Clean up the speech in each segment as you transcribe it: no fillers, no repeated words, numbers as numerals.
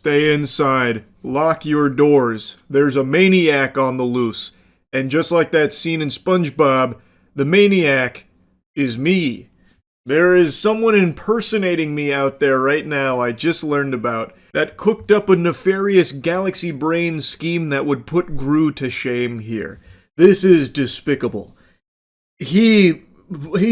Stay inside. Lock your doors. There's a maniac on the loose. And just like that scene in SpongeBob, the maniac is me. There is someone impersonating me out there right now I just learned about that cooked up a nefarious galaxy brain scheme that would put Gru to shame here. This is despicable. He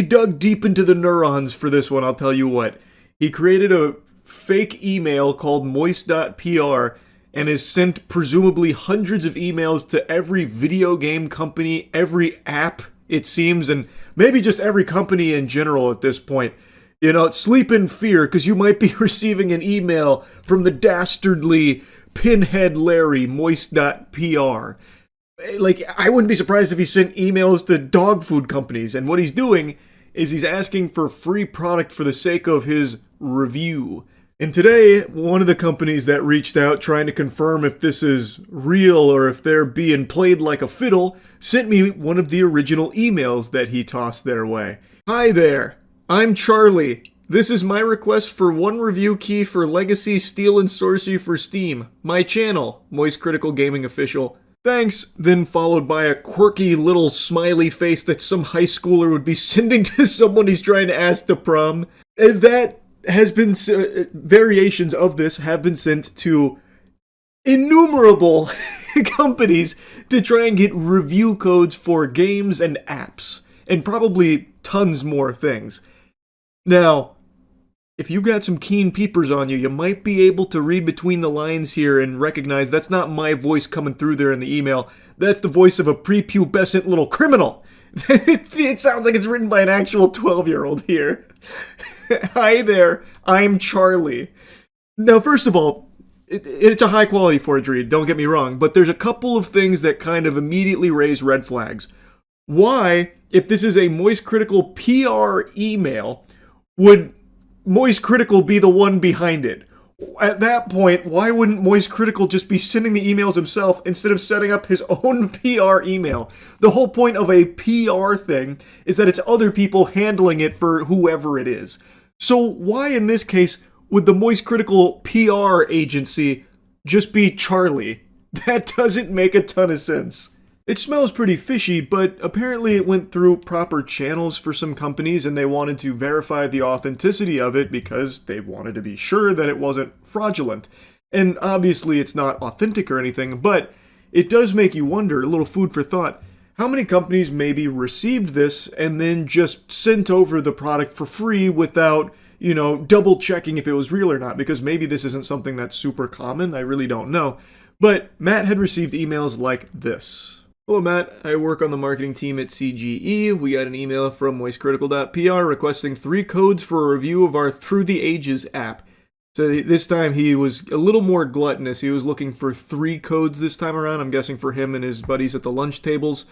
dug deep into the neurons for this one, I'll tell you what. He created a fake email called moist.pr and has sent presumably hundreds of emails to every video game company, every app, it seems, and maybe just every company in general at this point. You know, sleep in fear, because you might be receiving an email from the dastardly Pinhead Larry, moist.pr. Like, I wouldn't be surprised if he sent emails to dog food companies, and what he's doing is he's asking for free product for the sake of his review. And today, one of the companies that reached out trying to confirm if this is real or if they're being played like a fiddle sent me one of the original emails that he tossed their way. Hi there, I'm Charlie. This is my request for one review key for Legacy Steel and Sorcery for Steam. My channel, Moist Critical Gaming Official. Thanks, then followed by a quirky little smiley face that some high schooler would be sending to someone he's trying to ask to prom. And that has been, variations of this have been sent to innumerable companies to try and get review codes for games and apps, and probably tons more things. Now, if you've got some keen peepers on you, you might be able to read between the lines here and recognize that's not my voice coming through there in the email. That's the voice of a prepubescent little criminal. It sounds like it's written by an actual 12-year-old here. Hi there, I'm Charlie. Now, first of all, it's a high-quality forge read, don't get me wrong, but there's a couple of things that kind of immediately raise red flags. Why, if this is a Moist Critical PR email, would Moist Critical be the one behind it? At that point, why wouldn't Moist Critical just be sending the emails himself instead of setting up his own PR email? The whole point of a PR thing is that it's other people handling it for whoever it is. So why in this case would the Moist Critical PR agency just be Charlie? That doesn't make a ton of sense. It smells pretty fishy, but apparently it went through proper channels for some companies and they wanted to verify the authenticity of it because they wanted to be sure that it wasn't fraudulent. And obviously it's not authentic or anything, but it does make you wonder, a little food for thought, how many companies maybe received this and then just sent over the product for free without, you know, double checking if it was real or not, because maybe this isn't something that's super common, I really don't know. But Matt had received emails like this. Hello Matt, I work on the marketing team at CGE. We got an email from moistcritical.pr requesting 3 codes for a review of our Through the Ages app. So this time he was a little more gluttonous. He was looking for 3 codes this time around, I'm guessing for him and his buddies at the lunch tables.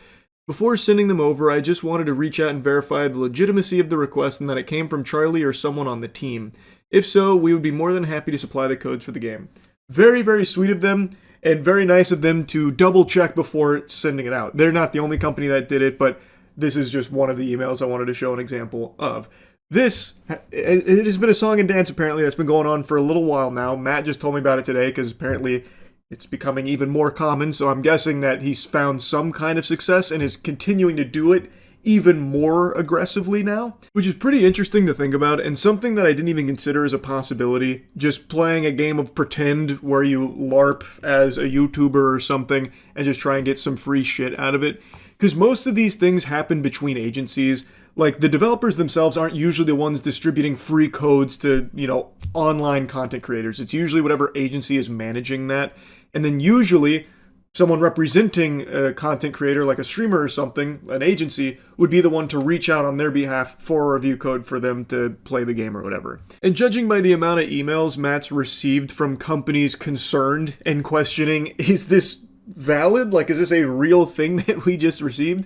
Before sending them over, I just wanted to reach out and verify the legitimacy of the request and that it came from Charlie or someone on the team. If so, we would be more than happy to supply the codes for the game. Very, very sweet of them. And very nice of them to double check before sending it out. They're not the only company that did it, but this is just one of the emails I wanted to show an example of. This, it has been a song and dance apparently that's been going on for a little while now. Matt just told me about it today because apparently it's becoming even more common, so I'm guessing that he's found some kind of success and is continuing to do it even more aggressively now, which is pretty interesting to think about and something that I didn't even consider as a possibility. Just playing a game of pretend where you LARP as a YouTuber or something and just try and get some free shit out of it. Because most of these things happen between agencies. Like, the developers themselves aren't usually the ones distributing free codes to, you know, online content creators. It's usually whatever agency is managing that. And then usually someone representing a content creator, like a streamer or something, an agency, would be the one to reach out on their behalf for a review code for them to play the game or whatever. And judging by the amount of emails Matt's received from companies concerned and questioning, is this valid? Like, is this a real thing that we just received?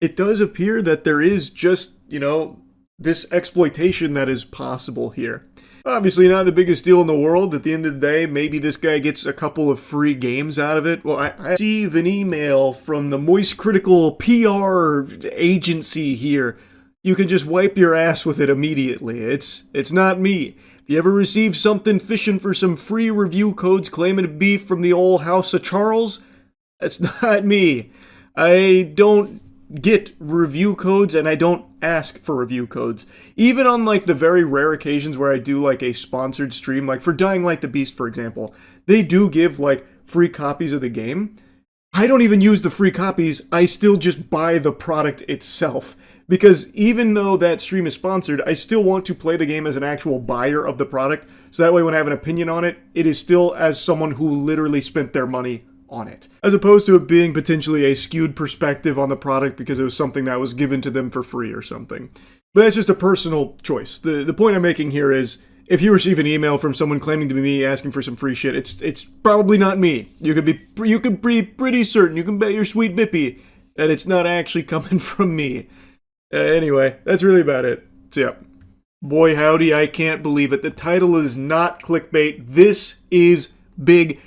It does appear that there is just, you know, this exploitation that is possible here. Obviously not the biggest deal in the world. At the end of the day, maybe this guy gets a couple of free games out of it. Well, I received an email from the Moist Critical PR agency here. You can just wipe your ass with it immediately. It's not me. If you ever receive something fishing for some free review codes claiming to be from the old House of Charles, that's not me. I don't get review codes and I don't ask for review codes. Even on like the very rare occasions where I do like a sponsored stream, like for Dying Light the Beast, for example, they do give like free copies of the game. I don't even use the free copies, I still just buy the product itself. Because even though that stream is sponsored, I still want to play the game as an actual buyer of the product, so that way when I have an opinion on it, it is still as someone who literally spent their money on it. As opposed to it being potentially a skewed perspective on the product because it was something that was given to them for free or something. But that's just a personal choice. The point I'm making here is, if you receive an email from someone claiming to be me asking for some free shit, it's probably not me. You could be pretty certain, you can bet your sweet bippy that it's not actually coming from me. Anyway, that's really about it. So yeah. Boy howdy, I can't believe it. The title is not clickbait. This is big.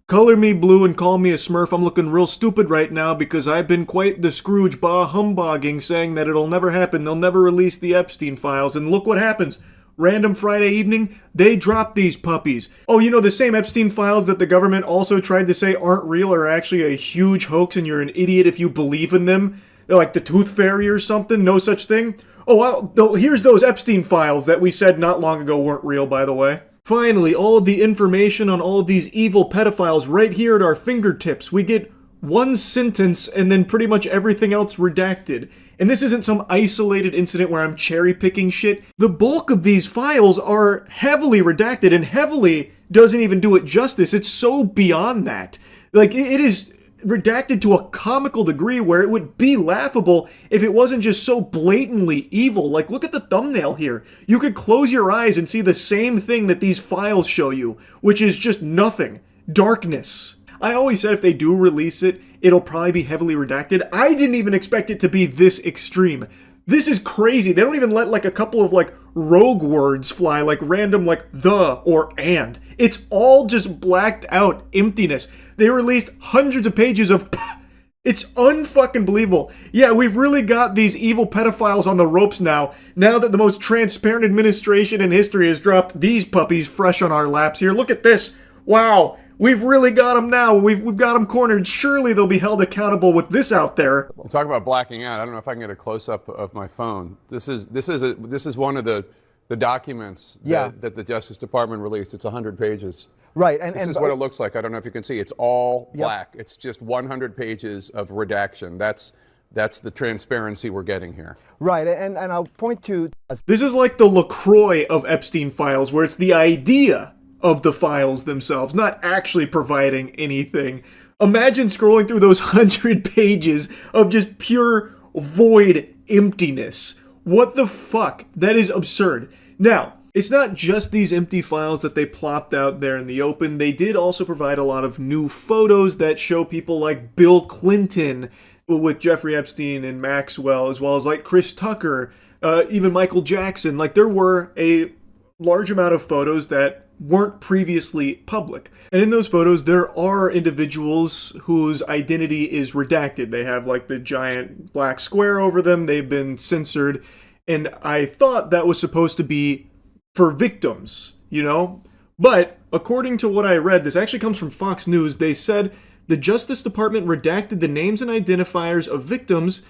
Color me blue and call me a smurf. I'm looking real stupid right now because I've been quite the Scrooge bah humbugging saying that it'll never happen. They'll never release the Epstein files. And look what happens. Random Friday evening, they drop these puppies. Oh, you know, the same Epstein files that the government also tried to say aren't real are actually a huge hoax and you're an idiot if you believe in them. They're like the Tooth Fairy or something, no such thing. Oh, well, here's those Epstein files that we said not long ago weren't real, by the way. Finally, all of the information on all of these evil pedophiles right here at our fingertips. We get one sentence and then pretty much everything else redacted. And this isn't some isolated incident where I'm cherry picking shit. The bulk of these files are heavily redacted, and heavily doesn't even do it justice. It's so beyond that. Like, it is redacted to a comical degree where it would be laughable if it wasn't just so blatantly evil. Like, look at the thumbnail here. You could close your eyes and see the same thing that these files show you, which is just nothing. Darkness. I always said if they do release it, it'll probably be heavily redacted. I didn't even expect it to be this extreme. This is crazy. They don't even let like a couple of like rogue words fly, like random like the or and. It's all just blacked out emptiness. They released hundreds of pages of it's unfucking believable. Yeah, we've really got these evil pedophiles on the ropes now that the most transparent administration in history has dropped these puppies fresh on our laps here. Look at this. Wow. We've really got them now. We've got them cornered. Surely they'll be held accountable with this out there. We'll talk about blacking out. I don't know if I can get a close-up of my phone. This is one of the documents that the Justice Department released. It's 100 pages. Right. This is what it looks like. I don't know if you can see. It's all black. It's just 100 pages of redaction. That's the transparency we're getting here. Right, and I'll point to... This is like the LaCroix of Epstein files, where it's the idea of the files themselves, not actually providing anything. Imagine scrolling through those 100 pages of just pure void emptiness. What the fuck? That is absurd. Now, it's not just these empty files that they plopped out there in the open. They did also provide a lot of new photos that show people like Bill Clinton with Jeffrey Epstein and Maxwell, as well as like Chris Tucker, even Michael Jackson. Like, there were a large amount of photos that weren't previously public. And in those photos, there are individuals whose identity is redacted. They have like the giant black square over them. They've been censored. And I thought that was supposed to be for victims, you know? But according to what I read, this actually comes from Fox News. They said the Justice Department redacted the names and identifiers of victims.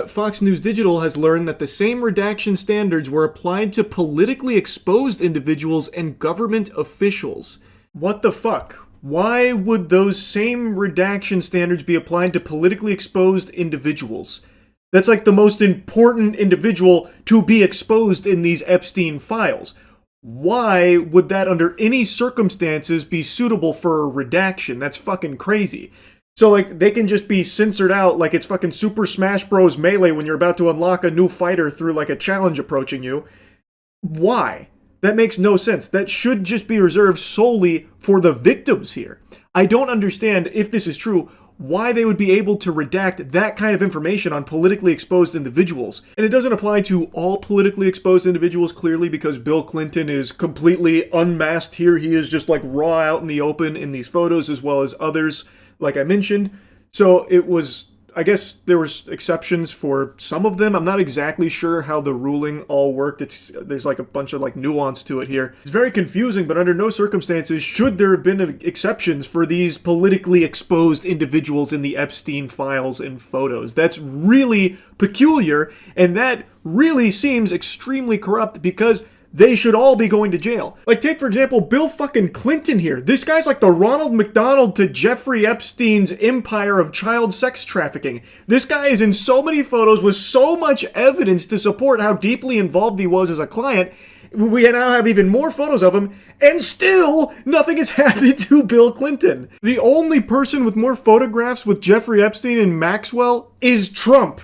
Fox News Digital has learned that the same redaction standards were applied to politically exposed individuals and government officials. What the fuck? Why would those same redaction standards be applied to politically exposed individuals? That's like the most important individual to be exposed in these Epstein files. Why would that under any circumstances be suitable for a redaction? That's fucking crazy. So, like, they can just be censored out like it's fucking Super Smash Bros. Melee when you're about to unlock a new fighter through, like, a challenge approaching you. Why? That makes no sense. That should just be reserved solely for the victims here. I don't understand, if this is true, why they would be able to redact that kind of information on politically exposed individuals. And it doesn't apply to all politically exposed individuals, clearly, because Bill Clinton is completely unmasked here. He is just, like, raw out in the open in these photos, as well as others, like I mentioned. So it was I guess there was exceptions for some of them. I'm not exactly sure how the ruling all worked. There's like a bunch of like nuance to it here. It's very confusing, but under no circumstances should there have been exceptions for these politically exposed individuals in the Epstein files and photos. That's really peculiar, and that really seems extremely corrupt because they should all be going to jail. Like, take, for example, Bill fucking Clinton here. This guy's like the Ronald McDonald to Jeffrey Epstein's empire of child sex trafficking. This guy is in so many photos with so much evidence to support how deeply involved he was as a client. We now have even more photos of him, and still nothing has happened to Bill Clinton. The only person with more photographs with Jeffrey Epstein and Maxwell is Trump.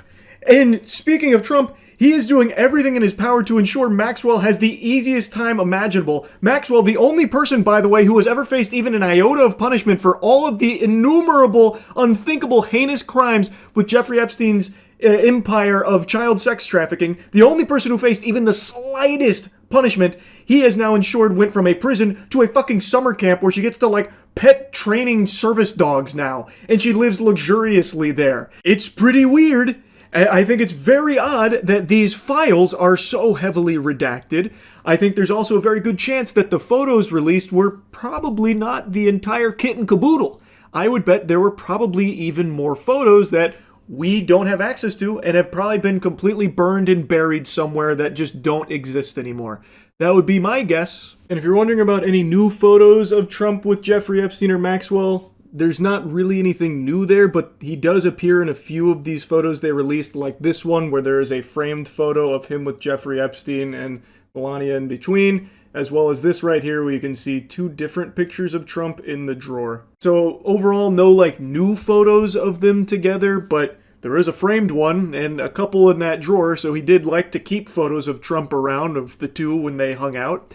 And speaking of Trump, he is doing everything in his power to ensure Maxwell has the easiest time imaginable. Maxwell, the only person, by the way, who has ever faced even an iota of punishment for all of the innumerable, unthinkable, heinous crimes with Jeffrey Epstein's empire of child sex trafficking, the only person who faced even the slightest punishment, he has now ensured went from a prison to a fucking summer camp where she gets to, like, pet training service dogs now, and she lives luxuriously there. It's pretty weird. I think it's very odd that these files are so heavily redacted. I think there's also a very good chance that the photos released were probably not the entire kit and caboodle. I would bet there were probably even more photos that we don't have access to and have probably been completely burned and buried somewhere that just don't exist anymore. That would be my guess. And if you're wondering about any new photos of Trump with Jeffrey Epstein or Maxwell, there's not really anything new there, but he does appear in a few of these photos they released, like this one where there is a framed photo of him with Jeffrey Epstein and Melania in between, as well as this right here where you can see two different pictures of Trump in the drawer. So overall, no like new photos of them together, but there is a framed one and a couple in that drawer, so he did like to keep photos of Trump around of the two when they hung out.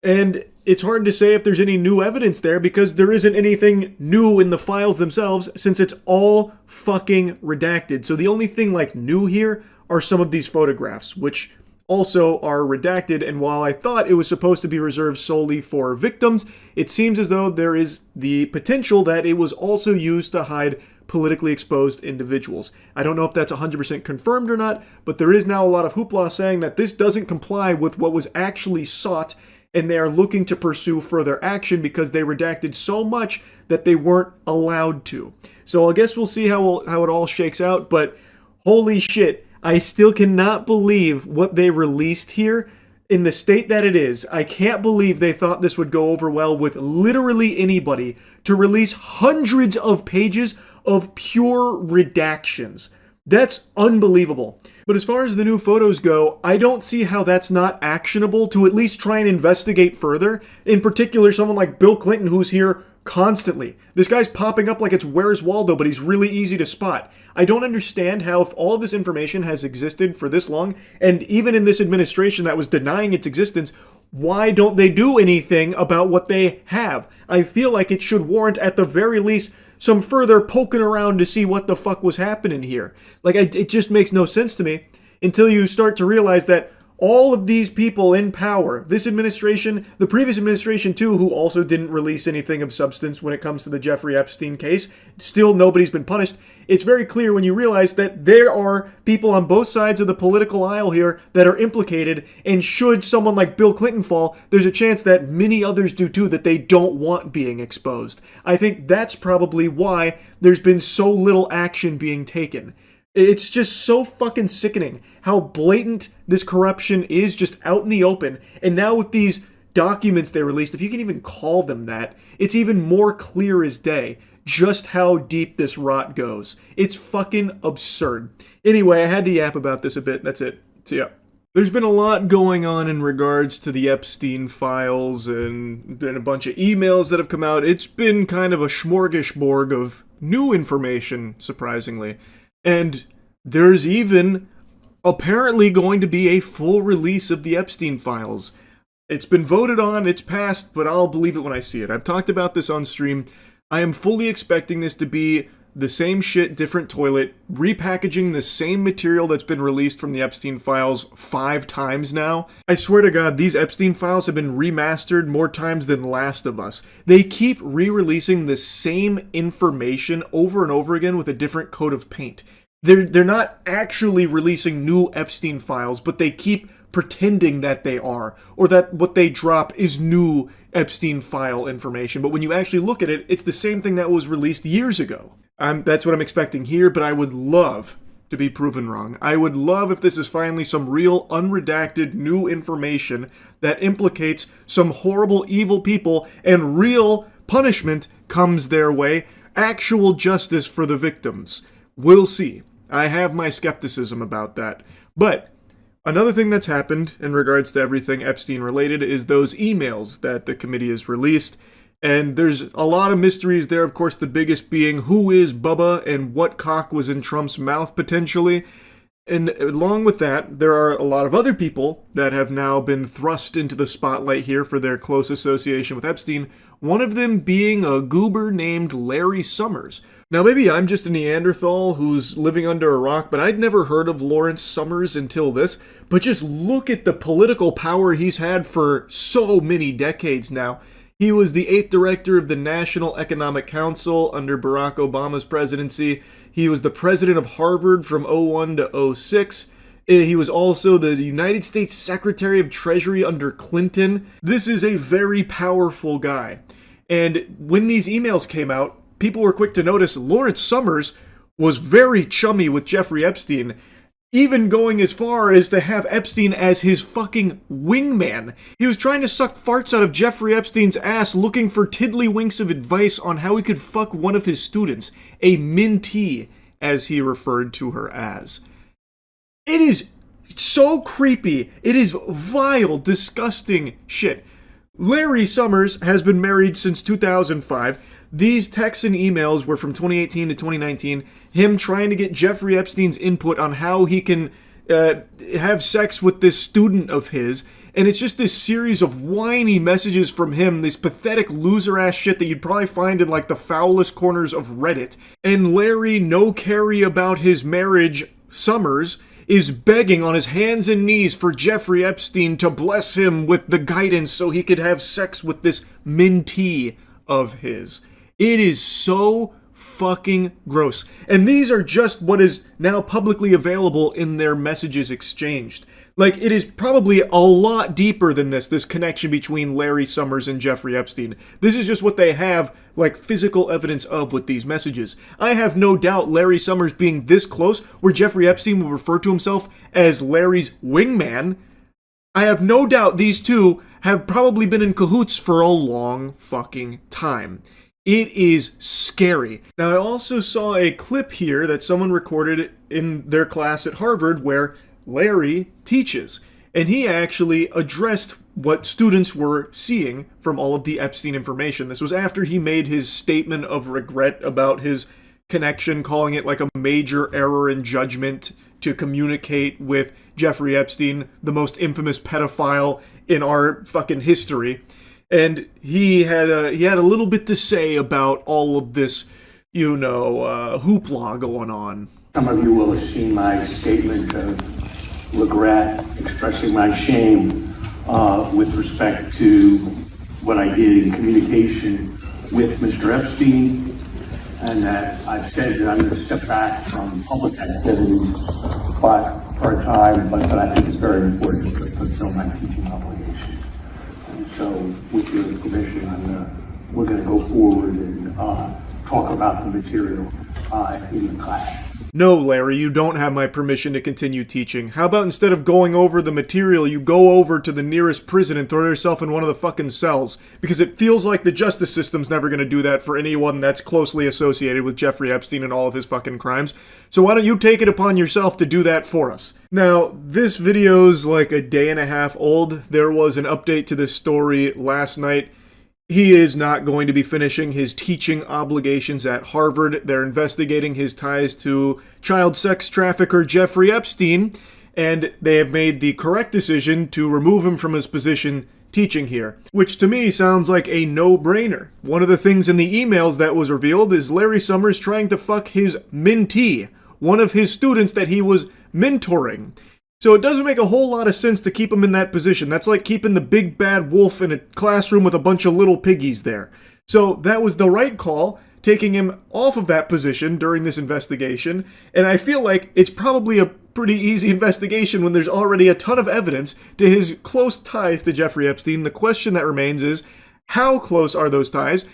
And it's hard to say if there's any new evidence there because there isn't anything new in the files themselves since it's all fucking redacted. So the only thing like new here are some of these photographs, which also are redacted. And while I thought it was supposed to be reserved solely for victims, it seems as though there is the potential that it was also used to hide politically exposed individuals. I don't know if that's 100% confirmed or not, but there is now a lot of hoopla saying that this doesn't comply with what was actually sought, and they are looking to pursue further action because they redacted so much that they weren't allowed to. So I guess we'll see how it all shakes out, but holy shit, I still cannot believe what they released here in the state that it is. I can't believe they thought this would go over well with literally anybody to release hundreds of pages of pure redactions. That's unbelievable. But as far as the new photos go, I don't see how that's not actionable to at least try and investigate further. In particular, someone like Bill Clinton, who's here constantly. This guy's popping up like it's Where's Waldo, but he's really easy to spot. I don't understand how, if all of this information has existed for this long, and even in this administration that was denying its existence, why don't they do anything about what they have? I feel like it should warrant, at the very least, some further poking around to see what the fuck was happening here. Like, it just makes no sense to me until you start to realize that all of these people in power, this administration, the previous administration too, who also didn't release anything of substance when it comes to the Jeffrey Epstein case, still nobody's been punished. It's very clear when you realize that there are people on both sides of the political aisle here that are implicated, and should someone like Bill Clinton fall, there's a chance that many others do too that they don't want being exposed. I think that's probably why there's been so little action being taken. It's just so fucking sickening how blatant this corruption is just out in the open. And now with these documents they released, if you can even call them that, it's even more clear as day just how deep this rot goes. It's fucking absurd. Anyway, I had to yap about this a bit. That's it. So yeah. There's been a lot going on in regards to the Epstein files and been a bunch of emails that have come out. It's been kind of a smorgasbord of new information, surprisingly. And there's even apparently going to be a full release of the Epstein files. It's been voted on, it's passed, but I'll believe it when I see it. I've talked about this on stream. I am fully expecting this to be the same shit, different toilet, repackaging the same material that's been released from the Epstein files 5 times now. I swear to God, these Epstein files have been remastered more times than Last of Us. They keep re-releasing the same information over and over again with a different coat of paint. They're not actually releasing new Epstein files, but they keep pretending that they are, or that what they drop is new Epstein file information. But when you actually look at it, it's the same thing that was released years ago. That's what I'm expecting here, but I would love to be proven wrong. I would love if this is finally some real unredacted new information that implicates some horrible evil people and real punishment comes their way, actual justice for the victims. We'll see. I have my skepticism about that. But another thing that's happened in regards to everything Epstein related is those emails that the committee has released. And there's a lot of mysteries there, of course, the biggest being who is Bubba and what cock was in Trump's mouth potentially. And along with that, there are a lot of other people that have now been thrust into the spotlight here for their close association with Epstein, one of them being a goober named Larry Summers. Now, maybe I'm just a Neanderthal who's living under a rock, but I'd never heard of Lawrence Summers until this. But just look at the political power he's had for so many decades now. He was the 8th director of the National Economic Council under Barack Obama's presidency. He was the president of Harvard from 01 to 06. He was also the United States Secretary of Treasury under Clinton. This is a very powerful guy. And when these emails came out, people were quick to notice Lawrence Summers was very chummy with Jeffrey Epstein, even going as far as to have Epstein as his fucking wingman. He was trying to suck farts out of Jeffrey Epstein's ass looking for tiddlywinks of advice on how he could fuck one of his students, a mentee, as he referred to her as. It is so creepy. It is vile, disgusting shit. Larry Summers has been married since 2005. These texts and emails were from 2018 to 2019, him trying to get Jeffrey Epstein's input on how he can have sex with this student of his, and it's just this series of whiny messages from him, this pathetic loser-ass shit that you'd probably find in like the foulest corners of Reddit. And Larry, no carry about his marriage, Summers, is begging on his hands and knees for Jeffrey Epstein to bless him with the guidance so he could have sex with this mentee of his. It is so fucking gross. And these are just what is now publicly available in their messages exchanged. Like, it is probably a lot deeper than this connection between Larry Summers and Jeffrey Epstein. This is just what they have, like, physical evidence of with these messages. I have no doubt Larry Summers being this close, where Jeffrey Epstein will refer to himself as Larry's wingman, I have no doubt these two have probably been in cahoots for a long fucking time. It is scary. Now, I also saw a clip here that someone recorded in their class at Harvard where Larry teaches, and he actually addressed what students were seeing from all of the Epstein information. This was after he made his statement of regret about his connection, calling it like a major error in judgment to communicate with Jeffrey Epstein, the most infamous pedophile in our fucking history. And he had a little bit to say about all of this, hoopla going on. Some of you will have seen my statement of regret, expressing my shame with respect to what I did in communication with Mr. Epstein, and that I've said that I'm going to step back from public activities for a time, but I think it's very important to fulfill my teaching obligations. And so, with your permission, we're going to go forward and talk about the material in the class. No, Larry, you don't have my permission to continue teaching. How about instead of going over the material, you go over to the nearest prison and throw yourself in one of the fucking cells? Because it feels like the justice system's never going to do that for anyone that's closely associated with Jeffrey Epstein and all of his fucking crimes. So why don't you take it upon yourself to do that for us? Now, this video's like a day and a half old. There was an update to this story last night. He is not going to be finishing his teaching obligations at Harvard. They're investigating his ties to child sex trafficker Jeffrey Epstein, and they have made the correct decision to remove him from his position teaching here, which to me sounds like a no-brainer. One of the things in the emails that was revealed is Larry Summers trying to fuck his mentee, one of his students that he was mentoring. So it doesn't make a whole lot of sense to keep him in that position. That's like keeping the big bad wolf in a classroom with a bunch of little piggies there. So that was the right call, taking him off of that position during this investigation, and I feel like it's probably a pretty easy investigation when there's already a ton of evidence to his close ties to Jeffrey Epstein. The question that remains is, how close are those ties?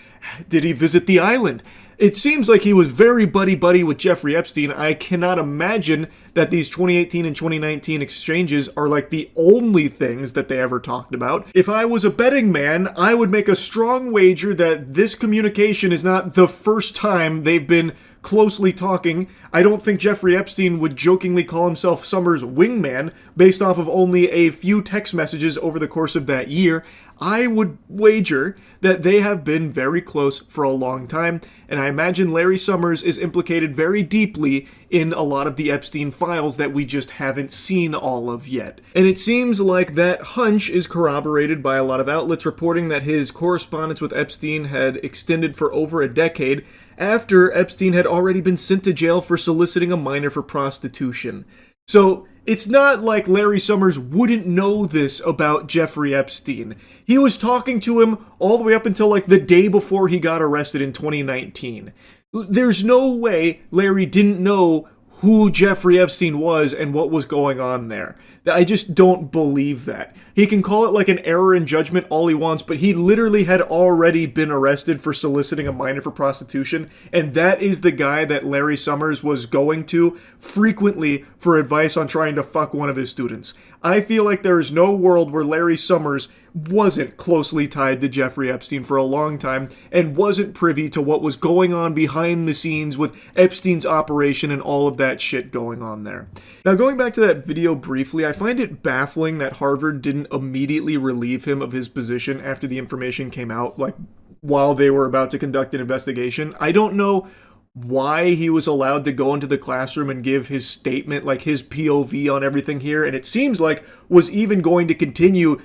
Did he visit the island? It seems like he was very buddy-buddy with Jeffrey Epstein. I cannot imagine that these 2018 and 2019 exchanges are like the only things that they ever talked about. If I was a betting man, I would make a strong wager that this communication is not the first time they've been closely talking. I don't think Jeffrey Epstein would jokingly call himself Summers' wingman based off of only a few text messages over the course of that year. I would wager that they have been very close for a long time, and I imagine Larry Summers is implicated very deeply in a lot of the Epstein files that we just haven't seen all of yet. And it seems like that hunch is corroborated by a lot of outlets reporting that his correspondence with Epstein had extended for over a decade after Epstein had already been sent to jail for soliciting a minor for prostitution. So it's not like Larry Summers wouldn't know this about Jeffrey Epstein. He was talking to him all the way up until like the day before he got arrested in 2019. There's no way Larry didn't know who Jeffrey Epstein was and what was going on there. I just don't believe that. He can call it like an error in judgment all he wants, but he literally had already been arrested for soliciting a minor for prostitution, and that is the guy that Larry Summers was going to frequently for advice on trying to fuck one of his students. I feel like there is no world where Larry Summers wasn't closely tied to Jeffrey Epstein for a long time and wasn't privy to what was going on behind the scenes with Epstein's operation and all of that shit going on there. Now, going back to that video briefly, I find it baffling that Harvard didn't immediately relieve him of his position after the information came out, like while they were about to conduct an investigation. I don't know why he was allowed to go into the classroom and give his statement, like his POV on everything here, and it seems like was even going to continue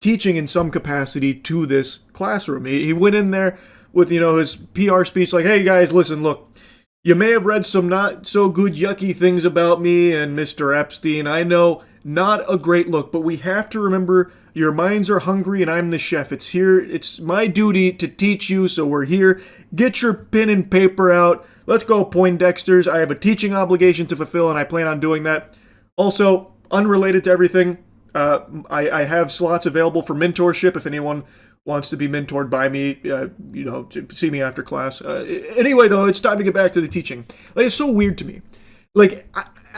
teaching in some capacity to this classroom. He went in there with, his PR speech like, hey guys, listen, look, you may have read some not so good yucky things about me and Mr. Epstein. I know, not a great look, but we have to remember your minds are hungry and I'm the chef. It's my duty to teach you, so we're here. Get your pen and paper out. Let's go, Poindexters. I have a teaching obligation to fulfill and I plan on doing that. Also, unrelated to everything, I have slots available for mentorship if anyone wants to be mentored by me, to see me after class. Anyway, though, it's time to get back to the teaching. Like, it's so weird to me. Like,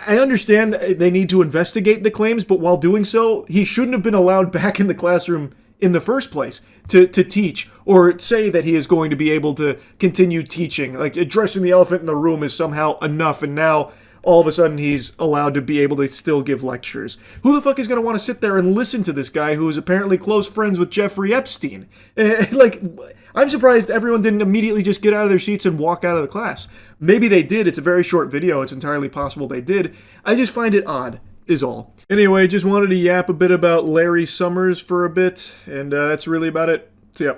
I understand they need to investigate the claims, but while doing so, he shouldn't have been allowed back in the classroom in the first place to teach or say that he is going to be able to continue teaching. Like, addressing the elephant in the room is somehow enough, and now all of a sudden he's allowed to be able to still give lectures. Who the fuck is going to want to sit there and listen to this guy who is apparently close friends with Jeffrey Epstein? I'm surprised everyone didn't immediately just get out of their seats and walk out of the class. Maybe they did. It's a very short video. It's entirely possible they did. I just find it odd, is all. Anyway, just wanted to yap a bit about Larry Summers for a bit, and that's really about it. So, yeah.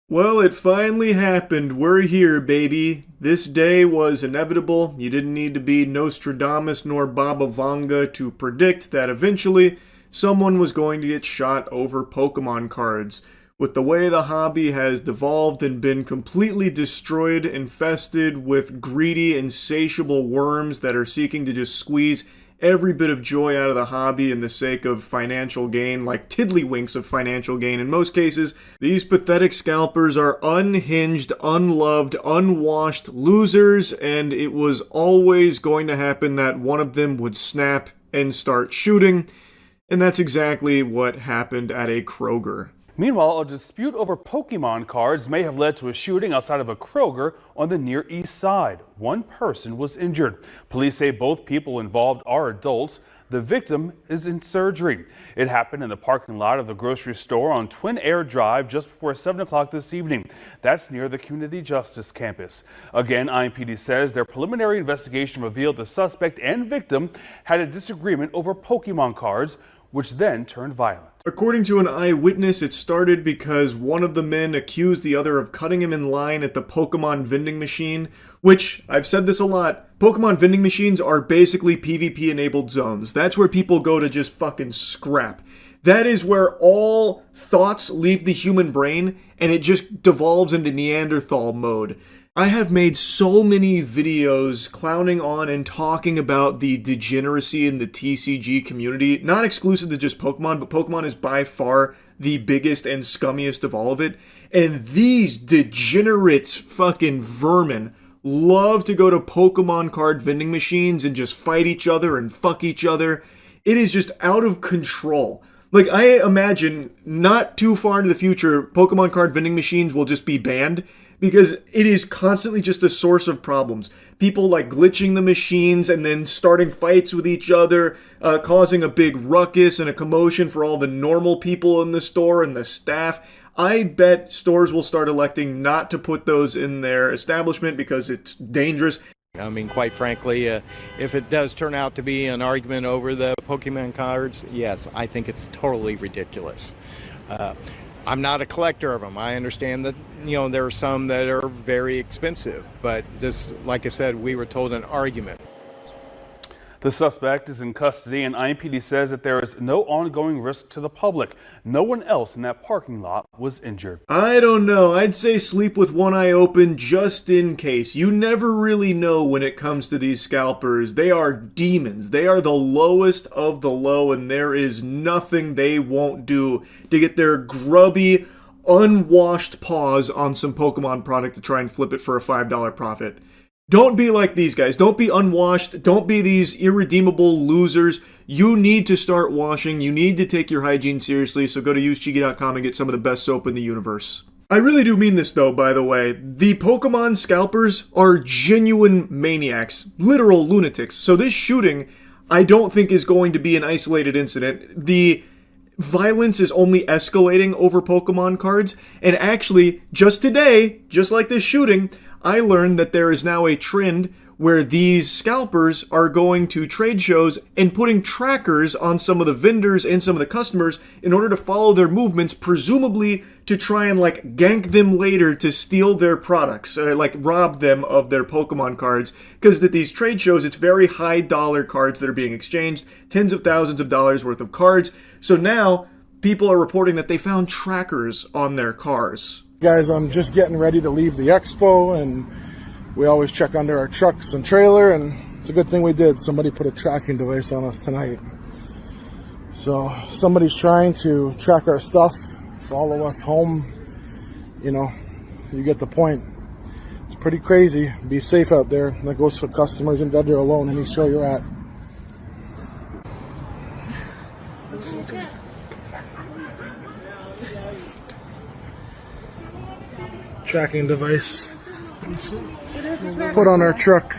Well, it finally happened. We're here, baby. This day was inevitable. You didn't need to be Nostradamus nor Baba Vanga to predict that eventually someone was going to get shot over Pokemon cards. With the way the hobby has devolved and been completely destroyed, infested with greedy, insatiable worms that are seeking to just squeeze every bit of joy out of the hobby in the sake of financial gain, like tiddlywinks of financial gain in most cases, these pathetic scalpers are unhinged, unloved, unwashed losers, and it was always going to happen that one of them would snap and start shooting, and that's exactly what happened at a Kroger. Meanwhile, a dispute over Pokemon cards may have led to a shooting outside of a Kroger on the Near East Side. One person was injured. Police say both people involved are adults. The victim is in surgery. It happened in the parking lot of the grocery store on Twin Air Drive just before 7 o'clock this evening. That's near the Community Justice Campus. Again, IMPD says their preliminary investigation revealed the suspect and victim had a disagreement over Pokemon cards. which then turned violent. According to an eyewitness, it started because one of the men accused the other of cutting him in line at the Pokemon vending machine, which, I've said this a lot, Pokemon vending machines are basically PvP-enabled zones. That's where people go to just fucking scrap. That is where all thoughts leave the human brain, and it just devolves into Neanderthal mode. I have made so many videos clowning on and talking about the degeneracy in the TCG community, not exclusive to just Pokemon, but Pokemon is by far the biggest and scummiest of all of it. And these degenerate fucking vermin love to go to Pokemon card vending machines and just fight each other and fuck each other. It is just out of control. Like, I imagine not too far into the future, Pokemon card vending machines will just be banned, because it is constantly just a source of problems. People like glitching the machines and then starting fights with each other, causing a big ruckus and a commotion for all the normal people in the store and the staff. I bet stores will start electing not to put those in their establishment because it's dangerous. I mean, quite frankly, if it does turn out to be an argument over the Pokemon cards, yes, I think it's totally ridiculous. I'm not a collector of them. I understand that, there are some that are very expensive, but this, like I said, we were told an argument. The suspect is in custody, and IMPD says that there is no ongoing risk to the public. No one else in that parking lot was injured. I don't know. I'd say sleep with one eye open just in case. You never really know when it comes to these scalpers. They are demons. They are the lowest of the low, and there is nothing they won't do to get their grubby, unwashed paws on some Pokemon product to try and flip it for a $5 profit. Don't be like these guys. Don't be unwashed. Don't be these irredeemable losers. You need to start washing. You need to take your hygiene seriously, so go to usechigi.com and get some of the best soap in the universe. I really do mean this though, by the way. The Pokemon scalpers are genuine maniacs, literal lunatics. So this shooting, I don't think is going to be an isolated incident. The violence is only escalating over Pokemon cards, and actually, just today, just like this shooting, I learned that there is now a trend where these scalpers are going to trade shows and putting trackers on some of the vendors and some of the customers in order to follow their movements, presumably to try and like gank them later to steal their products, like rob them of their Pokemon cards. Because at these trade shows, it's very high dollar cards that are being exchanged, tens of thousands of dollars worth of cards. So now people are reporting that they found trackers on their cars. Guys, I'm just getting ready to leave the expo, and we always check under our trucks and trailer, and it's a good thing we did. Somebody put a tracking device on us tonight. So somebody's trying to track our stuff, follow us home. You get the point. It's pretty crazy. Be safe out there. That goes for customers and that you're alone any show you're at. Tracking device put on our truck.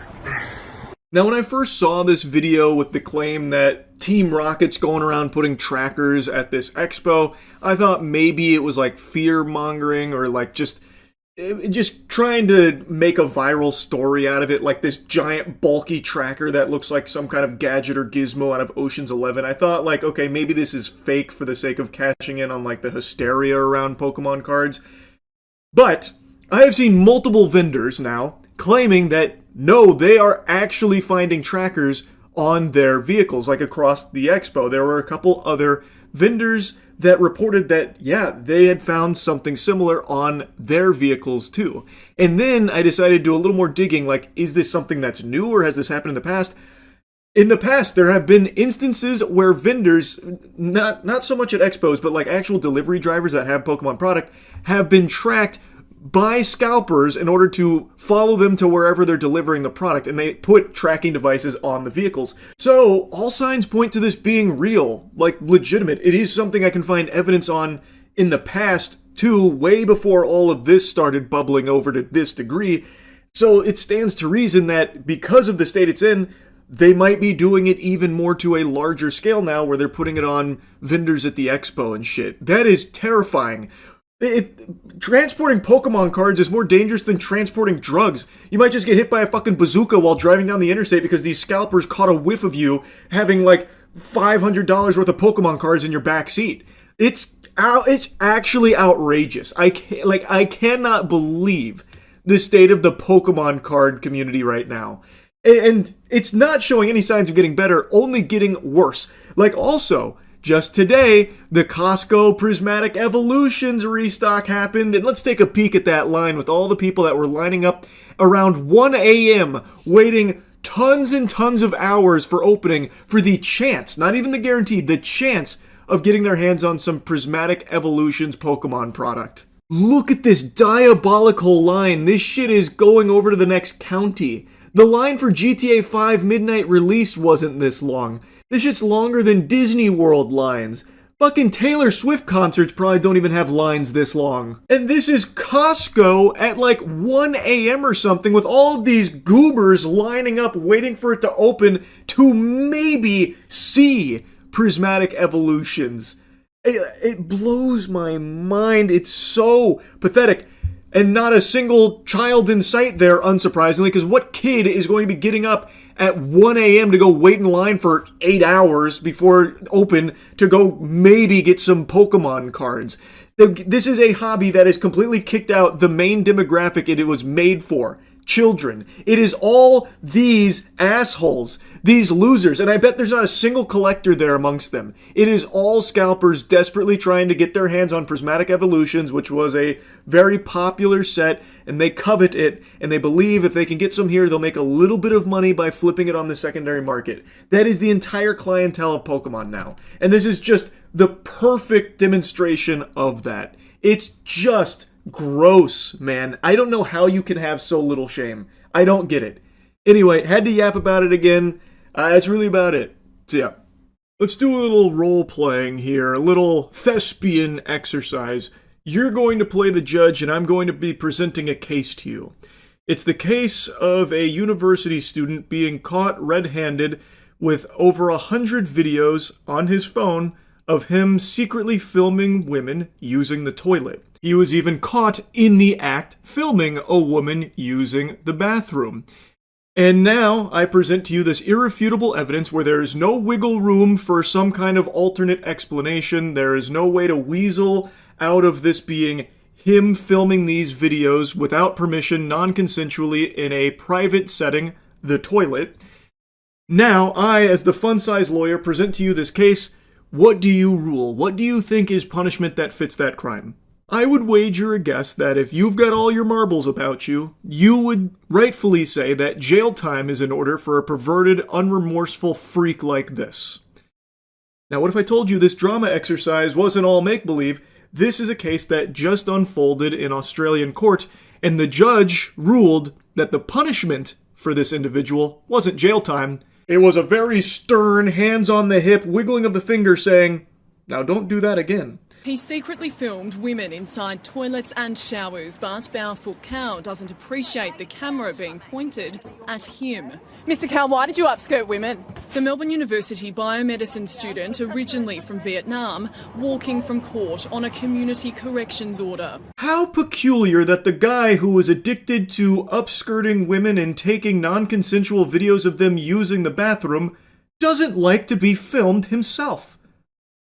Now, when I first saw this video with the claim that Team Rocket's going around putting trackers at this expo, I thought maybe it was like fear-mongering or like just trying to make a viral story out of it, like this giant bulky tracker that looks like some kind of gadget or gizmo out of Ocean's 11. I thought like, okay, maybe this is fake for the sake of cashing in on like the hysteria around Pokemon cards. But I have seen multiple vendors now claiming that no, they are actually finding trackers on their vehicles, like across the expo. There were a couple other vendors that reported that, yeah, they had found something similar on their vehicles too. And then I decided to do a little more digging, like, is this something that's new or has this happened in the past? In the past, there have been instances where vendors, not so much at expos, but like actual delivery drivers that have Pokemon product, have been tracked by scalpers in order to follow them to wherever they're delivering the product, and they put tracking devices on the vehicles. So all signs point to this being real, like legitimate. It is something I can find evidence on in the past too, way before all of this started bubbling over to this degree. So it stands to reason that because of the state it's in, they might be doing it even more to a larger scale now, where they're putting it on vendors at the expo and shit. That is terrifying. Transporting Pokemon cards is more dangerous than transporting drugs. You might just get hit by a fucking bazooka while driving down the interstate because these scalpers caught a whiff of you having like $500 worth of Pokemon cards in your back seat. It's actually outrageous. I cannot believe the state of the Pokemon card community right now. And it's not showing any signs of getting better, only getting worse. Like, also, just today, the Costco Prismatic Evolutions restock happened, and let's take a peek at that line with all the people that were lining up around 1 a.m. waiting tons and tons of hours for opening for the chance, not even the guaranteed, the chance of getting their hands on some Prismatic Evolutions Pokemon product. Look at this diabolical line. This shit is going over to the next county. The line for GTA 5 midnight release wasn't this long. This shit's longer than Disney World lines. Fucking Taylor Swift concerts probably don't even have lines this long. And this is Costco at like 1 a.m. or something with all of these goobers lining up waiting for it to open to maybe see Prismatic Evolutions. It blows my mind. It's so pathetic. And not a single child in sight there, unsurprisingly, because what kid is going to be getting up at 1 a.m. to go wait in line for 8 hours before open to go maybe get some Pokemon cards? This is a hobby that has completely kicked out the main demographic it was made for. Children. It is all these assholes, these losers, and I bet there's not a single collector there amongst them. It is all scalpers desperately trying to get their hands on Prismatic Evolutions, which was a very popular set, and they covet it, and they believe if they can get some here, they'll make a little bit of money by flipping it on the secondary market. That is the entire clientele of Pokemon now, and this is just the perfect demonstration of that. It's just gross, man. I don't know how you can have so little shame. I don't get it. Anyway, had to yap about it again. That's really about it. So yeah, let's do a little role-playing here, a little thespian exercise. You're going to play the judge, and I'm going to be presenting a case to you. It's the case of a university student being caught red-handed with over 100 videos on his phone of him secretly filming women using the toilet. He was even caught in the act filming a woman using the bathroom. And now I present to you this irrefutable evidence where there is no wiggle room for some kind of alternate explanation. There is no way to weasel out of this being him filming these videos without permission, non-consensually, in a private setting, the toilet. Now, I, as the fun-size lawyer, present to you this case. What do you rule? What do you think is punishment that fits that crime? I would wager a guess that if you've got all your marbles about you, you would rightfully say that jail time is in order for a perverted, unremorseful freak like this. Now, what if I told you this drama exercise wasn't all make-believe? This is a case that just unfolded in Australian court, and the judge ruled that the punishment for this individual wasn't jail time. It was a very stern, hands-on-the-hip wiggling of the finger saying, "Now don't do that again." He secretly filmed women inside toilets and showers, but Barefoot Cow doesn't appreciate the camera being pointed at him. Mr. Cow, why did you upskirt women? The Melbourne University biomedicine student, originally from Vietnam, walking from court on a community corrections order. How peculiar that the guy who was addicted to upskirting women and taking non-consensual videos of them using the bathroom doesn't like to be filmed himself.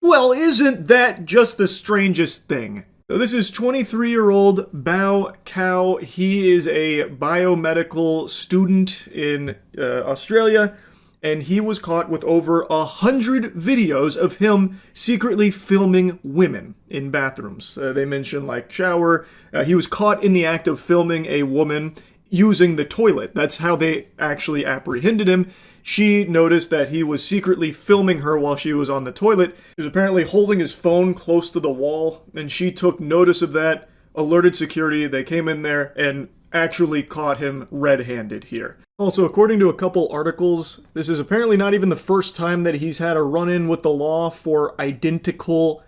Well, isn't that just the strangest thing? So this is 23-year-old Bao Cao. He is a biomedical student in Australia, and he was caught with over 100 videos of him secretly filming women in bathrooms. They mention like shower. He was caught in the act of filming a woman using the toilet. That's how they actually apprehended him. She noticed that he was secretly filming her while she was on the toilet. He was apparently holding his phone close to the wall, and she took notice of that, alerted security. They came in there and actually caught him red-handed here. Also, according to a couple articles, this is apparently not even the first time that he's had a run-in with the law for identical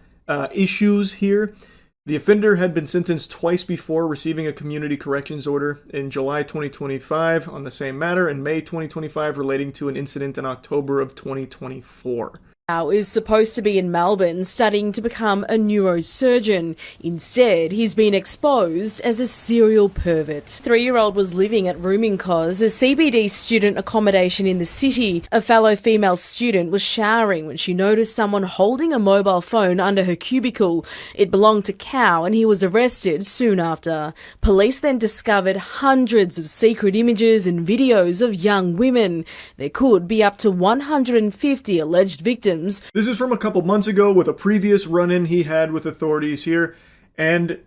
issues here. The offender had been sentenced twice before receiving a community corrections order in July 2025 on the same matter and May 2025 relating to an incident in October of 2024. Is supposed to be in Melbourne studying to become a neurosurgeon. Instead, he's been exposed as a serial pervert. 3-year-old was living at Rooming Cos, a CBD student accommodation in the city. A fellow female student was showering when she noticed someone holding a mobile phone under her cubicle. It belonged to Cow and he was arrested soon after. Police then discovered hundreds of secret images and videos of young women. There could be up to 150 alleged victims. This is from a couple months ago with a previous run-in he had with authorities here. And,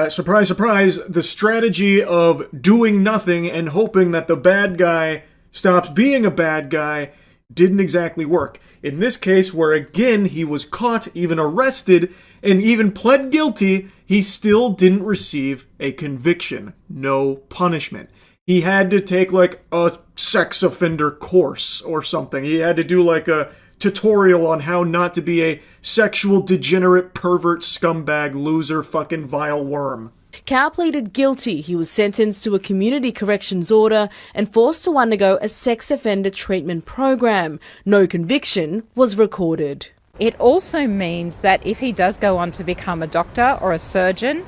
surprise, surprise, the strategy of doing nothing and hoping that the bad guy stops being a bad guy didn't exactly work. In this case, where again he was caught, even arrested, and even pled guilty, he still didn't receive a conviction. No punishment. He had to take like a sex offender course or something. He had to do like a tutorial on how not to be a sexual degenerate pervert scumbag loser fucking vile worm. Cow pleaded guilty. He was sentenced to a community corrections order and forced to undergo a sex offender treatment program. No conviction was recorded. It also means that if he does go on to become a doctor or a surgeon,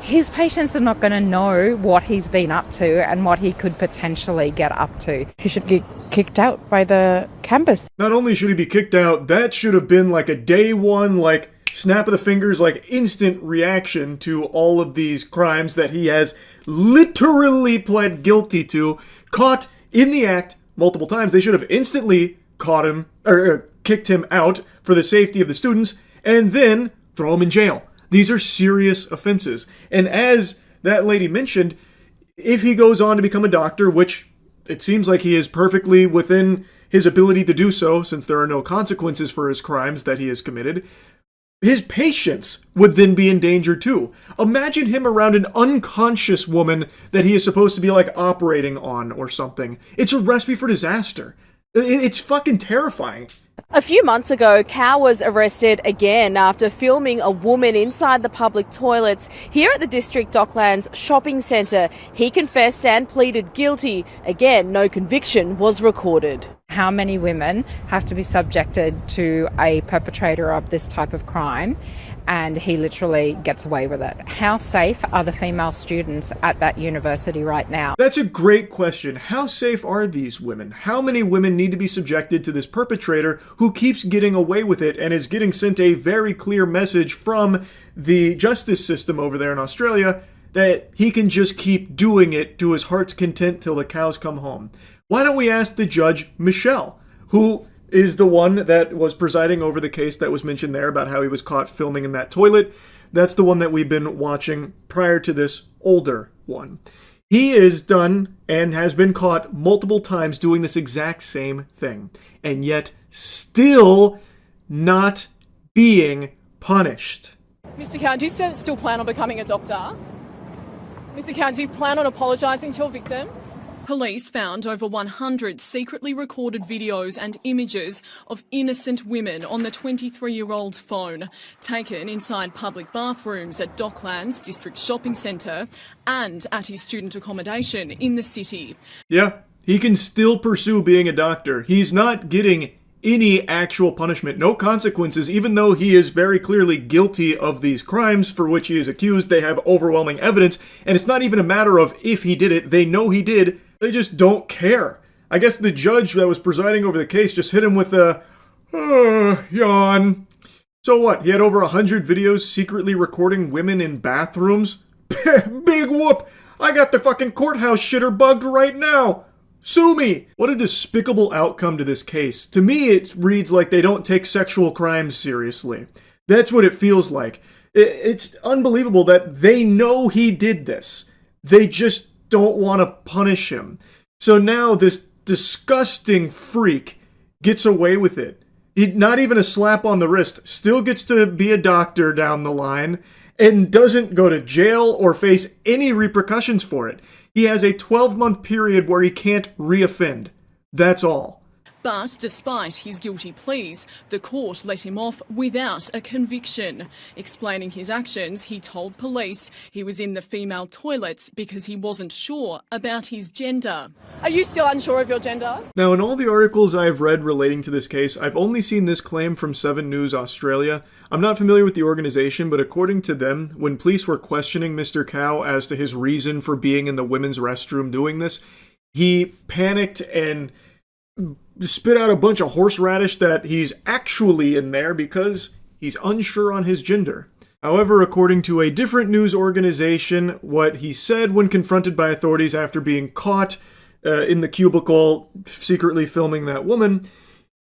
his patients are not going to know what he's been up to and what he could potentially get up to. He should get kicked out by the campus. Not only should he be kicked out, that should have been like a day one, like snap of the fingers, like instant reaction to all of these crimes that he has literally pled guilty to, caught in the act multiple times. They should have instantly caught him, or kicked him out for the safety of the students, and then throw him in jail. These are serious offenses. And as that lady mentioned, if he goes on to become a doctor, which it seems like he is perfectly within his ability to do so, since there are no consequences for his crimes that he has committed, his patients would then be in danger too. Imagine him around an unconscious woman that he is supposed to be like operating on or something. It's a recipe for disaster. It's fucking terrifying. A few months ago, Cow was arrested again after filming a woman inside the public toilets here at the District Docklands shopping centre. He confessed and pleaded guilty. Again, no conviction was recorded. How many women have to be subjected to a perpetrator of this type of crime, and he literally gets away with it? How safe are the female students at that university right now? That's a great question. How safe are these women? How many women need to be subjected to this perpetrator who keeps getting away with it and is getting sent a very clear message from the justice system over there in Australia that he can just keep doing it to his heart's content till the cows come home? Why don't we ask the judge, Michelle, who is the one that was presiding over the case that was mentioned there about how he was caught filming in that toilet. That's the one that we've been watching prior to this older one. He is done and has been caught multiple times doing this exact same thing, and yet still not being punished. Mr. Cow, do you still plan on becoming a doctor? Mr. Cow, do you plan on apologising to your victims? Police found over 100 secretly recorded videos and images of innocent women on the 23-year-old's phone, taken inside public bathrooms at Docklands District Shopping Centre and at his student accommodation in the city. Yeah, he can still pursue being a doctor. He's not getting any actual punishment, no consequences, even though he is very clearly guilty of these crimes for which he is accused. They have overwhelming evidence, and it's not even a matter of if he did it. They know he did. They just don't care. I guess the judge that was presiding over the case just hit him with a yawn. So what? He had over 100 videos secretly recording women in bathrooms? Big whoop! I got the fucking courthouse shitter bugged right now! Sue me! What a despicable outcome to this case. To me, it reads like they don't take sexual crimes seriously. That's what it feels like. It's unbelievable that they know he did this. They just don't want to punish him. So now this disgusting freak gets away with it. Not even a slap on the wrist, still gets to be a doctor down the line, and doesn't go to jail or face any repercussions for it. He has a 12-month period where he can't reoffend. That's all. But despite his guilty pleas, the court let him off without a conviction. Explaining his actions, he told police he was in the female toilets because he wasn't sure about his gender. Are you still unsure of your gender? Now, in all the articles I've read relating to this case, I've only seen this claim from 7 News Australia. I'm not familiar with the organization, but according to them, when police were questioning Mr. Cow as to his reason for being in the women's restroom doing this, he panicked and spit out a bunch of horseradish that he's actually in there because he's unsure on his gender. However, according to a different news organization, what he said when confronted by authorities after being caught in the cubicle secretly filming that woman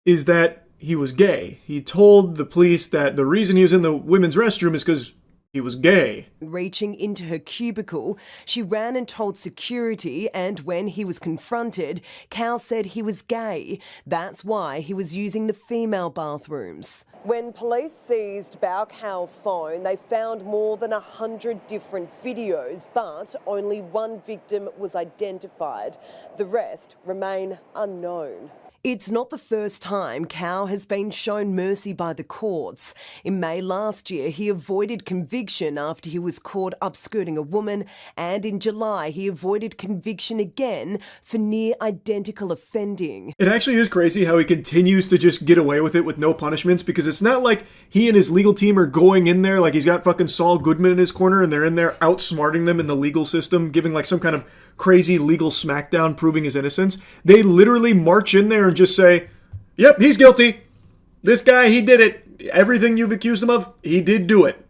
is that he was gay. He told the police that the reason he was in the women's restroom is because he was gay. Reaching into her cubicle, she ran and told security, and when he was confronted, Cal said he was gay. That's why he was using the female bathrooms. When police seized Bao Cal's phone, they found more than 100 different videos, but only one victim was identified. The rest remain unknown. It's not the first time Cow has been shown mercy by the courts. In May last year, he avoided conviction after he was caught upskirting a woman, and in July, he avoided conviction again for near identical offending. It actually is crazy how he continues to just get away with it with no punishments, because it's not like he and his legal team are going in there like he's got fucking Saul Goodman in his corner and they're in there outsmarting them in the legal system, giving like some kind of crazy legal smackdown proving his innocence. They literally march in there and just say, yep, he's guilty. This guy, he did it. Everything you've accused him of, he did do it.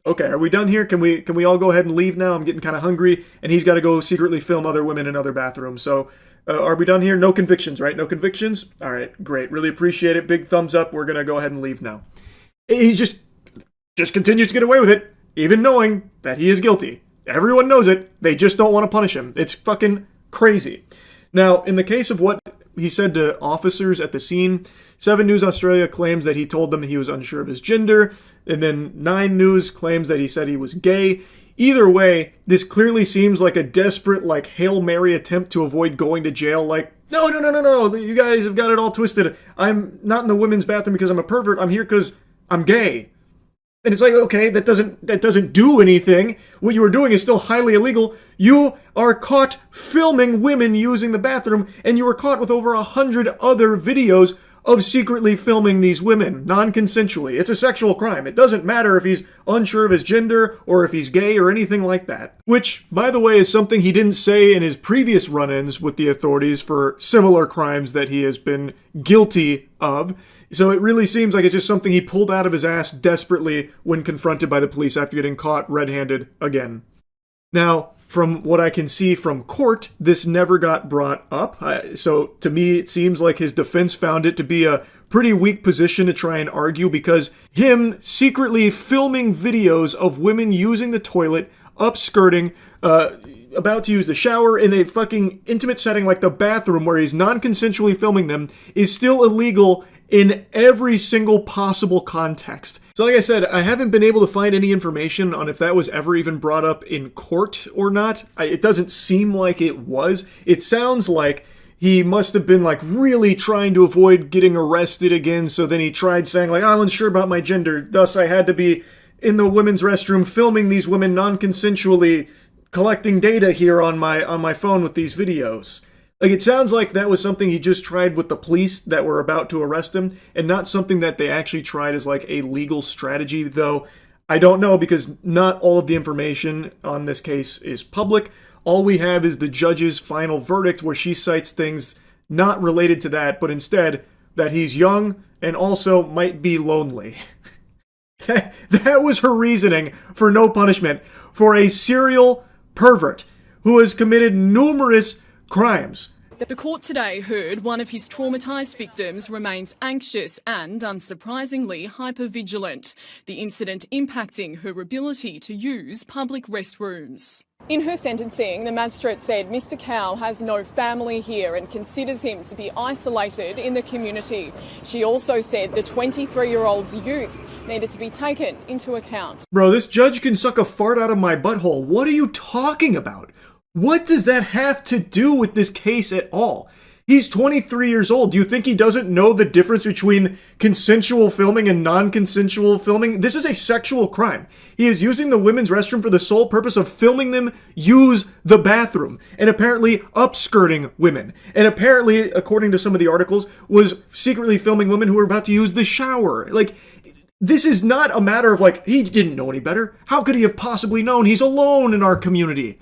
Okay, are we done here? Can we all go ahead and leave now? I'm getting kind of hungry, and he's got to go secretly film other women in other bathrooms. So, are we done here? No convictions, right? No convictions? All right, great. Really appreciate it. Big thumbs up. We're going to go ahead and leave now. He just continues to get away with it, even knowing that he is guilty. Everyone knows it. They just don't want to punish him. It's fucking crazy. Now, in the case of what he said to officers at the scene, 7 News Australia claims that he told them he was unsure of his gender, and then 9 News claims that he said he was gay. Either way, this clearly seems like a desperate, like, Hail Mary attempt to avoid going to jail, like, no, you guys have got it all twisted. I'm not in the women's bathroom because I'm a pervert. I'm here because I'm gay. And it's like, okay, that doesn't do anything. What you were doing is still highly illegal. You are caught filming women using the bathroom, and you were caught with over 100 other videos of secretly filming these women, non-consensually. It's a sexual crime. It doesn't matter if he's unsure of his gender or if he's gay or anything like that. Which, by the way, is something he didn't say in his previous run-ins with the authorities for similar crimes that he has been guilty of. So it really seems like it's just something he pulled out of his ass desperately when confronted by the police after getting caught red-handed again. Now, from what I can see from court, this never got brought up. So to me, it seems like his defense found it to be a pretty weak position to try and argue, because him secretly filming videos of women using the toilet, upskirting, about to use the shower in a fucking intimate setting like the bathroom where he's non-consensually filming them is still illegal in every single possible context. So like I said, I haven't been able to find any information on if that was ever even brought up in court or not. It doesn't seem like it was. It sounds like he must have been like really trying to avoid getting arrested again, so then he tried saying like, I'm unsure about my gender, thus I had to be in the women's restroom filming these women non-consensually, collecting data here on my phone with these videos. Like, it sounds like that was something he just tried with the police that were about to arrest him, and not something that they actually tried as like a legal strategy, though I don't know, because not all of the information on this case is public. All we have is the judge's final verdict, where she cites things not related to that, but instead that he's young and also might be lonely. That was her reasoning for no punishment for a serial pervert who has committed numerous crimes. The court today heard one of his traumatised victims remains anxious and, unsurprisingly, hypervigilant, the incident impacting her ability to use public restrooms. In her sentencing, the magistrate said Mr. Cow has no family here and considers him to be isolated in the community. She also said the 23-year-old's youth needed to be taken into account. Bro, this judge can suck a fart out of my butthole. What are you talking about? What does that have to do with this case at all? He's 23 years old. Do you think he doesn't know the difference between consensual filming and non-consensual filming? This is a sexual crime. He is using the women's restroom for the sole purpose of filming them use the bathroom, and apparently upskirting women. And apparently, according to some of the articles, was secretly filming women who were about to use the shower. Like, this is not a matter of like, he didn't know any better. How could he have possibly known? He's alone in our community.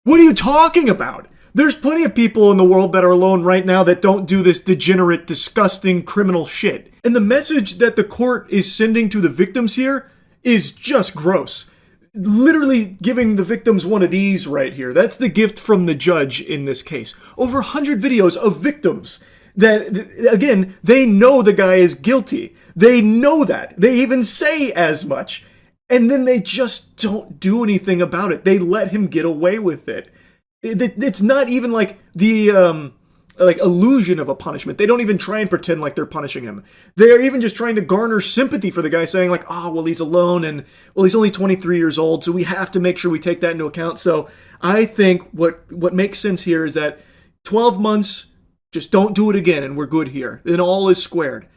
What are you talking about? There's plenty of people in the world that are alone right now that don't do this degenerate, disgusting, criminal shit. And the message that the court is sending to the victims here is just gross. Literally giving the victims one of these right here. That's the gift from the judge in this case. Over 100 videos of victims that, again, they know the guy is guilty. They know that. They even say as much. And then they just don't do anything about it. They let him get away with it. It's not even like the like illusion of a punishment. They don't even try and pretend like they're punishing him. They're even just trying to garner sympathy for the guy, saying like, oh, well, he's alone, and well, he's only 23 years old, so we have to make sure we take that into account. So I think what makes sense here is that 12 months, just don't do it again, and we're good here. Then all is squared.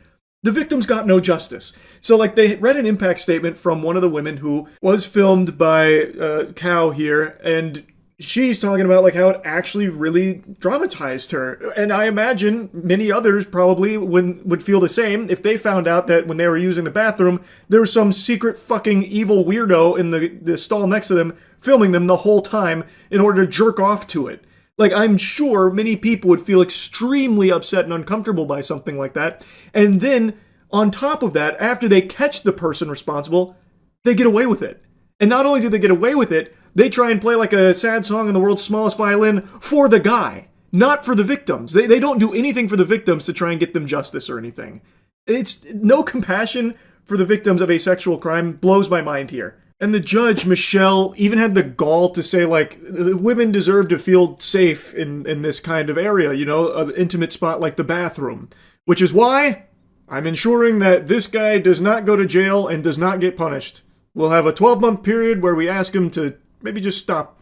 The victims got no justice. So, like, they read an impact statement from one of the women who was filmed by Cow here, and she's talking about, like, how it actually really dramatized her. And I imagine many others probably would feel the same if they found out that when they were using the bathroom, there was some secret fucking evil weirdo in the stall next to them filming them the whole time in order to jerk off to it. Like, I'm sure many people would feel extremely upset and uncomfortable by something like that. And then, on top of that, after they catch the person responsible, they get away with it. And not only do they get away with it, they try and play like a sad song on the world's smallest violin for the guy, not for the victims. They don't do anything for the victims to try and get them justice or anything. It's no compassion for the victims of a sexual crime blows my mind here. And the judge, Michelle, even had the gall to say, like, the women deserve to feel safe in this kind of area, you know, an intimate spot like the bathroom. Which is why I'm ensuring that this guy does not go to jail and does not get punished. We'll have a 12-month period where we ask him to maybe just stop,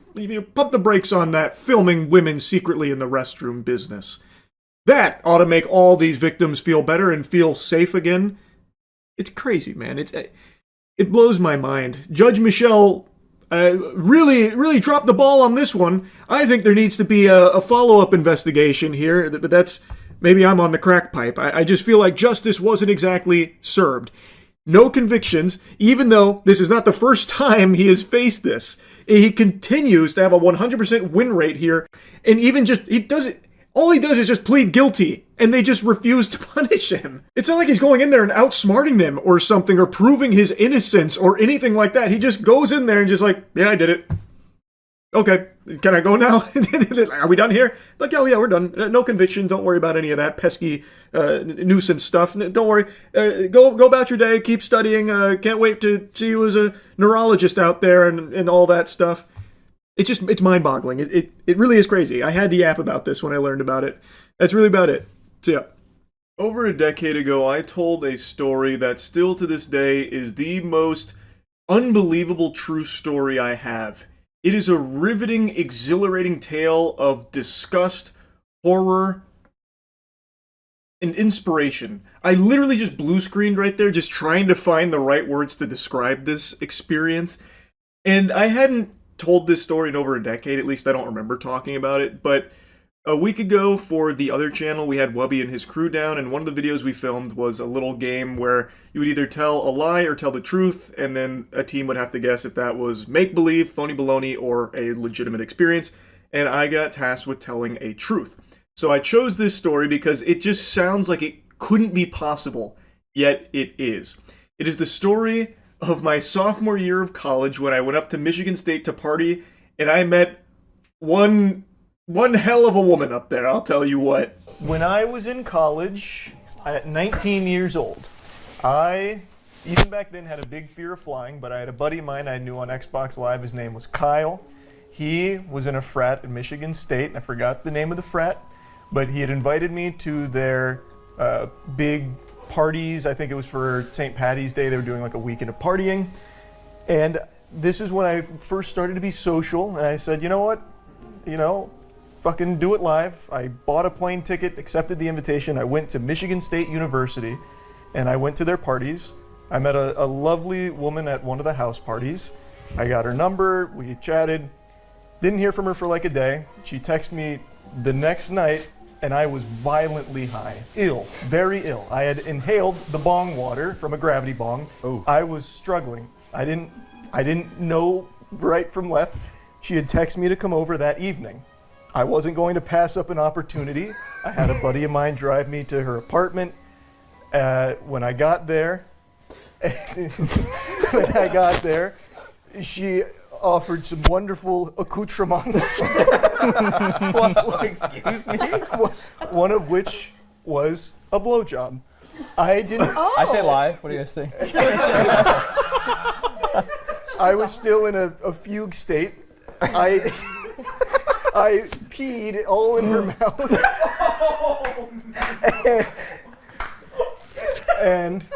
pump the brakes on that filming women secretly in the restroom business. That ought to make all these victims feel better and feel safe again. It's crazy, man. It blows my mind. Judge Michelle really dropped the ball on this one. I think there needs to be a follow-up investigation here, but that's, maybe I'm on the crack pipe. I just feel like justice wasn't exactly served. No convictions, even though this is not the first time he has faced this. He continues to have a 100% win rate here, and even just, all he does is just plead guilty, and they just refuse to punish him. It's not like he's going in there and outsmarting them or something, or proving his innocence or anything like that. He just goes in there and just like, yeah, I did it. Okay, can I go now? Are we done here? Like, oh yeah, we're done. No conviction. Don't worry about any of that pesky nuisance stuff. Don't worry. Go about your day. Keep studying. Can't wait to see you as a neurologist out there and all that stuff. It's mind-boggling. It really is crazy. I had to yap about this when I learned about it. That's really about it. So yeah. Over a decade ago, I told a story that still to this day is the most unbelievable true story I have. It is a riveting, exhilarating tale of disgust, horror, and inspiration. I literally just blue screened right there, just trying to find the right words to describe this experience. And I hadn't told this story in over a decade, at least I don't remember talking about it, but a week ago for the other channel, we had Wubby and his crew down, and one of the videos we filmed was a little game where you would either tell a lie or tell the truth, and then a team would have to guess if that was make-believe, phony baloney, or a legitimate experience, and I got tasked with telling a truth. So I chose this story because it just sounds like it couldn't be possible, yet it is. It is the story of my sophomore year of college when I went up to Michigan State to party, and I met one hell of a woman up there, I'll tell you what. When I was in college, at 19 years old, I, even back then, had a big fear of flying, but I had a buddy of mine I knew on Xbox Live. His name was Kyle. He was in a frat at Michigan State, and I forgot the name of the frat, but he had invited me to their big parties. I think it was for St. Patty's Day. They were doing like a weekend of partying. And this is when I first started to be social, and I said, you know what? fucking do it live. I bought a plane ticket, accepted the invitation. I went to Michigan State University, and I went to their parties. I met a lovely woman at one of the house parties. I got her number, we chatted. Didn't hear from her for like a day. She texted me the next night, and I was violently high. Ill, very ill. I had inhaled the bong water from a gravity bong. Ooh. I was struggling. I didn't know right from left. She had texted me to come over that evening. I wasn't going to pass up an opportunity. I had a buddy of mine drive me to her apartment. When I got there, she offered some wonderful accoutrements. Excuse me? One of which was a blowjob. I didn't. I say lie. What do you guys think? I was still in a fugue state. I peed all in her mouth. and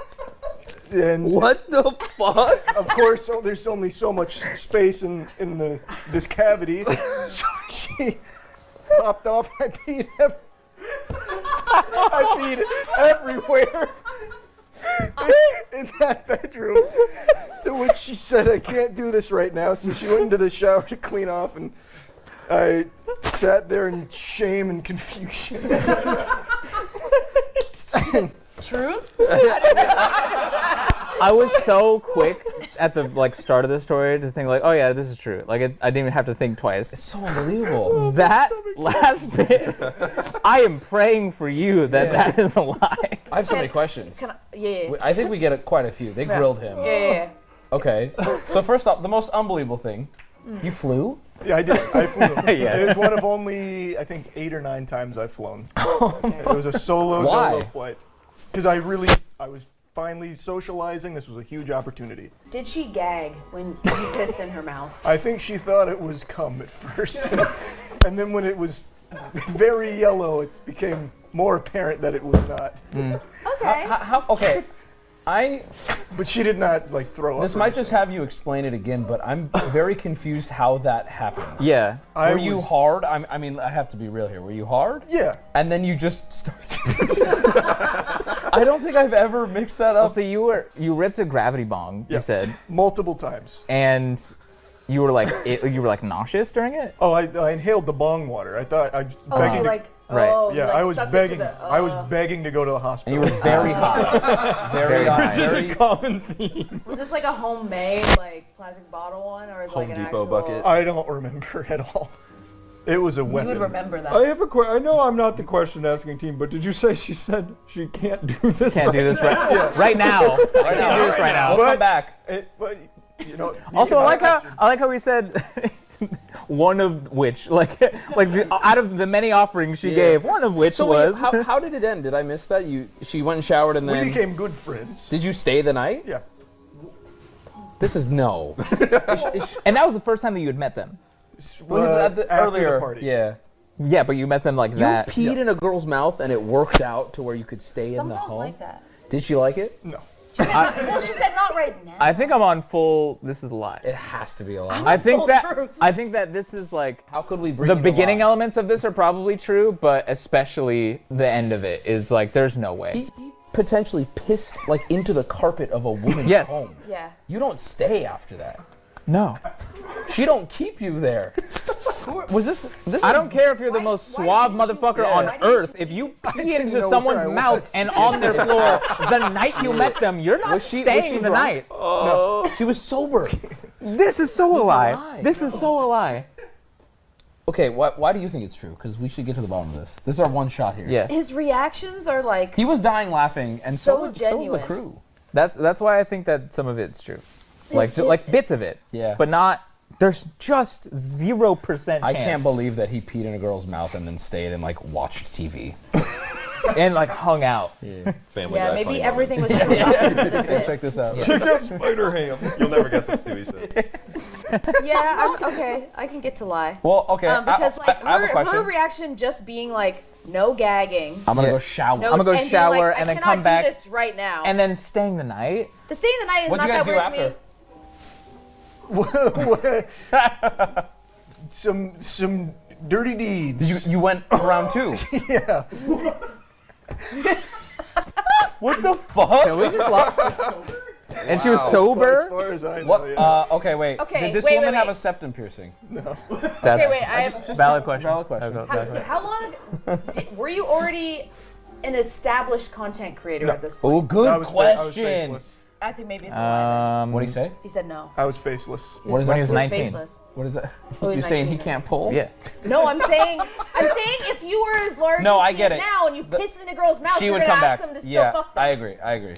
What the fuck? of course, there's only so much space in this cavity, so she popped off. I peed everywhere in that bedroom. To which she said, "I can't do this right now." So she went into the shower to clean off, and I sat there in shame and confusion. Truth? I was so quick at the start of the story to think oh yeah, this is true. I didn't even have to think twice. It's so unbelievable. That last bit, I am praying for you that is a lie. I have so many questions. Yeah. I think we get quite a few. They grilled him. Yeah. Okay. So first off, the most unbelievable thing, you flew? Yeah, I did. I flew. Yeah. It was one of only, I think, 8 or 9 times I've flown. It was a solo Why? flight. Because I was finally socializing. This was a huge opportunity. Did she gag when you pissed in her mouth? I think she thought it was cum at first. And then when it was very yellow, it became more apparent that it was not. Okay. Okay. But she did not throw up. This might just have you explain it again, but I'm very confused how that happens. Yeah. Were you hard? I mean, I have to be real here. Were you hard? Yeah. And then you just start. I don't think I've ever mixed that up. So you ripped a gravity bong, you said, multiple times. and you were nauseous during it? Oh, I inhaled the bong water. I thought I was begging to. Right. Yeah, I was begging. I was begging to go to the And hospital. you were very high. Very high. Which is a common theme. Was this like a homemade plastic bottle one, or is it Home like an Depot actual? bucket. I don't remember at all. It was a You weapon. would remember that. I have a question. I know I'm not the question asking team, but did you say she said she can't do this? Can't do this right now. Right now. Do this right now. We'll come back. But you Also, I like how we said one of which, out of the many offerings she gave, one of which was. How did it end? Did I miss that? She went and showered and we then. became good friends. Did you stay the night? Yeah. This is no. And that was the first time that you had met them. At the after earlier the party. Yeah. Yeah, but you met them like that. You peed in a girl's mouth and it worked out to where you could stay Some in the girls home. like that. Did she like it? No. Well, she said not right now. I think I'm on full. This is a lie. It has to be a lie. I think full that truth. I think that this is How could we bring the you to beginning lie? elements of this are probably true, but especially the end of it is there's no way. He potentially pissed into the carpet of a woman's Yes. home. Yeah. You don't stay after that. No. She don't keep you there. Was this? I don't care if you're the most suave motherfucker on Why didn't earth. If you pee didn't into know someone's where I mouth was. and on their floor the night you met them, you're not Was she staying the drunk? night. No, she was sober. This is so a lie. lie. This is so a lie. Okay, why do you think it's true? Because we should get to the bottom of this. This is our one shot here. Yeah. His reactions are He was dying laughing, and so was the genuine. crew. That's why I think that some of it's true. Like bits of it. Yeah. But not. There's just 0% chance. I can't believe that he peed in a girl's mouth and then stayed and watched TV. And hung out. Family Yeah, Guy maybe funny everything was moments. true. Check this out. Check out Spider Ham. You'll never guess what Stewie says. Yeah, okay. I can get to lie. Well, okay. Because I have a question. her reaction just being no gagging. I'm gonna go shower. No, I'm gonna go and shower being and then I come cannot back. do this right now. And then staying the night. The staying the night is What'd not you guys that do weird to me. after? some dirty deeds. You went for round 2. Yeah. What the fuck? Can we just lock? And she was sober? As far as I know, What? yeah. Okay, wait. Okay, Did this wait, woman wait, have wait. a septum piercing? No. That's Okay, wait, I have. valid question. Valid question. How long were you already an established content creator at this point? Oh, good I was question. faceless. I think maybe it's a lie. What do you say? He said no. I was faceless. What is when that? he was 19. Faceless. What is that? Oh, he's You're saying he 19 can't pull? Yeah. No, I'm saying if you were as large No, as I he get is it. now and you pissed in a girl's mouth, She you're would gonna come ask back. them to still Yeah, fuck them. I agree.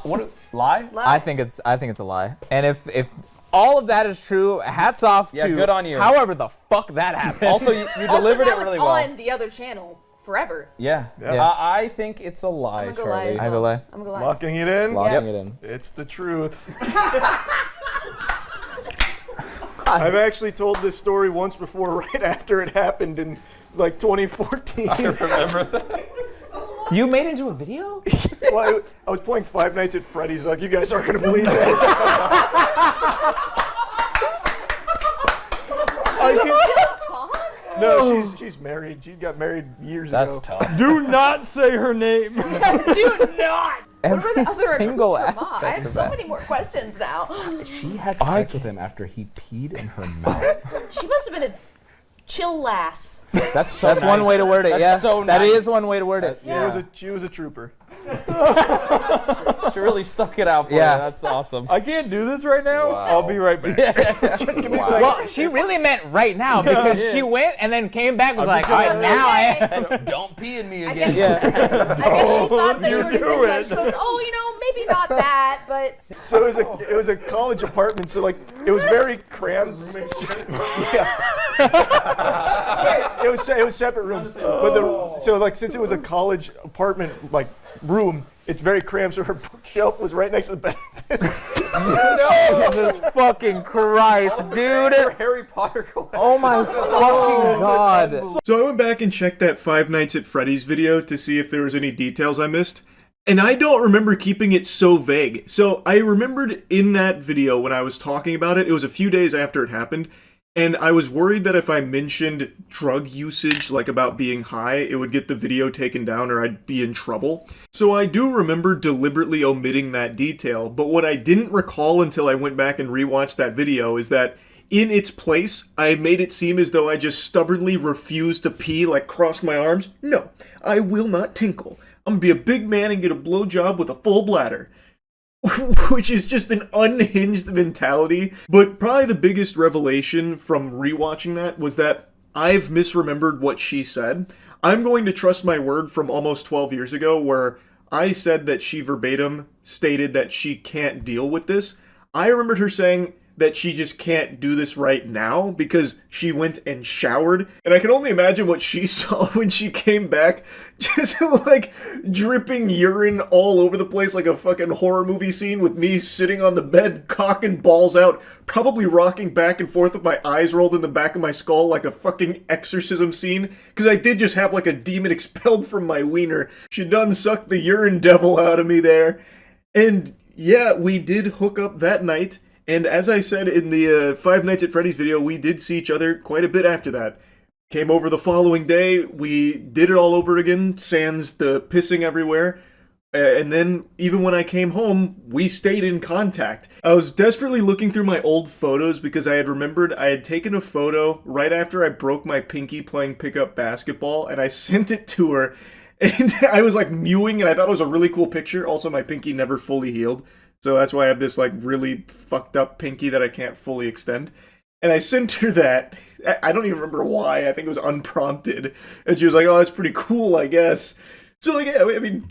What? Lie? I think it's a lie. And if all of that is true, hats off Yeah, to good on you. however the fuck that happened. Also, you Also, delivered now it really it's well. on the other channel forever. Yeah. Yeah. I think it's a lie, I'm gonna go lie Charlie. as I well. go lie. I'm gonna go lie. Locking it in. Locking it in. It's the truth. I've actually told this story once before, right after it happened in like 2014. I remember that. You made it into a video? Well, I was playing Five Nights at Freddy's. Like, you guys aren't gonna believe this. No, she's married. She got married years That's ago. tough. Do not say her name. Do not. Every what were the other single accoutrements? I have aspect of so that. many more questions now. She had sex with him after he peed in her mouth. She must have been a chill lass. That's so That's one nice. way to word it, That's yeah. so That nice. is one way to word it. Yeah. She was a trooper. She really stuck it out for Yeah. you. That's awesome. I can't do this right now. I'll be right back. Just give me a second. Well, she really meant right now because she went and then came back and was like, all right, now I am. Don't pee in me I again. guess, I guess she thought that you were you going do to it. say that. She goes, oh, you know, maybe not that, but So it was a college apartment. So like it was very cramped. Yeah. It was separate rooms. But so like since it was a college apartment like room, it's very cramped. So her bookshelf was right next to the bed. Jesus fucking Christ, dude. Harry Potter going. Oh my fucking God. So I went back and checked that Five Nights at Freddy's video to see if there was any details I missed. And I don't remember keeping it so vague. So I remembered in that video when I was talking about it, it was a few days after it happened, and I was worried that if I mentioned drug usage, like about being high, it would get the video taken down or I'd be in trouble. So I do remember deliberately omitting that detail, but what I didn't recall until I went back and rewatched that video is that in its place, I made it seem as though I just stubbornly refused to pee, like cross my arms. No, I will not tinkle. I'm gonna be a big man and get a blowjob with a full bladder. Which is just an unhinged mentality. But probably the biggest revelation from rewatching that was that I've misremembered what she said. I'm going to trust my word from almost 12 years ago where I said that she verbatim stated that she can't deal with this. I remembered her saying that she just can't do this right now because she went and showered. And I can only imagine what she saw when she came back, just like dripping urine all over the place like a fucking horror movie scene with me sitting on the bed, cock and balls out, probably rocking back and forth with my eyes rolled in the back of my skull like a fucking exorcism scene, because I did just have like a demon expelled from my wiener. She done sucked the urine devil out of me there. And yeah, we did hook up that night. And as I said in the Five Nights at Freddy's video, we did see each other quite a bit after that. Came over the following day, we did it all over again, sans the pissing everywhere. And then, even when I came home, we stayed in contact. I was desperately looking through my old photos because I had remembered I had taken a photo right after I broke my pinky playing pickup basketball, and I sent it to her. And I was like mewing, and I thought it was a really cool picture. Also, my pinky never fully healed. So that's why I have this like really fucked up pinky that I can't fully extend. And I sent her that. I don't even remember why. I think it was unprompted. And she was like, oh, that's pretty cool, I guess. So like, yeah, I mean,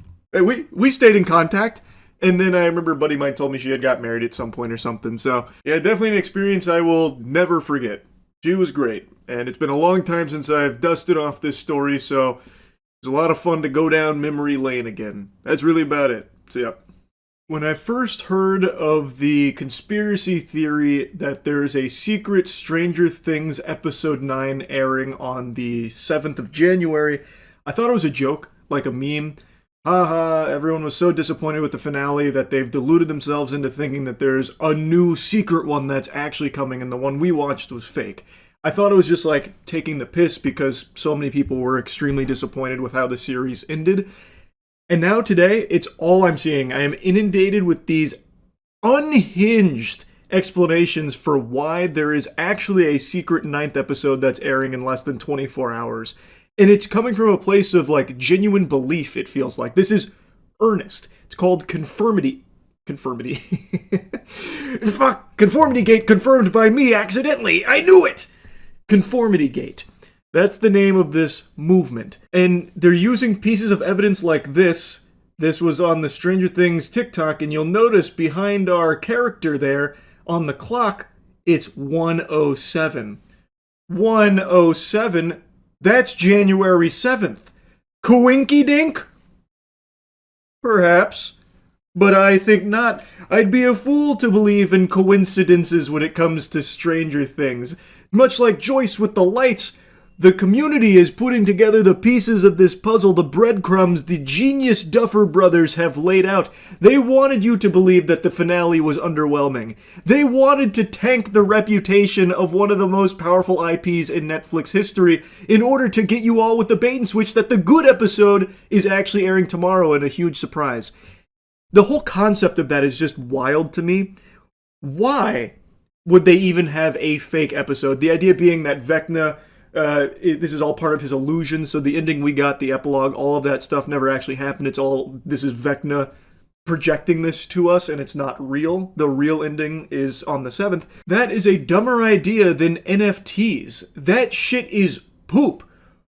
we stayed in contact. And then I remember a buddy of mine told me she had got married at some point or something. So yeah, definitely an experience I will never forget. She was great. And it's been a long time since I've dusted off this story. So it was a lot of fun to go down memory lane again. That's really about it. So yeah. When I first heard of the conspiracy theory that there's a secret Stranger Things episode 9 airing on the 7th of January, I thought it was a joke, like a meme. Haha, everyone was so disappointed with the finale that they've deluded themselves into thinking that there's a new secret one that's actually coming and the one we watched was fake. I thought it was just like taking the piss because so many people were extremely disappointed with how the series ended. And now today, it's all I'm seeing. I am inundated with these unhinged explanations for why there is actually a secret 9th episode that's airing in less than 24 hours. And it's coming from a place of like genuine belief, it feels like. This is earnest. It's called Conformity. Fuck! Conformity Gate confirmed by me accidentally! I knew it! Conformity Gate. That's the name of this movement. And they're using pieces of evidence like this. This was on the Stranger Things TikTok, and you'll notice behind our character there, on the clock, it's 1:07. 1:07? That's January 7th. Coinky dink? Perhaps. But I think not. I'd be a fool to believe in coincidences when it comes to Stranger Things. Much like Joyce with the lights, the community is putting together the pieces of this puzzle, the breadcrumbs the genius Duffer Brothers have laid out. They wanted you to believe that the finale was underwhelming. They wanted to tank the reputation of one of the most powerful IPs in Netflix history in order to get you all with the bait and switch that the good episode is actually airing tomorrow, and a huge surprise. The whole concept of that is just wild to me. Why would they even have a fake episode? The idea being that Vecna, this is all part of his illusion, so the ending we got, the epilogue, all of that stuff never actually happened. This is Vecna projecting this to us, and it's not real. The real ending is on the 7th. That is a dumber idea than NFTs. That shit is poop.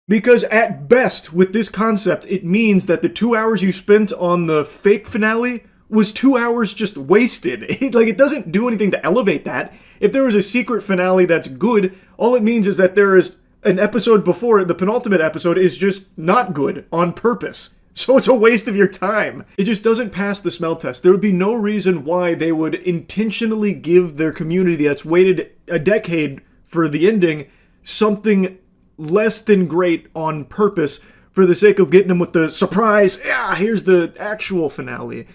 Because at best, with this concept, it means that the 2 hours you spent on the fake finale was 2 hours just wasted. It doesn't do anything to elevate that. If there was a secret finale that's good, all it means is that there is an episode before it, the penultimate episode, is just not good on purpose. So it's a waste of your time. It just doesn't pass the smell test. There would be no reason why they would intentionally give their community that's waited a decade for the ending something less than great on purpose for the sake of getting them with the surprise, here's the actual finale.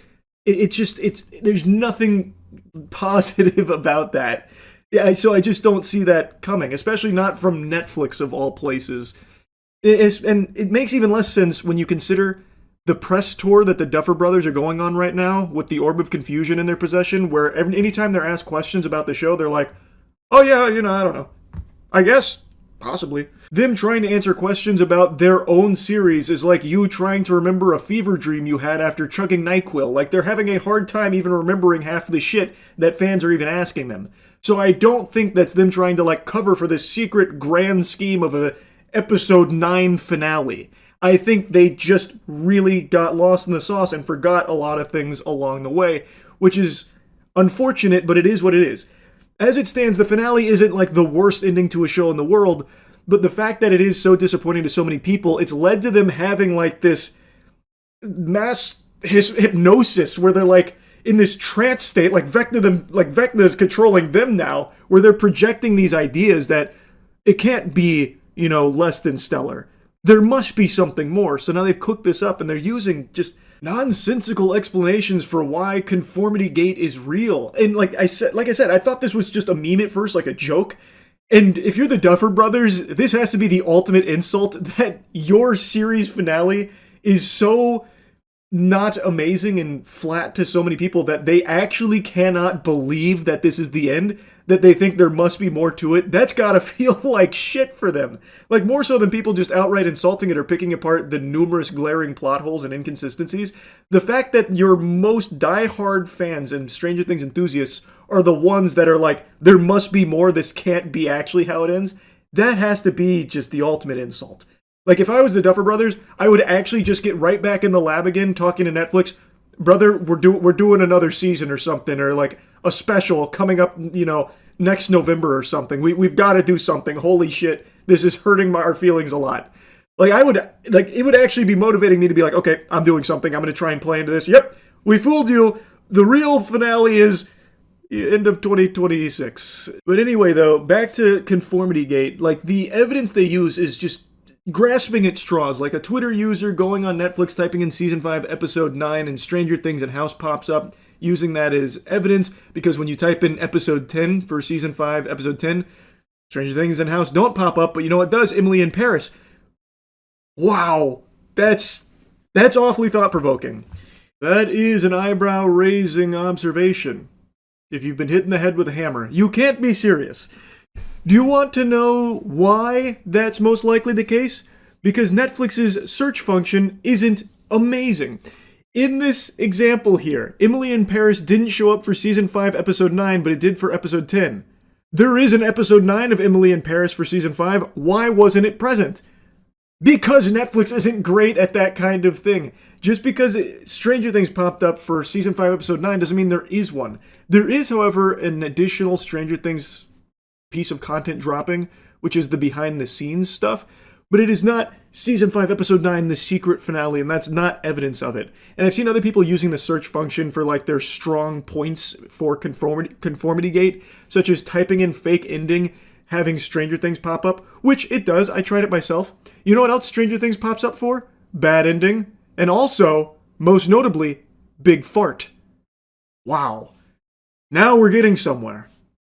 There's nothing positive about that. Yeah, so I just don't see that coming, especially not from Netflix of all places. And it makes even less sense when you consider the press tour that the Duffer Brothers are going on right now with the Orb of Confusion in their possession, where anytime they're asked questions about the show, they're like, oh yeah, I don't know. I guess. Possibly. Them trying to answer questions about their own series is like you trying to remember a fever dream you had after chugging NyQuil. Like, they're having a hard time even remembering half the shit that fans are even asking them. So I don't think that's them trying to, cover for this secret grand scheme of a episode 9 finale. I think they just really got lost in the sauce and forgot a lot of things along the way, which is unfortunate, but it is what it is. As it stands, the finale isn't the worst ending to a show in the world, but the fact that it is so disappointing to so many people, it's led to them having this mass hypnosis where they're in this trance state, Vecna is controlling them now, where they're projecting these ideas that it can't be, less than stellar. There must be something more. So now they've cooked this up and they're using just nonsensical explanations for why Conformity Gate is real. And like I said, I thought this was just a meme at first, like a joke. And if you're the Duffer Brothers, this has to be the ultimate insult that your series finale is so not amazing and flat to so many people that they actually cannot believe that this is the end, that they think there must be more to it. That's gotta feel like shit for them. More so than people just outright insulting it or picking apart the numerous glaring plot holes and inconsistencies. The fact that your most diehard fans and Stranger Things enthusiasts are the ones that are there must be more, this can't be actually how it ends, that has to be just the ultimate insult. If I was the Duffer Brothers, I would actually just get right back in the lab again, talking to Netflix. Brother, we're doing another season or something, or a special coming up, next November or something. We've got to do something. Holy shit, this is hurting our feelings a lot. It would actually be motivating me to be okay, I'm doing something. I'm going to try and play into this. Yep, we fooled you. The real finale is end of 2026. But anyway, though, back to Conformity Gate. The evidence they use is just grasping at straws, like a Twitter user going on Netflix, typing in Season 5, Episode 9, and Stranger Things and House pops up, using that as evidence, because when you type in Episode 10 for Season 5, Episode 10, Stranger Things and House don't pop up, but you know what does? Emily in Paris. Wow, that's awfully thought-provoking. That is an eyebrow-raising observation. If you've been hit in the head with a hammer, you can't be serious. Do you want to know why that's most likely the case? Because Netflix's search function isn't amazing. In this example here, Emily in Paris didn't show up for Season 5, Episode 9, but it did for Episode 10. There is an Episode 9 of Emily in Paris for Season 5. Why wasn't it present? Because Netflix isn't great at that kind of thing. Just because Stranger Things popped up for Season 5, Episode 9 doesn't mean there is one. There is, however, an additional Stranger Things piece of content dropping, which is the behind-the-scenes stuff. But it is not Season 5, Episode 9, the secret finale, and that's not evidence of it. And I've seen other people using the search function for, like, their strong points for conformity gate, such as typing in fake ending, having Stranger Things pop up, which it does. I tried it myself. You know what else Stranger Things pops up for? Bad ending. And also, most notably, big fart. Wow. Now we're getting somewhere.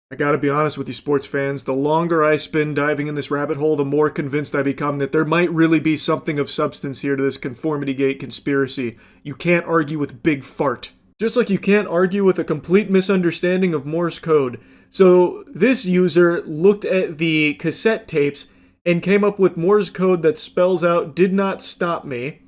I gotta be honest with you, sports fans, the longer I spend diving in this rabbit hole, the more convinced I become that there might really be something of substance here to this conformity gate conspiracy. You can't argue with big fart. Just like you can't argue with a complete misunderstanding of Morse code. So this user looked at the cassette tapes and came up with Morse code that spells out "did not stop me."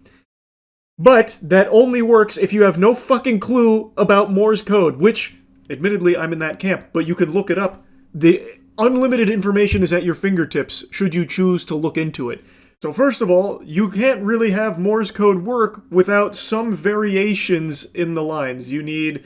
But that only works if you have no fucking clue about Morse code, which, admittedly, I'm in that camp, but you can look it up. The unlimited information is at your fingertips, should you choose to look into it. So first of all, you can't really have Morse code work without some variations in the lines. You need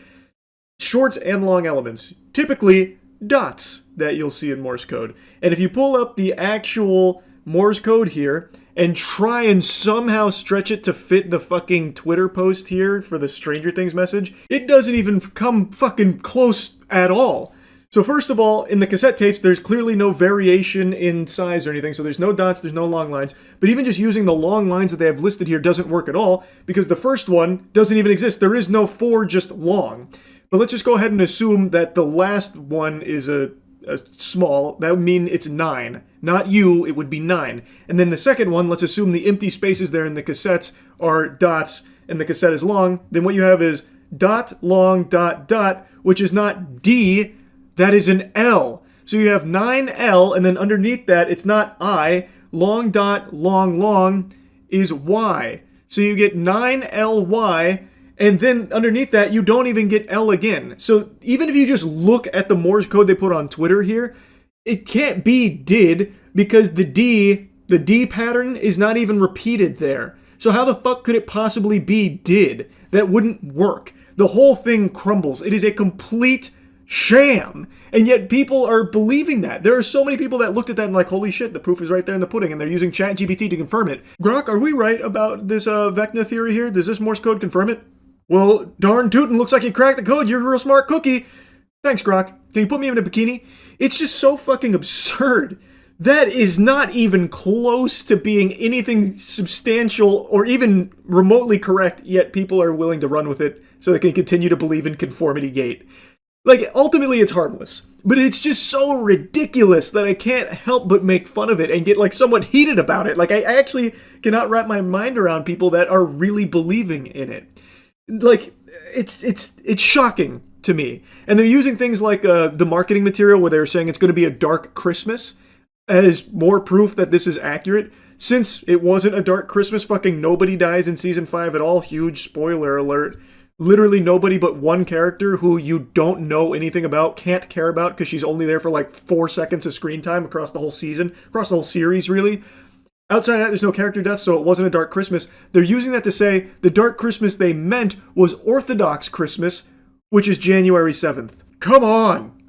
short and long elements, typically dots that you'll see in Morse code. And if you pull up the actual Morse code here and try and somehow stretch it to fit the fucking Twitter post here for the Stranger Things message, it doesn't even come fucking close at all. So first of all, in the cassette tapes, there's clearly no variation in size or anything, so there's no dots, there's no long lines. But even just using the long lines that they have listed here doesn't work at all, because the first one doesn't even exist. There is no 4 just long. But let's just go ahead and assume that the last one is a small. That would mean it's 9. Not you, it would be 9. And then the second one, let's assume the empty spaces there in the cassettes are dots and the cassette is long. Then what you have is dot, long, dot, dot, which is not D, that is an L. So you have 9L, and then underneath that, it's not I. Long, dot, long, long is Y. So you get 9LY, and then underneath that, you don't even get L again. So even if you just look at the Morse code they put on Twitter here, it can't be did, because the D pattern is not even repeated there. So how the fuck could it possibly be did? That wouldn't work. The whole thing crumbles. It is a complete sham. And yet people are believing that. There are so many people that looked at that and like, holy shit, the proof is right there in the pudding, and they're using ChatGPT to confirm it. Grok, are we right about this Vecna theory here? Does this Morse code confirm it? Well, darn tootin', looks like you cracked the code. You're a real smart cookie. Thanks, Grok. Can you put me in a bikini? It's just so fucking absurd. That is not even close to being anything substantial or even remotely correct, yet people are willing to run with it so they can continue to believe in conformity gate. Like, ultimately it's harmless, but it's just so ridiculous that I can't help but make fun of it and get, like, somewhat heated about it. Like, I actually cannot wrap my mind around people that are really believing in it. Like, it's shocking to me. And they're using things like the marketing material where they're saying it's going to be a dark Christmas as more proof that this is accurate. Since it wasn't a dark Christmas, fucking nobody dies in season 5 at all. Huge spoiler alert. Literally nobody but one character who you don't know anything about, can't care about because she's only there for like 4 seconds of screen time across the whole season, across the whole series really. Outside of that, there's no character death, so it wasn't a dark Christmas. They're using that to say the dark Christmas they meant was Orthodox Christmas, which is January 7th. Come on!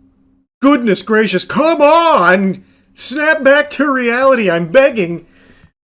Goodness gracious, come on! Snap back to reality, I'm begging!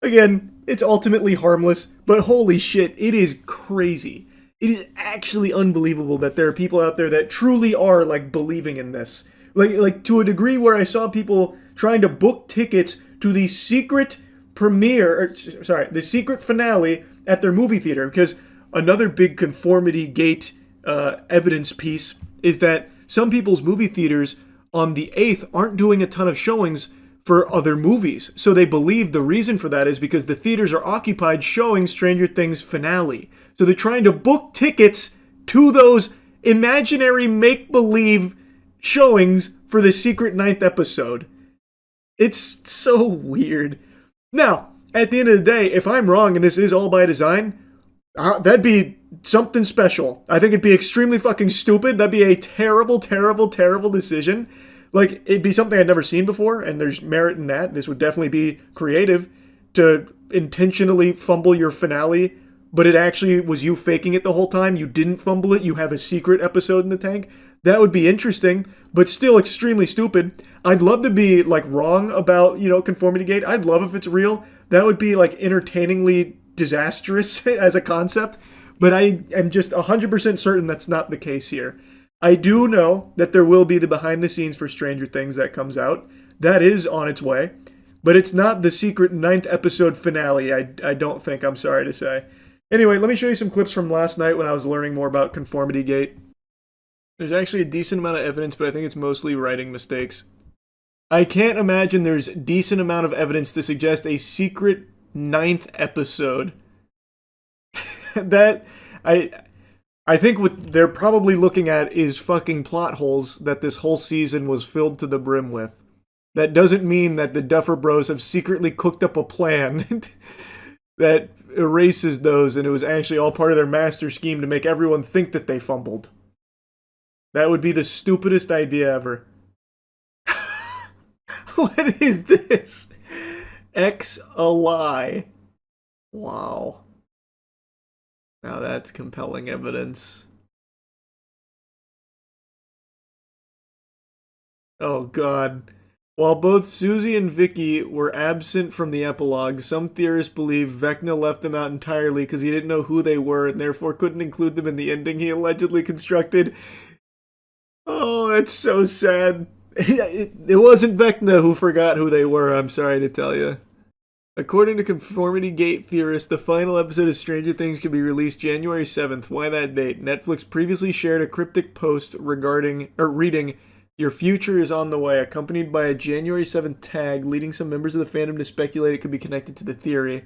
Again, it's ultimately harmless, but holy shit, it is crazy. It is actually unbelievable that there are people out there that truly are, like, believing in this. Like to a degree where I saw people trying to book tickets to the secret the secret finale at their movie theater, because another big conformity gate evidence piece is that some people's movie theaters on the 8th aren't doing a ton of showings for other movies. So they believe the reason for that is because the theaters are occupied showing Stranger Things finale. So they're trying to book tickets to those imaginary make-believe showings for the secret 9th episode. It's so weird. Now, at the end of the day, if I'm wrong and this is all by design, that'd be something special. I think it'd be extremely fucking stupid. That'd be a terrible, terrible, terrible decision. Like, it'd be something I'd never seen before, and there's merit in that. This would definitely be creative to intentionally fumble your finale, but it actually was you faking it the whole time. You didn't fumble it. You have a secret episode in the tank. That would be interesting, but still extremely stupid. I'd love to be, like, wrong about, Conformity Gate. I'd love if it's real. That would be, like, entertainingly disastrous as a concept, but I am just 100% certain that's not the case here. I do know that there will be the behind the scenes for Stranger Things that comes out. That is on its way, but it's not the secret 9th episode finale, I don't think, I'm sorry to say. Anyway, let me show you some clips from last night when I was learning more about Conformity Gate. There's actually a decent amount of evidence, but I think it's mostly writing mistakes. I can't imagine there's a decent amount of evidence to suggest a secret 9th episode. That, I think what they're probably looking at is fucking plot holes that this whole season was filled to the brim with. That doesn't mean that the Duffer Bros have secretly cooked up a plan that erases those, and it was actually all part of their master scheme to make everyone think that they fumbled. That would be the stupidest idea ever. What is this? X a lie. Wow. Now that's compelling evidence. Oh god. While both Susie and Vicky were absent from the epilogue, some theorists believe Vecna left them out entirely because he didn't know who they were and therefore couldn't include them in the ending he allegedly constructed. Oh, that's so sad. It wasn't Vecna who forgot who they were, I'm sorry to tell you. According to Conformity Gate theorists, the final episode of Stranger Things could be released January 7th. Why that date? Netflix previously shared a cryptic post reading, "Your future is on the way," accompanied by a January 7th tag, leading some members of the fandom to speculate it could be connected to the theory.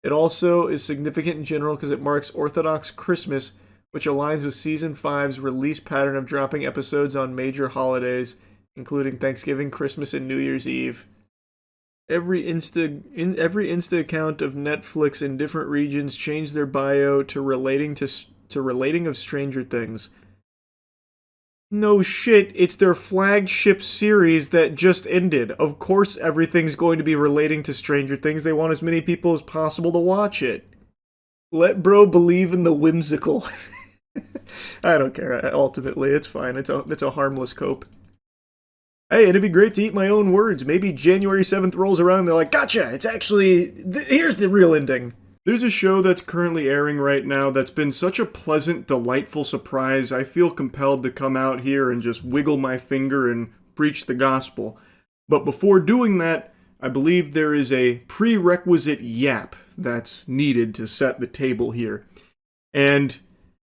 It also is significant in general because it marks Orthodox Christmas, which aligns with Season 5's release pattern of dropping episodes on major holidays, including Thanksgiving, Christmas, and New Year's Eve. Every Insta account of Netflix in different regions changed their bio to relating of Stranger Things. No shit, it's their flagship series that just ended. Of course everything's going to be relating to Stranger Things. They want as many people as possible to watch it. Let bro believe in the whimsical. I don't care, ultimately, it's fine. It's a harmless cope. Hey, it'd be great to eat my own words. Maybe January 7th rolls around and they're like, gotcha! It's actually... here's the real ending. There's a show that's currently airing right now that's been such a pleasant, delightful surprise, I feel compelled to come out here and just wiggle my finger and preach the gospel. But before doing that, I believe there is a prerequisite yap that's needed to set the table here. And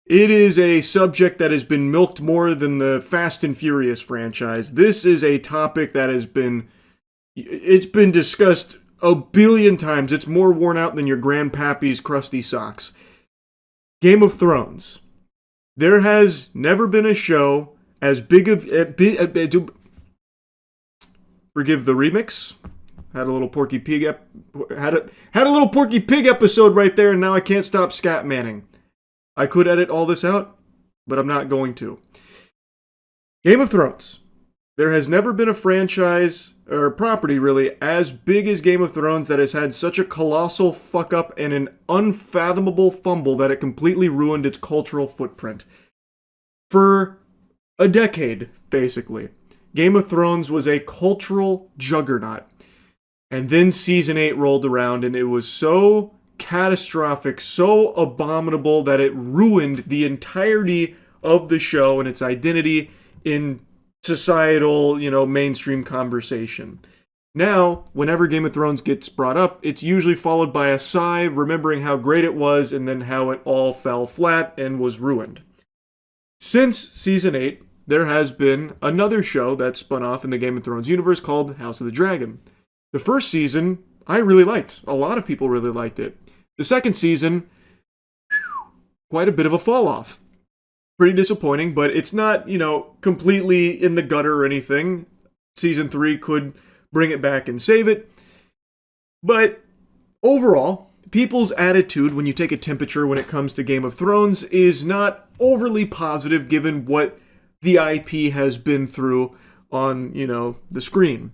it is a subject that has been milked more than the Fast and Furious franchise. This is a topic that has been... it's been discussed a billion times. It's more worn out than your grandpappy's crusty socks. Game of Thrones. There has never been a show as big of... forgive the remix. Had a little Porky Pig had a little Porky Pig episode right there, and now I can't stop scatmanning. I could edit all this out, but I'm not going to. Game of Thrones. There has never been a franchise, or property really, as big as Game of Thrones that has had such a colossal fuck-up and an unfathomable fumble that it completely ruined its cultural footprint. For a decade, basically, Game of Thrones was a cultural juggernaut. And then Season 8 rolled around, and it was so catastrophic, so abominable that it ruined the entirety of the show and its identity in societal, mainstream conversation. Now, whenever Game of Thrones gets brought up, it's usually followed by a sigh, remembering how great it was and then how it all fell flat and was ruined. Since Season 8, there has been another show that spun off in the Game of Thrones universe called House of the Dragon. The first season, I really liked. A lot of people really liked it. The second season, quite a bit of a fall off. Pretty disappointing, but it's not, completely in the gutter or anything. Season 3 could bring it back and save it. But overall, people's attitude when you take a temperature when it comes to Game of Thrones is not overly positive given what the IP has been through on, the screen.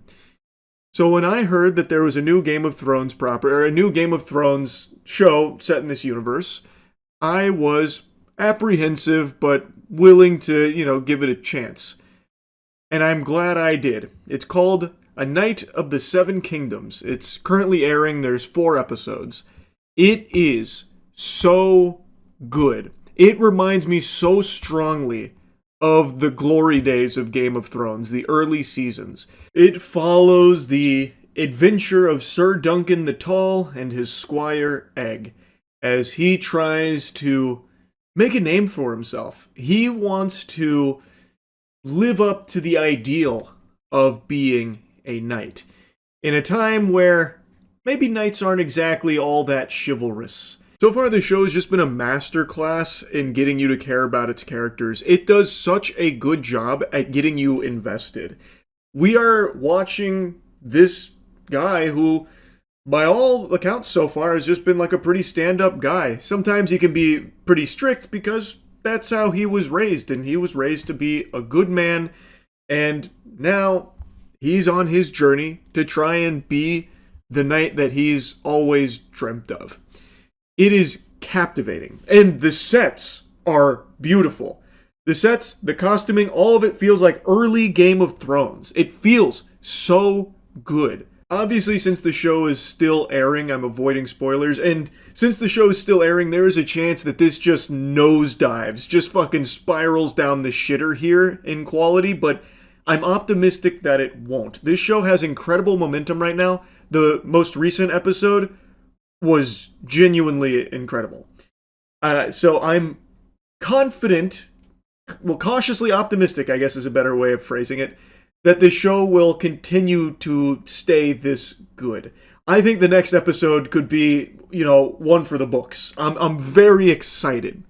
So when I heard that there was a new Game of Thrones a new Game of Thrones show set in this universe, I was apprehensive but willing to, give it a chance. And I'm glad I did. It's called A Knight of the Seven Kingdoms. It's currently airing. There's 4 episodes. It is so good. It reminds me so strongly of the glory days of Game of Thrones, the early seasons. It follows the adventure of Sir Duncan the Tall and his squire Egg as he tries to make a name for himself. He wants to live up to the ideal of being a knight in a time where maybe knights aren't exactly all that chivalrous. So far, the show has just been a masterclass in getting you to care about its characters. It does such a good job at getting you invested. We are watching this guy who, by all accounts so far, has just been like a pretty stand-up guy. Sometimes he can be pretty strict because that's how he was raised, and he was raised to be a good man, and now he's on his journey to try and be the knight that he's always dreamt of. It is captivating, and the sets are beautiful. The sets, the costuming, all of it feels like early Game of Thrones. It feels so good. Obviously, since the show is still airing, I'm avoiding spoilers, and since the show is still airing, there is a chance that this just nosedives, just fucking spirals down the shitter here in quality, but I'm optimistic that it won't. This show has incredible momentum right now. The most recent episode was genuinely incredible. So I'm confident, cautiously optimistic, I guess is a better way of phrasing it, that this show will continue to stay this good. I think the next episode could be, one for the books. I'm very excited.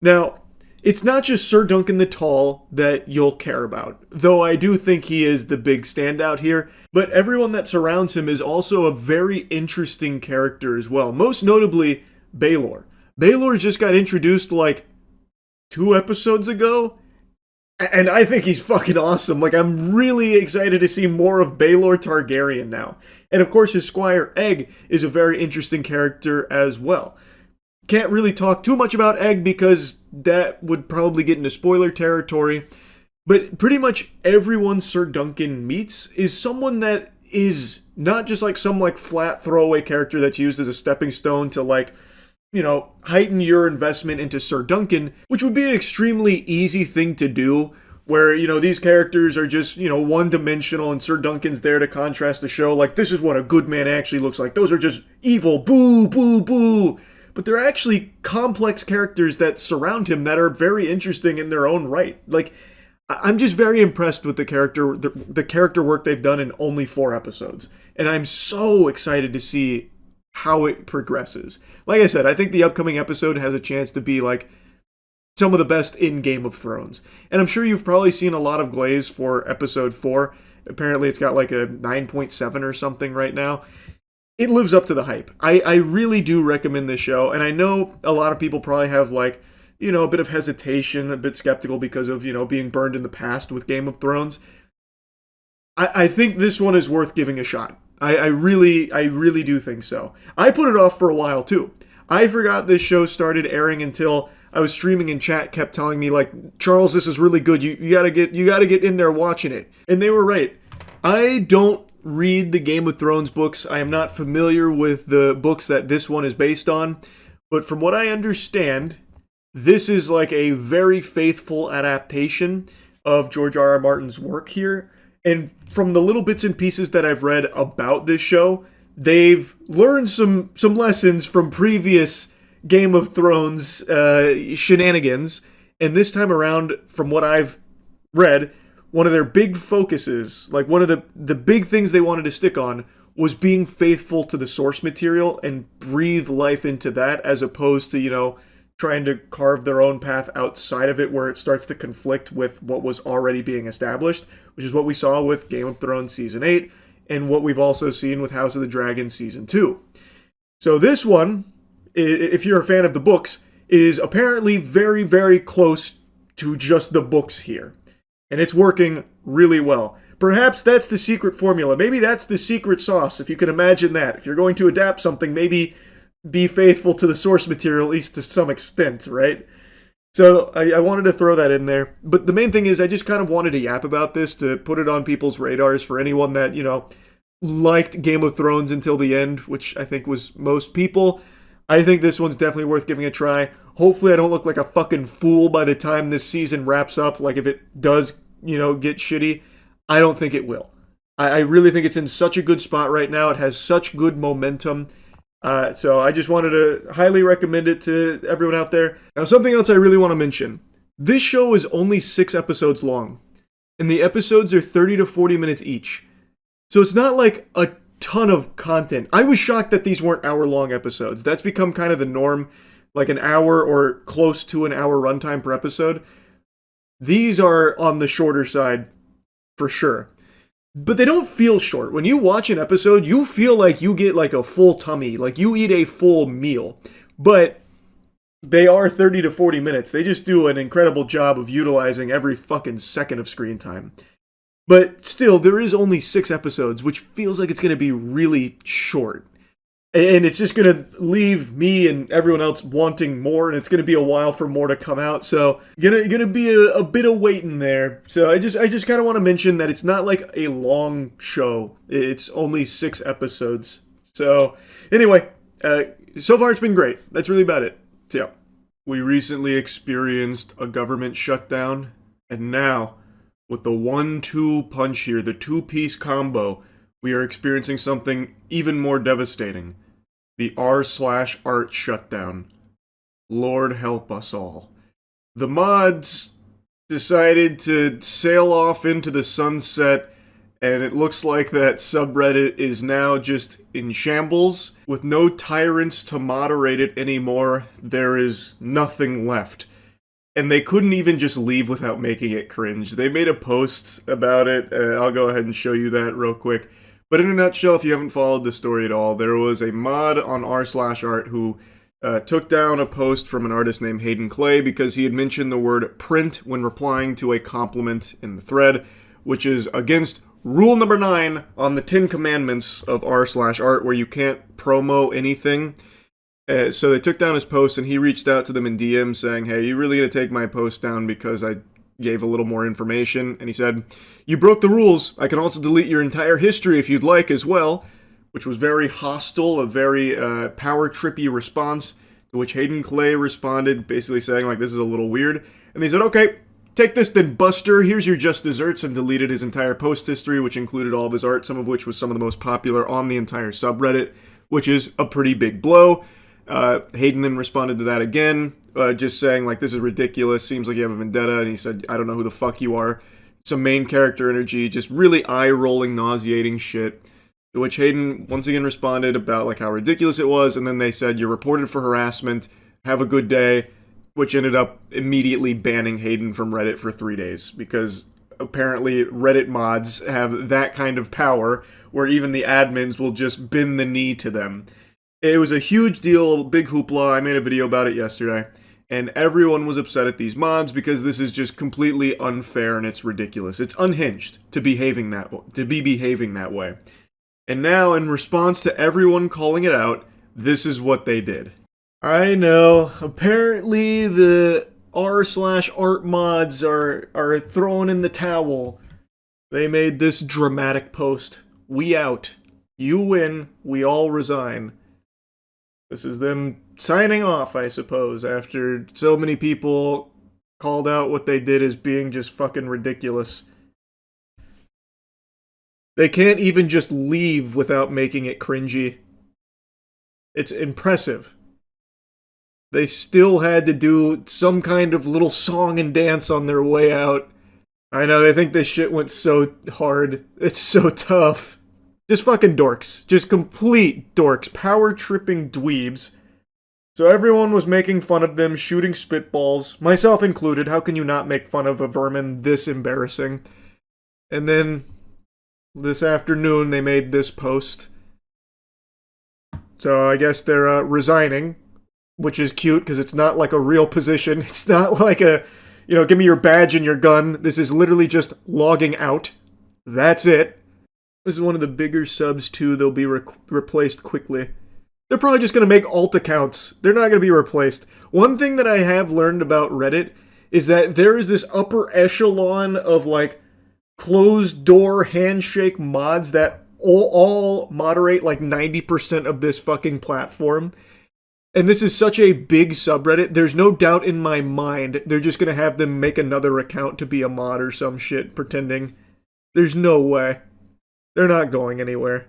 Now, it's not just Sir Duncan the Tall that you'll care about, though I do think he is the big standout here, but everyone that surrounds him is also a very interesting character as well, most notably Baelor. Baelor just got introduced 2 episodes ago, and I think he's fucking awesome. I'm really excited to see more of Baelor Targaryen now. And of course, his squire Egg is a very interesting character as well. Can't really talk too much about Egg because that would probably get into spoiler territory. But pretty much everyone Sir Duncan meets is someone that is not just some flat throwaway character that's used as a stepping stone to heighten your investment into Sir Duncan, which would be an extremely easy thing to do, where, these characters are just, one-dimensional and Sir Duncan's there to contrast the show, this is what a good man actually looks like. Those are just evil, boo, boo, boo. But they're actually complex characters that surround him that are very interesting in their own right. I'm just very impressed with the character work they've done in only 4 episodes. And I'm so excited to see how it progresses. Like I said, I think the upcoming episode has a chance to be some of the best in Game of Thrones. And I'm sure you've probably seen a lot of glaze for episode 4. Apparently it's got a 9.7 or something right now. It lives up to the hype. I really do recommend this show, and I know a lot of people probably have a bit of hesitation, a bit skeptical because of, being burned in the past with Game of Thrones. I think this one is worth giving a shot. I really do think so. I put it off for a while too. I forgot this show started airing until I was streaming and chat kept telling me Charles, this is really good. You gotta get in there watching it. And they were right. I don't read the Game of Thrones books. I am not familiar with the books that this one is based on. But from what I understand, this is a very faithful adaptation of George R.R. Martin's work here. And from the little bits and pieces that I've read about this show, they've learned some lessons from previous Game of Thrones shenanigans. And this time around, from what I've read, one of their big focuses, one of the big things they wanted to stick on, was being faithful to the source material and breathe life into that, as opposed to, trying to carve their own path outside of it where it starts to conflict with what was already being established, which is what we saw with Game of Thrones Season 8 and what we've also seen with House of the Dragon Season 2. So this one, if you're a fan of the books, is apparently very, very close to just the books here. And it's working really well. Perhaps that's the secret formula. Maybe that's the secret sauce, if you can imagine that. If you're going to adapt something, maybe be faithful to the source material, at least to some extent, right? So I wanted to throw that in there. But the main thing is I just kind of wanted to yap about this to put it on people's radars for anyone that, liked Game of Thrones until the end, which I think was most people. I think this one's definitely worth giving a try. Hopefully I don't look like a fucking fool by the time this season wraps up. Like if it does, get shitty, I don't think it will. I really think it's in such a good spot right now. It has such good momentum. So I just wanted to highly recommend it to everyone out there. Now, something else I really want to mention. This show is only 6 episodes long, and the episodes are 30 to 40 minutes each. So it's not like a ton of content. I was shocked that these weren't hour-long episodes. That's become kind of the norm, like an hour or close to an hour runtime per episode. These are on the shorter side, for sure. But they don't feel short. When you watch an episode, you feel like you get like a full tummy, like you eat a full meal. But they are 30 to 40 minutes. They just do an incredible job of utilizing every fucking second of screen time. But still, there is only 6 episodes, which feels like it's going to be really short. And it's just going to leave me and everyone else wanting more, and it's going to be a while for more to come out. So, gonna be a bit of waiting there. So I just kind of want to mention that it's not like a long show. It's only 6 episodes. So anyway, so far it's been great. That's really about it. So yeah. We recently experienced a government shutdown, and now with the 1-2 punch here, the 2-piece combo, we are experiencing something even more devastating. The r/art shutdown. Lord help us all. The mods decided to sail off into the sunset, and it looks like that subreddit is now just in shambles. With no tyrants to moderate it anymore, there is nothing left. And they couldn't even just leave without making it cringe. They made a post about it. I'll go ahead and show you that real quick. But in a nutshell, if you haven't followed the story at all, there was a mod on r/art who took down a post from an artist named Hayden Clay because he had mentioned the word print when replying to a compliment in the thread, which is against rule number 9 on the 10 commandments of r/art, where you can't promo anything. So they took down his post, and he reached out to them in DM saying, hey, you really gonna take my post down because I gave a little more information? And he said, you broke the rules. I can also delete your entire history if you'd like as well, which was very hostile, a very power-trippy response, to which Hayden Clay responded, basically saying, like, this is a little weird. And they said, okay, take this then, Buster. Here's your just desserts, and deleted his entire post history, which included all of his art, some of which was some of the most popular on the entire subreddit, which is a pretty big blow. Hayden then responded to that again, just saying, like, this is ridiculous, seems like you have a vendetta, and he said, I don't know who the fuck you are. Some main character energy, just really eye-rolling, nauseating shit. To which Hayden once again responded about, like, how ridiculous it was, and then they said, you're reported for harassment, have a good day, which ended up immediately banning Hayden from Reddit for 3 days, because apparently Reddit mods have that kind of power, where even the admins will just bend the knee to them. It was a huge deal, big hoopla. I made a video about it yesterday, and everyone was upset at these mods because this is just completely unfair and it's ridiculous. It's unhinged to be behaving that way. And now, in response to everyone calling it out, this is what they did. I know, apparently the r/art mods are throwing in the towel. They made this dramatic post. We out. You win. We all resign. This is them signing off, I suppose, after so many people called out what they did as being just fucking ridiculous. They can't even just leave without making it cringy. It's impressive. They still had to do some kind of little song and dance on their way out. I know, they think this shit went so hard. It's so tough. Just fucking dorks. Just complete dorks. Power-tripping dweebs. So everyone was making fun of them, shooting spitballs. Myself included. How can you not make fun of a vermin this embarrassing? And then, this afternoon, they made this post. So I guess they're resigning, which is cute, because it's not like a real position. It's not like a, you know, give me your badge and your gun. This is literally just logging out. That's it. This is one of the bigger subs, too. They'll be replaced quickly. They're probably just going to make alt accounts. They're not going to be replaced. One thing that I have learned about Reddit is that there is this upper echelon of, like, closed-door handshake mods that all moderate, like, 90% of this fucking platform. And this is such a big subreddit, there's no doubt in my mind they're just going to have them make another account to be a mod or some shit, pretending. There's no way. They're not going anywhere.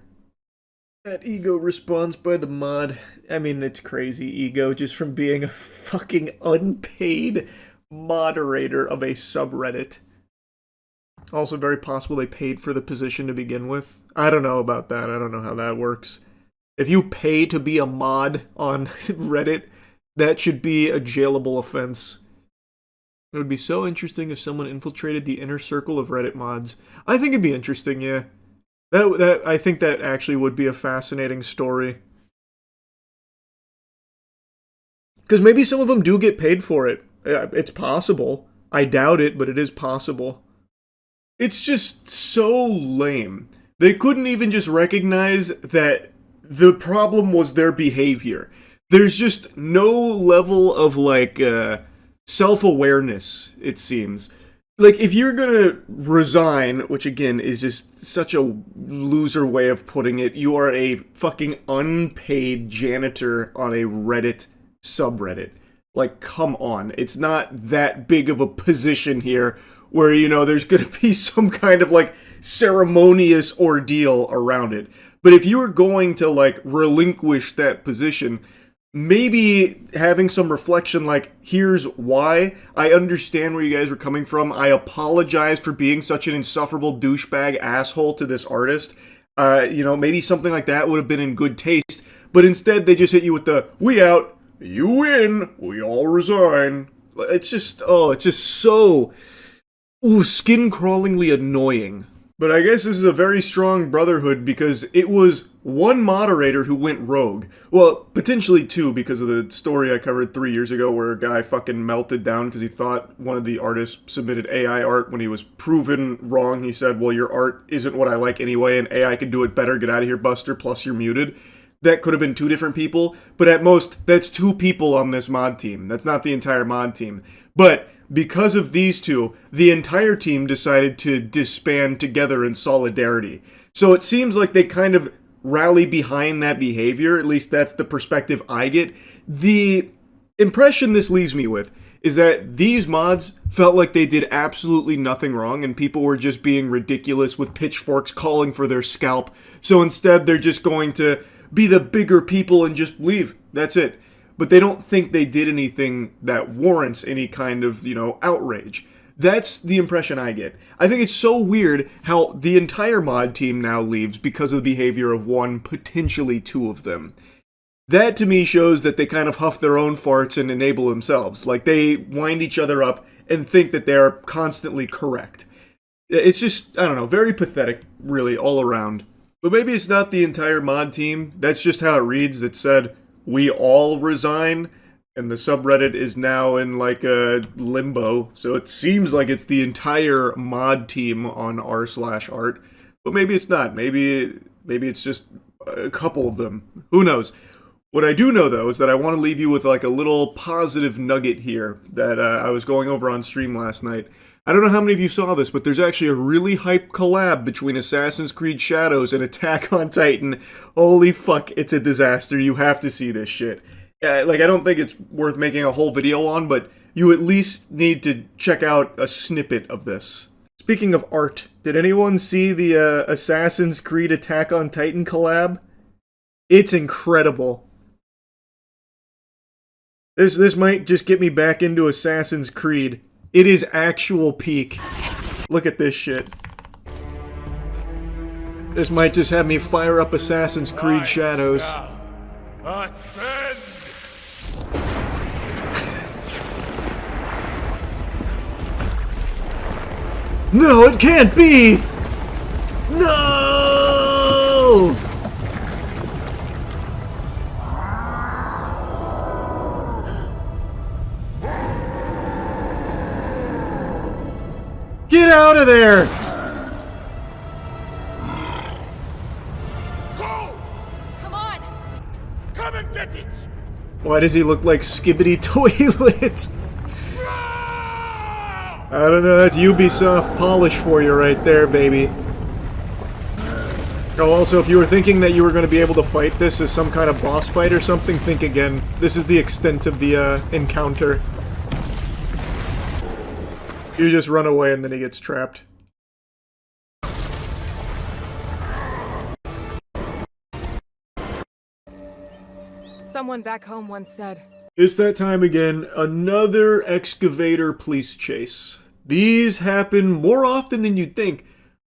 That ego response by the mod. I mean, it's crazy ego just from being a fucking unpaid moderator of a subreddit. Also very possible they paid for the position to begin with. I don't know about that. I don't know how that works. If you pay to be a mod on Reddit, that should be a jailable offense. It would be so interesting if someone infiltrated the inner circle of Reddit mods. I think it'd be interesting, yeah. I think that actually would be a fascinating story. Because maybe some of them do get paid for it. It's possible. I doubt it, but it is possible. It's just so lame. They couldn't even just recognize that the problem was their behavior. There's just no level of, like, self-awareness, it seems. Like, if you're gonna resign, which again is just such a loser way of putting it, you are a fucking unpaid janitor on a Reddit subreddit. Like, come on. It's not that big of a position here where, you know, there's gonna be some kind of, like, ceremonious ordeal around it. But if you were going to, like, relinquish that position, maybe having some reflection like, here's why. I understand where you guys were coming from. I apologize for being such an insufferable douchebag asshole to this artist. You know, maybe something like that would have been in good taste. But instead, they just hit you with the, we out, you win, we all resign. It's just, oh, it's just so skin-crawlingly annoying. But I guess this is a very strong brotherhood because it was one moderator who went rogue. Well, potentially two because of the story I covered 3 years ago where a guy fucking melted down because he thought one of the artists submitted AI art when he was proven wrong. He said, well, your art isn't what I like anyway and AI can do it better. Get out of here, Buster, plus you're muted. That could have been two different people, but at most, that's two people on this mod team. That's not the entire mod team. But because of these two, the entire team decided to disband together in solidarity. So it seems like they kind of rally behind that behavior, at least that's the perspective I get. The impression this leaves me with is that these mods felt like they did absolutely nothing wrong and people were just being ridiculous with pitchforks calling for their scalp. So instead they're just going to be the bigger people and just leave. That's it. But they don't think they did anything that warrants any kind of, you know, outrage. That's the impression I get. I think it's so weird how the entire mod team now leaves because of the behavior of one, potentially two of them. That to me shows that they kind of huff their own farts and enable themselves. Like they wind each other up and think that they're constantly correct. It's just, I don't know, very pathetic, really, all around. But maybe it's not the entire mod team. That's just how it reads. It said, we all resign, and the subreddit is now in like a limbo, so it seems like it's the entire mod team on r/art, but maybe it's not. Maybe it's just a couple of them. Who knows? What I do know, though, is that I want to leave you with like a little positive nugget here that I was going over on stream last night. I don't know how many of you saw this, but there's actually a really hyped collab between Assassin's Creed Shadows and Attack on Titan. Holy fuck, it's a disaster. You have to see this shit. Like, I don't think it's worth making a whole video on, but you at least need to check out a snippet of this. Speaking of art, did anyone see the Assassin's Creed Attack on Titan collab? It's incredible. This might just get me back into Assassin's Creed. It is actual peak. Look at this shit. This might just have me fire up Assassin's Creed Shadows. No, it can't be! No! Get out of there! Come on! Come and get it! Why does he look like Skibbity Toilet? I don't know, that's Ubisoft polish for you right there, baby. Oh, also, if you were thinking that you were going to be able to fight this as some kind of boss fight or something, think again. This is the extent of the encounter. You just run away and then he gets trapped. Someone back home once said, It's that time again, another excavator police chase. These happen more often than you'd think,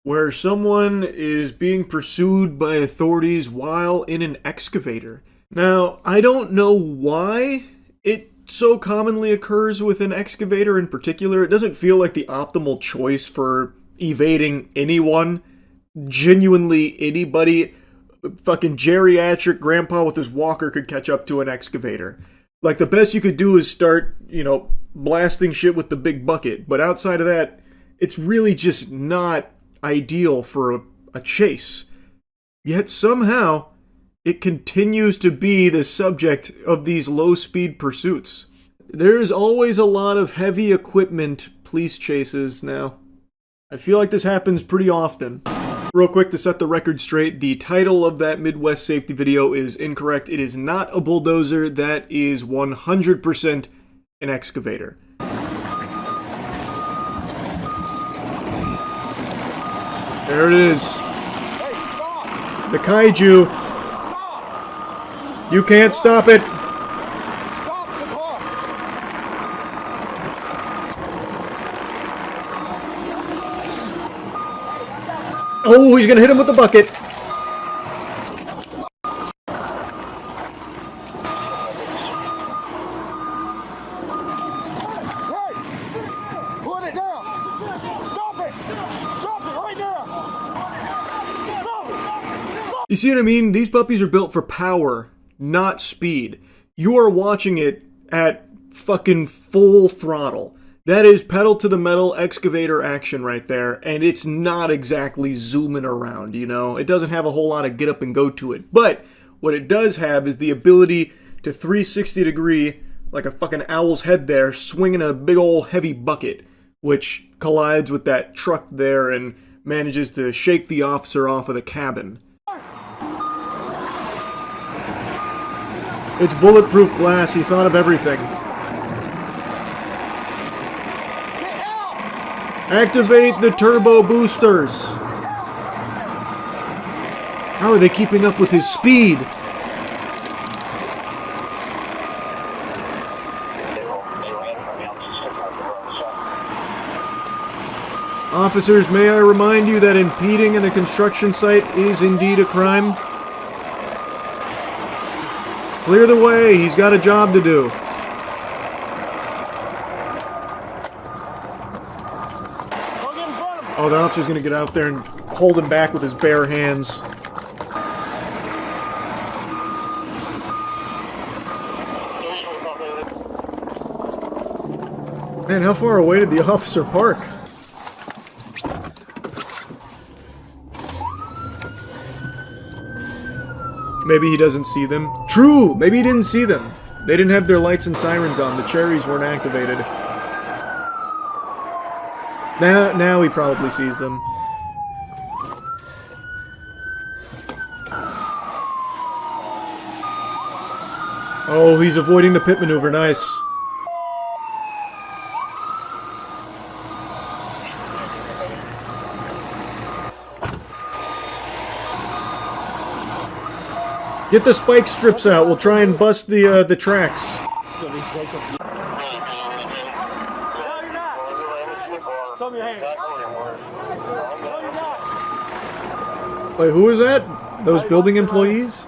where someone is being pursued by authorities while in an excavator. Now, I don't know why it so commonly occurs with an excavator in particular. It doesn't feel like the optimal choice for evading anyone. Genuinely anybody. Fucking geriatric grandpa with his walker could catch up to an excavator. Like, the best you could do is start, you know, blasting shit with the big bucket. But outside of that, it's really just not ideal for a chase. Yet somehow, it continues to be the subject of these low-speed pursuits. There's always a lot of heavy equipment police chases now. I feel like this happens pretty often. Real quick to set the record straight, the title of that Midwest safety video is incorrect. It is not a bulldozer, that is 100% an excavator. There it is. The kaiju. You can't stop it. Oh, he's gonna hit him with the bucket. Put it down! Stop it! Stop it right now! You see what I mean? These puppies are built for power, not speed. You are watching it at fucking full throttle. That is pedal to the metal excavator action right there, and it's not exactly zooming around, you know? It doesn't have a whole lot of get up and go to it. But what it does have is the ability to 360 degree, like a fucking owl's head there, swinging a big old heavy bucket, which collides with that truck there and manages to shake the officer off of the cabin. It's bulletproof glass, he thought of everything. Activate the turbo boosters! How are they keeping up with his speed? Officers, may I remind you that impeding in a construction site is indeed a crime? Clear the way, he's got a job to do. Oh, the officer's gonna get out there and hold him back with his bare hands. Man, how far away did the officer park? Maybe he doesn't see them. True! Maybe he didn't see them. They didn't have their lights and sirens on. The cherries weren't activated. Now he probably sees them. Oh, he's avoiding the pit maneuver. Nice. Get the spike strips out. We'll try and bust the tracks. Wait, who is that? Those building employees?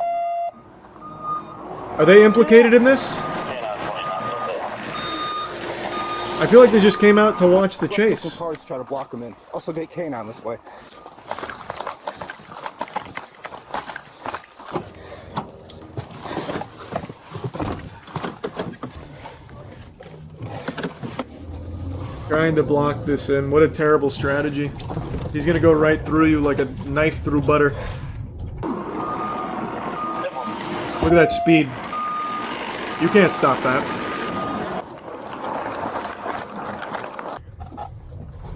Are they implicated in this? I feel like they just came out to watch the chase. Cars try to block them in. Also get canine this way. Trying to block this in. What a terrible strategy. He's gonna go right through you like a knife through butter. Look at that speed. You can't stop that.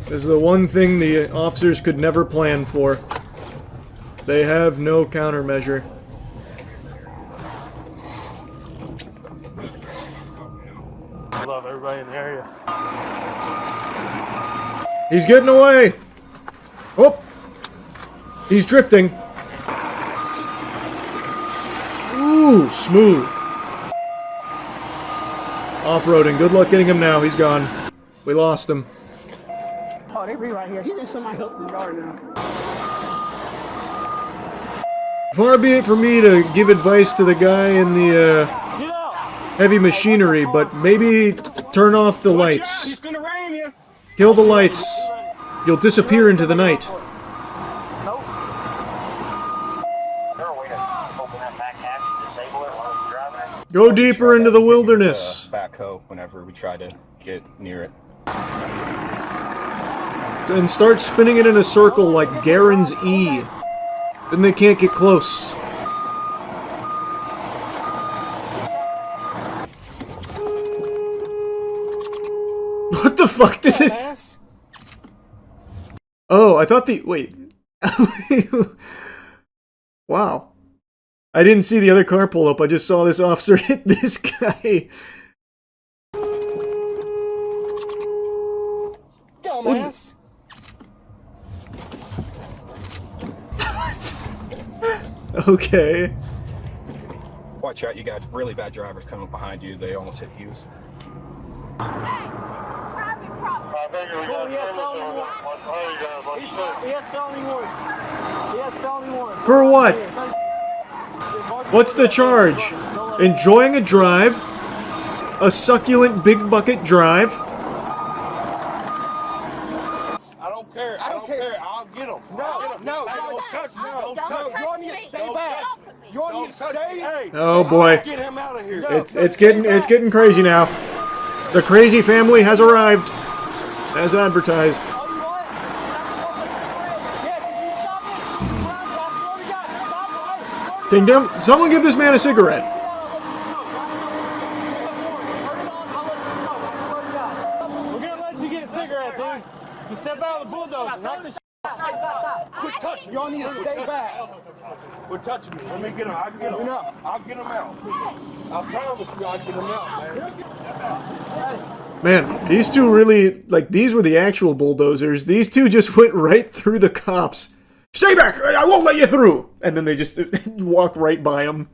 This is the one thing the officers could never plan for. They have no countermeasure. I love everybody in the area. He's getting away! Oh! He's drifting. Ooh, smooth. Off-roading. Good luck getting him now. He's gone. We lost him. Oh, they be right here. He's in somebody else's yard now. Far be it for me to give advice to the guy in the heavy machinery, but maybe turn off the lights. He's gonna ram you. Kill the lights. You'll disappear into the night. Go deeper into the wilderness. Backhoe whenever we try to get near it. And start spinning it in a circle like Garen's E. Then they can't get close. What the fuck did it? Oh, I thought the... Wait. Wow. I didn't see the other car pull up. I just saw this officer hit this guy. Dumbass. Okay. Watch out, you got really bad drivers coming behind you. They almost hit Hughes. For what? What's the charge? Enjoying a drive? A succulent big bucket drive? I don't care. I'll get him. No, don't touch me. Don't touch me. You want me to stay back? You want me to stay? Oh boy. Get him out of here. It's getting crazy now. The crazy family has arrived. As advertised. Can someone give this man a cigarette? We're gonna let you get a cigarette, dude. You step out of the bulldozer. Not the Quit touching. Y'all need to stay back. Quit touching me. Let me get him. I'll get him out. I'll get him out. I promise you I'll get him out, man. Man, these two really, like, these were the actual bulldozers. These two just went right through the cops. Stay back! I won't let you through! And then they just walk right by them.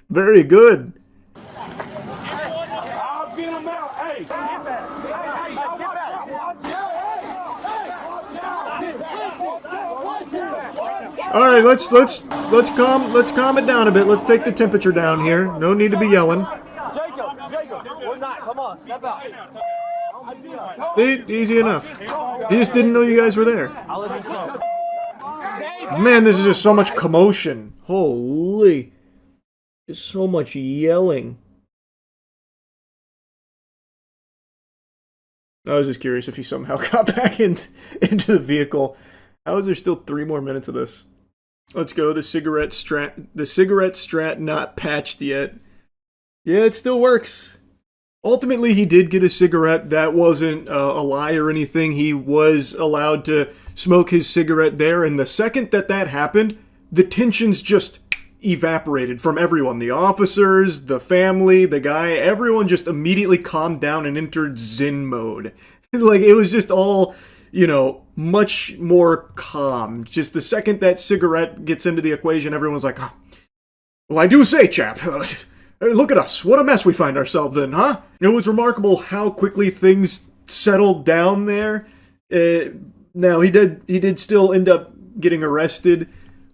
Very good. I'll get him out. Hey! All right, let's calm it down a bit. Let's take the temperature down here. No need to be yelling. Jacob, we're not. Come on, step out. Easy enough. He just didn't know you guys were there. I'll let you know. Man, this is just so much commotion. Holy. There's so much yelling. I was just curious if he somehow got back into the vehicle. How is there still 3 more minutes of this? Let's go. The cigarette strat not patched yet. Yeah, it still works. Ultimately, he did get a cigarette. That wasn't a lie or anything. He was allowed to smoke his cigarette there. And the second that happened, the tensions just evaporated from everyone. The officers, the family, the guy, everyone just immediately calmed down and entered Zen mode. Like, it was just all, you know, much more calm. Just the second that cigarette gets into the equation, everyone's like, oh, well, I do say, chap, look at us. What a mess we find ourselves in, huh? It was remarkable how quickly things settled down there. Now, he did still end up getting arrested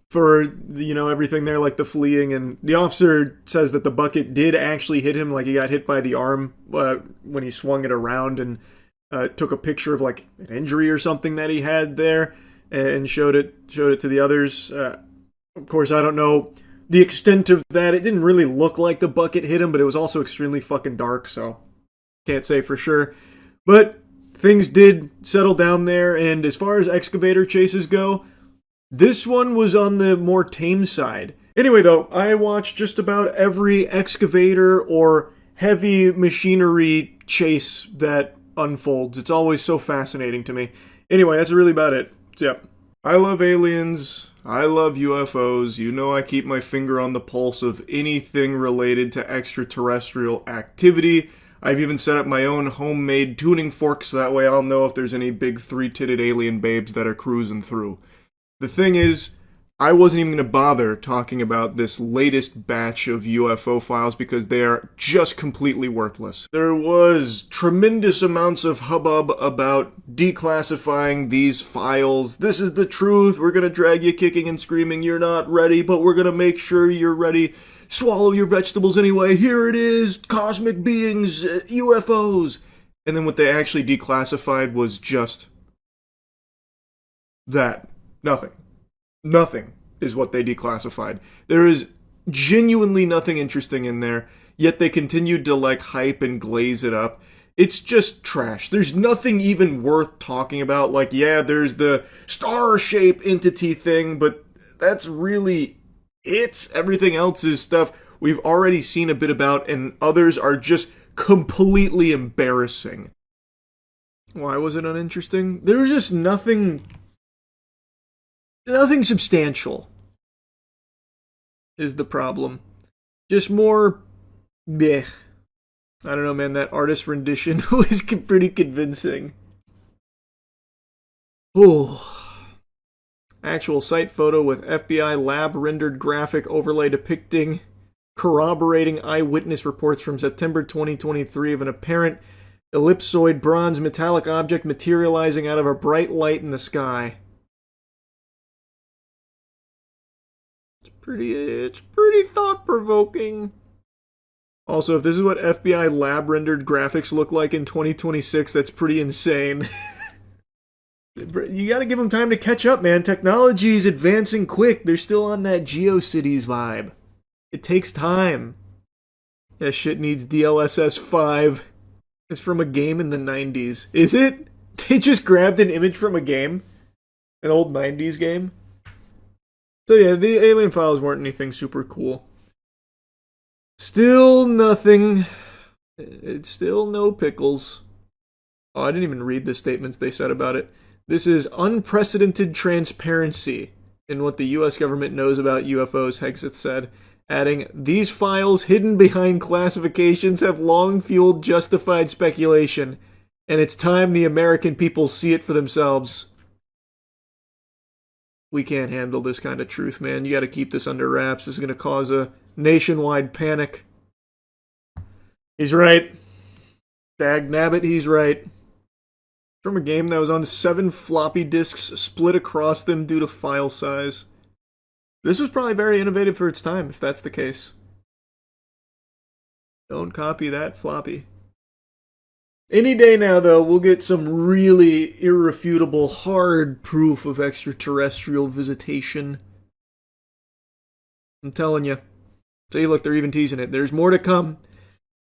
for, you know, everything there, like the fleeing, and the officer says that the bucket did actually hit him, like he got hit by the arm when he swung it around, and took a picture of like an injury or something that he had there and showed it to the others. Of course, I don't know the extent of that. It didn't really look like the bucket hit him, but it was also extremely fucking dark, so can't say for sure. But things did settle down there, and as far as excavator chases go, this one was on the more tame side. Anyway, though, I watched just about every excavator or heavy machinery chase that unfolds. It's always so fascinating to me. Anyway, that's really about it. So, yeah. I love aliens. I love UFOs. You know I keep my finger on the pulse of anything related to extraterrestrial activity. I've even set up my own homemade tuning fork so that way I'll know if there's any big three-titted alien babes that are cruising through. The thing is, I wasn't even going to bother talking about this latest batch of UFO files because they are just completely worthless. There was tremendous amounts of hubbub about declassifying these files. This is the truth. We're going to drag you kicking and screaming. You're not ready, but we're going to make sure you're ready. Swallow your vegetables anyway. Here it is. Cosmic beings, UFOs. And then what they actually declassified was just that. Nothing. Nothing is what they declassified. There is genuinely nothing interesting in there, yet they continued to like hype and glaze it up. It's just trash. There's nothing even worth talking about. Like, yeah, there's the star-shaped entity thing, but that's really it. Everything else is stuff we've already seen a bit about, and others are just completely embarrassing. Why was it uninteresting? There was just nothing substantial is the problem. Just more bleh. I don't know, man, that artist rendition was pretty convincing. Oh. Actual site photo with FBI lab rendered graphic overlay depicting corroborating eyewitness reports from September 2023 of an apparent ellipsoid bronze metallic object materializing out of a bright light in the sky. It's pretty thought-provoking. Also, if this is what FBI lab-rendered graphics look like in 2026, that's pretty insane. You gotta give them time to catch up, man. Technology is advancing quick. They're still on that GeoCities vibe. It takes time. That shit needs DLSS 5. It's from a game in the 90s. Is it? They just grabbed an image from a game? An old 90s game? So yeah, the alien files weren't anything super cool. Still nothing. It's still no pickles. Oh, I didn't even read the statements they said about it. This is unprecedented transparency in what the US government knows about UFOs, Hegseth said, adding, these files hidden behind classifications have long fueled justified speculation, and it's time the American people see it for themselves. We can't handle this kind of truth, man. You gotta keep this under wraps. This is gonna cause a nationwide panic. He's right. Dag nabbit, he's right. From a game that was on 7 floppy disks split across them due to file size. This was probably very innovative for its time, if that's the case. Don't copy that floppy. Any day now, though, we'll get some really irrefutable, hard proof of extraterrestrial visitation. I'm telling you. See, look, they're even teasing it. There's more to come.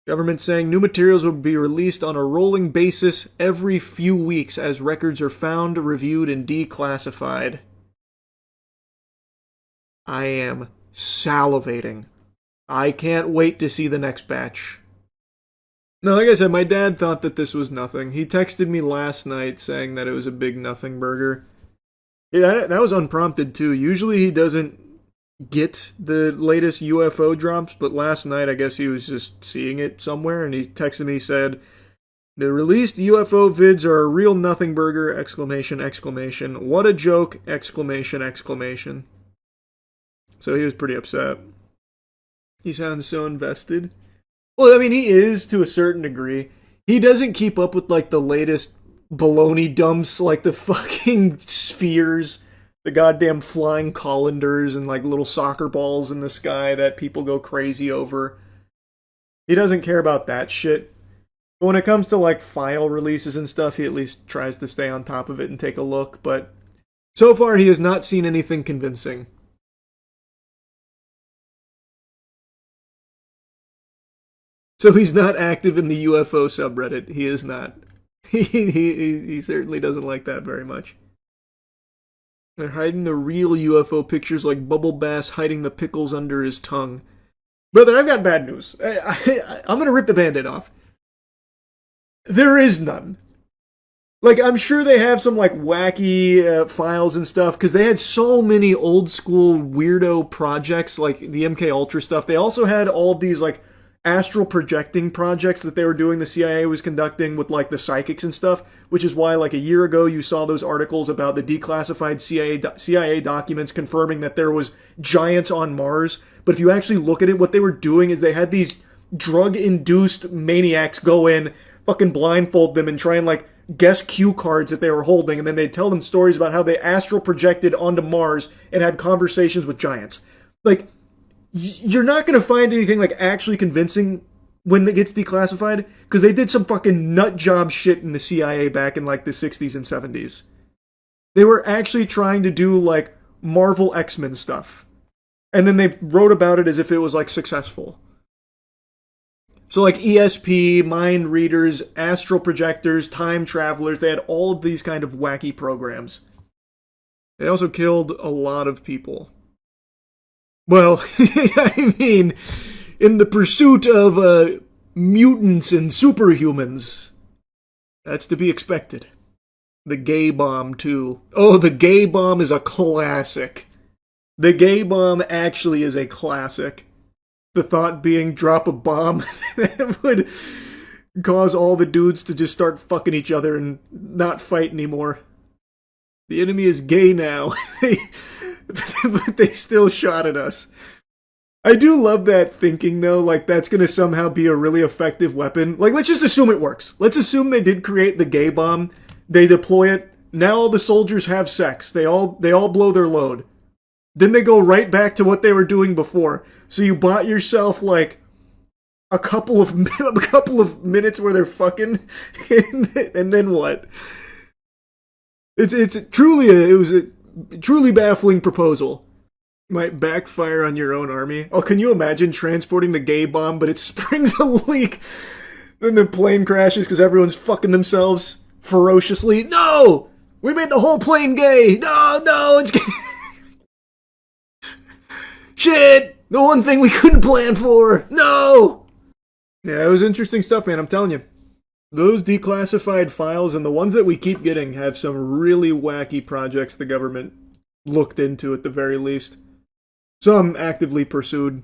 Government saying new materials will be released on a rolling basis every few weeks as records are found, reviewed, and declassified. I am salivating. I can't wait to see the next batch. Now, like I said, my dad thought that this was nothing. He texted me last night saying that it was a big nothing burger. Yeah, that was unprompted too. Usually he doesn't get the latest UFO drops, but last night I guess he was just seeing it somewhere and he texted me, said, the released UFO vids are a real nothing burger, exclamation, exclamation. What a joke, exclamation, exclamation. So he was pretty upset. He sounds so invested. Well, I mean, he is to a certain degree. He doesn't keep up with, like, the latest baloney dumps, like the fucking spheres The goddamn flying colanders and like little soccer balls in the sky that people go crazy over. He doesn't care about that shit. But when it comes to like file releases and stuff, he at least tries to stay on top of it and take a look. But so far, he has not seen anything convincing. So he's not active in the UFO subreddit. He is not. He certainly doesn't like that very much. They're hiding the real UFO pictures like Bubble Bass hiding the pickles under his tongue. Brother, I've got bad news. I'm going to rip the Band-Aid off. There is none. Like, I'm sure they have some, like, wacky files and stuff, because they had so many old-school weirdo projects, like the MK Ultra stuff. They also had all of these, like, astral projecting projects that they were doing, the CIA was conducting with, like, the psychics and stuff, which is why, like, a year ago you saw those articles about the declassified CIA documents confirming that there was giants on Mars. But if you actually look at it, what they were doing is they had these drug-induced maniacs go in, fucking blindfold them, and try and, like, guess cue cards that they were holding, and then they'd tell them stories about how they astral projected onto Mars and had conversations with giants. Like, you're not going to find anything, like, actually convincing when it gets declassified, because they did some fucking nut job shit in the CIA back in, like, the 60s and 70s. They were actually trying to do, like, Marvel X-Men stuff. And then they wrote about it as if it was, like, successful. So, like, ESP, mind readers, astral projectors, time travelers, they had all of these kind of wacky programs. They also killed a lot of people. Well, I mean, in the pursuit of mutants and superhumans, that's to be expected. The gay bomb, too. Oh, the gay bomb is a classic. The gay bomb actually is a classic. The thought being drop a bomb that would cause all the dudes to just start fucking each other and not fight anymore. The enemy is gay now. But they still shot at us. I do love that thinking, though, like that's going to somehow be a really effective weapon. Like, let's just assume it works. Let's assume they did create the gay bomb. They deploy it. Now all the soldiers have sex. They all blow their load. Then they go right back to what they were doing before. So you bought yourself, like, a couple of minutes where they're fucking, and then what? It was a truly baffling proposal. Might backfire on your own army. Oh, can you imagine transporting the gay bomb, but it springs a leak? Then the plane crashes because everyone's fucking themselves ferociously. No! We made the whole plane gay! No, it's gay! Shit! The one thing we couldn't plan for! No! Yeah, it was interesting stuff, man, I'm telling you. Those declassified files and the ones that we keep getting have some really wacky projects the government looked into at the very least. Some actively pursued.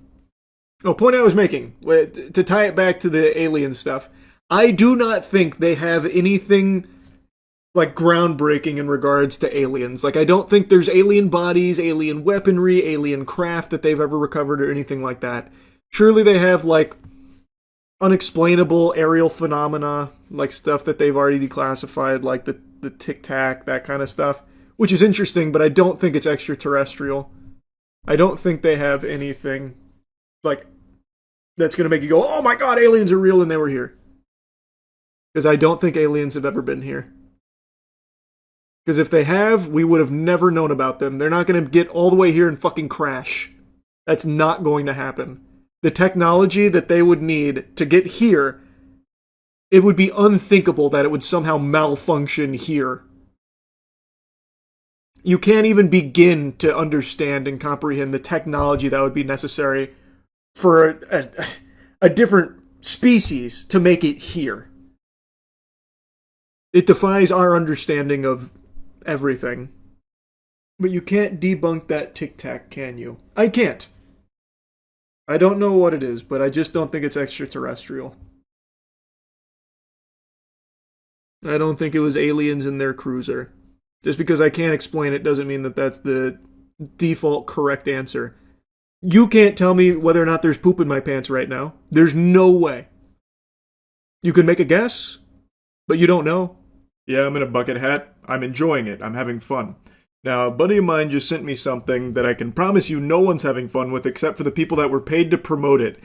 Oh, point I was making, to tie it back to the alien stuff, I do not think they have anything like groundbreaking in regards to aliens. Like, I don't think there's alien bodies, alien weaponry, alien craft that they've ever recovered or anything like that. Surely they have, like, unexplainable aerial phenomena, like stuff that they've already declassified, like the tic-tac, that kind of stuff, which is interesting, but I don't think it's extraterrestrial. I don't think they have anything, like, that's going to make you go, oh my god, aliens are real and they were here. Because I don't think aliens have ever been here. Because if they have, we would have never known about them. They're not going to get all the way here and fucking crash. That's not going to happen. The technology that they would need to get here, it would be unthinkable that it would somehow malfunction here. You can't even begin to understand and comprehend the technology that would be necessary for a different species to make it here. It defies our understanding of everything. But you can't debunk that tic-tac, can you? I can't. I don't know what it is, but I just don't think it's extraterrestrial. I don't think it was aliens in their cruiser. Just because I can't explain it doesn't mean that that's the default correct answer. You can't tell me whether or not there's poop in my pants right now. There's no way. You can make a guess, but you don't know. Yeah, I'm in a bucket hat. I'm enjoying it. I'm having fun. Now, a buddy of mine just sent me something that I can promise you no one's having fun with except for the people that were paid to promote it.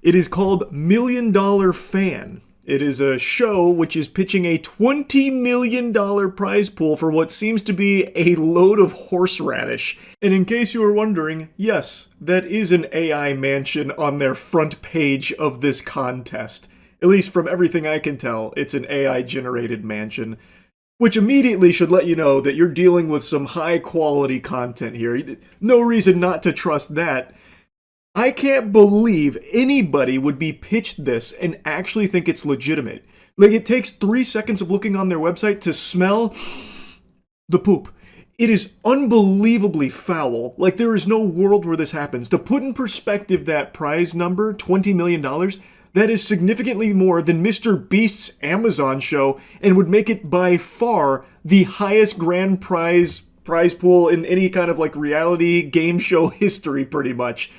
It is called $1 Million Fan. It is a show which is pitching a $20 million prize pool for what seems to be a load of horseradish. And in case you were wondering, yes, that is an AI mansion on their front page of this contest. At least from everything I can tell, it's an AI-generated mansion. Which immediately should let you know that you're dealing with some high-quality content here. No reason not to trust that. I can't believe anybody would be pitched this and actually think it's legitimate. Like, it takes 3 seconds of looking on their website to smell the poop. It is unbelievably foul. Like, there is no world where this happens. To put in perspective that prize number, $20 million, that is significantly more than Mr. Beast's Amazon show and would make it by far the highest grand prize pool in any kind of like reality game show history, pretty much.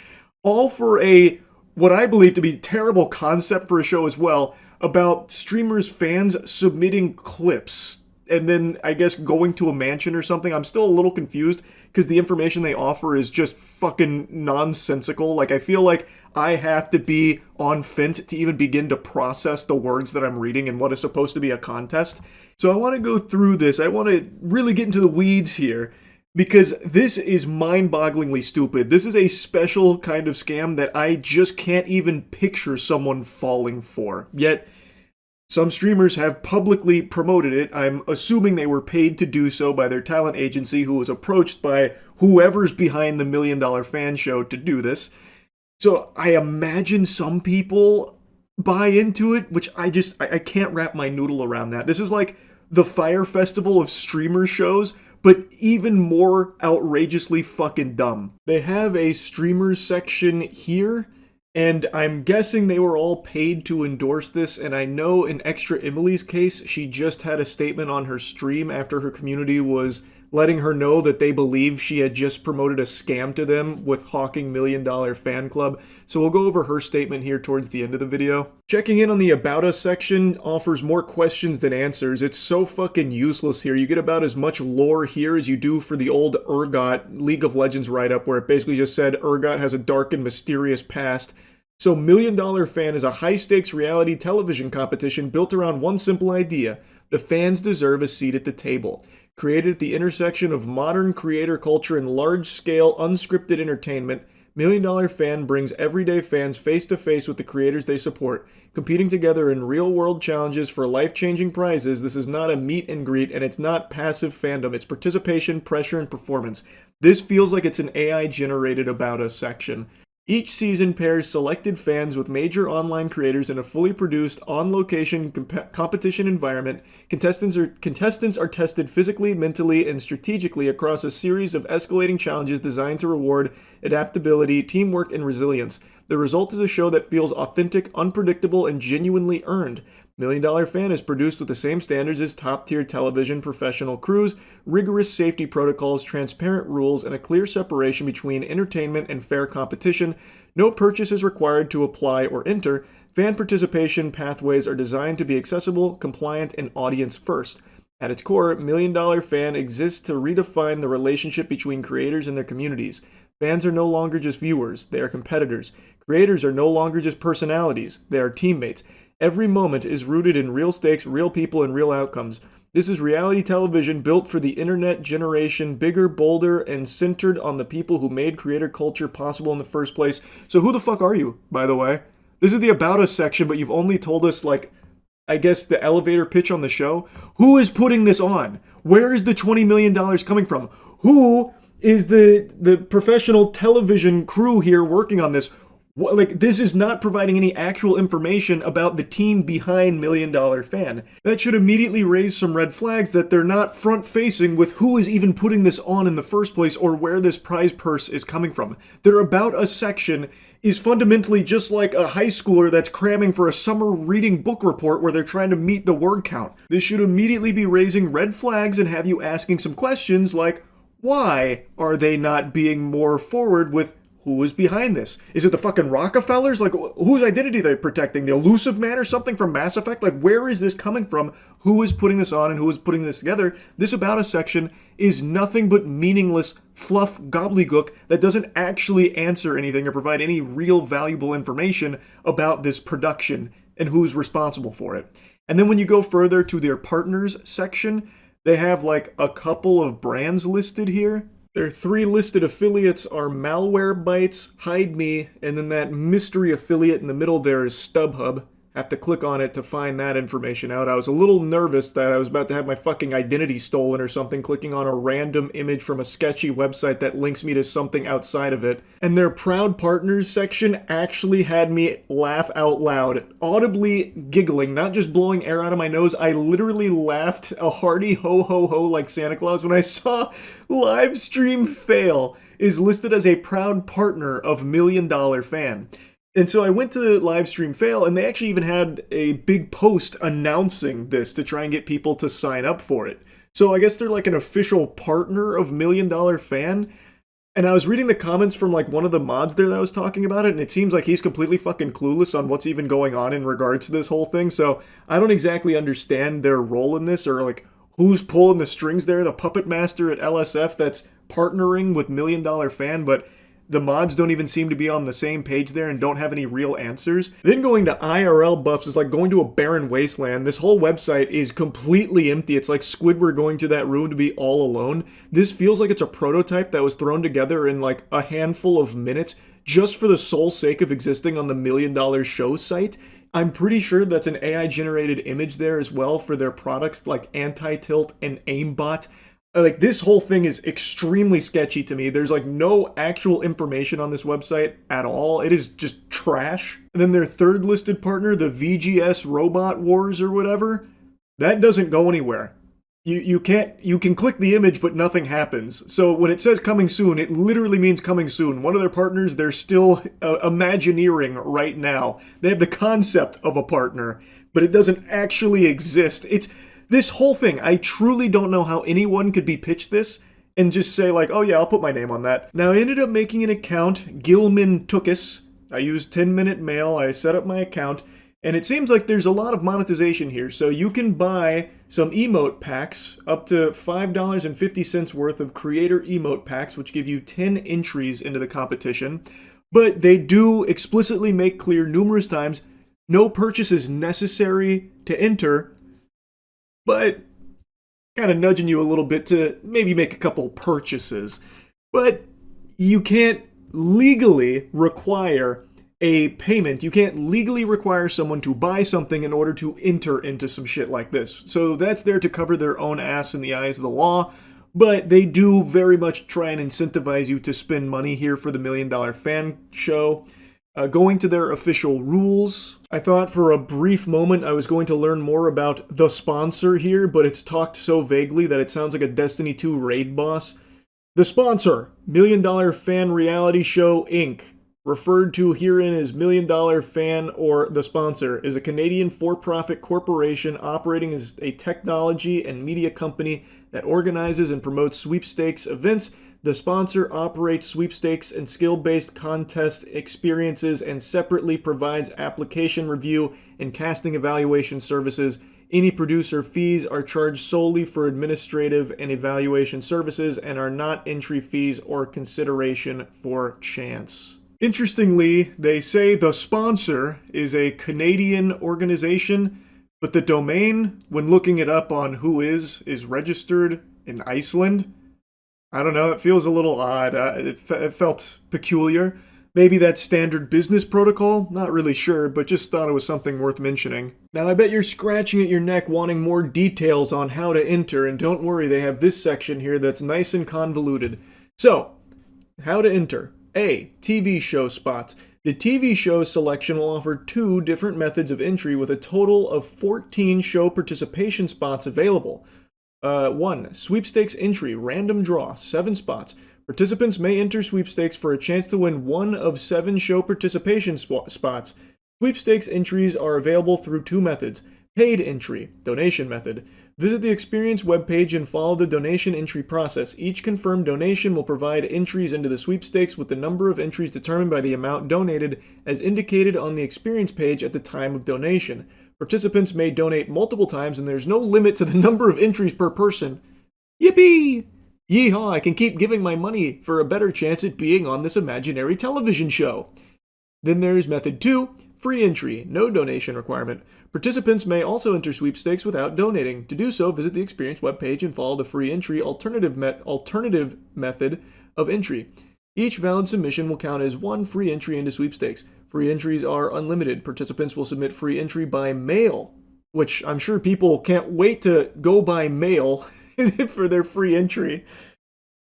All for a, what I believe to be terrible concept for a show as well, about streamers' fans submitting clips and then, I guess, going to a mansion or something. I'm still a little confused because the information they offer is just fucking nonsensical. Like, I feel like I have to be on Fint to even begin to process the words that I'm reading and what is supposed to be a contest. So I want to go through this. I want to really get into the weeds here, because this is mind-bogglingly stupid. This is a special kind of scam that I just can't even picture someone falling for. Yet, some streamers have publicly promoted it. I'm assuming they were paid to do so by their talent agency, who was approached by whoever's behind the $1 Million Fan show to do this. So I imagine some people buy into it, which I can't wrap my noodle around that. This is like the Fire Festival of streamer shows, but even more outrageously fucking dumb. They have a streamers section here, and I'm guessing they were all paid to endorse this, and I know in Extra Emily's case, she just had a statement on her stream after her community was letting her know that they believe she had just promoted a scam to them with hawking $1 Million Fan Club. So we'll go over her statement here towards the end of the video. Checking in on the About Us section offers more questions than answers. It's so fucking useless here. You get about as much lore here as you do for the old Urgot League of Legends write-up, where it basically just said Urgot has a dark and mysterious past. So $1 Million Fan is a high-stakes reality television competition built around one simple idea: the fans deserve a seat at the table. Created at the intersection of modern creator culture and large-scale unscripted entertainment, $1 Million Fan brings everyday fans face-to-face with the creators they support, competing together in real-world challenges for life-changing prizes. This is not a meet and greet, and it's not passive fandom. It's participation, pressure, and performance. This feels like it's an AI-generated About Us section. Each season pairs selected fans with major online creators in a fully produced, on-location competition environment. Contestants are tested physically, mentally, and strategically across a series of escalating challenges designed to reward adaptability, teamwork, and resilience. The result is a show that feels authentic, unpredictable, and genuinely earned. $1 Million Fan is produced with the same standards as top-tier television professional crews, rigorous safety protocols, transparent rules, and a clear separation between entertainment and fair competition. No purchase is required to apply or enter. Fan participation pathways are designed to be accessible, compliant, and audience-first. At its core, $1 Million Fan exists to redefine the relationship between creators and their communities. Fans are no longer just viewers, they are competitors. Creators are no longer just personalities, they are teammates. Every moment is rooted in real stakes, real people, and real outcomes. This is reality television built for the internet generation, bigger, bolder, and centered on the people who made creator culture possible in the first place. So who the fuck are you, by the way? This is the About Us section, but you've only told us, like, I guess the elevator pitch on the show. Who is putting this on? Where is the $20 million coming from? Who is the professional television crew here working on this? Like, this is not providing any actual information about the team behind $1 Million Fan. That should immediately raise some red flags that they're not front-facing with who is even putting this on in the first place or where this prize purse is coming from. Their About Us section is fundamentally just like a high schooler that's cramming for a summer reading book report where they're trying to meet the word count. This should immediately be raising red flags and have you asking some questions like, why are they not being more forward with who is behind this. Is it the fucking Rockefellers? Like, whose identity are they protecting? The Elusive Man or something from Mass Effect? Like, where is this coming from? Who is putting this on and who is putting this together? This About Us section is nothing but meaningless fluff gobbledygook that doesn't actually answer anything or provide any real valuable information about this production and who's responsible for it. And then when you go further to their partners section, they have like a couple of brands listed here. Their 3 listed affiliates are Malwarebytes, Hide Me, and then that mystery affiliate in the middle there is StubHub. Have to click on it to find that information out. I was a little nervous that I was about to have my fucking identity stolen or something, clicking on a random image from a sketchy website that links me to something outside of it. And their Proud Partners section actually had me laugh out loud, audibly giggling, not just blowing air out of my nose. I literally laughed a hearty ho ho ho like Santa Claus when I saw Livestream Fail is listed as a proud partner of $1 Million Fan. And so I went to the Livestream Fail, and they actually even had a big post announcing this to try and get people to sign up for it. So I guess they're like an official partner of $1 Million Fan. And I was reading the comments from like one of the mods there that was talking about it, and it seems like he's completely fucking clueless on what's even going on in regards to this whole thing. So I don't exactly understand their role in this, or like who's pulling the strings there, the puppet master at LSF that's partnering with $1 Million Fan, but the mods don't even seem to be on the same page there and don't have any real answers. Then going to IRL buffs is like going to a barren wasteland. This whole website is completely empty. It's like Squidward going to that room to be all alone. This feels like it's a prototype that was thrown together in like a handful of minutes just for the sole sake of existing on the $1 Million Show site. I'm pretty sure that's an AI-generated image there as well for their products like Anti-Tilt and Aimbot. Like, this whole thing is extremely sketchy to me. There's like no actual information on this website at all. It is just trash. And then their 3rd listed partner, the VGS Robot Wars or whatever, that doesn't go anywhere. You can click the image, but nothing happens. So when it says coming soon, it literally means coming soon. One of their partners, they're still imagineering right now. They have the concept of a partner, but it doesn't actually exist. This whole thing, I truly don't know how anyone could be pitched this and just say like, oh yeah, I'll put my name on that. Now I ended up making an account, Gilman Tookus. I used 10-minute mail, I set up my account, and it seems like there's a lot of monetization here. So you can buy some emote packs, up to $5.50 worth of creator emote packs, which give you 10 entries into the competition. But they do explicitly make clear numerous times, no purchase is necessary to enter, but kind of nudging you a little bit to maybe make a couple purchases. But you can't legally require a payment. You can't legally require someone to buy something in order to enter into some shit like this. So that's there to cover their own ass in the eyes of the law, but they do very much try and incentivize you to spend money here for the $1 Million Fan show. Going to their official rules, I thought for a brief moment I was going to learn more about the sponsor here, but it's talked so vaguely that it sounds like a Destiny 2 raid boss. The sponsor, $1 Million Fan Reality Show Inc., referred to herein as $1 Million Fan or the sponsor, is a Canadian for-profit corporation operating as a technology and media company that organizes and promotes sweepstakes events. The sponsor operates sweepstakes and skill-based contest experiences and separately provides application review and casting evaluation services. Any producer fees are charged solely for administrative and evaluation services and are not entry fees or consideration for chance. Interestingly, they say the sponsor is a Canadian organization, but the domain, when looking it up on who is registered in Iceland. I don't know, it feels a little odd. It felt peculiar. Maybe that's standard business protocol? Not really sure, but just thought it was something worth mentioning. Now I bet you're scratching at your neck wanting more details on how to enter, and don't worry, they have this section here that's nice and convoluted. So, how to enter. A. TV show spots. The TV show selection will offer 2 different methods of entry with a total of 14 show participation spots available. 1. Sweepstakes entry, random draw, 7 spots. Participants may enter sweepstakes for a chance to win 1 of 7 show participation spots. Sweepstakes entries are available through 2 methods. Paid entry, donation method. Visit the Experience webpage and follow the donation entry process. Each confirmed donation will provide entries into the sweepstakes with the number of entries determined by the amount donated as indicated on the Experience page at the time of donation. Participants may donate multiple times and there's no limit to the number of entries per person. Yippee! Yeehaw, I can keep giving my money for a better chance at being on this imaginary television show. Then there's method 2, free entry, no donation requirement. Participants may also enter sweepstakes without donating. To do so, visit the Experience webpage and follow the free entry alternative method of entry. Each valid submission will count as one free entry into sweepstakes. Free entries are unlimited. Participants will submit free entry by mail, which I'm sure people can't wait to go by mail for their free entry.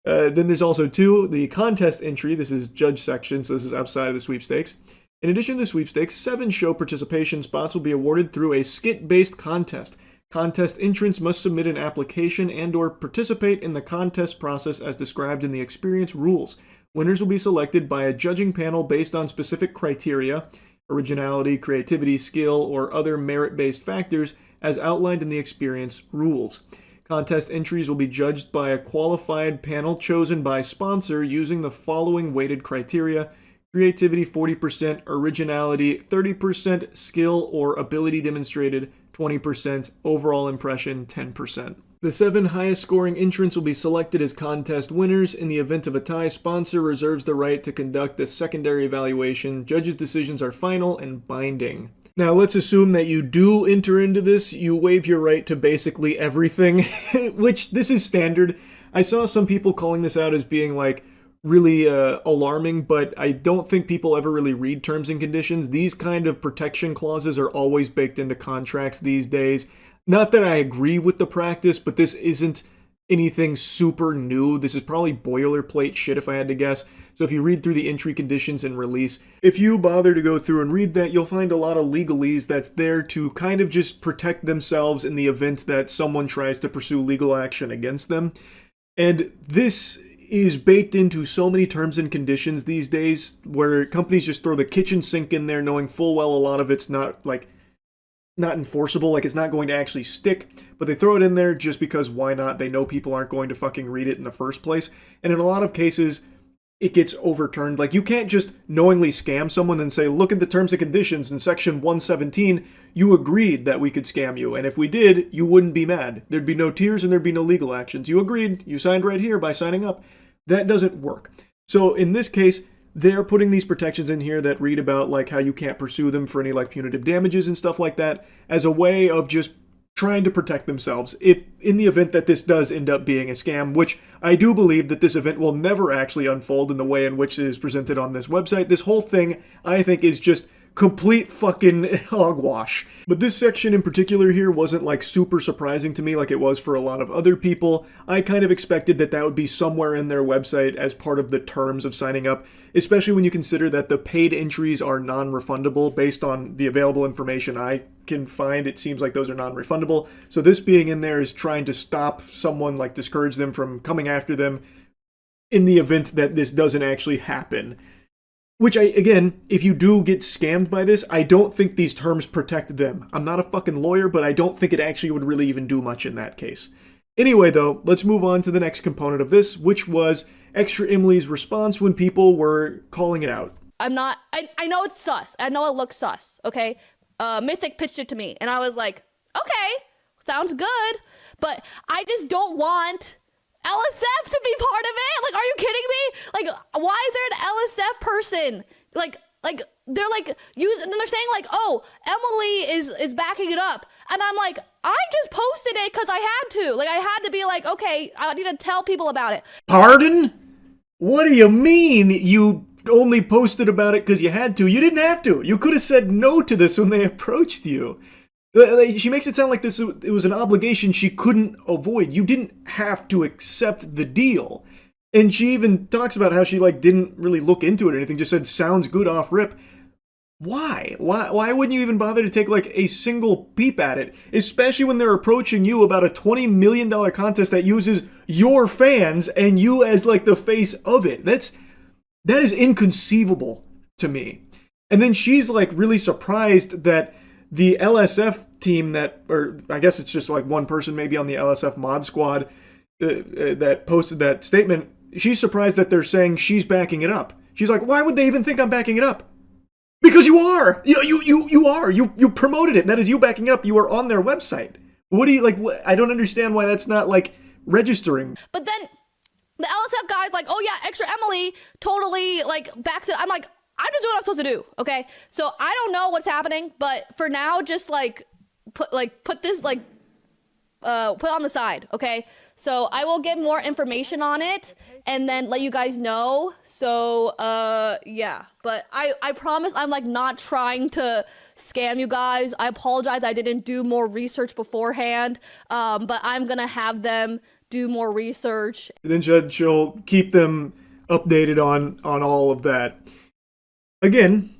Then there's also 2, the contest entry. This is judge section, so this is outside of the sweepstakes. In addition to the sweepstakes, 7 show participation spots will be awarded through a skit-based contest. Contest entrants must submit an application and/or participate in the contest process as described in the Experience rules. Winners will be selected by a judging panel based on specific criteria, originality, creativity, skill, or other merit-based factors as outlined in the Experience rules. Contest entries will be judged by a qualified panel chosen by sponsor using the following weighted criteria: creativity 40%, originality 30%, skill or ability demonstrated 20%, overall impression 10%. The 7 highest scoring entrants will be selected as contest winners. In the event of a tie, sponsor reserves the right to conduct a secondary evaluation. Judges' decisions are final and binding. Now, let's assume that you do enter into this. You waive your right to basically everything, which this is standard. I saw some people calling this out as being like really alarming, but I don't think people ever really read terms and conditions. These kind of protection clauses are always baked into contracts these days. Not that I agree with the practice, but this isn't anything super new. This is probably boilerplate shit if I had to guess. So if you read through the entry conditions and release, if you bother to go through and read that, you'll find a lot of legalese that's there to kind of just protect themselves in the event that someone tries to pursue legal action against them. And this is baked into so many terms and conditions these days where companies just throw the kitchen sink in there knowing full well a lot of it's not enforceable, like it's not going to actually stick, but they throw it in there just because why not? They know people aren't going to fucking read it in the first place. And in a lot of cases, it gets overturned. Like, you can't just knowingly scam someone and say, look at the terms and conditions in section 117, you agreed that we could scam you, and if we did, you wouldn't be mad. There'd be no tears and there'd be no legal actions. You agreed, you signed right here by signing up. That doesn't work. So in this case, they're putting these protections in here that read about like how you can't pursue them for any like punitive damages and stuff like that as a way of just trying to protect themselves if in the event that this does end up being a scam, which I do believe that this event will never actually unfold in the way in which it is presented on this website. This whole thing, I think, is just complete fucking hogwash. But this section in particular here wasn't like super surprising to me like it was for a lot of other people. I kind of expected that that would be somewhere in their website as part of the terms of signing up, especially when you consider that the paid entries are non-refundable based on the available information I can find. It seems like those are non-refundable. So this being in there is trying to stop someone, like discourage them from coming after them in the event that this doesn't actually happen. Which, again, if you do get scammed by this, I don't think these terms protect them. I'm not a fucking lawyer, but I don't think it actually would really even do much in that case. Anyway, though, let's move on to the next component of this, which was Extra Emily's response when people were calling it out. I know it's sus. I know it looks sus, okay? Mythic pitched it to me, and I was like, okay, sounds good, but I just don't want LSF to be part of it. Like, are you kidding me? Like, why is there an LSF person? Like they're like using, and they're saying like, oh, Emily is backing it up, and I'm like, I just posted it because I had to. Like, I had to be like, okay, I need to tell people about it. Pardon? What do you mean you only posted about it because you had to? You didn't have to. You could have said no to this when they approached you. She makes it sound like it was an obligation she couldn't avoid. You didn't have to accept the deal. And she even talks about how she didn't really look into it or anything, just said sounds good off rip. Why? Why wouldn't you even bother to take a single peep at it? Especially when they're approaching you about a $20 million contest that uses your fans and you as the face of it. That is inconceivable to me. And then she's really surprised that the LSF team or I guess it's just like one person maybe on the LSF mod squad that posted that statement, she's surprised that they're saying she's backing it up. She's like, why would they even think I'm backing it up? Because you are! You are! You promoted it. That is you backing it up. You are on their website. What do you, like, I don't understand why that's not, like, registering. But then the LSF guy's like, oh yeah, Extra Emily totally, like, backs it. I'm like, I'm just doing what I'm supposed to do, okay? So I don't know what's happening, but for now, just, like, put this, like, put on the side, okay? So I will get more information on it and then let you guys know. So, yeah. But I promise I'm, like, not trying to scam you guys. I apologize I didn't do more research beforehand, but I'm gonna have them do more research. Then she'll keep them updated on all of that. Again,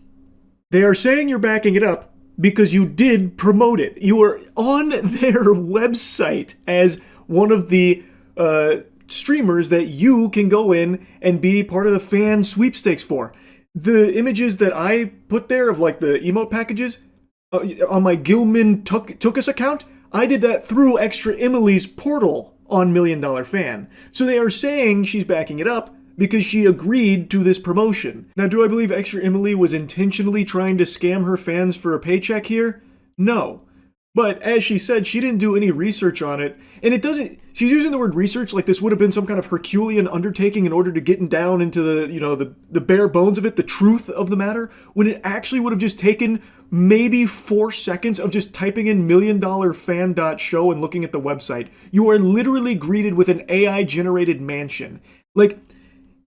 they are saying you're backing it up because you did promote it. You were on their website as one of the streamers that you can go in and be part of the fan sweepstakes for. The images that I put there of like the emote packages on my Gilman Took Us account, I did that through Extra Emily's portal on $1 Million Fan. So they are saying she's backing it up because she agreed to this promotion. Now, do I believe Extra Emily was intentionally trying to scam her fans for a paycheck here? No. But as she said, she didn't do any research on it. And it doesn't, she's using the word research like this would have been some kind of Herculean undertaking in order to get down into the bare bones of it, the truth of the matter, when it actually would have just taken maybe 4 seconds of just typing in $1million.fan.show and looking at the website. You are literally greeted with an AI generated mansion. Like,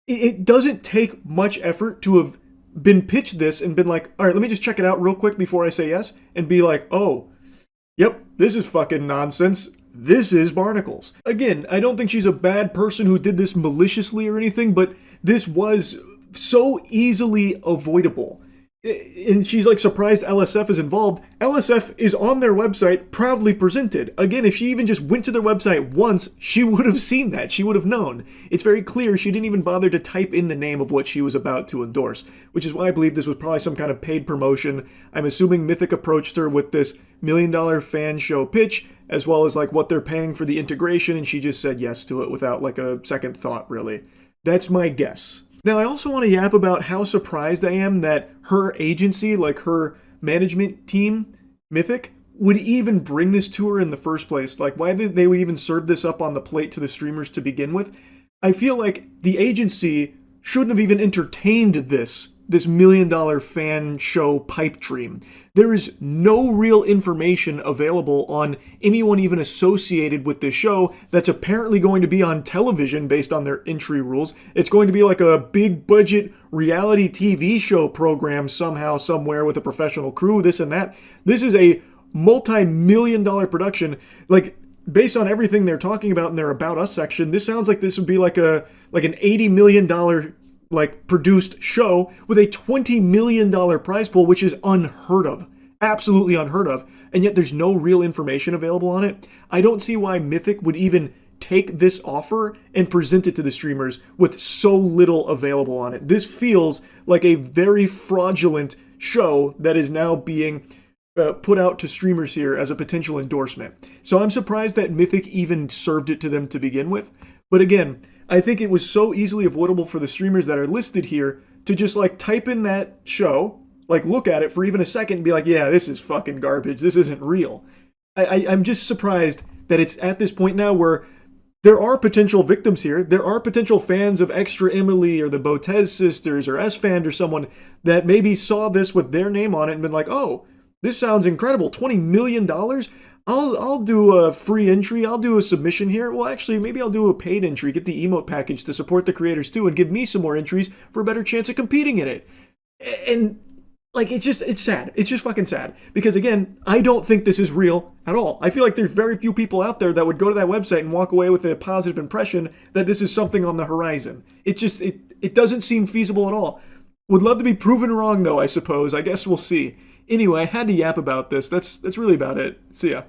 it doesn't take much effort to have been pitched this and been like, all right, let me just check it out real quick before I say yes, and be like, oh, yep, this is fucking nonsense. This is barnacles. Again, I don't think she's a bad person who did this maliciously or anything, but this was so easily avoidable. And she's like surprised LSF is involved. LSF is on their website, proudly presented. Again, if she even just went to their website once, she would have seen that. She would have known. It's very clear she didn't even bother to type in the name of what she was about to endorse, which is why I believe this was probably some kind of paid promotion. I'm assuming Mythic approached her with this $1 Million Fan show pitch, as well as like what they're paying for the integration, and she just said yes to it without like a second thought, really. That's my guess. Now, I also want to yap about how surprised I am that her agency, like her management team, Mythic, would even bring this to her in the first place. Like, why they would even serve this up on the plate to the streamers to begin with. I feel like the agency shouldn't have even entertained this $1 Million Fan show pipe dream. There is no real information available on anyone even associated with this show that's apparently going to be on television based on their entry rules. It's going to be like a big budget reality TV show program somehow, somewhere with a professional crew, this and that. This is a multi-million-dollar production. Like, based on everything they're talking about in their About Us section, this sounds like this would be like an $80 million like produced show with a $20 million prize pool, which is unheard of. Absolutely unheard of. And yet there's no real information available on it. I don't see why Mythic would even take this offer and present it to the streamers with so little available on it. This feels like a very fraudulent show that is now being put out to streamers here as a potential endorsement. So I'm surprised that Mythic even served it to them to begin with. But again, I think it was so easily avoidable for the streamers that are listed here to just like type in that show, like look at it for even a second and be like, yeah, this is fucking garbage. This isn't real. I'm just surprised that it's at this point now where there are potential victims here. There are potential fans of Extra Emily or the Botez sisters or S-Fan or someone that maybe saw this with their name on it and been like, oh, this sounds incredible. $20 million? I'll do a free entry. I'll do a submission here. Well, actually, maybe I'll do a paid entry, get the emote package to support the creators too, and give me some more entries for a better chance of competing in it. And like, it's sad. It's just fucking sad. Because again, I don't think this is real at all. I feel like there's very few people out there that would go to that website and walk away with a positive impression that this is something on the horizon. It doesn't seem feasible at all. Would love to be proven wrong though, I suppose. I guess we'll see. Anyway, I had to yap about this. That's really about it. See ya.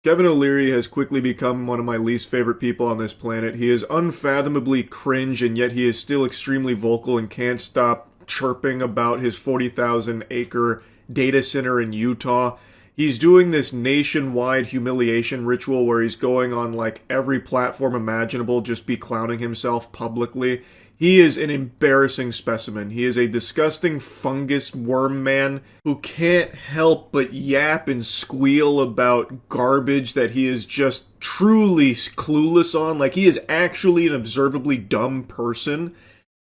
Kevin O'Leary has quickly become one of my least favorite people on this planet. He is unfathomably cringe, and yet he is still extremely vocal and can't stop chirping about his 40,000 acre data center in Utah. He's doing this nationwide humiliation ritual where he's going on like every platform imaginable, just be clowning himself publicly. He is an embarrassing specimen. He is a disgusting fungus worm man who can't help but yap and squeal about garbage that he is just truly clueless on. Like, he is actually an observably dumb person.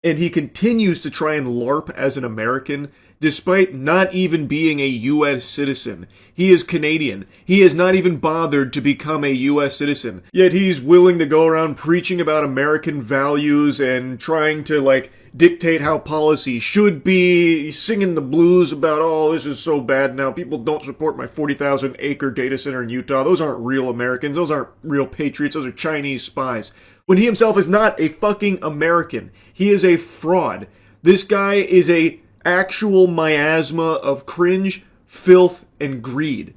And he continues to try and LARP as an American, despite not even being a U.S. citizen. He is Canadian. He has not even bothered to become a U.S. citizen. Yet he's willing to go around preaching about American values and trying to, like, dictate how policy should be. He's singing the blues about, oh, this is so bad now. People don't support my 40,000 acre data center in Utah. Those aren't real Americans. Those aren't real patriots. Those are Chinese spies. When he himself is not a fucking American. He is a fraud. This guy is a actual miasma of cringe, filth, and greed.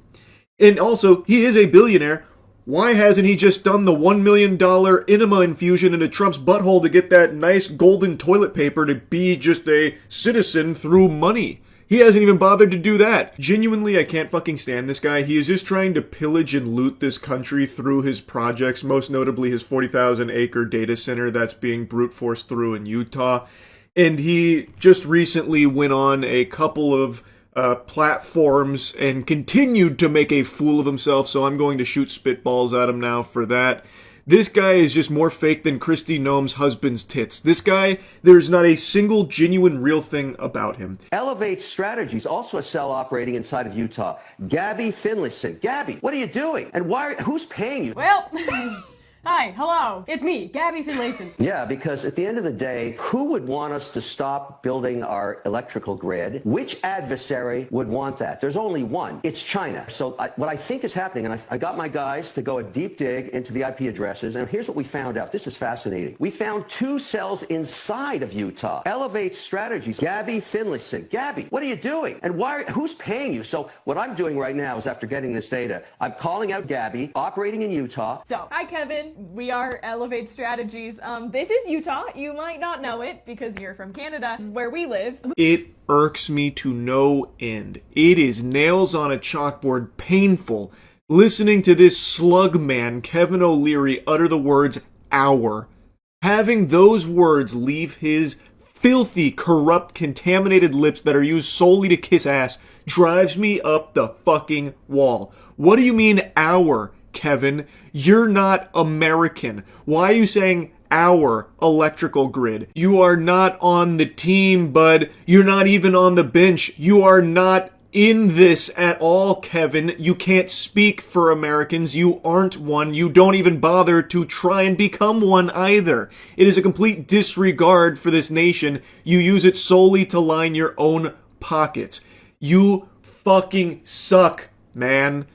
And also, he is a billionaire. Why hasn't he just done the $1 million enema infusion into Trump's butthole to get that nice golden toilet paper to be just a citizen through money? He hasn't even bothered to do that. Genuinely, I can't fucking stand this guy. He is just trying to pillage and loot this country through his projects, most notably his 40,000 acre data center that's being brute forced through in Utah. And he just recently went on a couple of platforms and continued to make a fool of himself, so I'm going to shoot spitballs at him now for that. This guy is just more fake than Kristi Noem's husband's tits. This guy, there's not a single genuine real thing about him. Elevate Strategies, also a cell operating inside of Utah. Gabby Finlayson. Gabby, what are you doing? And who's paying you? Well, hi, hello. It's me, Gabby Finlayson. Yeah, because at the end of the day, who would want us to stop building our electrical grid? Which adversary would want that? There's only one. It's China. So what I think is happening, and I got my guys to go a deep dig into the IP addresses, and here's what we found out. This is fascinating. We found 2 cells inside of Utah. Elevate Strategies. Gabby Finlayson. Gabby, what are you doing? And who's paying you? So what I'm doing right now is, after getting this data, I'm calling out Gabby, operating in Utah. So, hi, Kevin. We are Elevate Strategies. This is Utah. You might not know it because you're from Canada. This is where we live. It irks me to no end. It is nails on a chalkboard painful listening to this slug man, Kevin O'Leary, utter the words "our." Having those words leave his filthy, corrupt, contaminated lips that are used solely to kiss ass drives me up the fucking wall. What do you mean, our? Kevin, you're not American. Why are you saying our electrical grid? You are not on the team, bud. You're not even on the bench. You are not in this at all, Kevin. You can't speak for Americans. You aren't one. You don't even bother to try and become one either. It is a complete disregard for this nation. You use it solely to line your own pockets. You fucking suck, man.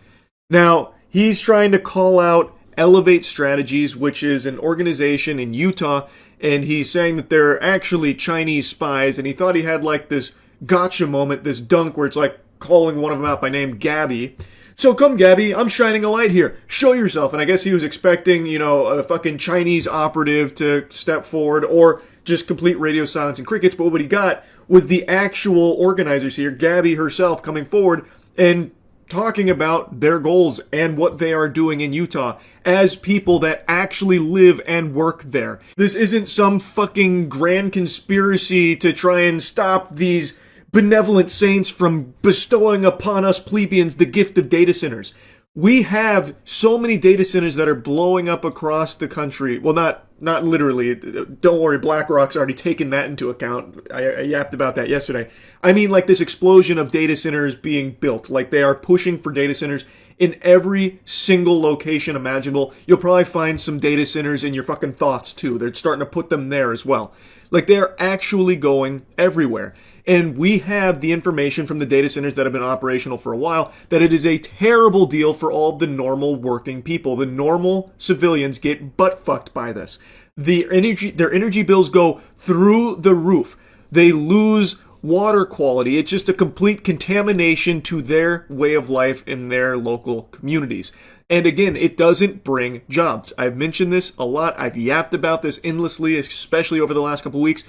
Now, he's trying to call out Elevate Strategies, which is an organization in Utah, and he's saying that they're actually Chinese spies, and he thought he had like this gotcha moment, this dunk where it's like calling one of them out by name, Gabby. So come, Gabby, I'm shining a light here. Show yourself. And I guess he was expecting, a fucking Chinese operative to step forward, or just complete radio silence and crickets, but what he got was the actual organizers here, Gabby herself, coming forward and talking about their goals and what they are doing in Utah as people that actually live and work there. This isn't some fucking grand conspiracy to try and stop these benevolent saints from bestowing upon us plebeians the gift of data centers. We have so many data centers that are blowing up across the country. Well, not literally. Don't worry, BlackRock's already taken that into account. I yapped about that yesterday. I mean, like this explosion of data centers being built. Like, they are pushing for data centers in every single location imaginable. You'll probably find some data centers in your fucking thoughts, too. They're starting to put them there as well. Like, they're actually going everywhere. And we have the information from the data centers that have been operational for a while that it is a terrible deal for all the normal working people. The normal civilians get butt fucked by this. Their energy bills go through the roof. They lose water quality. It's just a complete contamination to their way of life in their local communities. And again, it doesn't bring jobs. I've mentioned this a lot. I've yapped about this endlessly, especially over the last couple weeks.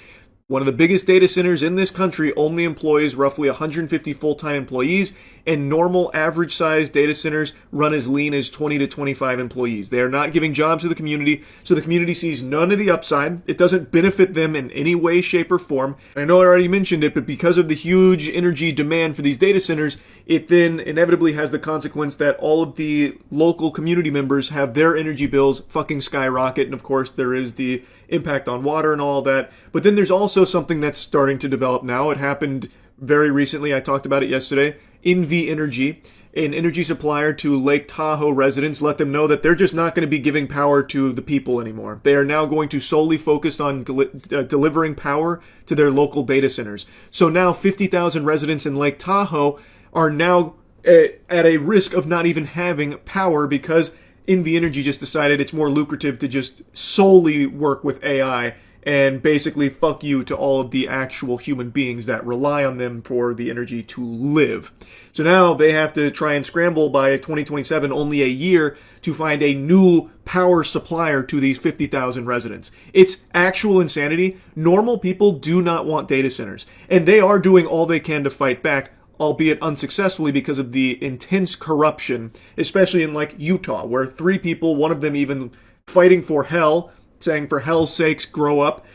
One of the biggest data centers in this country only employs roughly 150 full-time employees, and normal average-sized data centers run as lean as 20 to 25 employees. They are not giving jobs to the community, so the community sees none of the upside. It doesn't benefit them in any way, shape, or form. I know I already mentioned it, but because of the huge energy demand for these data centers, it then inevitably has the consequence that all of the local community members have their energy bills fucking skyrocket, and of course there is the impact on water and all that. But then there's also something that's starting to develop now. It happened very recently. I talked about it yesterday. NV Energy, an energy supplier to Lake Tahoe residents, let them know that they're just not going to be giving power to the people anymore. They are now going to solely focus on delivering power to their local data centers. So now 50,000 residents in Lake Tahoe are now at a risk of not even having power because NV Energy just decided it's more lucrative to just solely work with AI and basically fuck you to all of the actual human beings that rely on them for the energy to live. So now they have to try and scramble by 2027, only a year, to find a new power supplier to these 50,000 residents. It's actual insanity. Normal people do not want data centers, and they are doing all they can to fight back, albeit unsuccessfully because of the intense corruption, especially in like Utah, where 3 people, one of them even fighting for hell, saying for hell's sakes, grow up.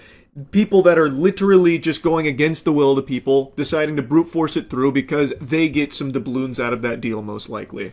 People that are literally just going against the will of the people, deciding to brute force it through because they get some doubloons out of that deal most likely.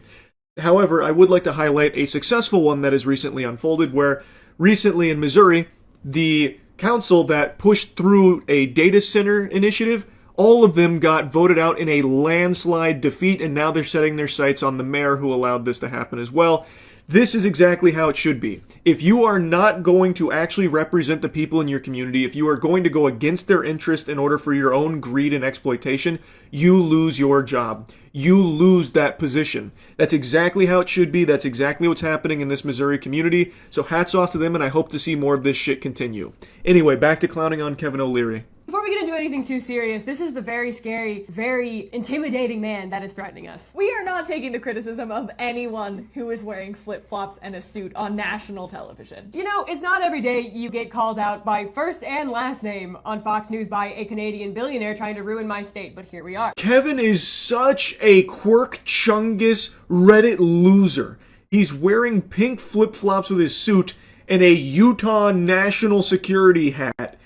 However, I would like to highlight a successful one that has recently unfolded, where recently in Missouri, the council that pushed through a data center initiative, all of them got voted out in a landslide defeat, and now they're setting their sights on the mayor who allowed this to happen as well. This is exactly how it should be. If you are not going to actually represent the people in your community, if you are going to go against their interest in order for your own greed and exploitation, you lose your job. You lose that position. That's exactly how it should be. That's exactly what's happening in this Missouri community. So hats off to them, and I hope to see more of this shit continue. Anyway, back to clowning on Kevin O'Leary. Before we get into anything too serious, this is the very scary, very intimidating man that is threatening us. We are not taking the criticism of anyone who is wearing flip-flops and a suit on national television. You know, it's not every day you get called out by first and last name on Fox News by a Canadian billionaire trying to ruin my state, but here we are. Kevin is such a quirk chungus Reddit loser. He's wearing pink flip-flops with his suit and a Utah national security hat,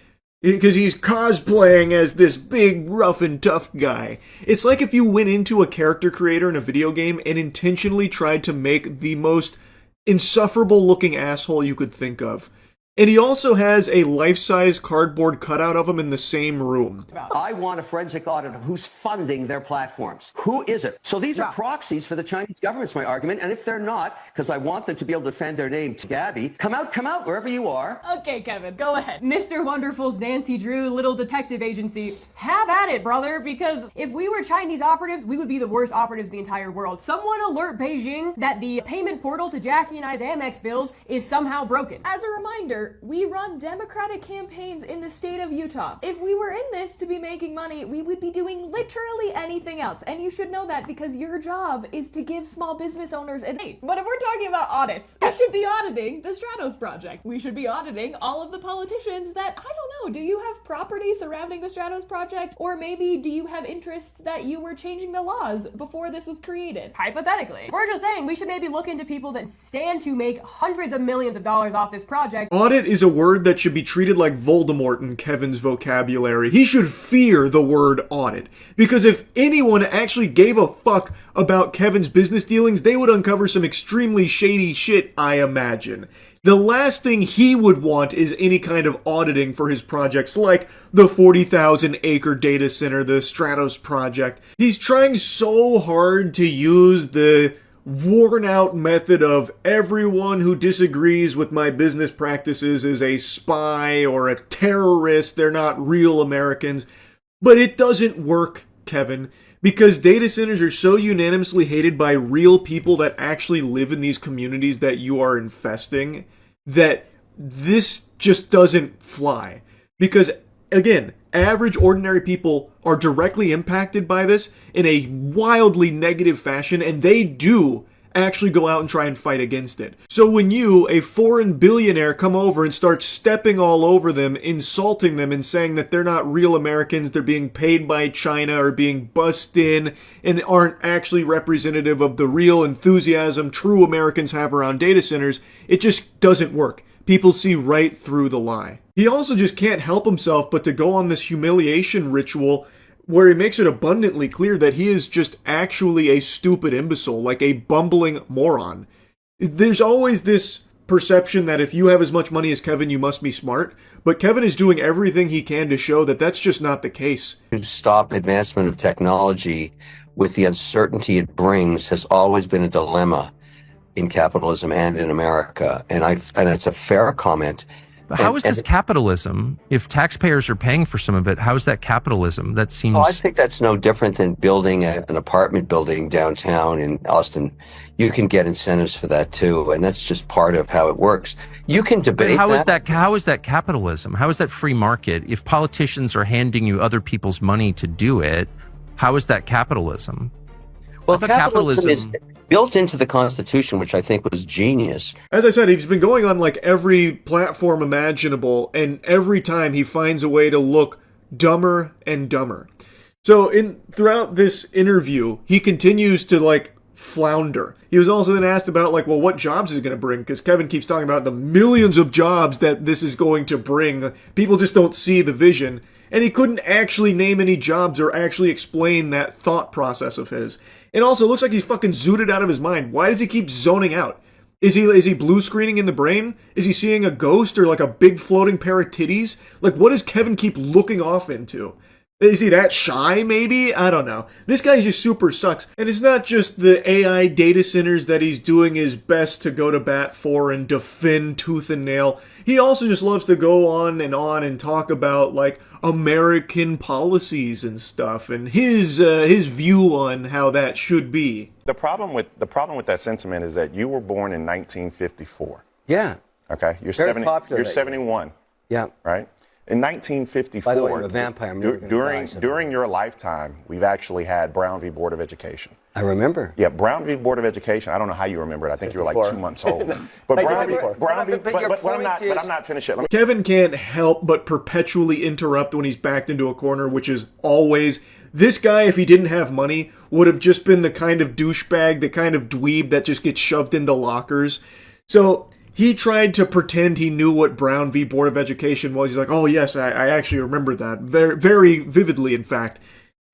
because he's cosplaying as this big, rough and tough guy. It's like if you went into a character creator in a video game and intentionally tried to make the most insufferable looking asshole you could think of. And he also has a life-size cardboard cutout of him in the same room. I want a forensic audit of who's funding their platforms. Who is it? So these are proxies for the Chinese government's my argument. And if they're not, because I want them to be able to defend their name to Gabby, come out, wherever you are. Okay, Kevin, go ahead. Mr. Wonderful's Nancy Drew little detective agency, have at it, brother, because if we were Chinese operatives, we would be the worst operatives in the entire world. Someone alert Beijing that the payment portal to Jackie and I's Amex bills is somehow broken. As a reminder, we run Democratic campaigns in the state of Utah. If we were in this to be making money, we would be doing literally anything else. And you should know that because your job is to give small business owners an aid. But if we're talking about audits, we should be auditing the Stratos Project. We should be auditing all of the politicians that, I don't know, do you have property surrounding the Stratos Project? Or maybe do you have interests that you were changing the laws before this was created? Hypothetically. We're just saying we should maybe look into people that stand to make hundreds of millions of dollars off this project. Audit is a word that should be treated like Voldemort in Kevin's vocabulary. He should fear the word audit. Because if anyone actually gave a fuck about Kevin's business dealings, they would uncover some extremely shady shit, I imagine. The last thing he would want is any kind of auditing for his projects like the 40,000 acre data center, the Stratos project. He's trying so hard to use the worn out method of everyone who disagrees with my business practices is a spy or a terrorist. They're not real Americans. But it doesn't work, Kevin, because data centers are so unanimously hated by real people that actually live in these communities that you are infesting that this just doesn't fly. Because, again, average, ordinary people are directly impacted by this in a wildly negative fashion, and they do actually go out and try and fight against it. So when you, a foreign billionaire, come over and start stepping all over them, insulting them and saying that they're not real Americans, they're being paid by China or being bussed in and aren't actually representative of the real enthusiasm true Americans have around data centers, it just doesn't work. People see right through the lie. He also just can't help himself but to go on this humiliation ritual where he makes it abundantly clear that he is just actually a stupid imbecile, like a bumbling moron. There's always this perception that if you have as much money as Kevin, you must be smart, but Kevin is doing everything he can to show that that's just not the case. To stop advancement of technology with the uncertainty it brings has always been a dilemma in capitalism and in America, and it's a fair comment. But how is this capitalism? If taxpayers are paying for some of it, how is that capitalism? That seems... Oh, I think that's no different than building an apartment building downtown in Austin. You can get incentives for that too, and that's just part of how it works. You can debate How is that capitalism? How is that free market? If politicians are handing you other people's money to do it, how is that capitalism? Well, capitalism is built into the Constitution, which I think was genius. As I said, he's been going on like every platform imaginable, and every time he finds a way to look dumber and dumber. So throughout this interview, he continues to like flounder. He was also then asked about like, well, what jobs is it going to bring? Because Kevin keeps talking about the millions of jobs that this is going to bring. People just don't see the vision. And he couldn't actually name any jobs or actually explain that thought process of his. And also, it looks like he's fucking zooted out of his mind. Why does he keep zoning out? Is he blue screening in the brain? Is he seeing a ghost or like a big floating pair of titties? Like, what does Kevin keep looking off into? Is he that shy, maybe? I don't know. This guy just super sucks. And it's not just the AI data centers that he's doing his best to go to bat for and defend tooth and nail. He also just loves to go on and talk about, like, American policies and stuff, and his view on how that should be. The problem with that sentiment is that you were born in 1954. Yeah. Okay. You're Very 70. popular You're that 71. Yeah. Right. In 1954. By the way, I'm a vampire. I'm never gonna die, during your lifetime, we've actually had Brown v. Board of Education. I remember. Yeah, Brown v. Board of Education. I don't know how you remember it. I think you were like 2 months old. But I'm not finished yet. Kevin can't help but perpetually interrupt when he's backed into a corner, which is always... This guy, if he didn't have money, would have just been the kind of douchebag, the kind of dweeb that just gets shoved into lockers. So... he tried to pretend he knew what Brown v. Board of Education was. He's like, oh, yes, I actually remember that. Very, very vividly, in fact.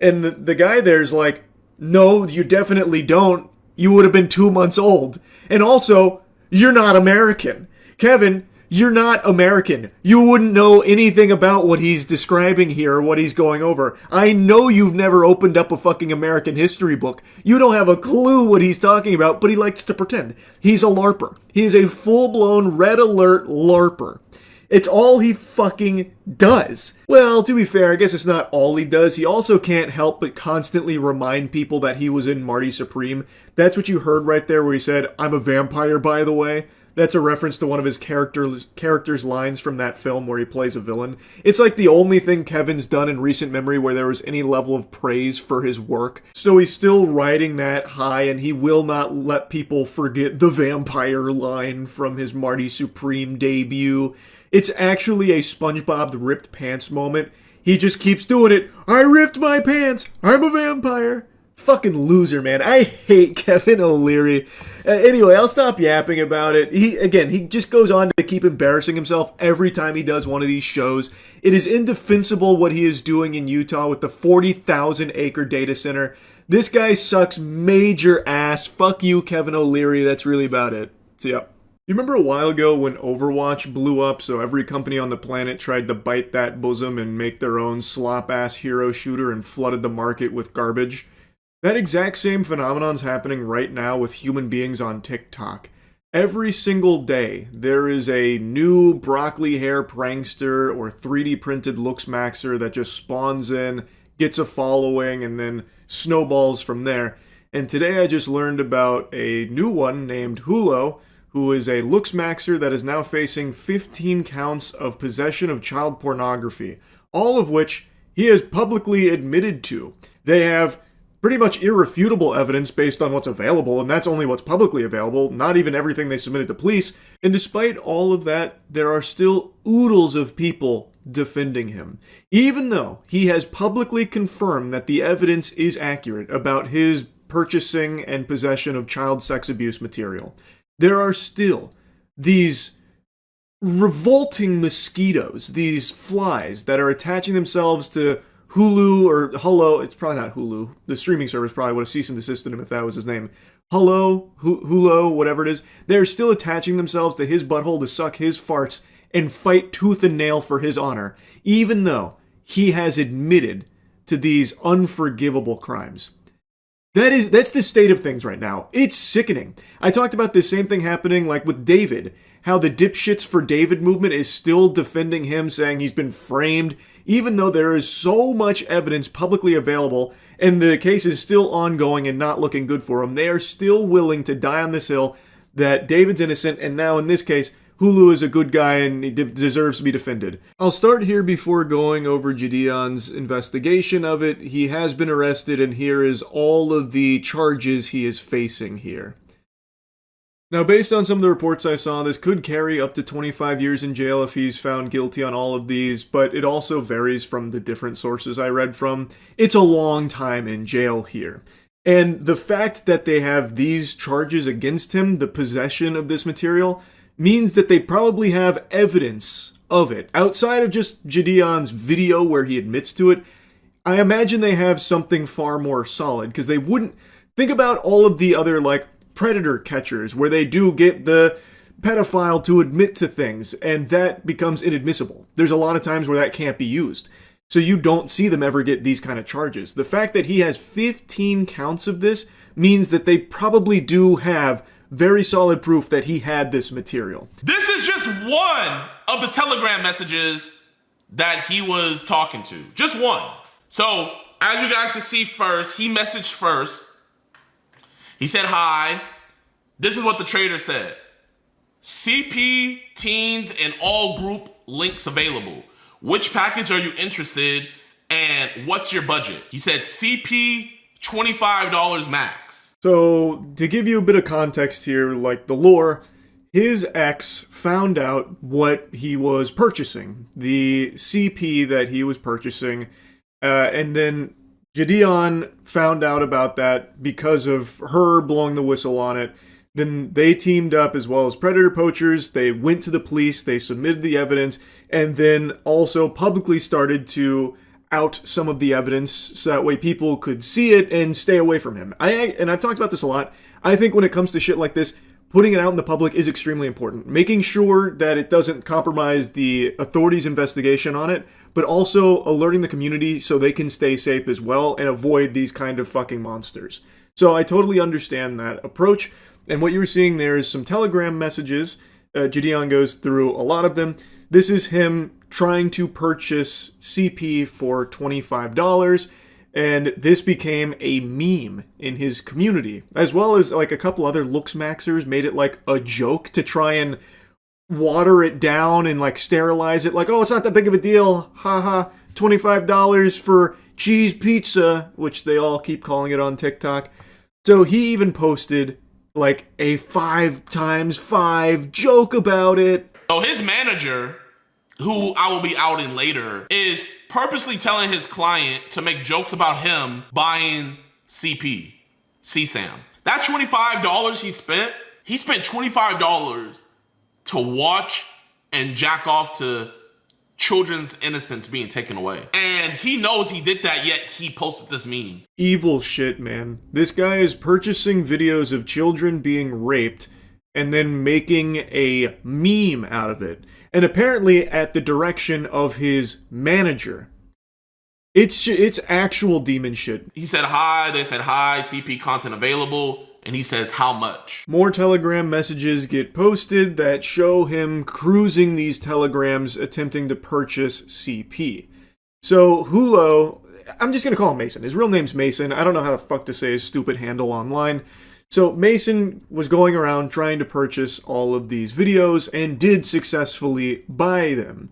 And the guy there's like, no, you definitely don't. You would have been 2 months old. And also, you're not American. Kevin, you're not American. You wouldn't know anything about what he's describing here or what he's going over. I know you've never opened up a fucking American history book. You don't have a clue what he's talking about, but he likes to pretend. He's a LARPer. He is a full-blown red alert LARPer. It's all he fucking does. Well, to be fair, I guess it's not all he does. He also can't help but constantly remind people that he was in Marty Supreme. That's what you heard right there where he said, I'm a vampire, by the way. That's a reference to one of his character's lines from that film where he plays a villain. It's like the only thing Kevin's done in recent memory where there was any level of praise for his work. So he's still riding that high, and he will not let people forget the vampire line from his Marty Supreme debut. It's actually a SpongeBob ripped pants moment. He just keeps doing it. I ripped my pants. I'm a vampire. Fucking loser, man. I hate Kevin O'Leary. Anyway, I'll stop yapping about it. He just goes on to keep embarrassing himself every time he does one of these shows. It is indefensible what he is doing in Utah with the 40,000 acre data center. This guy sucks major ass. Fuck you, Kevin O'Leary. That's really about it. See ya. You remember a while ago when Overwatch blew up, so every company on the planet tried to bite that bosom and make their own slop-ass hero shooter and flooded the market with garbage? That exact same phenomenon's happening right now with human beings on TikTok. Every single day, there is a new broccoli hair prankster or 3D printed looks maxer that just spawns in, gets a following, and then snowballs from there. And today I just learned about a new one named Hulo, who is a looks maxer that is now facing 15 counts of possession of child pornography, all of which he has publicly admitted to. They have pretty much irrefutable evidence based on what's available, and that's only what's publicly available, not even everything they submitted to police. And despite all of that, there are still oodles of people defending him. Even though he has publicly confirmed that the evidence is accurate about his purchasing and possession of child sex abuse material, there are still these revolting mosquitoes, these flies that are attaching themselves to Hulu or Hulu. It's probably not Hulu. The streaming service probably would have cease and desisted him if that was his name. Hulu, whatever it is. They're still attaching themselves to his butthole to suck his farts and fight tooth and nail for his honor, even though he has admitted to these unforgivable crimes. That's the state of things right now. It's sickening. I talked about this same thing happening like with David, how the Dipshits for David movement is still defending him, saying he's been framed, even though there is so much evidence publicly available and the case is still ongoing and not looking good for him. They are still willing to die on this hill that David's innocent, and now in this case, Hulu is a good guy and he deserves to be defended. I'll start here before going over Gideon's investigation of it. He has been arrested, and here is all of the charges he is facing here. Now, based on some of the reports I saw, this could carry up to 25 years in jail if he's found guilty on all of these, but it also varies from the different sources I read from. It's a long time in jail here. And the fact that they have these charges against him, the possession of this material, means that they probably have evidence of it. Outside of just Gideon's video where he admits to it, I imagine they have something far more solid, because they wouldn't... Think about all of the other, like, predator catchers, where they do get the pedophile to admit to things, and that becomes inadmissible. There's a lot of times where that can't be used. So you don't see them ever get these kind of charges. The fact that he has 15 counts of this means that they probably do have very solid proof that he had this material. This is just one of the Telegram messages that he was talking to. Just one. So, as you guys can see first, he messaged first. He said, "Hi, this is what the trader said. CP, teens, and all group links available. Which package are you interested in and what's your budget?" He said CP, $25 max. So, to give you a bit of context here, like the lore, his ex found out what he was purchasing, the CP that he was purchasing, and then Gideon found out about that because of her blowing the whistle on it. Then they teamed up as well as predator poachers. They went to the police, they submitted the evidence, and then also publicly started to out some of the evidence so that way people could see it and stay away from him. And I've talked about this a lot. I think when it comes to shit like this, putting it out in the public is extremely important. Making sure that it doesn't compromise the authorities' investigation on it, but also alerting the community so they can stay safe as well and avoid these kind of fucking monsters. So I totally understand that approach. And what you were seeing there is some Telegram messages. Gideon goes through a lot of them. This is him trying to purchase CP for $25, and this became a meme in his community, as well as like a couple other looks maxers made it like a joke to try and water it down and like sterilize it, like, oh, it's not that big of a deal, haha, $25 for cheese pizza, which they all keep calling it on TikTok. So he even posted like a 5x5 joke about it. So his manager, who I will be outing later, is purposely telling his client to make jokes about him buying CP, CSAM. That $25 he spent $25 to watch and jack off to children's innocence being taken away. And he knows he did that, yet he posted this meme. Evil shit, man. This guy is purchasing videos of children being raped and then making a meme out of it. And apparently at the direction of his manager. It's actual demon shit. He said hi, they said hi, CP content available, and he says how much. More Telegram messages get posted that show him cruising these telegrams attempting to purchase CP. So Hulo, I'm just going to call him Mason. His real name's Mason. I don't know how the fuck to say his stupid handle online. So Mason was going around trying to purchase all of these videos and did successfully buy them.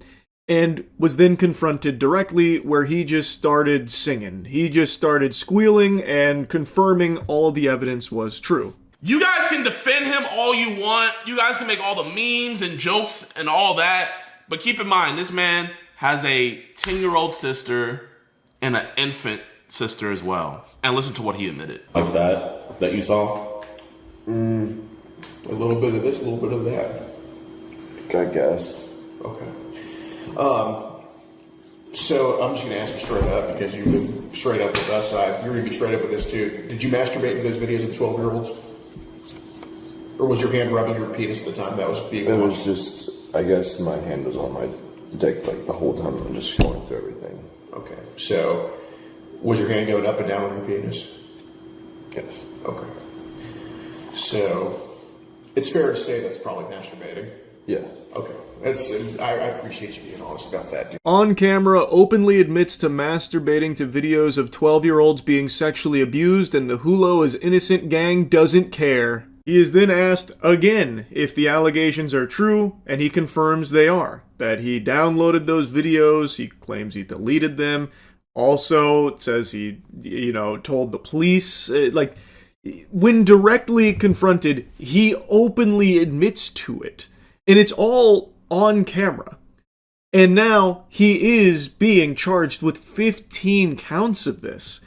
and was then confronted directly, where he just started singing. He just started squealing and confirming all the evidence was true. You guys can defend him all you want. You guys can make all the memes and jokes and all that. But keep in mind, this man has a 10-year-old sister and an infant sister as well. And listen to what he admitted. Like that you saw? A little bit of this, a little bit of that. I guess. Okay. So I'm just going to ask you straight up, because you've been straight up with us. You're going to be straight up with this too. Did you masturbate to those videos of 12-year-olds? Or was your hand rubbing your penis at the time that was being It watched? was just, I guess my hand was on my dick like the whole time. I'm just going through everything. Okay. So was your hand going up and down on your penis? Yes. Okay. So it's fair to say that's probably masturbating. Yeah. Okay. I appreciate you being honest about that, dude. On camera, openly admits to masturbating to videos of 12-year-olds being sexually abused, and the Hulo is innocent gang doesn't care. He is then asked again if the allegations are true, and he confirms they are. That he downloaded those videos, he claims he deleted them. Also, it says he, told the police. When directly confronted, he openly admits to it. And it's all on camera. And now he is being charged with 15 counts of this.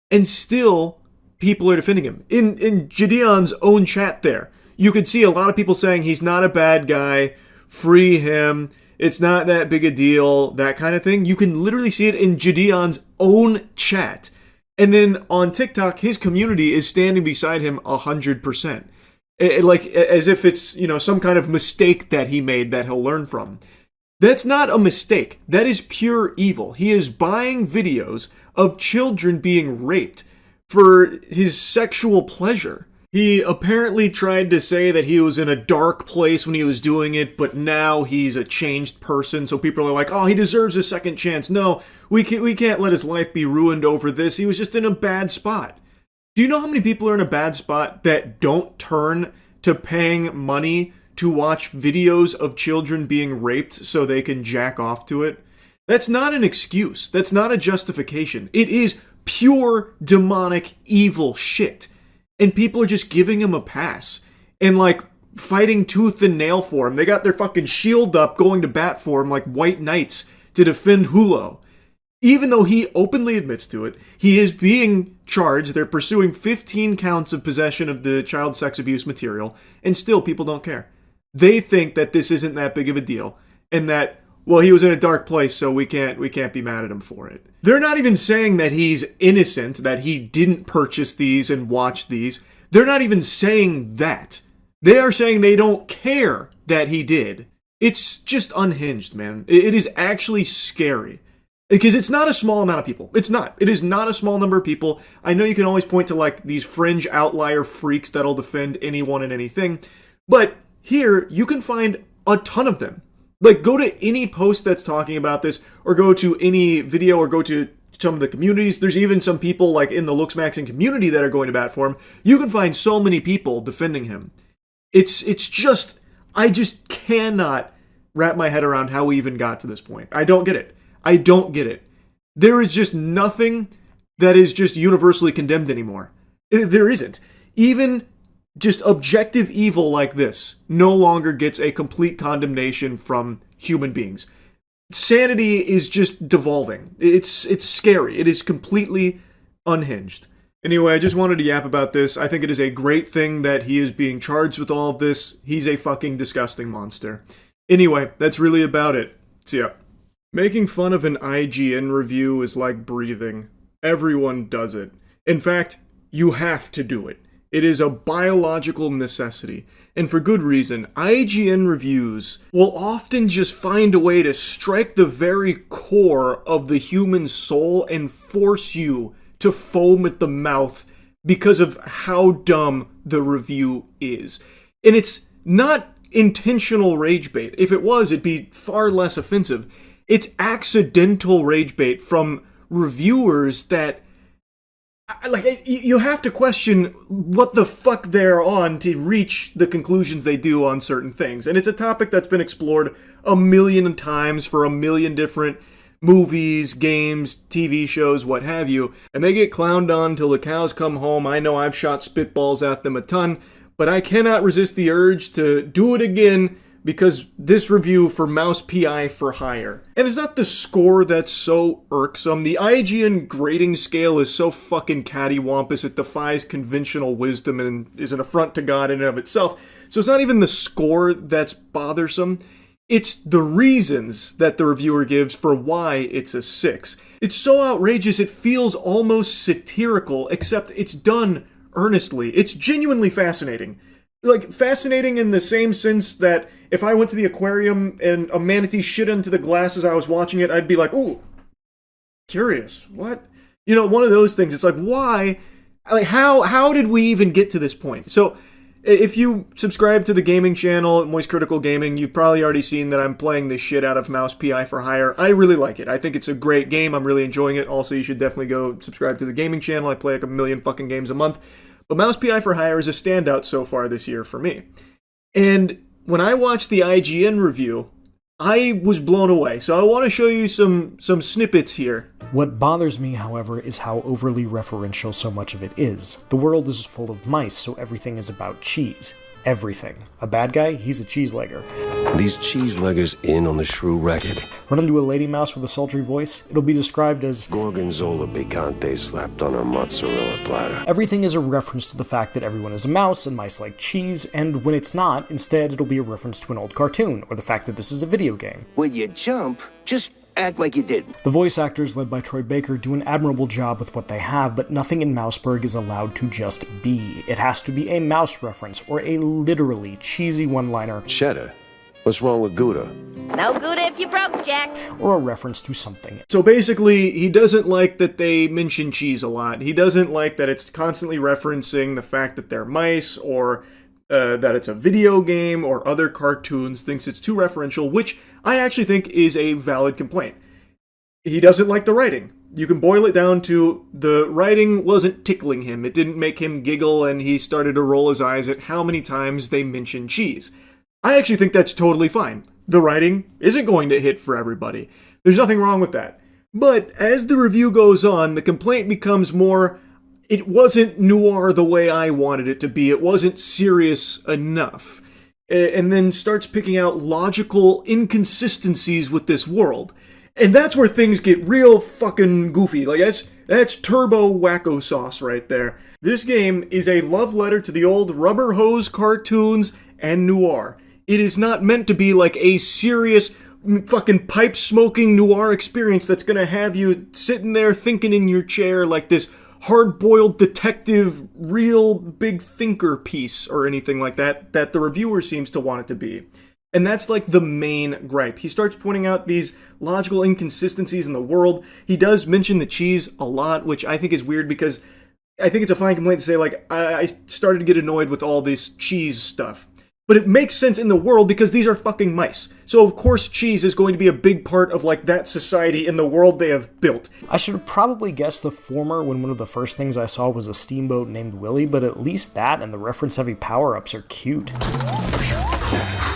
And still, people are defending him. In Gideon's own chat there, you could see a lot of people saying he's not a bad guy, free him, it's not that big a deal, that kind of thing. You can literally see it in Gideon's own chat. And then on TikTok, his community is standing beside him 100%. As if it's, some kind of mistake that he made that he'll learn from. That's not a mistake. That is pure evil. He is buying videos of children being raped for his sexual pleasure. He apparently tried to say that he was in a dark place when he was doing it, but now he's a changed person, so people are like, oh, he deserves a second chance. No, we can't let his life be ruined over this. He was just in a bad spot. Do you know how many people are in a bad spot that don't turn to paying money to watch videos of children being raped so they can jack off to it? That's not an excuse. That's not a justification. It is pure demonic evil shit. And people are just giving him a pass. And fighting tooth and nail for him. They got their fucking shield up going to bat for him like white knights to defend Hulo. Even though he openly admits to it, he is being charged. They're pursuing 15 counts of possession of the child sex abuse material, and still people don't care. They think that this isn't that big of a deal, and that, well, he was in a dark place, so we can't be mad at him for it. They're not even saying that he's innocent, that he didn't purchase these and watch these. They're not even saying that. They are saying they don't care that he did. It's just unhinged, man. It is actually scary. Because it's not a small amount of people. It's not. It is not a small number of people. I know you can always point to these fringe outlier freaks that'll defend anyone and anything. But here, you can find a ton of them. Go to any post that's talking about this, or go to any video, or go to some of the communities. There's even some people in the Looksmaxing community that are going to bat for him. You can find so many people defending him. It's just, I just cannot wrap my head around how we even got to this point. I don't get it. I don't get it. There is just nothing that is just universally condemned anymore. There isn't. Even just objective evil like this no longer gets a complete condemnation from human beings. Sanity is just devolving. It's scary. It is completely unhinged. Anyway, I just wanted to yap about this. I think it is a great thing that he is being charged with all of this. He's a fucking disgusting monster. Anyway, that's really about it. See ya. Making fun of an IGN review is like breathing. Everyone does it. In fact, you have to do it. It is a biological necessity. And for good reason. IGN reviews will often just find a way to strike the very core of the human soul and force you to foam at the mouth because of how dumb the review is. And it's not intentional rage bait. If it was, it'd be far less offensive. It's accidental rage bait from reviewers that You have to question what the fuck they're on to reach the conclusions they do on certain things. And it's a topic that's been explored a million times for a million different movies, games, TV shows, what have you. And they get clowned on till the cows come home. I know I've shot spitballs at them a ton, but I cannot resist the urge to do it again because this review for Mouse PI for Hire. And it's not the score that's so irksome. The IGN grading scale is so fucking cattywampus it defies conventional wisdom and is an affront to God in and of itself. So it's not even the score that's bothersome. It's the reasons that the reviewer gives for why it's a 6. It's so outrageous it feels almost satirical, except it's done earnestly. It's genuinely fascinating. Like, fascinating in the same sense that if I went to the aquarium and a manatee shit into the glass as I was watching it, I'd be like, ooh, curious, what? You know, one of those things. It's like, why? Like, how did we even get to this point? So, if you subscribe to the gaming channel, Moist Critical Gaming, you've probably already seen that I'm playing the shit out of Mouse PI for Hire. I really like it. I think it's a great game. I'm really enjoying it. Also, you should definitely go subscribe to the gaming channel. I play like a million fucking games a month. But Mouse PI for Hire is a standout so far this year for me. And when I watched the IGN review, I was blown away. So I want to show you some snippets here. What bothers me, however, is how overly referential so much of it is. The world is full of mice, so everything is about cheese. Everything. A bad guy? He's a cheese-legger. These cheese-leggers in on the shrew racket. Run into a lady mouse with a sultry voice? It'll be described as Gorgonzola picante slapped on a mozzarella platter. Everything is a reference to the fact that everyone is a mouse and mice like cheese, and when it's not, instead it'll be a reference to an old cartoon, or the fact that this is a video game. When you jump, just act like you didn't. The voice actors, led by Troy Baker, do an admirable job with what they have, but nothing in Mouseburg is allowed to just be. It has to be a mouse reference, or a literally cheesy one-liner. Cheddar, what's wrong with Gouda? No Gouda if you broke, Jack. Or a reference to something. So basically, he doesn't like that they mention cheese a lot. He doesn't like that it's constantly referencing the fact that they're mice, or that it's a video game or other cartoons, thinks it's too referential, which I actually think is a valid complaint. He doesn't like the writing. You can boil it down to the writing wasn't tickling him. It didn't make him giggle, and he started to roll his eyes at how many times they mention cheese. I actually think that's totally fine. The writing isn't going to hit for everybody. There's nothing wrong with that. But as the review goes on, the complaint becomes more, it wasn't noir the way I wanted it to be. It wasn't serious enough. And then starts picking out logical inconsistencies with this world. And that's where things get real fucking goofy. Like, that's turbo wacko sauce right there. This game is a love letter to the old rubber hose cartoons and noir. It is not meant to be like a serious fucking pipe-smoking noir experience that's gonna have you sitting there thinking in your chair like this hard-boiled detective, real big thinker piece or anything like that the reviewer seems to want it to be. And that's like the main gripe. He starts pointing out these logical inconsistencies in the world. He does mention the cheese a lot, which I think is weird because I think it's a fine complaint to say, like, I started to get annoyed with all this cheese stuff. But it makes sense in the world because these are fucking mice. So of course cheese is going to be a big part of like that society in the world they have built. I should have probably guessed the former when one of the first things I saw was a steamboat named Willie, but at least that and the reference-heavy power-ups are cute.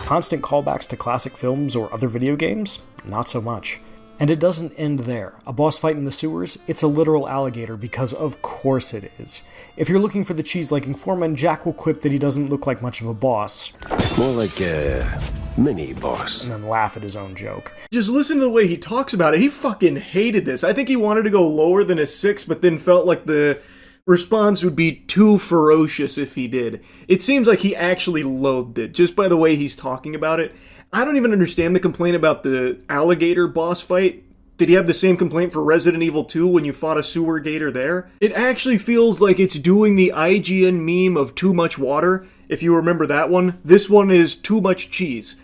Constant callbacks to classic films or other video games? Not so much. And it doesn't end there. A boss fight in the sewers? It's a literal alligator because of course it is. If you're looking for the cheese-liking foreman, Jack will quip that he doesn't look like much of a boss. More like a mini-boss. And then laugh at his own joke. Just listen to the way he talks about it. He fucking hated this. I think he wanted to go lower than a 6, but then felt like the response would be too ferocious if he did. It seems like he actually loathed it, just by the way he's talking about it. I don't even understand the complaint about the alligator boss fight. Did he have the same complaint for Resident Evil 2 when you fought a sewer gator there? It actually feels like it's doing the IGN meme of too much water. If you remember that one, this one is too much cheese.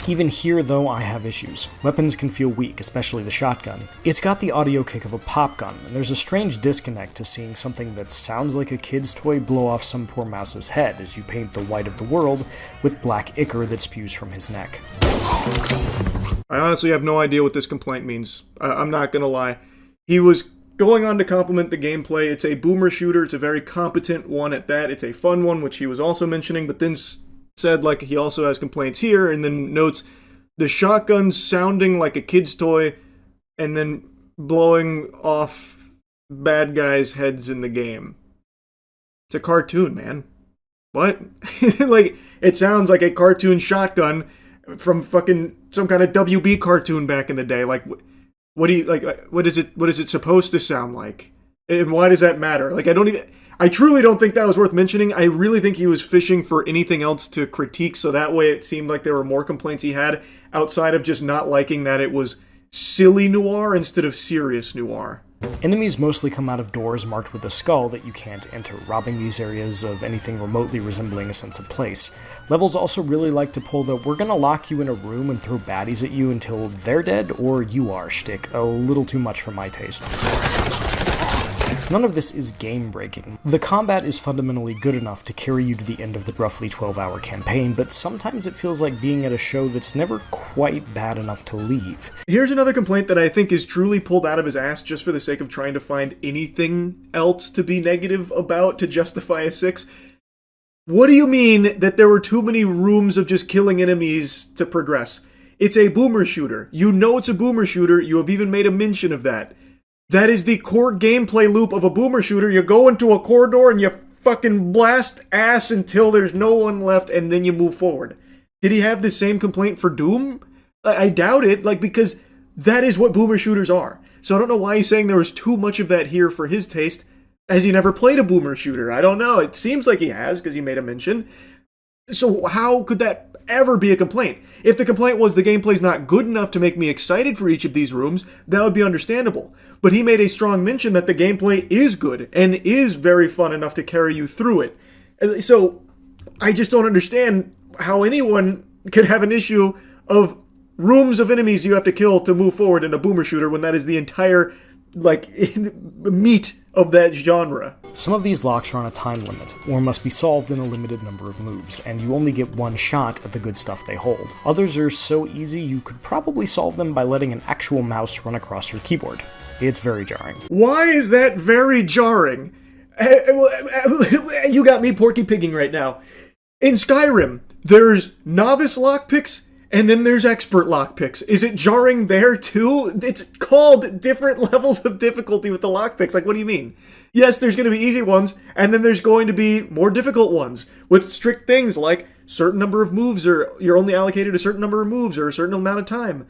Even here, though, I have issues. Weapons can feel weak, especially the shotgun. It's got the audio kick of a pop gun, and there's a strange disconnect to seeing something that sounds like a kid's toy blow off some poor mouse's head as you paint the white of the world with black ichor that spews from his neck. I honestly have no idea what this complaint means. I'm not gonna lie. He was going on to compliment the gameplay, it's a boomer shooter. It's a very competent one at that. It's a fun one, which he was also mentioning, but then said like he also has complaints here, and then notes the shotgun sounding like a kid's toy and then blowing off bad guys' heads in the game. It's a cartoon, man. What? Like, it sounds like a cartoon shotgun from fucking some kind of WB cartoon back in the day. Like, what do you, like, what is it supposed to sound like? And why does that matter? Like, I truly don't think that was worth mentioning. I really think he was fishing for anything else to critique, so that way it seemed like there were more complaints he had outside of just not liking that it was silly noir instead of serious noir. Enemies mostly come out of doors marked with a skull that you can't enter, robbing these areas of anything remotely resembling a sense of place. Levels also really like to pull the "we're gonna lock you in a room and throw baddies at you until they're dead or you are" shtick, a little too much for my taste. None of this is game-breaking. The combat is fundamentally good enough to carry you to the end of the roughly 12-hour campaign, but sometimes it feels like being at a show that's never quite bad enough to leave. Here's another complaint that I think is truly pulled out of his ass just for the sake of trying to find anything else to be negative about to justify a 6. What do you mean that there were too many rooms of just killing enemies to progress? It's a boomer shooter. You know it's a boomer shooter. You have even made a mention of that. That is the core gameplay loop of a boomer shooter. You go into a corridor and you fucking blast ass until there's no one left, and then you move forward. Did he have the same complaint for Doom? I doubt it, like, because that is what boomer shooters are. So I don't know why he's saying there was too much of that here for his taste, as he never played a boomer shooter. I don't know. It seems like he has, because he made a mention. So how could that ever be a complaint? If the complaint was the gameplay's not good enough to make me excited for each of these rooms, that would be understandable. But he made a strong mention that the gameplay is good and is very fun enough to carry you through it. So I just don't understand how anyone could have an issue of rooms of enemies you have to kill to move forward in a boomer shooter when that is the entire, like, meat of that genre. Some of these locks are on a time limit, or must be solved in a limited number of moves, and you only get one shot at the good stuff they hold. Others are so easy you could probably solve them by letting an actual mouse run across your keyboard. It's very jarring. Why is that very jarring? You got me porky pigging right now. In Skyrim, there's novice lockpicks, and then there's expert lockpicks. Is it jarring there too? It's called different levels of difficulty with the lockpicks. Like, what do you mean? Yes, there's going to be easy ones, and then there's going to be more difficult ones with strict things like certain number of moves, or you're only allocated a certain number of moves or a certain amount of time.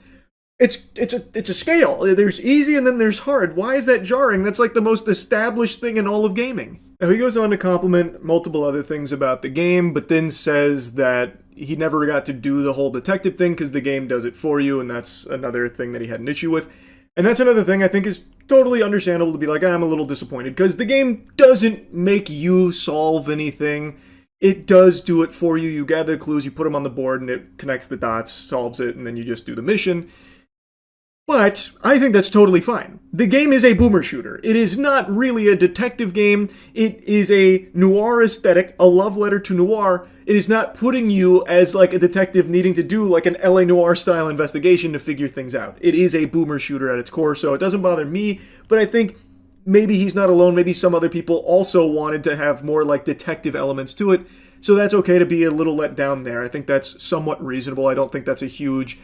It's a scale. There's easy and then there's hard. Why is that jarring? That's like the most established thing in all of gaming. Now he goes on to compliment multiple other things about the game, but then says that he never got to do the whole detective thing because the game does it for you, and that's another thing that he had an issue with. And that's another thing I think is totally understandable to be like, I'm a little disappointed, because the game doesn't make you solve anything. It does do it for you. You gather the clues, you put them on the board, and it connects the dots, solves it, and then you just do the mission. But I think that's totally fine. The game is a boomer shooter. It is not really a detective game. It is a noir aesthetic, a love letter to noir. It is not putting you as like a detective needing to do like an LA Noire style investigation to figure things out. It is a boomer shooter at its core, so it doesn't bother me, but I think maybe he's not alone. Maybe some other people also wanted to have more like detective elements to it. So that's okay to be a little let down there. I think that's somewhat reasonable. I don't think that's a huge,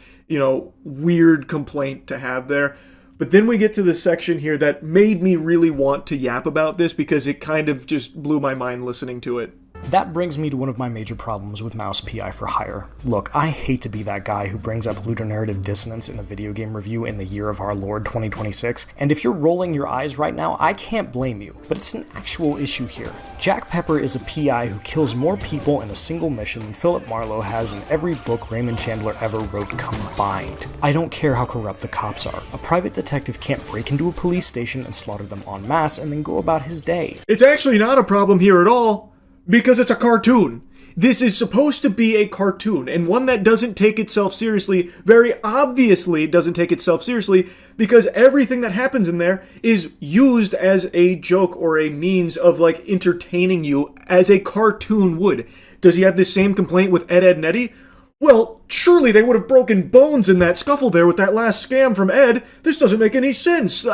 weird complaint to have there. But then we get to the section here that made me really want to yap about this because it kind of just blew my mind listening to it. That brings me to one of my major problems with Mouse PI for Hire. Look, I hate to be that guy who brings up ludonarrative dissonance in a video game review in the year of our Lord 2026, and if you're rolling your eyes right now, I can't blame you, but it's an actual issue here. Jack Pepper is a PI who kills more people in a single mission than Philip Marlowe has in every book Raymond Chandler ever wrote combined. I don't care how corrupt the cops are. A private detective can't break into a police station and slaughter them en masse and then go about his day. It's actually not a problem here at all. Because it's a cartoon. This is supposed to be a cartoon, and one that doesn't take itself seriously, very obviously doesn't take itself seriously, because everything that happens in there is used as a joke or a means of, like, entertaining you as a cartoon would. Does he have the same complaint with Ed, Edd n Eddy? Well, surely they would have broken bones in that scuffle there with that last scam from Ed. This doesn't make any sense.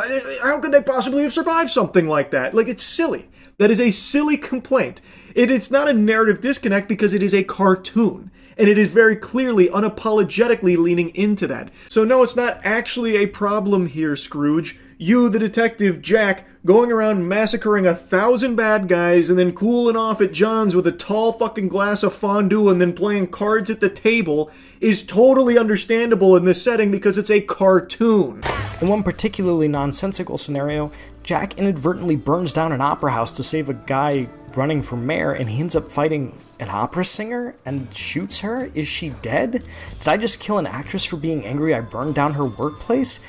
How could they possibly have survived something like that? Like, it's silly. That is a silly complaint. It's not a narrative disconnect because it is a cartoon. And it is very clearly, unapologetically leaning into that. So no, it's not actually a problem here, Scrooge. You, the detective, Jack, going around massacring 1,000 bad guys and then cooling off at John's with a tall fucking glass of fondue and then playing cards at the table is totally understandable in this setting because it's a cartoon. In one particularly nonsensical scenario, Jack inadvertently burns down an opera house to save a guy running for mayor, and he ends up fighting an opera singer and shoots her? Is she dead? Did I just kill an actress for being angry I burned down her workplace?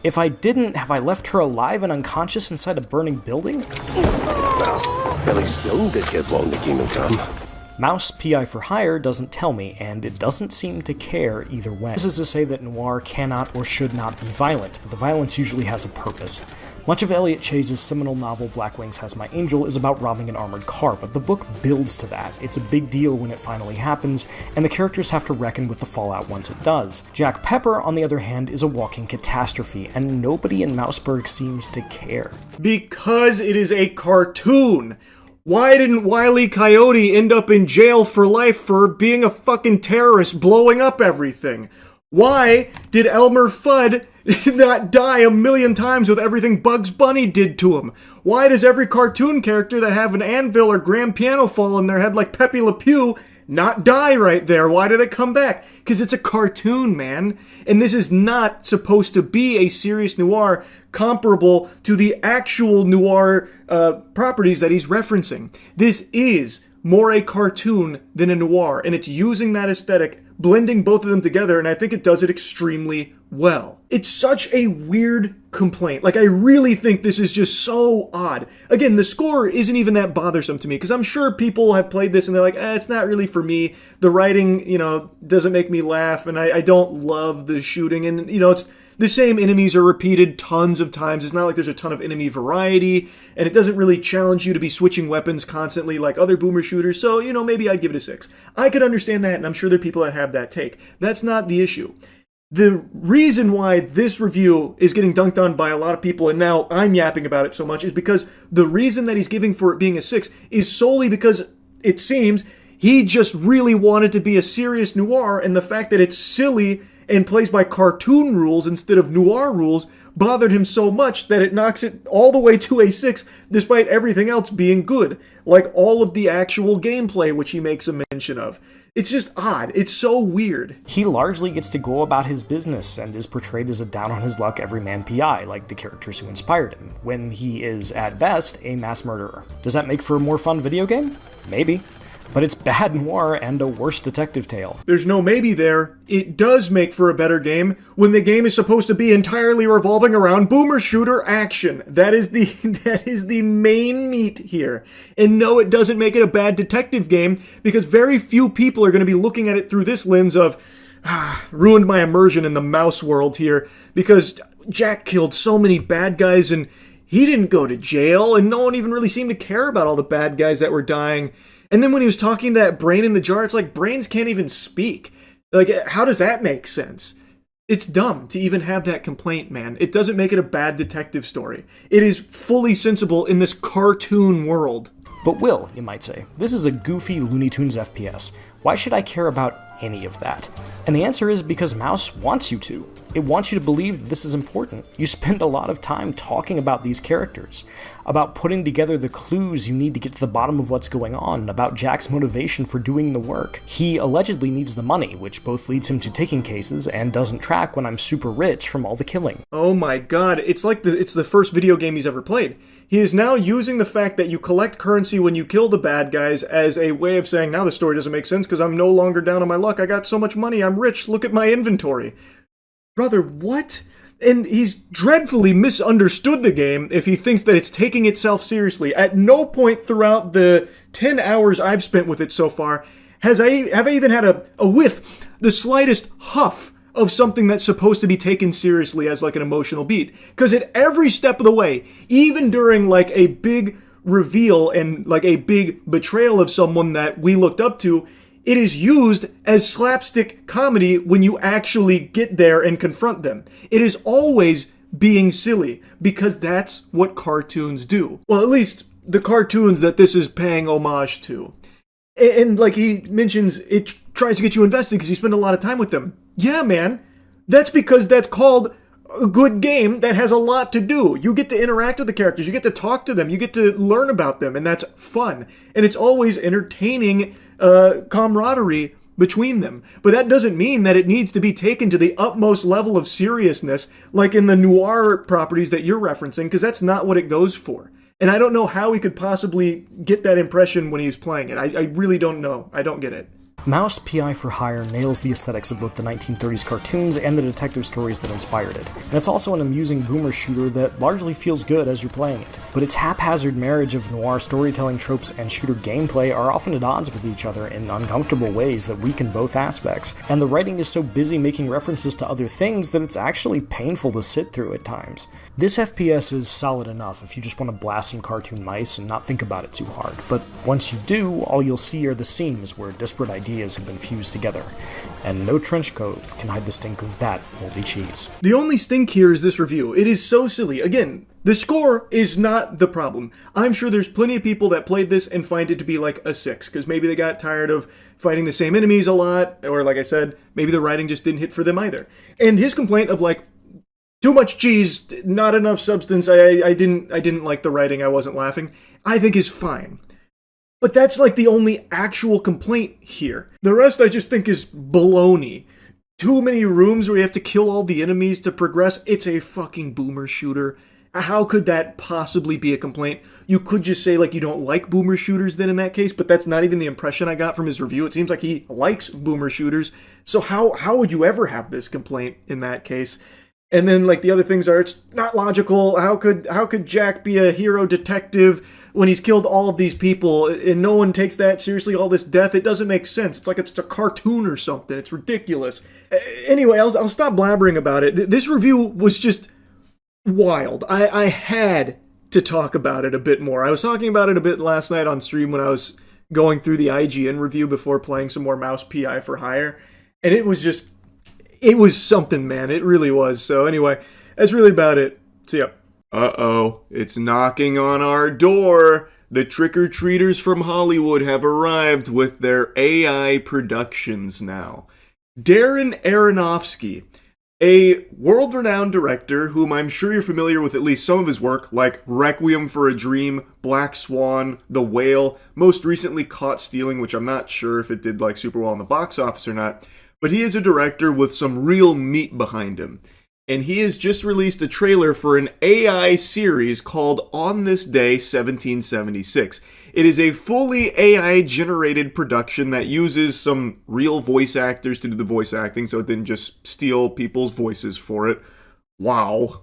If I didn't, have I left her alive and unconscious inside a burning building? Well, Billy Stone did get blown to Kingdom Come. Mouse PI for Hire doesn't tell me, and it doesn't seem to care either way. This is to say that noir cannot or should not be violent, but the violence usually has a purpose. Much of Elliot Chase's seminal novel Black Wings Has My Angel is about robbing an armored car, but the book builds to that. It's a big deal when it finally happens, and the characters have to reckon with the fallout once it does. Jack Pepper, on the other hand, is a walking catastrophe, and nobody in Mouseburg seems to care. Because it is a cartoon. Why didn't Wile E. Coyote end up in jail for life for being a fucking terrorist blowing up everything? Why did Elmer Fudd not die a million times with everything Bugs Bunny did to him? Why does every cartoon character that have an anvil or grand piano fall on their head like Pepe Le Pew not die right there? Why do they come back? Because it's a cartoon, man. And this is not supposed to be a serious noir comparable to the actual noir properties that he's referencing. This is more a cartoon than a noir, and it's using that aesthetic, blending both of them together, and I think it does it extremely well. It's such a weird complaint. Like, I really think this is just so odd. Again, the score isn't even that bothersome to me, because I'm sure people have played this and they're like, it's not really for me. The writing, doesn't make me laugh, and I don't love the shooting, and, it's the same enemies are repeated tons of times. It's not like there's a ton of enemy variety, and it doesn't really challenge you to be switching weapons constantly like other boomer shooters, so, maybe I'd give it a 6. I could understand that, and I'm sure there are people that have that take. That's not the issue. The reason why this review is getting dunked on by a lot of people, and now I'm yapping about it so much, is because the reason that he's giving for it being a 6 is solely because, it seems, he just really wanted to be a serious noir, and the fact that it's silly and plays by cartoon rules instead of noir rules bothered him so much that it knocks it all the way to a 6 despite everything else being good, like all of the actual gameplay which he makes a mention of. It's just odd. It's so weird. He largely gets to go about his business and is portrayed as a down-on-his-luck everyman PI, like the characters who inspired him, when he is, at best, a mass murderer. Does that make for a more fun video game? Maybe. But it's bad noir and a worse detective tale. There's no maybe there. It does make for a better game when the game is supposed to be entirely revolving around boomer shooter action. That is the main meat here. And no, it doesn't make it a bad detective game because very few people are going to be looking at it through this lens of ruined my immersion in the mouse world here because Jack killed so many bad guys and he didn't go to jail and no one even really seemed to care about all the bad guys that were dying. And then when he was talking to that brain in the jar, it's like brains can't even speak. Like, how does that make sense? It's dumb to even have that complaint, man. It doesn't make it a bad detective story. It is fully sensible in this cartoon world. But Will, you might say, this is a goofy Looney Tunes FPS. Why should I care about any of that? And the answer is because Mouse wants you to. It wants you to believe that this is important. You spend a lot of time talking about these characters, about putting together the clues you need to get to the bottom of what's going on, about Jack's motivation for doing the work. He allegedly needs the money, which both leads him to taking cases and doesn't track when I'm super rich from all the killing. Oh my god, it's like it's the first video game he's ever played. He is now using the fact that you collect currency when you kill the bad guys as a way of saying, now the story doesn't make sense because I'm no longer down on my luck. I got so much money, I'm rich, look at my inventory. Brother, what? And he's dreadfully misunderstood the game if he thinks that it's taking itself seriously. At no point throughout the 10 hours I've spent with it so far have I even had a whiff, the slightest huff of something that's supposed to be taken seriously as like an emotional beat. Because at every step of the way, even during like a big reveal and like a big betrayal of someone that we looked up to, It is used as slapstick comedy when you actually get there and confront them. It is always being silly, because that's what cartoons do. Well, at least the cartoons that this is paying homage to. And like he mentions, it tries to get you invested because you spend a lot of time with them. Yeah, man. That's because that's called a good game that has a lot to do. You get to interact with the characters, you get to talk to them, you get to learn about them, and that's fun. And it's always entertaining camaraderie between them. But that doesn't mean that it needs to be taken to the utmost level of seriousness, like in the noir properties that you're referencing, because that's not what it goes for. And I don't know how he could possibly get that impression when he was playing it. I really don't know. I don't get it. Mouse P.I. for Hire nails the aesthetics of both the 1930s cartoons and the detective stories that inspired it. And it's also an amusing boomer shooter that largely feels good as you're playing it. But its haphazard marriage of noir storytelling tropes and shooter gameplay are often at odds with each other in uncomfortable ways that weaken both aspects. And the writing is so busy making references to other things that it's actually painful to sit through at times. This FPS is solid enough if you just want to blast some cartoon mice and not think about it too hard. But once you do, all you'll see are the seams where disparate ideas have been fused together, and no trench coat can hide the stink of that moldy cheese. The only stink here is this review. It is so silly. Again, the score is not the problem. I'm sure there's plenty of people that played this and find it to be like a 6, because maybe they got tired of fighting the same enemies a lot, or like I said, maybe the writing just didn't hit for them either. And his complaint of like, too much cheese, not enough substance, I didn't like the writing, I wasn't laughing, I think is fine. But that's like the only actual complaint here. The rest I just think is baloney. Too many rooms where you have to kill all the enemies to progress. It's a fucking boomer shooter. How could that possibly be a complaint? You could just say like you don't like boomer shooters then in that case, but that's not even the impression I got from his review. It seems like he likes boomer shooters. So how would you ever have this complaint in that case? And then like the other things are, it's not logical. How could Jack be a hero detective when he's killed all of these people and no one takes that seriously, all this death? It doesn't make sense. It's like it's a cartoon or something. It's ridiculous. Anyway, I'll stop blabbering about it. This review was just wild. I had to talk about it a bit more. I was talking about it a bit last night on stream when I was going through the IGN review before playing some more Mouse P.I. for Hire. And it was something, man. It really was. So anyway, that's really about it. See ya. Uh-oh, it's knocking on our door. The trick-or-treaters from Hollywood have arrived with their AI productions now. Darren Aronofsky, a world-renowned director whom I'm sure you're familiar with at least some of his work, like Requiem for a Dream, Black Swan, The Whale, most recently Caught Stealing, which I'm not sure if it did like super well in the box office or not, but he is a director with some real meat behind him. And he has just released a trailer for an AI series called On This Day 1776. It is a fully AI-generated production that uses some real voice actors to do the voice acting, so it didn't just steal people's voices for it. Wow.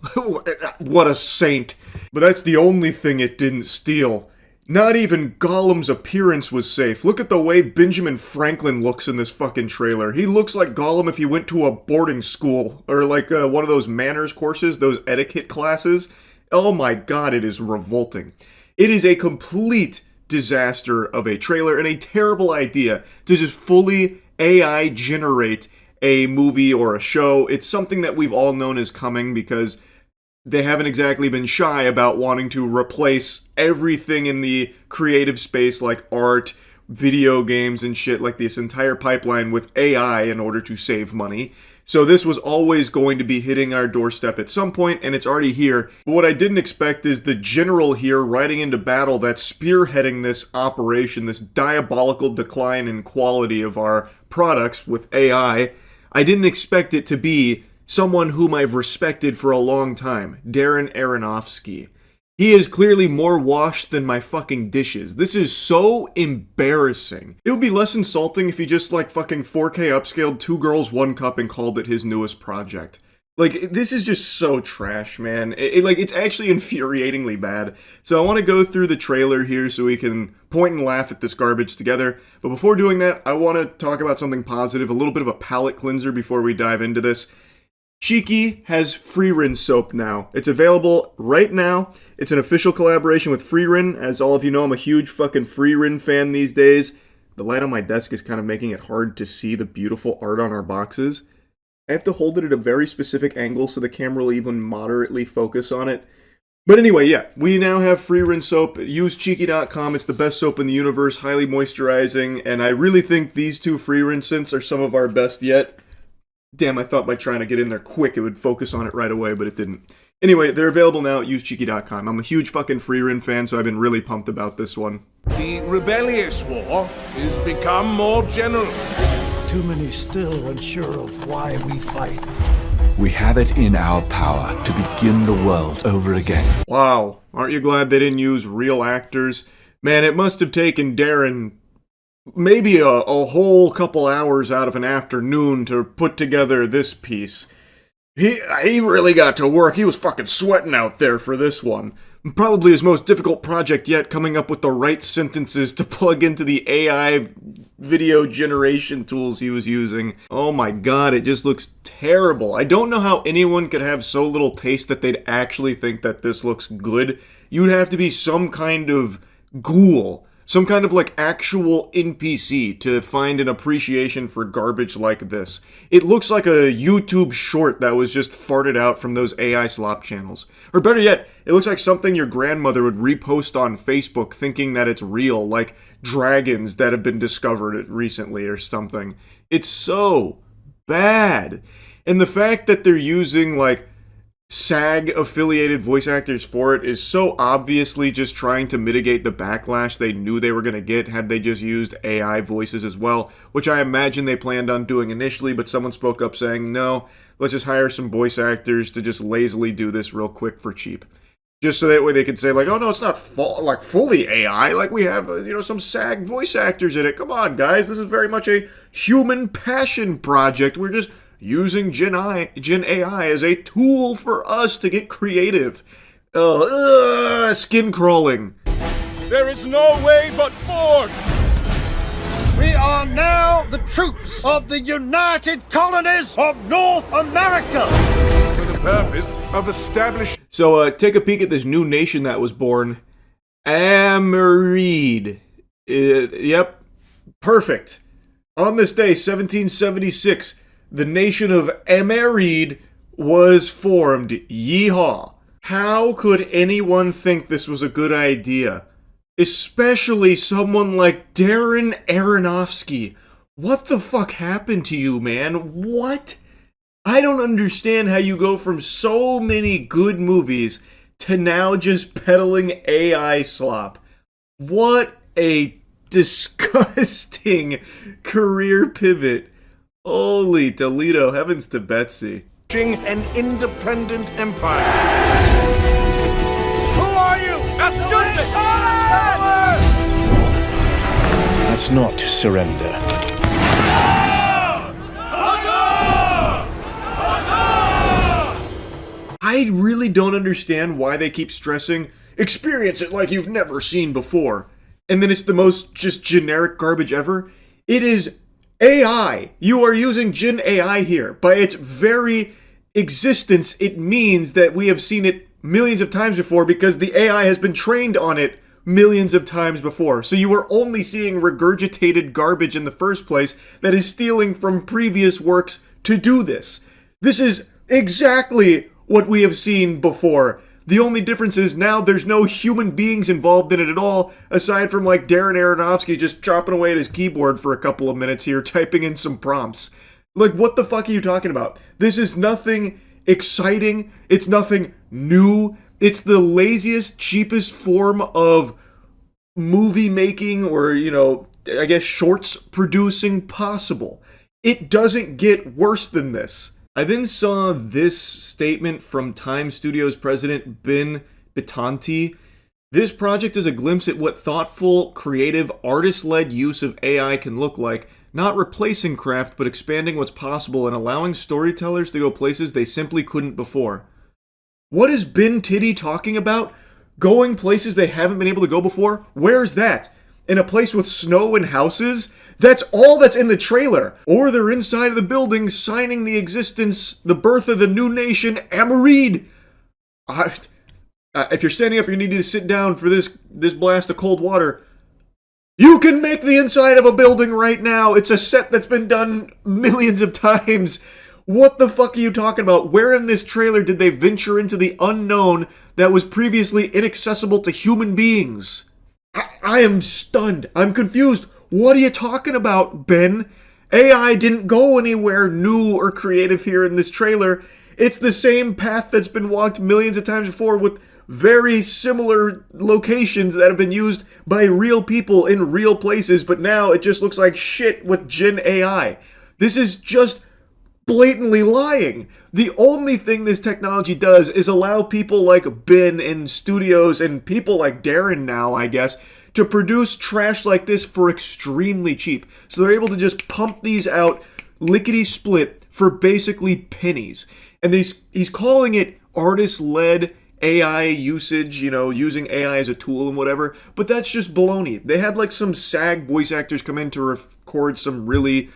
What a saint. But that's the only thing it didn't steal. Not even Gollum's appearance was safe. Look at the way Benjamin Franklin looks in this fucking trailer. He looks like Gollum if he went to a boarding school, or like one of those manners courses, those etiquette classes. Oh my god, it is revolting. It is a complete disaster of a trailer and a terrible idea to just fully AI generate a movie or a show. It's something that we've all known is coming because they haven't exactly been shy about wanting to replace everything in the creative space like art, video games and shit, like this entire pipeline with AI in order to save money. So this was always going to be hitting our doorstep at some point, and it's already here. But what I didn't expect is the general here riding into battle that's spearheading this operation, this diabolical decline in quality of our products with AI. I didn't expect it to be someone whom I've respected for a long time, Darren Aronofsky. He is clearly more washed than my fucking dishes. This is so embarrassing. It would be less insulting if he just like fucking 4K upscaled Two Girls, One Cup and called it his newest project. Like, this is just so trash, man. It's actually infuriatingly bad. So I want to go through the trailer here so we can point and laugh at this garbage together. But before doing that, I want to talk about something positive, a little bit of a palate cleanser before we dive into this. Cheeky has Free Rin soap now. It's available right now. It's an official collaboration with Free Rin. As all of you know, I'm a huge fucking Free Rin fan these days. the light on my desk is kind of making it hard to see the beautiful art on our boxes. I have to hold it at a very specific angle so the camera will even moderately focus on it. But anyway, yeah, we now have free rinse soap. Use cheeky.com. It's the best soap in the universe, highly moisturizing, and I really think these two free rinse scents are some of our best yet. Damn, I thought by trying to get in there quick it would focus on it right away, but it didn't. Anyway, they're available now at usecheeky.com. I'm a huge fucking free rinse fan, so I've been really pumped about this one. The rebellious war is become more general. Too many still unsure of why we fight. We have it in our power to begin the world over again. Wow, aren't you glad they didn't use real actors? Man, it must have taken Darren maybe a whole couple hours out of an afternoon to put together this piece. He really got to work. He was fucking sweating out there for this one. Probably his most difficult project yet, coming up with the right sentences to plug into the AI video generation tools he was using. Oh my god, it just looks terrible. I don't know how anyone could have so little taste that they'd actually think that this looks good. You'd have to be some kind of ghoul, some kind of like actual NPC to find an appreciation for garbage like this. It looks like a YouTube short that was just farted out from those AI slop channels. Or better yet, it looks like something your grandmother would repost on Facebook thinking that it's real, like dragons that have been discovered recently or something. It's so bad. And the fact that they're using like SAG-affiliated voice actors for it is so obviously just trying to mitigate the backlash they knew they were going to get had they just used AI voices as well, which I imagine they planned on doing initially, but someone spoke up saying, no, let's just hire some voice actors to just lazily do this real quick for cheap. Just so that way they could say, like, oh no, it's not fully AI, like we have, some SAG voice actors in it. Come on, guys, this is very much a human passion project. We're just using Gen AI as a tool for us to get creative. Skin crawling. There is no way but forward. We are now the troops of the United Colonies of North America. For the purpose of establishing... So take a peek at this new nation that was born. Amerid. Yep. Perfect. On this day, 1776, the nation of Amerid was formed. Yeehaw. How could anyone think this was a good idea? Especially someone like Darren Aronofsky. What the fuck happened to you, man? What? I don't understand how you go from so many good movies to now just peddling AI slop. What a disgusting career pivot. Holy Toledo, heavens to Betsy. An independent empire. Who are you? Massachusetts! That's not surrender. I really don't understand why they keep stressing, experience it like you've never seen before. And then it's the most just generic garbage ever. It is AI. You are using Gen AI here. By its very existence, it means that we have seen it millions of times before because the AI has been trained on it millions of times before. So you are only seeing regurgitated garbage in the first place that is stealing from previous works to do this. This is exactly what we have seen before. The only difference is now there's no human beings involved in it at all, aside from like Darren Aronofsky just chopping away at his keyboard for a couple of minutes here, typing in some prompts. Like, what the fuck are you talking about? This is nothing exciting. It's nothing new. It's the laziest, cheapest form of movie making or, I guess shorts producing possible. It doesn't get worse than this. I then saw this statement from Time Studios president Ben Bitanti. This project is a glimpse at what thoughtful, creative, artist-led use of AI can look like, not replacing craft, but expanding what's possible and allowing storytellers to go places they simply couldn't before. What is Ben Titty talking about? Going places they haven't been able to go before? Where's that? In a place with snow and houses? That's all that's in the trailer. Or they're inside of the building signing the birth of the new nation, Amerid. If you're standing up, you need to sit down for this blast of cold water. You can make the inside of a building right now. It's a set that's been done millions of times. What the fuck are you talking about? Where in this trailer did they venture into the unknown that was previously inaccessible to human beings? I am stunned. I'm confused. What are you talking about, Ben? AI didn't go anywhere new or creative here in this trailer. It's the same path that's been walked millions of times before with very similar locations that have been used by real people in real places, but now it just looks like shit with Gen AI. This is just blatantly lying. The only thing this technology does is allow people like Ben in studios and people like Darren now, I guess, to produce trash like this for extremely cheap. So they're able to just pump these out lickety-split for basically pennies. And he's calling it artist-led AI usage, using AI as a tool and whatever, but that's just baloney. They had like some SAG voice actors come in to record some really,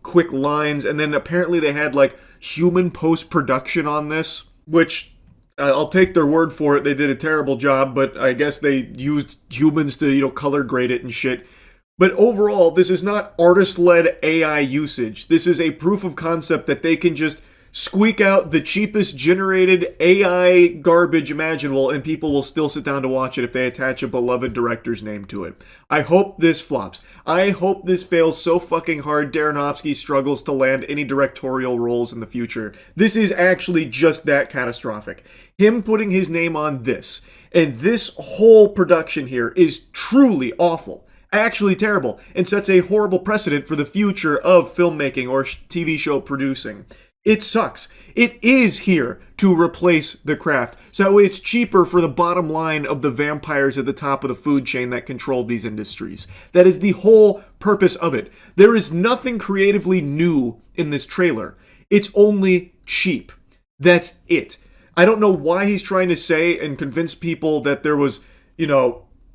quick lines, and then apparently they had like human post-production on this, which I'll take their word for it. They did a terrible job, but I guess they used humans to, color grade it and shit. But overall, this is not artist-led AI usage. This is a proof of concept that they can just squeak out the cheapest generated AI garbage imaginable and people will still sit down to watch it if they attach a beloved director's name to it. I hope this flops. I hope this fails so fucking hard Aronofsky struggles to land any directorial roles in the future. This is actually just that catastrophic. Him putting his name on this, and this whole production here is truly awful. Actually terrible, and sets a horrible precedent for the future of filmmaking or TV show producing. It sucks. It is here to replace the craft, so that way it's cheaper for the bottom line of the vampires at the top of the food chain that control these industries. That is the whole purpose of it. There is nothing creatively new in this trailer. It's only cheap. That's it. I don't know why he's trying to say and convince people that there was,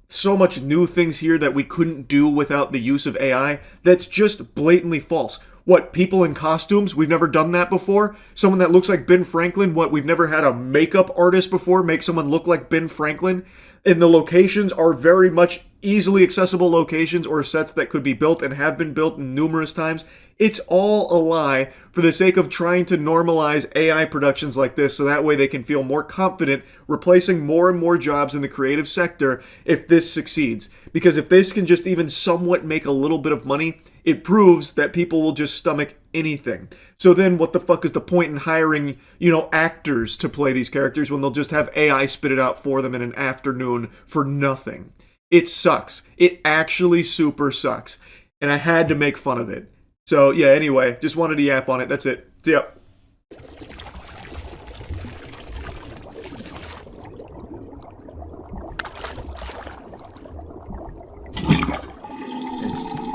so much new things here that we couldn't do without the use of AI. That's just blatantly false. What, people in costumes? We've never done that before? Someone that looks like Ben Franklin? What, we've never had a makeup artist before make someone look like Ben Franklin? And the locations are very much easily accessible locations or sets that could be built and have been built numerous times. It's all a lie for the sake of trying to normalize AI productions like this so that way they can feel more confident replacing more and more jobs in the creative sector if this succeeds. Because if this can just even somewhat make a little bit of money, it proves that people will just stomach anything. So then what the fuck is the point in hiring, actors to play these characters when they'll just have AI spit it out for them in an afternoon for nothing? It sucks. It actually super sucks. And I had to make fun of it. So yeah, anyway, just wanted to yap on it. That's it. See ya.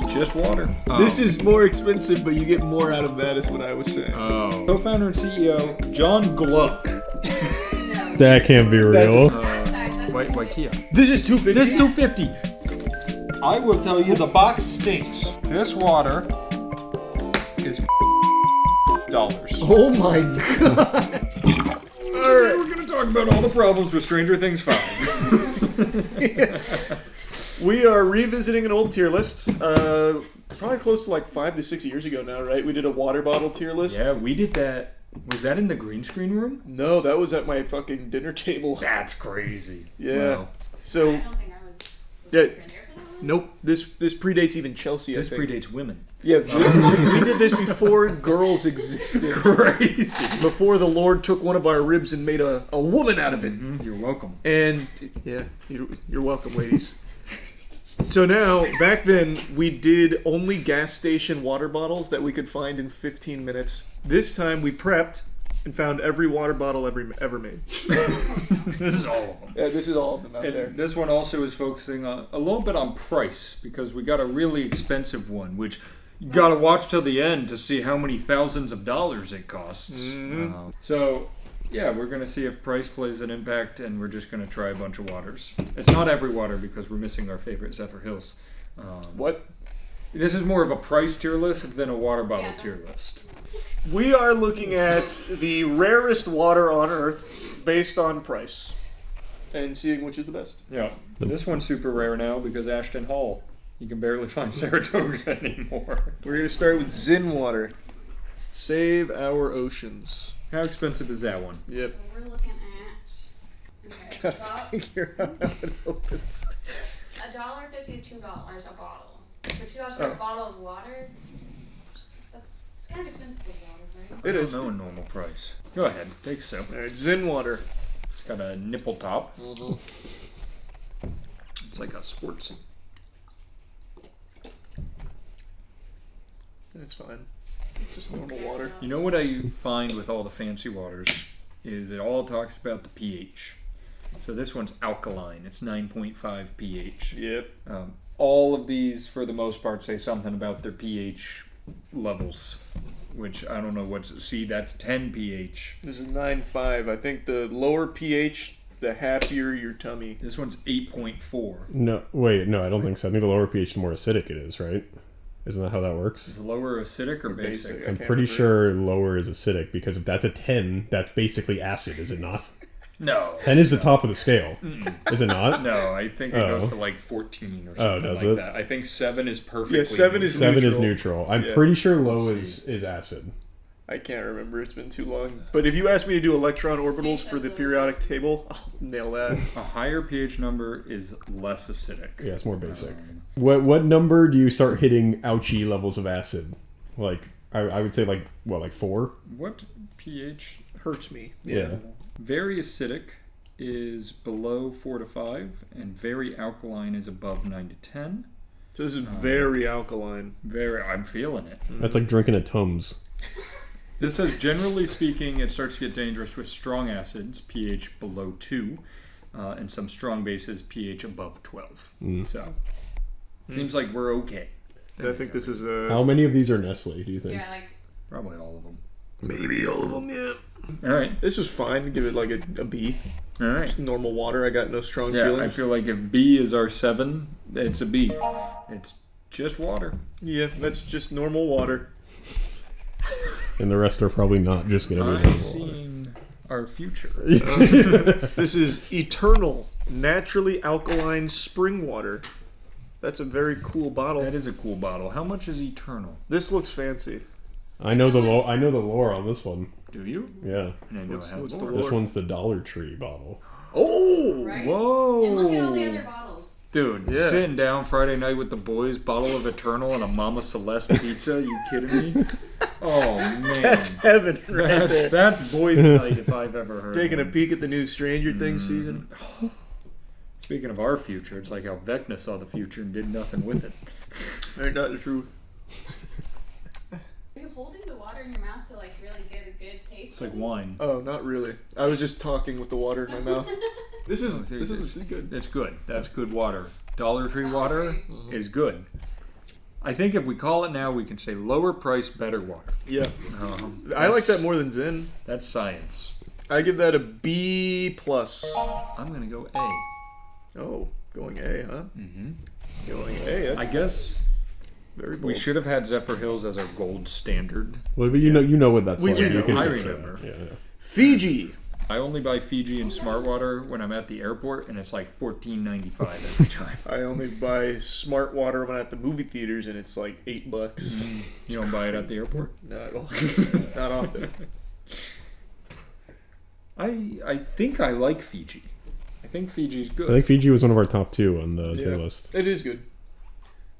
Just water. This is more expensive, but you get more out of that, is what I was saying. Oh. Co-founder and CEO John Gluck. That can't be real. Wait, Kia. This is $250. This is $250. I will tell you, the box stinks. This water is dollars. Oh my god. Alright, we're gonna talk about all the problems with Stranger Things 5. We are revisiting an old tier list. Probably close to like 5 to 6 years ago now, right? We did a water bottle tier list. Yeah, we did that. Was that in the green screen room? No, that was at my fucking dinner table. That's crazy. Yeah. Wow. So, yeah. Nope. This predates even Chelsea. This I think. predates women. Yeah, we did this before girls existed. Crazy. Before the Lord took one of our ribs and made a woman out of it. Mm-hmm. You're welcome. And yeah, you're welcome, ladies. So now, back then, we did only gas station water bottles that we could find in 15 minutes. This time, we prepped and found every water bottle ever made. This is all of them. Yeah, this is all of them out there. This one also is focusing on a little bit on price because we got a really expensive one, which you got to watch till the end to see how many thousands of dollars it costs. Mm-hmm. So, yeah, we're going to see if price plays an impact, and we're just going to try a bunch of waters. It's not every water because we're missing our favorite Zephyr Hills. What? This is more of a price tier list than a water bottle tier list. We are looking at the rarest water on Earth based on price and seeing which is the best. Yeah. This one's super rare now because Ashton Hall You can barely find Saratoga anymore. We're going to start with Zin water. Save our oceans. How expensive is that one? Yep. So we're looking at Gotta figure out how it opens. $1.50 to $2 a bottle. So $2 for a bottle of water. That's kind of expensive for water, right? It is. I don't know a normal price. Go ahead, take a sip. Alright, Zin water. It's got a nipple top. Mm-hmm. It's like a sports. It's fine. It's just normal water. You know what I find with all the fancy waters is it all talks about the pH. So this one's alkaline. It's 9.5 pH. Yep. All of these, for the most part, say something about their pH levels, which I don't know what's. See, that's 10 pH. This is 9.5. I think the lower pH, the happier your tummy. This one's 8.4. No, wait, no, I don't think so. I think the lower pH, the more acidic it is, right? Isn't that how that works? Is lower acidic or basic? I'm pretty sure lower is acidic, because if that's a 10, that's basically acid, is it not? No. 10 is the top of the scale. Is it not? No, I think it goes to like 14 or something like that. I think 7 is perfectly. Yeah, 7 is neutral. 7 neutral. is neutral. I'm pretty sure low is acid. I can't remember. It's been too long. But if you ask me to do electron orbitals for the periodic table, I'll nail that. A higher pH number is less acidic. Yeah, it's more basic. What number do you start hitting ouchie levels of acid? Like, I would say like 4? What pH hurts me? Yeah. Very acidic is below 4 to 5, and very alkaline is above 9 to 10. So this is very alkaline. I'm feeling it. That's like drinking a Tums. This says, generally speaking, it starts to get dangerous with strong acids, pH below 2, and some strong bases, pH above 12. So, seems like we're okay. I think this is a... How many of these are Nestle, do you think? Yeah, like... Probably all of them. Maybe all of them, yeah. Alright. This was fine. Give it like a B. Alright. Just normal water. I got no strong Yeah, feelings. I feel like if B is our 7, it's a B. It's just water. Yeah, that's just normal water. And the rest are probably not just going to be I'm normal. seeing our future. This is eternal, naturally alkaline spring water. That's a very cool bottle. That is a cool bottle. How much is eternal? This looks fancy. I know the lore on this one. Do you? Yeah. And I know What's the lore. lore? This one's the Dollar Tree bottle. Oh! Right? Whoa! And look at all the other bottles. Dude, Yeah. sitting down Friday night with the boys, bottle of Eternal and a Mama Celeste pizza. You kidding me? Oh man, That's heaven right there. That's boys' night if I've ever heard. Taking a one. peek at the new Stranger Things season. Speaking of our future, it's like how Vecna saw the future and did nothing with it. Ain't that the truth? Are you holding the water in your mouth to like really get a good taste? It's like wine. Oh, not really. I was just talking with the water in my mouth. This is good. It's good. That's good water. Dollar Tree water is good. I think if we call it now, we can say lower price, better water. Yeah. I like that more than Zin. That's science. I give that a B+. I'm gonna go A. Oh, going A, huh? Mm-hmm. Going A. I guess very bold. we should have had Zephyr Hills as our gold standard. Well, but you know what that's We like. do know. I picture it. remember. Yeah. Fiji. I only buy Fiji and Smart Water when I'm at the airport, and it's like $14.95 every time. I only buy Smart Water when I'm at the movie theaters, and it's like $8. You don't buy it at the airport? Not at all. Not often. I think I like Fiji. I think Fiji's good. I think Fiji was one of our top 2 on the tier Yeah, list. it is good.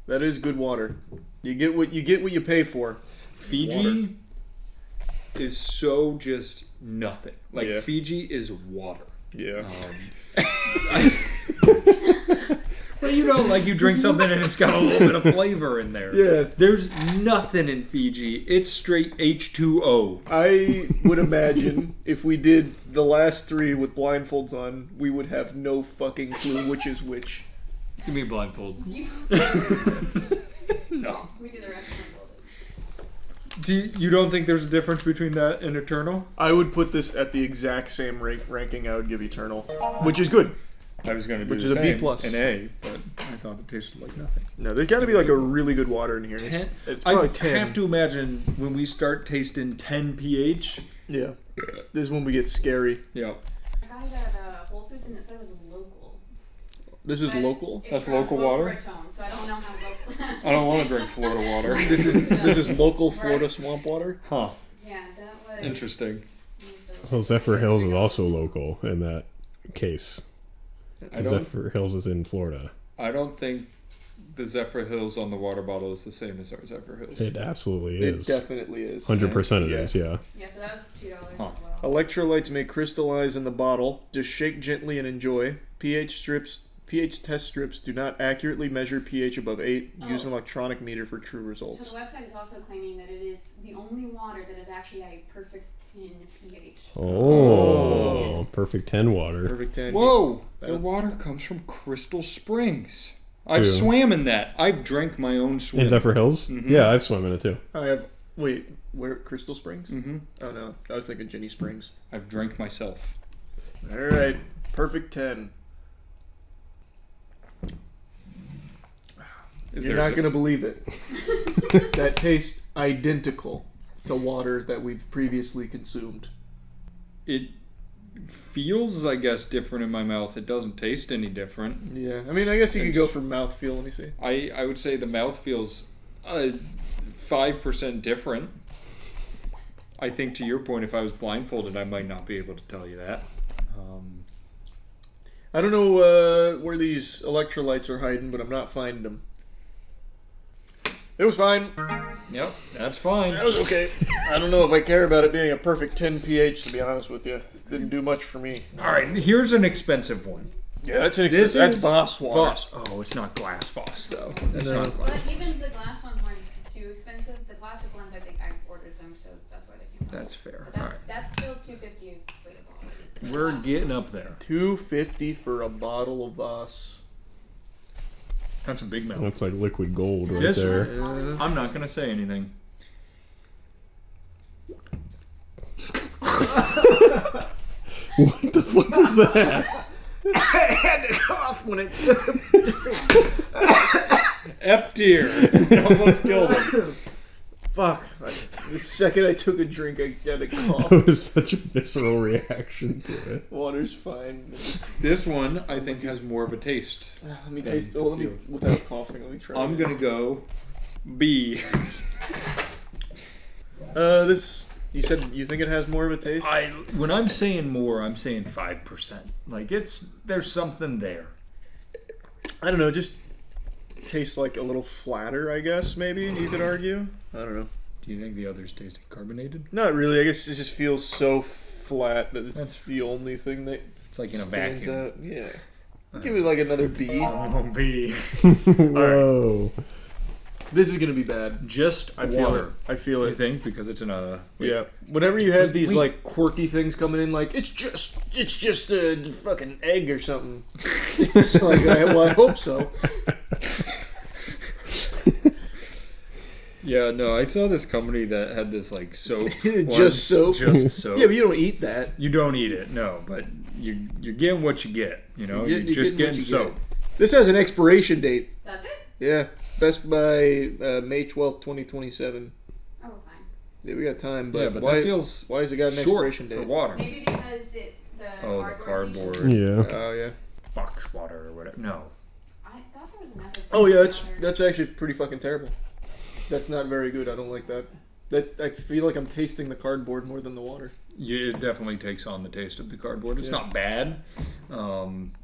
That is good water. You get what you pay for. Fiji is so just nothing. Like Yeah. Fiji is water. Yeah. Well, you know, like you drink something and it's got a little bit of flavor in there. Yeah. There's nothing in Fiji. It's straight H2O. I would imagine if we did the last 3 with blindfolds on, we would have no fucking clue which is which. Give me a blindfold. You... No. We do the rest of You don't think there's a difference between that and Eternal? I would put this at the exact same ranking I would give Eternal, which is good. I was going to do Which the is a B+. same, an A, but I thought it tasted like nothing. No, there's got to be like a really good water in here. It's I probably 10. have to imagine when we start tasting 10 pH. Yeah. This is when we get scary. Yeah. I got it at Whole Foods and it said it was local. This is local? That's local water? So I don't know how local. I don't want to drink Florida water. This is local Florida swamp water? Huh. Yeah, that was. Interesting. Well, Zephyr Hills is also local in that case. I don't- Zephyr Hills is in Florida. I don't think the Zephyr Hills on the water bottle is the same as our Zephyr Hills. It absolutely It is. definitely is. 100% it is, yeah. Yeah, so that was $2 as Huh. well. Electrolytes may crystallize in the bottle. Just shake gently and enjoy. pH test strips do not accurately measure pH above 8. Use an electronic meter for true So results. the website is also claiming that it is the only water that is actually at a perfect 10 pH. Oh, perfect 10 water. Perfect 10. Whoa! Their water comes from Crystal Springs. I've Ew. swam in that. I've drank my own swim. In Zephyr Hills? Mhm. Yeah, I've swum in it too. I have. Wait, where? Crystal Springs? Mm-hmm. Oh no, I was thinking Ginny Springs. I've drank myself. Alright, perfect 10. You're not going to believe it. That tastes identical to water that we've previously consumed. It feels, I guess, different in my mouth. It doesn't taste any different. Yeah, I mean, I guess you could go for mouthfeel. Let me see. I would say the mouth feels 5% different. I think, to your point, if I was blindfolded, I might not be able to tell you that. I don't know where these electrolytes are hiding, but I'm not finding them. It was fine. Yep, that's fine. That was okay. I don't know if I care about it being a perfect 10 pH, to be honest with you. Didn't do much for me. All right, here's an expensive one. Yeah, that's This Voss water. Voss. Oh, it's not glass Voss, though. It's No. not glass. But even the glass ones weren't too expensive. The plastic ones, I think I ordered them, so that's why they came out. That's fair. But All right. that's still $2.50 for the bottle. We're getting up there. $2.50 for a bottle of Voss. That's a big mouth. That's like liquid gold right This there. I'm not going to say anything. What the fuck is that? I had to cough when it. F tier. Almost killed him. Fuck. The second I took a drink, I had a cough. That was such a visceral reaction to it. Water's fine. This one, I think, has more of a taste. Let me taste. Oh, without coughing, let me try. I'm going to go B. This. You said you think it has more of a taste? When I'm saying more, I'm saying 5%. Like, there's something there. I don't know, just tastes like a little flatter, I guess, maybe, you could argue. I don't know. Do you think the others tasted carbonated? Not really, I guess it just feels so flat that it's the only thing that It's like in a stands vacuum. out. Yeah. Give it like another B. Oh, B. Whoa. This is gonna be bad. Just I feel water. it. I feel You it. think? Because it's in a... Yeah. Whenever you have these wait. like quirky things coming in, like it's just a fucking egg or something. It's like, well, I hope so. Yeah, no, I saw this company that had this like soap. Just soap. Just soap. Yeah, but you don't eat that. You don't eat it, no, but you're getting what you get, you know? You're You're just getting what getting you soap. get. This has an expiration date. That's it? Yeah. Best by May 12th, 2027. Oh, fine. Yeah, we got time, but, Yeah, but why, that feels why has it got an short expiration date? for water. Maybe because the Oh, the cardboard. cardboard. Yeah. Oh, yeah. Box water or whatever. No. I thought there was another. Oh, yeah, water. that's actually pretty fucking terrible. That's not very good. I don't like that. I feel like I'm tasting the cardboard more than the water. Yeah, it definitely takes on the taste of the cardboard. It's Yeah. not bad.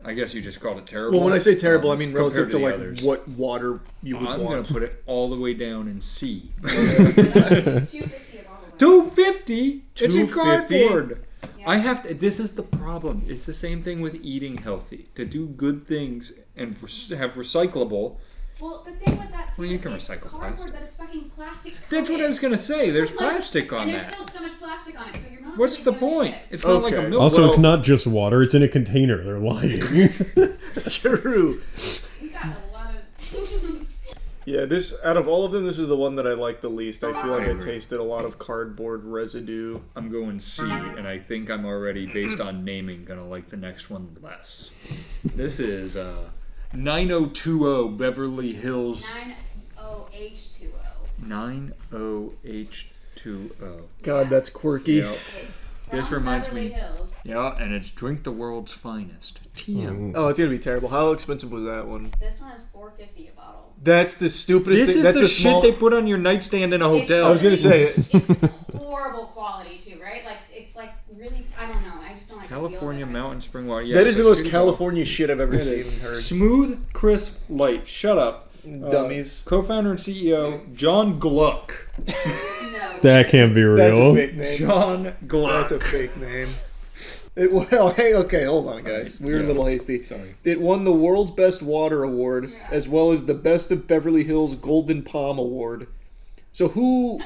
I guess you just called it terrible. Well, when I say terrible, I mean relative compared to the like others. what water you would I'm want. going to put it all the way down in C. $2.50 a bottle. $2.50? It's in $2.50? cardboard. Yeah. I have to. This is the problem. It's the same thing with eating healthy. To do good things and have recyclable. Well, the thing with that too Well, you is can it's recycle cardboard, plastic. but it's fucking plastic. That's what I was gonna say. There's plastic on and there's that. still so much plastic on it, so you're not. What's really the doing point? shit. It's not like a Okay. milk. Also, it's not just water, it's in a container. They're lying. True. You got a lot of. Yeah, this out of all of them, this is the one that I like the least. I feel like I agree. tasted a lot of cardboard residue. I'm going C, and I think I'm already, based on naming, gonna like the next one less. This is 9020 Beverly Hills 90H2O. 90H20. God, that's quirky. Yep. This From reminds Beverly me. Hills. Yeah, and it's drink the world's finest. TM. Oh, it's gonna be terrible. How expensive was that one? This one is $4.50 a bottle. That's the stupidest This thing. is That's the the shit small... they put on your nightstand in a hotel. I was gonna say it. Horrible quality too, right? Like it's like really. I don't know. I just don't like. California mountain spring water. Yeah, That is the it's most shitty California shit I've ever It seen is. and heard. Smooth, crisp, light. Shut up. Dummies. Co-founder and CEO John Gluck. That can't be That's real. a fake name. John Gluck. That's a fake name. Well, hey, okay, hold on, guys. We were a little hasty. Sorry. It won the World's Best Water Award, as well as the Best of Beverly Hills Golden Palm Award. So who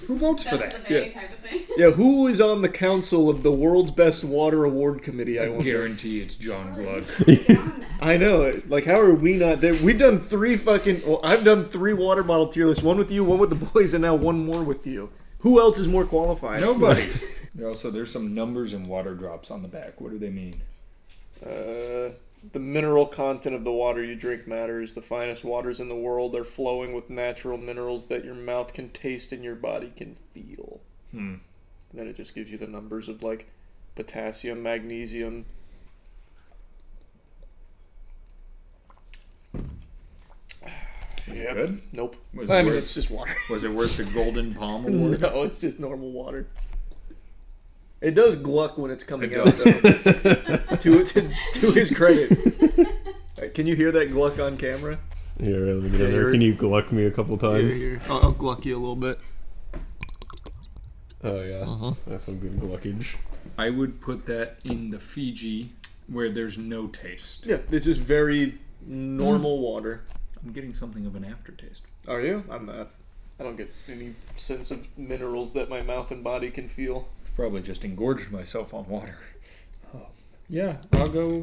votes for that? Yeah, who is on the council of the World's Best Water Award Committee? I wonder. guarantee it's John Gluck. I know. Like, how are we not there? We've done I've done 3 water bottle tier lists. One with you, one with the boys, and now one more with you. Who else is more qualified? Nobody. There's some numbers and water drops on the back. What do they mean? The mineral content of the water you drink matters. The finest waters in the world are flowing with natural minerals that your mouth can taste and your body can feel. And then it just gives you the numbers of like potassium, magnesium. Yeah. Good? Nope. Was I it mean, worth- it's just water. Was it worth the Golden Palm Award? No, it's just normal water. It does gluck when it's coming It out, does. though. to his credit. Can you hear that gluck on camera? Yeah, really. Get in there. you're- Can you gluck me a couple times? Here. I'll gluck you a little bit. Oh yeah, that's some good gluckage. I would put that in the Fiji where there's no taste. Yeah, this is very normal water. I'm getting something of an aftertaste. Are you? I'm not. I don't get any sense of minerals that my mouth and body can feel. Probably just engorged myself on water. Yeah, I'll go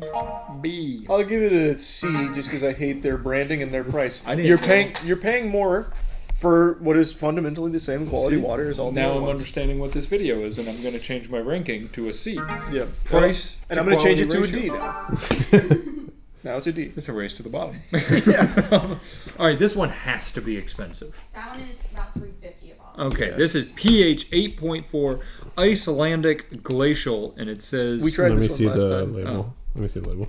B. I'll give it a C just because I hate their branding and their price. I didn't You're paying more for what is fundamentally the same quality water as all the now other I'm ones. understanding what this video is, and I'm going to change my ranking to a C. Yeah, Price and to I'm going to change it to a quality D ratio. now. Now it's a D. It's a race to the bottom. All right, this one has to be expensive. That one is about $3.50 a bottle. Okay, this is pH 8.4 Icelandic glacial, and it says. Let me see the label. Let me see the label.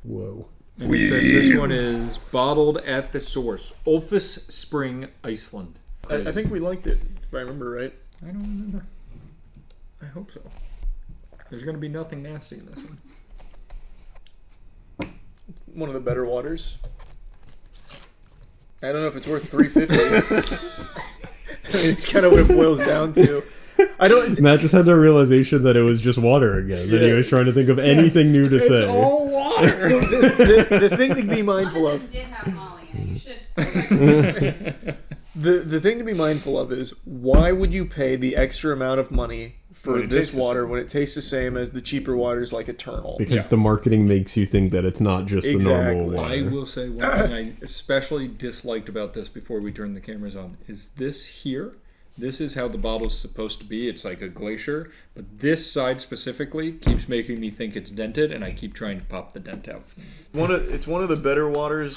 Whoa. And it says this one is bottled at the source, Ulfus Spring, Iceland. I think we liked it, if I remember right. I don't remember. I hope so. There's going to be nothing nasty in this one. One of the better waters. I don't know if it's worth $3.50. I mean, it's kind of what it boils down to. I don't. Matt just had the realization that it was just water again, and he was trying to think of anything new to say. It's all water. The thing to be mindful of. Did have Molly in it. You should. The thing to be mindful of is why would you pay the extra amount of money for When it this tastes the water same. when it tastes the same as the cheaper waters like Eternal? Because the marketing makes you think that it's not just the normal Exactly. water. I will say one thing I especially disliked about this before we turn the cameras on is this here. This is how the bottle's supposed to be. It's like a glacier, but this side specifically keeps making me think it's dented, and I keep trying to pop the dent out. It's one of the better waters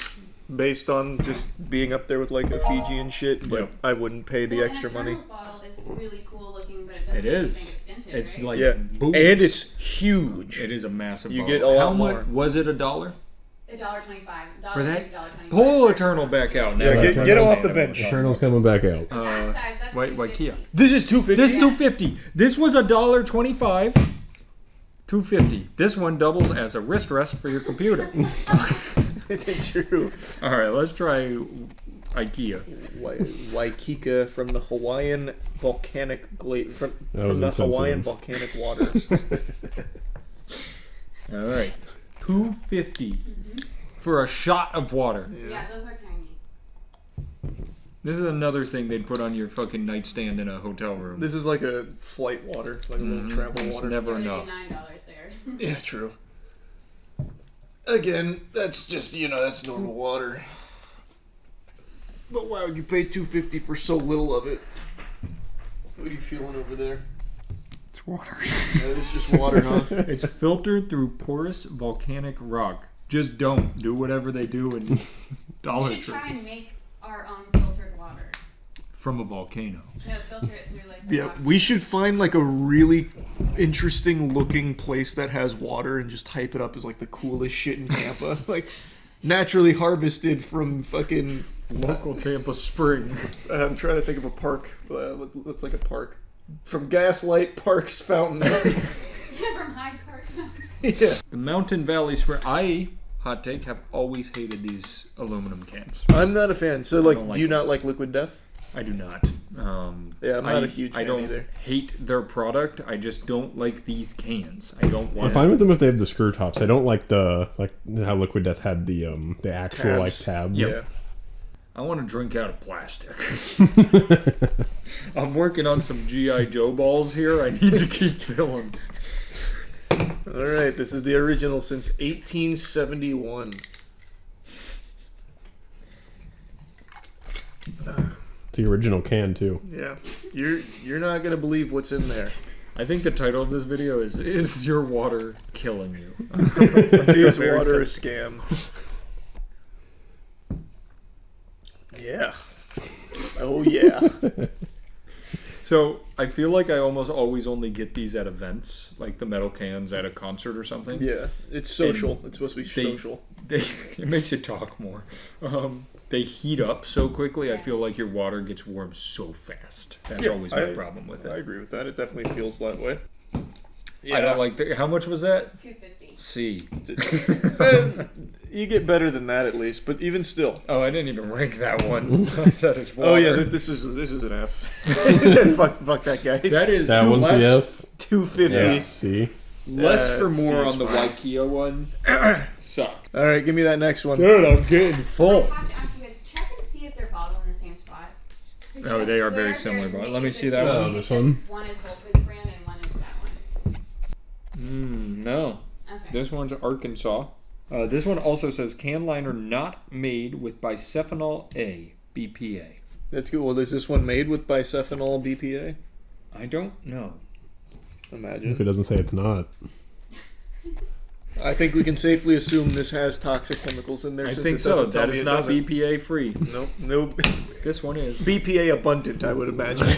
based on just being up there with like a Fiji and shit, but Yep. I wouldn't pay the Well, extra an money. Eternals bottle is really cool looking, but it doesn't It make you is. think it's dented, It's right? like Yeah, boobs. and it's huge. It is a massive You bottle. get a lot How much more. was it? $1? $1.25. For that? $1.25. Pull Eternal back out. Yeah, Now get I him off understand the what bench. we're talking Eternal's coming back out. about. That size, that's Why Kia? This is $2.50. This is $2.50. This was $1.25. $2.50. This one doubles as a wrist rest for your computer. It's true. All right, let's try IKEA. Waikika from the Hawaiian volcanic from was the Hawaiian insensitive. volcanic waters. All right, $2.50 for a shot of water. Yeah, those are tiny. This is another thing they'd put on your fucking nightstand in a hotel room. This is like a flight water, like a little travel It's water. never It would be enough. $9 there. Yeah, true. Again, that's just that's normal water. But why would you pay $2.50 for so little of it? What are you feeling over there? It's water. Yeah, it's just water, huh? It's filtered through porous volcanic rock. Just don't do whatever they do in Dollar We should Tree try and make our own filtered water. from a volcano. No, filter it through like. Yeah, we should find like a really interesting looking place that has water and just hype it up as like the coolest shit in Tampa. Like naturally harvested from fucking local Tampa spring. I'm trying to think of a park. Looks like a park. From Gaslight Park's fountain. Yeah, from Hyde Park. Yeah. The Mountain Valley Spring. Hot take, have always hated these aluminum cans. I'm not a fan. So like, don't do you like not like Liquid Death? I do not. Yeah, I'm not a huge fan I don't either. hate their product. I just don't like these cans. I don't want. I'm fine with them if they have the screw tops. I don't like how Liquid Death had the actual like tab. Yeah. I want to drink out of plastic. I'm working on some G.I. Joe balls here. I need to keep filling. All right, this is the original since 1871. The original can too. Yeah, you're not gonna believe what's in there. I think the title of this video is your water killing you? Is water a scam? Yeah. Oh yeah. So I feel like I almost always only get these at events, like the metal cans at a concert or something. Yeah, it's social. And It's supposed to be they- social. It makes you talk more. They heat up so quickly. I feel like your water gets warm so fast. That's Yeah, always my problem with it. I agree with that. It definitely feels that way. I don't like the, how much was that? $2.50. C. You get better than that at least, but even still. Oh, I didn't even rank that one. I said it's water. Oh yeah, this is an F. fuck that guy. That one's the F. 250. Yeah, C. Less Yeah, for more C's on the fine. Ikea one. Sucked. All right, give me that next one. Dude, I'm getting full. I have to ask you guys, check and see if they're bottled in the same spot. Oh, they are very similar, but let me see that one. This one. One is Whole Foods brand and one is that one. No. Okay. This one's Arkansas. This one also says can liner not made with bisphenol A, BPA. That's good. Well, is this one made with bisphenol BPA? I don't know. Imagine. If it doesn't say it's not. I think we can safely assume this has toxic chemicals in there. I since think it so. doesn't tell That me is it not doesn't. BPA free. Nope. This one is. BPA abundant, I would imagine.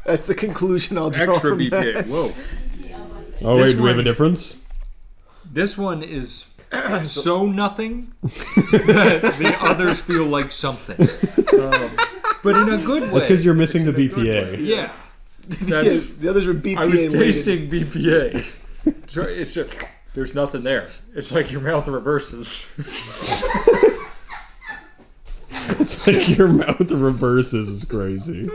That's the conclusion I'll draw Extra from BPA. that. Whoa. Oh This wait, do we have a one- difference? This one is so nothing that the others feel like something. But in a good way. That's because you're missing the BPA. Yeah. Yeah, the others were BPA. I was laden. tasting BPA. So it's just, there's nothing there. It's like your mouth reverses. It's like your mouth reverses is crazy.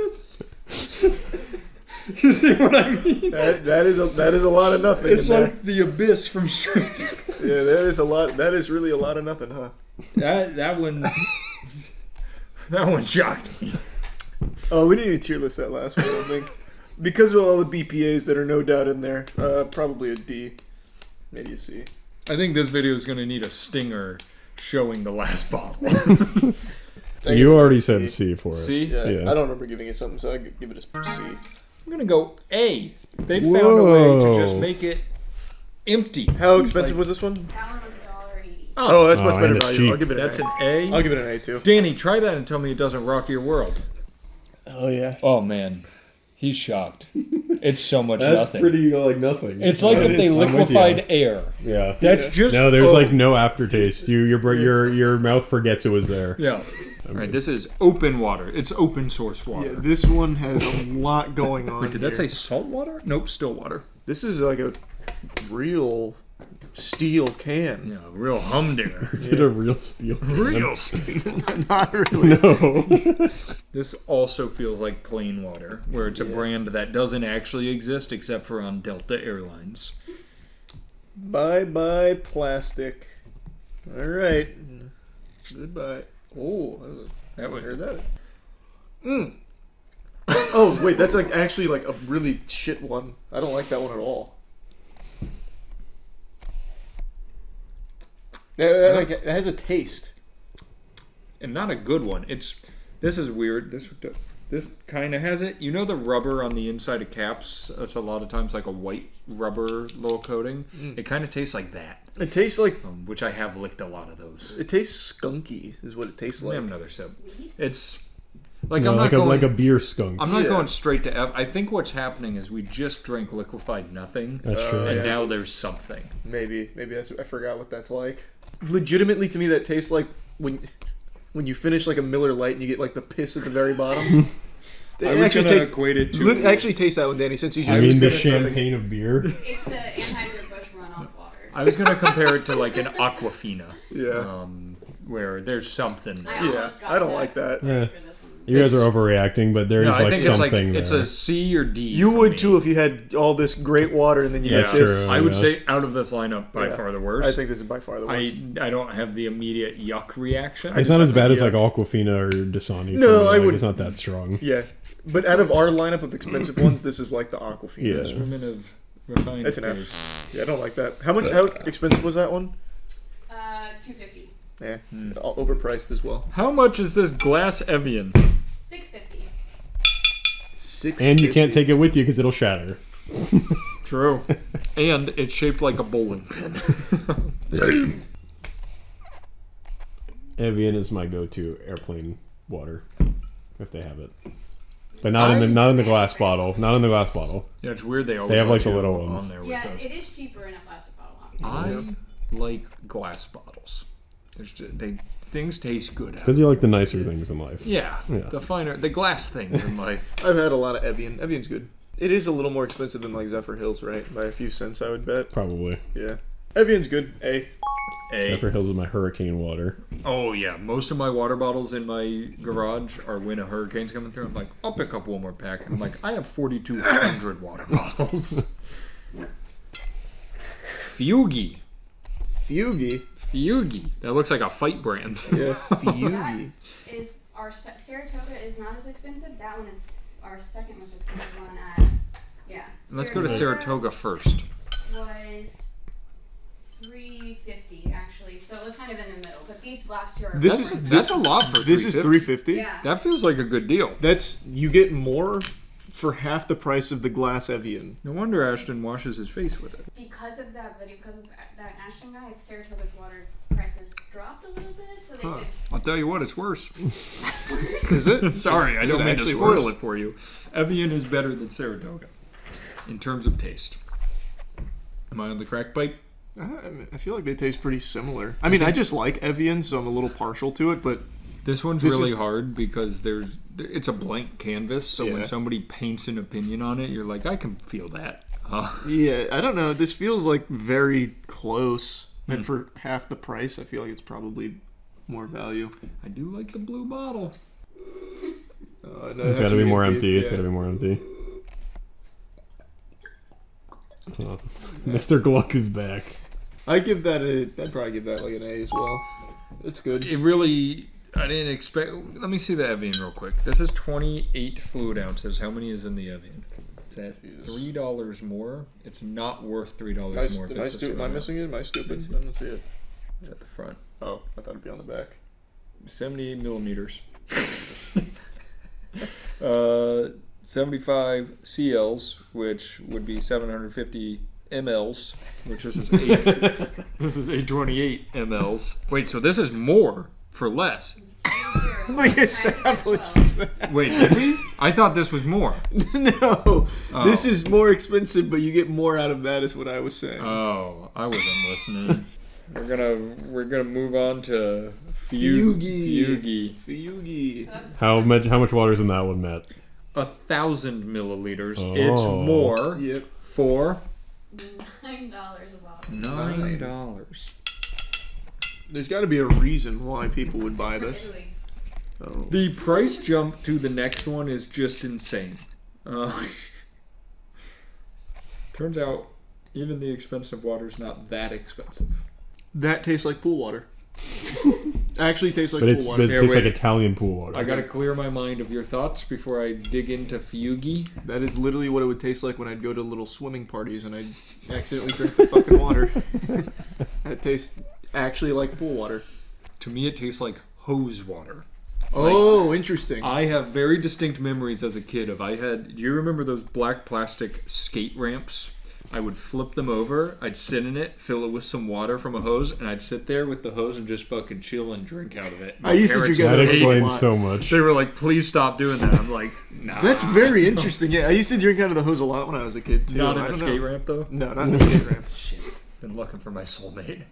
You see what I mean? That is a lot of nothing. It's in like the abyss from Stranger. Yeah, that is a lot. That is really a lot of nothing, huh? That one shocked me. Oh, we didn't even tier list that last one, I don't think. Because of all the BPAs that are no doubt in there, probably a D, maybe a C. I think this video is going to need a stinger showing the last bottle. You already said C for it. C? Yeah, Yeah. I don't remember giving it something, so I could give it a C. I'm going to go A. They found a way to just make it empty. How expensive was this one? That one was $1.80. Oh, that's much Oh, better and it's value. cheap. I'll give it an That's A. an A? I'll give it an A too. Danny, try that and tell me it doesn't rock your world. Oh yeah. Oh, man. He's shocked. It's so much That's nothing. pretty like nothing. It's like if they I'm with you. liquefied air. Yeah. That's just No, there's oh. like no aftertaste. Your mouth forgets it was there. Yeah. All right, this is open water. It's open source water. Yeah, this one has a lot going on. Wait, did that say here. salt water? Nope, still water. This is like a real steel can. Yeah, real humdinger. Is it a real steel? Real steel. Not really. No. This also feels like plain water, where it's a brand that doesn't actually exist except for on Delta Airlines. Bye bye plastic. All right. Goodbye. Oh, That would heard that. Oh wait, that's like actually like a really shit one. I don't like that one at all. It has a taste. and not a good one. This is weird. This kind of has it. You know the rubber on the inside of caps? It's a lot of times like a white rubber little coating. It kind of tastes like that. It tastes like, which I have licked a lot of those. it tastes skunky, is what it tastes Let me like. have another sip. It's Like No, I'm not like going like a beer skunk. I'm not going straight to F. I think what's happening is we just drank liquefied nothing, That's true. and yeah. now there's something. Maybe that's, I forgot what that's like. Legitimately, to me, that tastes like when you finish like a Miller Lite and you get like the piss at the very bottom. I was gonna equate it to. Actually, taste that one, Danny. Since you just I mean, the finished something. champagne of beer. It's the Anheuser-Busch runoff water. I was gonna compare it to like an Aquafina. Yeah. Where there's something there. Yeah, I don't like that. Yeah. You guys are overreacting, but there is I like think something it's there. a C or D. You would too if you had all this great water and then you Yeah, got this. I would say out of this lineup by far the worst. I think this is by far the worst. I don't have the immediate yuck reaction. It's not as bad as like Aquafina or Dasani. No, I like, would. It's not that strong. Yeah, but out of our lineup of expensive ones, this is like the Aquafina. Yeah. Women of refined That's an F. taste. Yeah, I don't like that. How much? How expensive was that one? $250. Yeah, overpriced as well. How much is this glass Evian? $650. And you can't take it with you because it'll shatter. True. And it's shaped like a bowling pin. Evian is my go-to airplane water, if they have it. But not in the glass bottle. Not in the glass bottle. Yeah, it's weird. They always have like let the you little on ones. there with Yeah, those. it is cheaper in a plastic bottle. I like glass bottles. Things taste good. out Because you like the nicer things in life. Yeah, Yeah. the glass things in life. I've had a lot of Evian. Evian's good. It is a little more expensive than like Zephyr Hills, right? By a few cents, I would bet. Probably. Yeah. Evian's good. A. Zephyr Hills is my hurricane water. Oh yeah, most of my water bottles in my garage are when a hurricane's coming through. I'm like, I'll pick up one more pack. And I'm like, I have 4,200 water bottles. Fugi. Fugi. That looks like a fight brand. Yeah, Fugi. Is our Saratoga is not as expensive. That one is our second most expensive one at Let's go to Saratoga first. Was $350 actually, so it was kind of in the middle. But these last two are That's a lot for This is $350. Yeah. That feels like a good deal. That's you get more for half the price of the glass Evian. No wonder Ashton washes his face with it. Because of that video, because of that Ashton guy, Saratoga's water prices dropped a little bit, so they could. I'll tell you what, it's worse. Is it? Sorry, I Is don't it mean to actually spoil worse? it for you. Evian is better than Saratoga in terms of taste. Am I on the crack pipe? I feel like they taste pretty similar. I mean, I just like Evian, so I'm a little partial to it, but This one's really hard because it's a blank canvas, so Yeah. when somebody paints an opinion on it, you're like, I can feel that. Yeah, I don't know. This feels like very close. And for half the price, I feel like it's probably more value. I do like the blue bottle. No, It's got to be more empty. It's got to be more empty. Mr. Gluck is back. I'd probably give that like an A as well. It's good. It really, I didn't expect. Let me see the Evian real quick. This is 28 fluid ounces. How many is in the Evian? Is that $3 more? It's not worth $3 more. Am I missing it? Am I stupid? I don't see it. It's at the front. Oh, I thought it'd be on the back. 78 millimeters. 75 CLs, which would be 750 mLs, which this is 828 mLs. Wait, so this is more for less. We established that. Wait, did we? I thought this was more. No, Oh. this is more expensive, but you get more out of that. Is what I was saying. Oh, I wasn't listening. We're gonna move on to Fugi. How much water's in that one, Matt? 1,000 milliliters. Oh. It's more for $9 a bottle. $9. There's got to be a reason why people would buy this. Oh. The price jump to the next one is just insane. Turns out, even the expensive water is not that expensive. That tastes like pool water. Actually tastes like But pool water. it tastes like Italian pool water. I gotta clear my mind of your thoughts before I dig into Fugi. That is literally what it would taste like when I'd go to little swimming parties and I'd accidentally drink the fucking water. It tastes actually like pool water. To me, it tastes like hose water. Oh, interesting. I have very distinct memories as a kid of do you remember those black plastic skate ramps I would flip them over, I'd sit in it, fill it with some water from a hose, and I'd sit there with the hose and just fucking chill and drink out of it. I used to drink out of That the hose a explains lot. so much. They were like, please stop doing that. I'm like, nah. That's very interesting. Yeah, I used to drink out of the hose a lot when I was a kid too. Not I in a don't skate know. ramp though? No, not in a skate ramp. Shit. Been looking for my soulmate.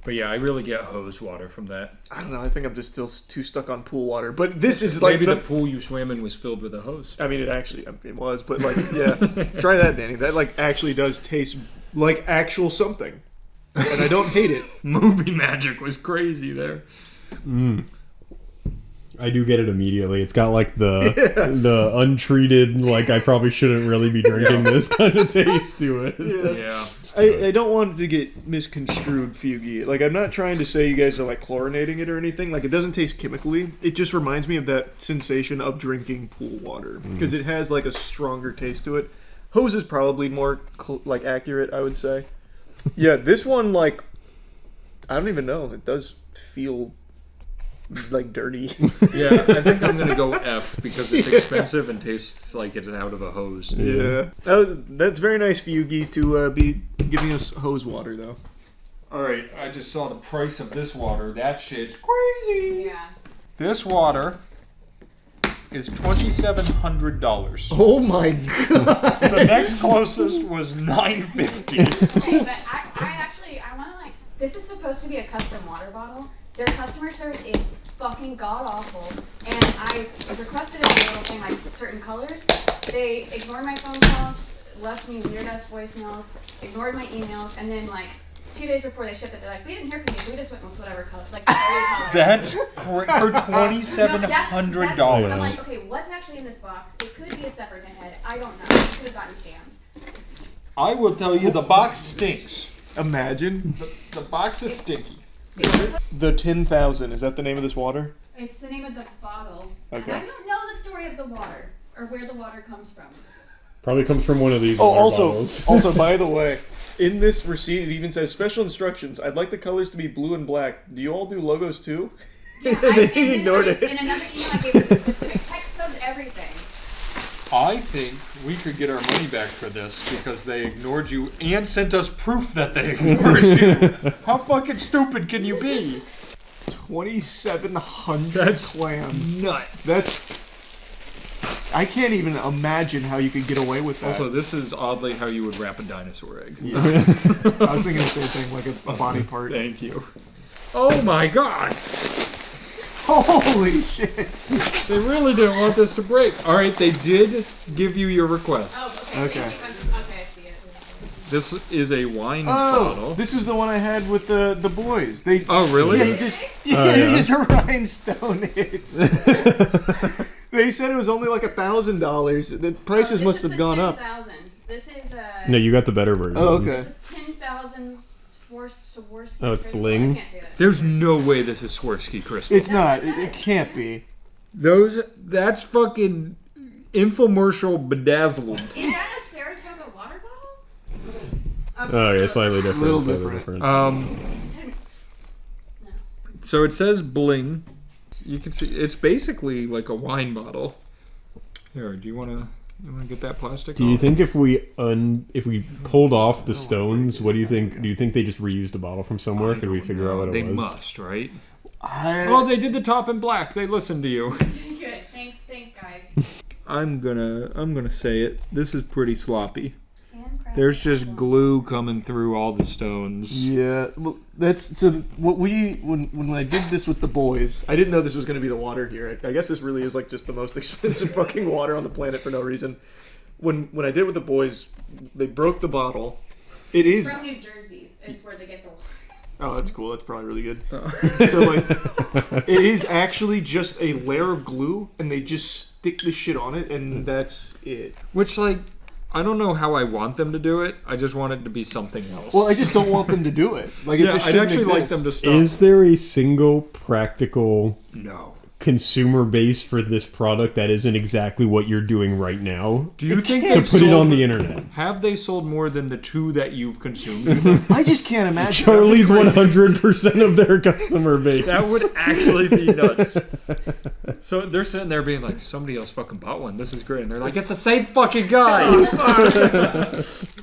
But yeah, I really get hose water from that. I don't know. I think I'm just still too stuck on pool water. But this is like maybe the pool you swam in was filled with a hose. I mean, it was, but like, yeah. Try that, Danny. That like actually does taste like actual something, and I don't hate it. Movie magic was crazy there. I do get it immediately. It's got like the untreated, like I probably shouldn't really be drinking this kind of taste to it. Yeah. I don't want it to get misconstrued, Fugi. Like, I'm not trying to say you guys are like chlorinating it or anything. Like, it doesn't taste chemically. It just reminds me of that sensation of drinking pool water because it has like a stronger taste to it. Hose is probably more like accurate, I would say. Yeah, this one, like, I don't even know. It does feel like dirty. Yeah, I think I'm gonna go F because it's expensive and tastes like it's out of a hose. Yeah. That's very nice, Fugi, to be giving us hose water, though. All right, I just saw the price of this water. That shit's crazy. Yeah. This water is $2,700. Oh my god! The next closest was $950. Okay, but I want to this is supposed to be a custom water bottle. Their customer service is fucking god awful, and I requested a little thing like certain colors. They ignored my phone calls, left me weird ass voicemails, ignored my emails, and then like 2 days before they shipped it, they're like, we didn't hear from you, so we just went with whatever color, like blue color. That's great for $2,700. I'm like, okay, what's actually in this box? It could be a separate head. I don't know. It could have gotten scammed. I will tell you, the box stinks. Imagine. The box is stinky. The 10,000, is that the name of this water? It's the name of the bottle. Okay. And I don't know the story of the water or where the water comes from. Probably comes from one of these Oh, water bottles. also, by the way, in this receipt, it even says special instructions. I'd like the colors to be blue and black. Do you all do logos too? Yeah, They ignored it. In another email, I gave them the specific text codes, everything. I think we could get our money back for this because they ignored you and sent us proof that they ignored you. How fucking stupid can you be? 2,700 clams. Nuts. That's... I can't even imagine how you could get away with that. Also, this is oddly how you would wrap a dinosaur egg. Yeah. I was thinking the same thing, like a body part. Thank you. Oh my god! Holy shit! They really didn't want this to break. Alright, they did give you your request. Oh, okay. Okay. Okay, I see it. This is a wine Oh, bottle. this was the one I had with the boys. They Oh, really? Yeah, they just rhinestone it. They said it was only like $1,000. The prices must have gone up. 10,000. This is No, you got the better version. Oh, okay. This is 10,000 Swarovski. Oh, it's crystal. bling? I can't say that. There's no way this is Swarovski crystal. It's not. It can't be. That's fucking infomercial bedazzled. Is that a Saratoga water bottle? Oh, yeah, slightly different. Little slightly different. So it says bling. You can see it's basically like a wine bottle. Here, do you wanna get that plastic Do you off? think if we pulled off the stones, what do you think? Do you think they just reused the bottle from somewhere? Could we figure out what it They was? must, right? Oh, they did the top in black. They listened to you. Good. Thanks, guys. I'm gonna say it. This is pretty sloppy. There's just glue coming through all the stones. Yeah, well, that's so. What when I did this with the boys, I didn't know this was going to be the water here. I guess this really is like just the most expensive fucking water on the planet for no reason. When I did it with the boys, they broke the bottle. It is From New Jersey is where they get the water. Oh, that's cool. That's probably really good. So like, it is actually just a layer of glue, and they just stick the shit on it, and that's it. Which like. I don't know how I want them to do it. I just want it to be something else. Well, I just don't want them to do it. Like, it yeah, just I'd shouldn't actually like exist. them to stop. Is there a single practical consumer base for this product that isn't exactly what you're doing right now? Do you think to they've put it sold- on the internet? Have they sold more than the 2 that you've consumed? I just can't imagine. Charlie's That'd be crazy. 100% of their customer base. That would actually be nuts. So they're sitting there being like, somebody else fucking bought one. This is great. And they're like, it's the same fucking guy.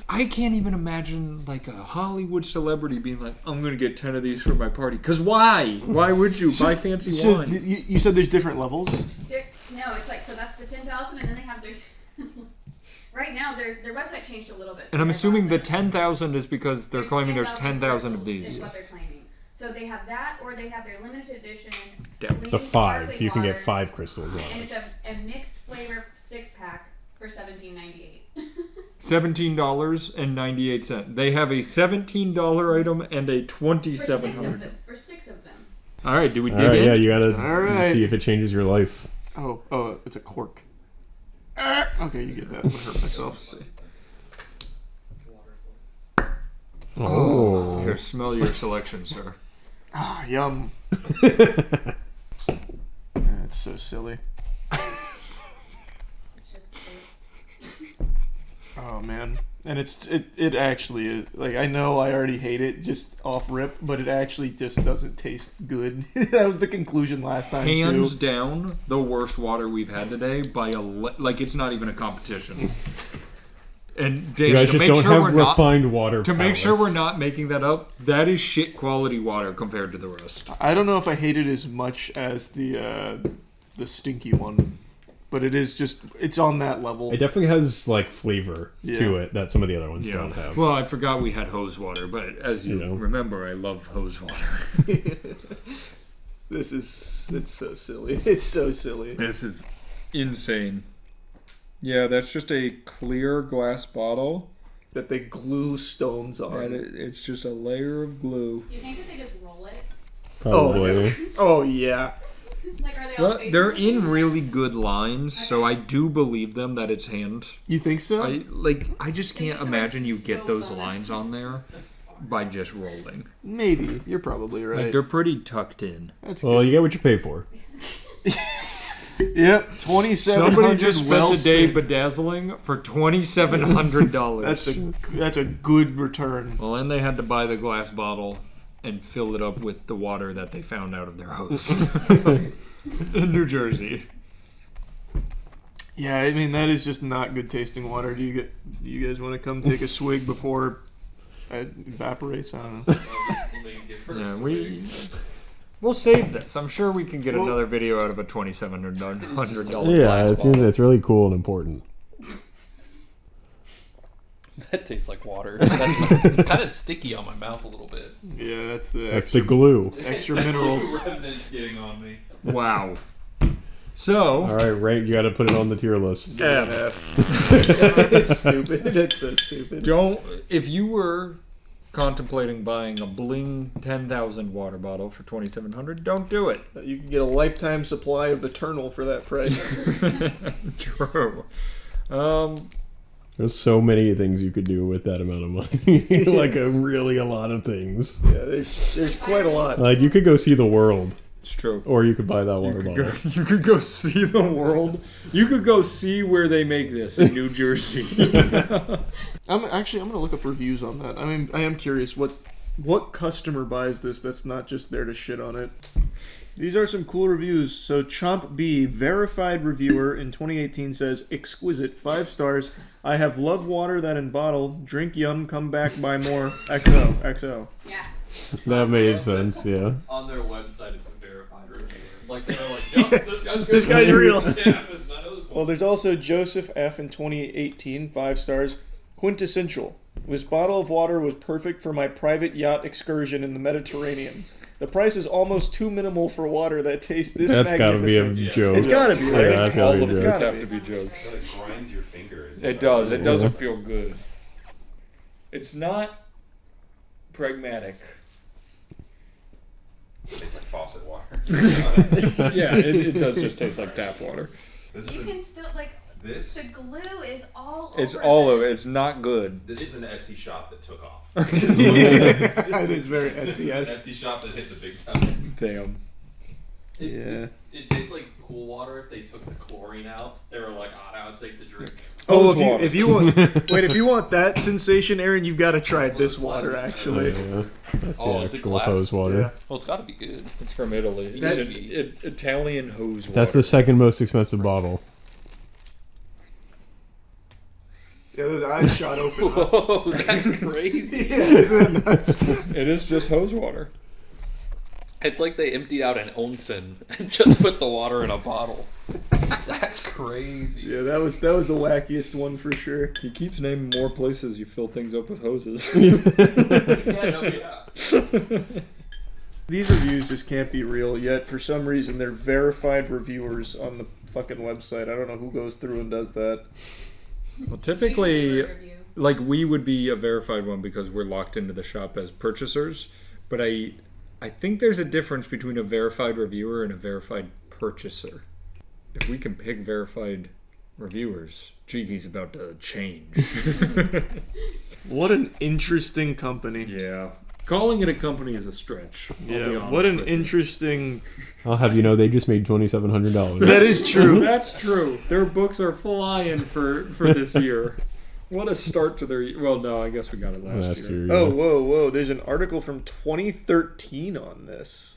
I can't even imagine like a Hollywood celebrity being like, I'm going to get 10 of these for my party. Because why? Why would you buy fancy wine? You said there's different levels? No, it's like, so that's the 10,000, and then they have their... Right now, their website changed a little bit. So And I'm assuming the 10,000 is because they're claiming there's 10,000 of these. Is what they're claiming. So they have that, or they have their limited edition. The 5. You can get 5 crystals. And it's a mixed flavor 6-pack for $17.98. $17.98. They have a $17 item and a $2,700. For 6 of them. All right, do we dig in? Yeah, you gotta see if it changes your life. Oh, it's a cork. Okay, you get that. I'm gonna hurt myself. Oh. Here, smell your selection, sir. Ah, yum. That's so silly. Oh man, and it actually is, like, I know I already hate it just off rip, but it actually just doesn't taste good. That was the conclusion last time Hands too. down, the worst water we've had today by like it's not even a competition. And Danny, You guys to just make don't sure have we're not refined water to make sure palates. we're not making that up, that is shit quality water compared to the rest. I don't know if I hate it as much as the stinky one, but it is just, it's on that level. It definitely has like flavor Yeah. to it that some of the other ones don't have. Well, I forgot we had hose water, but as you remember, I love hose water. It's so silly. It's so silly. This is insane. Yeah, that's just a clear glass bottle that they glue stones on. And it's just a layer of glue. You think that they just roll it? Probably. Oh yeah. Like, are they all Well, fake? they're in really good lines, so I do believe them that it's hand. You think so? I just can't imagine you get those lines on there by just rolling. Maybe. You're probably right. Like, they're pretty tucked in. That's well, you get what you pay for. Yep, 2,700. Somebody just spent well a day spent. bedazzling for $2,700. That's a good return. Well, and they had to buy the glass bottle and fill it up with the water that they found out of their hose in New Jersey. Yeah, I mean that is just not good tasting water. Do you guys want to come take a swig before it evaporates? I don't know. Yeah, we'll save this. I'm sure we can get another video out of a $2,700. Yeah, it seems it's really cool and important. That tastes like water. It's kind of sticky on my mouth a little bit. Yeah, that's the extra glue. Extra minerals. Remnants getting on me. Wow. So. All right, rank. You got to put it on the tier list. F. It's stupid. It's so stupid. If you were contemplating buying a bling 10,000 water bottle for $2,700, don't do it. You can get a lifetime supply of Eternal for that price. True. There's so many things you could do with that amount of money. Like really a lot of things. Yeah, there's quite a lot. Like you could go see the world. It's true. Or you could buy that water bottle. You could go see the world. You could go see where they make this in New Jersey. I'm gonna look up reviews on that. I mean, I am curious what customer buys this that's not just there to shit on it. These are some cool reviews. So Chomp B, verified reviewer in 2018, says exquisite, 5 stars. I have love water that in bottle. Drink yum, come back, buy more. XO. Yeah. That made sense. Yeah. On their website, it's a verified reviewer. Like they're like, yep, this guy's good. This guy's real. Yeah, none of this Well, there's also Joseph F in 2018, 5 stars. Quintessential. This bottle of water was perfect for my private yacht excursion in the Mediterranean. The price is almost too minimal for water that tastes this magnificent. That's gotta be a joke. It's gotta be, right? Yeah, that's gotta All be a of these joke. have to be jokes. It grinds your fingers. It does. It doesn't feel good. It's not pragmatic. It tastes like faucet water. Yeah, it does just taste like tap water. You can still, like, the glue is all It's over all this. of it. It's not good. This is an Etsy shop that took off. It is very This Etsy. is an Etsy shop that hit the big time. Damn. It tastes like pool water. If they took the chlorine out, they were like, "Oh, now it's safe to drink." Oh, if you want that sensation, Aaron, you've got to try this water actually. Yeah. That's Oh, the it's a actual glass? hose water. Yeah. Well, it's got to be good. It's from Italy. It's Italian hose water. That's the second most expensive bottle. Yeah, those eyes shot open. Whoa, that's crazy. Yeah, isn't that nuts? It is just hose water. It's like they emptied out an onsen and just put the water in a bottle. That's crazy. Yeah, that was the wackiest one for sure. He keeps naming more places you fill things up with hoses. Yeah. These reviews just can't be real, yet for some reason they're verified reviewers on the fucking website. I don't know who goes through and does that. Well, typically, like, we would be a verified one because we're locked into the shop as purchasers, but I think there's a difference between a verified reviewer and a verified purchaser. If we can pick verified reviewers, Jigi's about to change. What an interesting company. Yeah. Calling it a company is a stretch. Yeah, what an interesting... I'll have you know, they just made $2,700. That is true. That's true. Their books are flying for this year. What a start to their... Well, no, I guess we got it last year. Yeah. Oh, whoa. There's an article from 2013 on this.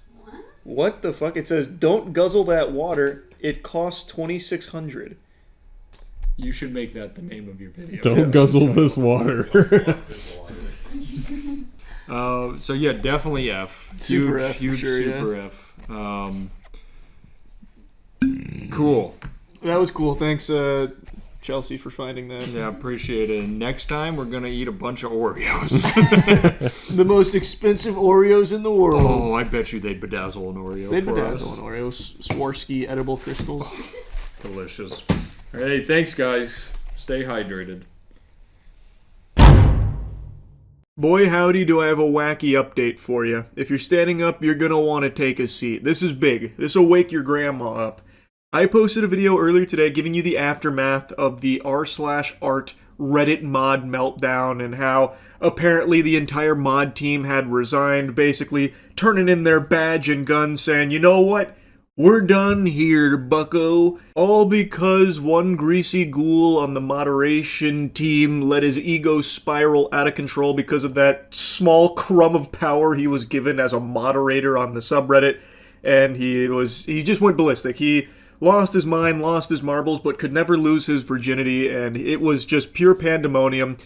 What the fuck? It says, don't guzzle that water. It costs $2,600. You should make that the name of your video. Don't guzzle this water. So yeah, definitely F. Super F, Huge sure, super F. Cool. That was cool. Thanks, Chelsea, for finding that. Yeah, appreciate it. And next time we're gonna eat a bunch of Oreos. The most expensive Oreos in the world. Oh, I bet you they'd bedazzle an Oreo. They'd for bedazzle us. an Oreo. Swarovski edible crystals. Delicious. Hey, thanks guys. Stay hydrated. Boy, howdy, do I have a wacky update for you. If you're standing up, you're gonna want to take a seat. This is big. This will wake your grandma up. I posted a video earlier today giving you the aftermath of the r/art Reddit mod meltdown and how apparently the entire mod team had resigned, basically turning in their badge and gun saying, you know what? We're done here, bucko. All because one greasy ghoul on the moderation team let his ego spiral out of control because of that small crumb of power he was given as a moderator on the subreddit. And he just went ballistic. He lost his mind, lost his marbles, but could never lose his virginity, and it was just pure pandemonium.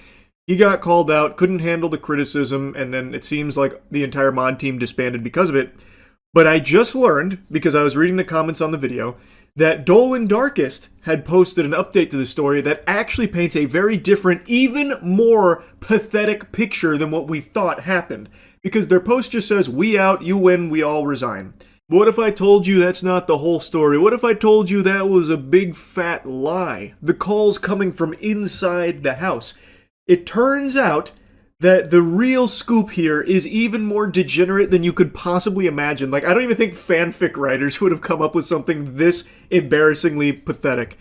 He got called out, couldn't handle the criticism, and then it seems like the entire mod team disbanded because of it. But I just learned, because I was reading the comments on the video, that Dolan Darkest had posted an update to the story that actually paints a very different, even more pathetic picture than what we thought happened. Because their post just says, we out, you win, we all resign. But what if I told you that's not the whole story? What if I told you that was a big fat lie? The calls coming from inside the house. It turns out that the real scoop here is even more degenerate than you could possibly imagine. Like, I don't even think fanfic writers would have come up with something this embarrassingly pathetic.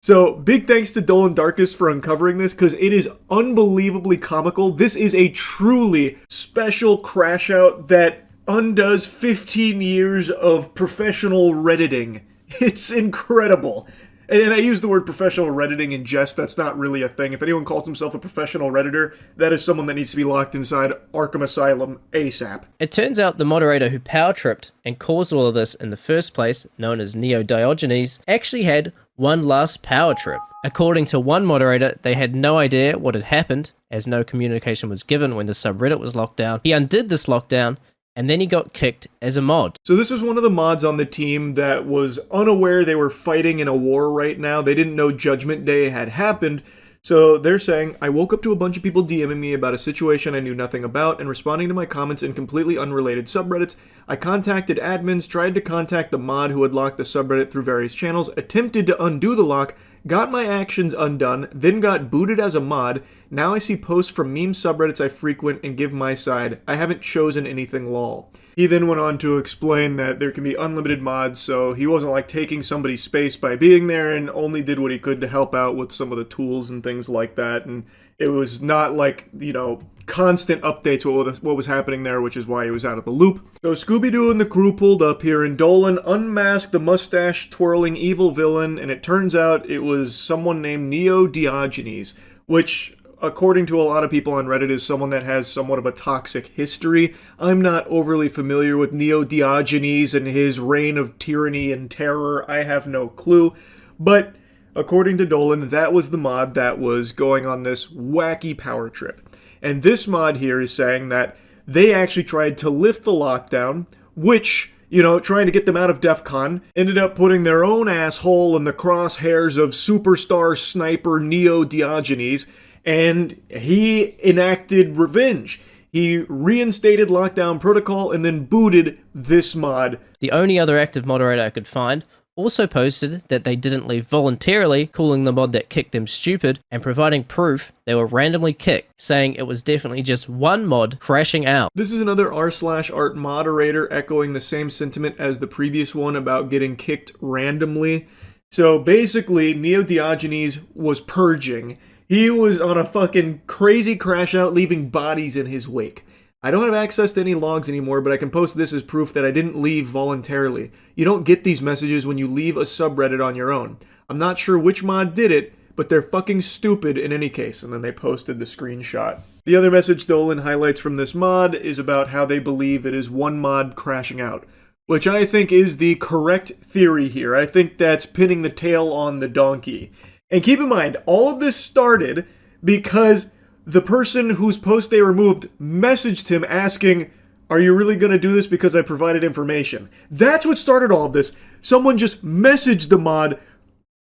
So, big thanks to Dolan Darkest for uncovering this, because it is unbelievably comical. This is a truly special crash out that undoes 15 years of professional Redditing. It's incredible. And I use the word professional Redditing in jest. That's not really a thing. If anyone calls himself a professional Redditor, that is someone that needs to be locked inside Arkham Asylum ASAP. It turns out the moderator who power tripped and caused all of this in the first place, known as Neo Diogenes, actually had one last power trip. According to one moderator, they had no idea what had happened, as no communication was given when the subreddit was locked down. He undid this lockdown, and then he got kicked as a mod. So this was one of the mods on the team that was unaware they were fighting in a war right now. They didn't know Judgment Day had happened. So they're saying, I woke up to a bunch of people DMing me about a situation I knew nothing about and responding to my comments in completely unrelated subreddits. I contacted admins, tried to contact the mod who had locked the subreddit through various channels, attempted to undo the lock, got my actions undone, then got booted as a mod. Now I see posts from meme subreddits I frequent and give my side. I haven't chosen anything lol. He then went on to explain that there can be unlimited mods, so he wasn't like taking somebody's space by being there and only did what he could to help out with some of the tools and things like that. And it was not like, you know, constant updates what was happening there, which is why he was out of the loop. So Scooby-Doo and the crew pulled up here, and Dolan unmasked the mustache-twirling evil villain, and it turns out it was someone named Neo Diogenes, which, according to a lot of people on Reddit, is someone that has somewhat of a toxic history. I'm not overly familiar with Neo Diogenes and his reign of tyranny and terror. I have no clue. But according to Dolan, that was the mod that was going on this wacky power trip. And this mod here is saying that they actually tried to lift the lockdown, which, you know, trying to get them out of DEF CON, ended up putting their own asshole in the crosshairs of superstar sniper Neo Diogenes, and he enacted revenge. He reinstated lockdown protocol and then booted this mod. The only other active moderator I could find also posted that they didn't leave voluntarily, calling the mod that kicked them stupid, and providing proof they were randomly kicked, saying it was definitely just one mod crashing out. This is another r/art moderator echoing the same sentiment as the previous one about getting kicked randomly. So basically, Neo Diogenes was purging. He was on a fucking crazy crash out, leaving bodies in his wake. I don't have access to any logs anymore, but I can post this as proof that I didn't leave voluntarily. You don't get these messages when you leave a subreddit on your own. I'm not sure which mod did it, but they're fucking stupid in any case. And then they posted the screenshot. The other message Dolan highlights from this mod is about how they believe it is one mod crashing out, which I think is the correct theory here. I think that's pinning the tail on the donkey. And keep in mind, all of this started because the person whose post they removed messaged him asking, "Are you really going to do this because I provided information?" That's what started all of this. Someone just messaged the mod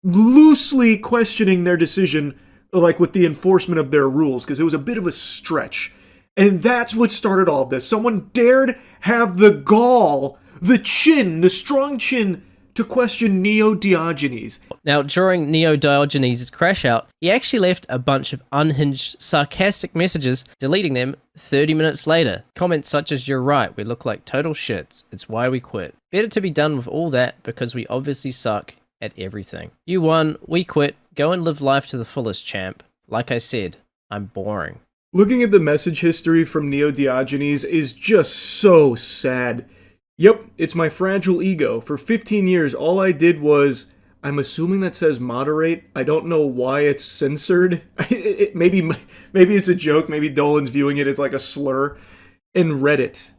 loosely questioning their decision, like with the enforcement of their rules, because it was a bit of a stretch. And that's what started all of this. Someone dared have the gall, the chin, the strong chin, to question Neo Diogenes. Now, during Neo Diogenes' crash out, he actually left a bunch of unhinged, sarcastic messages, deleting them 30 minutes later. Comments such as, "You're right, we look like total shits. It's why we quit. Better to be done with all that because we obviously suck at everything. You won, we quit. Go and live life to the fullest, champ. Like I said, I'm boring." Looking at the message history from Neo Diogenes is just so sad. Yep, it's my fragile ego. For 15 years, all I did was, I'm assuming that says moderate. I don't know why it's censored. Maybe it's a joke. Maybe Dolan's viewing it as like a slur. And Reddit.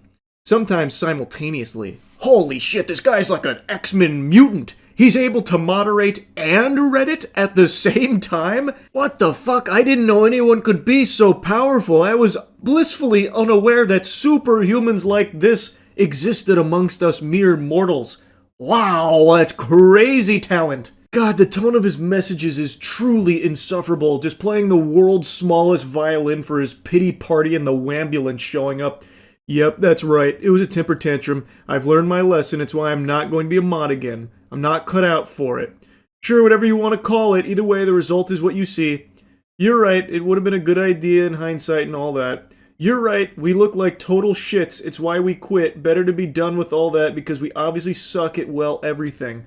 Sometimes simultaneously. Holy shit, this guy's like an X-Men mutant. He's able to moderate and Reddit at the same time? What the fuck? I didn't know anyone could be so powerful. I was blissfully unaware that superhumans like this existed amongst us mere mortals. Wow, that's crazy talent. God, the tone of his messages is truly insufferable. Just playing the world's smallest violin for his pity party and the wambulance showing up. Yep, that's right. It was a temper tantrum. I've learned my lesson. It's why I'm not going to be a mod again. I'm not cut out for it. Sure, whatever you want to call it. Either way, the result is what you see. You're right. It would have been a good idea in hindsight and all that. You're right, we look like total shits. It's why we quit. Better to be done with all that because we obviously suck at, well, everything.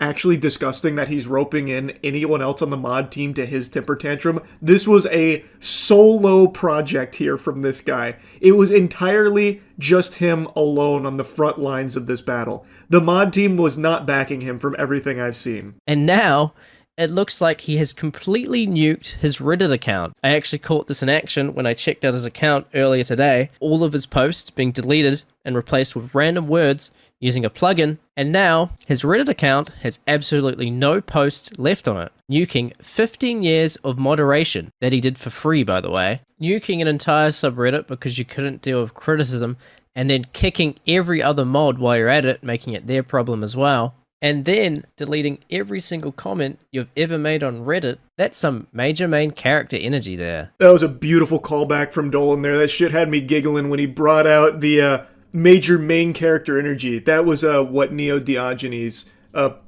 Actually disgusting that he's roping in anyone else on the mod team to his temper tantrum. This was a solo project here from this guy. It was entirely just him alone on the front lines of this battle. The mod team was not backing him from everything I've seen. And now, it looks like he has completely nuked his Reddit account. I actually caught this in action when I checked out his account earlier today. All of his posts being deleted and replaced with random words using a plugin, and now his Reddit account has absolutely no posts left on it, nuking 15 years of moderation that he did for free, by the way, nuking an entire subreddit because you couldn't deal with criticism, and then kicking every other mod while you're at it, making it their problem as well. And then deleting every single comment you've ever made on Reddit. That's some major main character energy there. That was a beautiful callback from Dolan there. That shit had me giggling when he brought out the major main character energy. That was what Neo Diogenes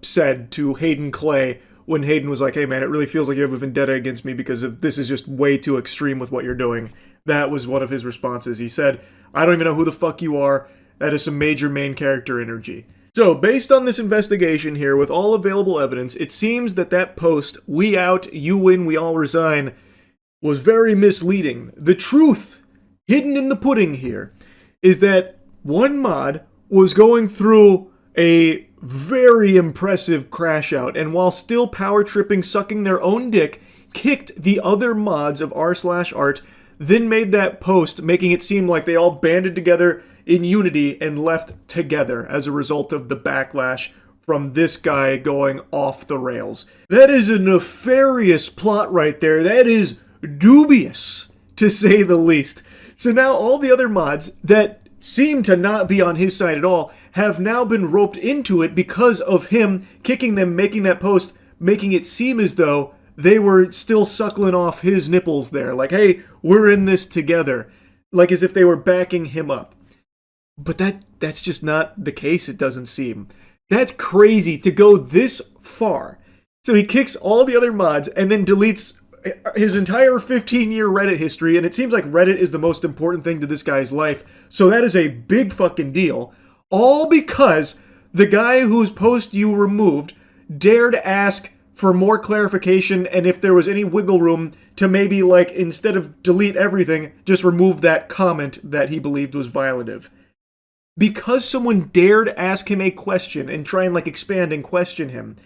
said to Hayden Clay when Hayden was like, "Hey man, it really feels like you have a vendetta against me because of this is just way too extreme with what you're doing." That was one of his responses. He said, "I don't even know who the fuck you are. That is some major main character energy." So, based on this investigation here, with all available evidence, it seems that that post, "We out, you win, we all resign," was very misleading. The truth, hidden in the pudding here, is that one mod was going through a very impressive crash out, and while still power tripping, sucking their own dick, kicked the other mods of r/art, then made that post, making it seem like they all banded together in unity and left together as a result of the backlash from this guy going off the rails. That is a nefarious plot right there. That is dubious, to say the least. So now all the other mods that seem to not be on his side at all have now been roped into it because of him kicking them, making that post, making it seem as though they were still suckling off his nipples there. Like, hey, we're in this together. Like as if they were backing him up. But that's just not the case, it doesn't seem. That's crazy to go this far. So he kicks all the other mods and then deletes his entire 15-year Reddit history, and it seems like Reddit is the most important thing to this guy's life. So that is a big fucking deal. All because the guy whose post you removed dared ask for more clarification and if there was any wiggle room to maybe, like, instead of delete everything, just remove that comment that he believed was violative. Because someone dared ask him a question and try and, like, expand and question him,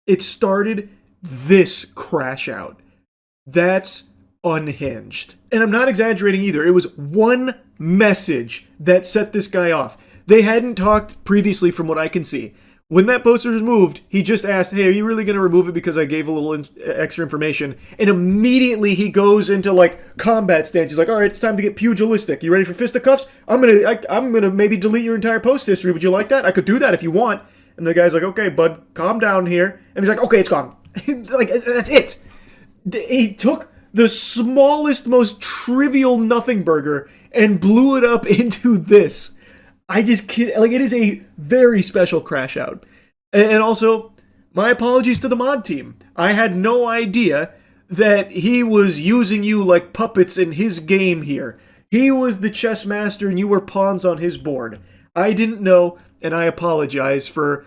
it started this crash out. That's unhinged. And I'm not exaggerating either. It was one message that set this guy off. They hadn't talked previously from what I can see. When that poster was moved, he just asked, hey, are you really going to remove it because I gave a little extra information? And immediately he goes into, like, combat stance. He's like, all right, it's time to get pugilistic. You ready for fisticuffs? I'm gonna maybe delete your entire post history. Would you like that? I could do that if you want. And the guy's like, okay, bud, calm down here. And he's like, okay, it's gone. Like, that's it. He took the smallest, most trivial nothing burger and blew it up into this. I just can't, like, it is a very special crash out. And also, my apologies to the mod team. I had no idea that he was using you like puppets in his game here. He was the chess master and you were pawns on his board. I didn't know, and I apologize for,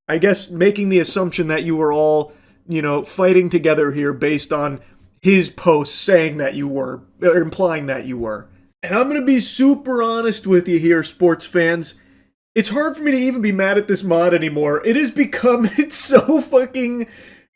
I guess, making the assumption that you were all, you know, fighting together here based on his posts saying that you were, or implying that you were. And I'm going to be super honest with you here, sports fans. It's hard for me to even be mad at this mod anymore. It has become, it's so fucking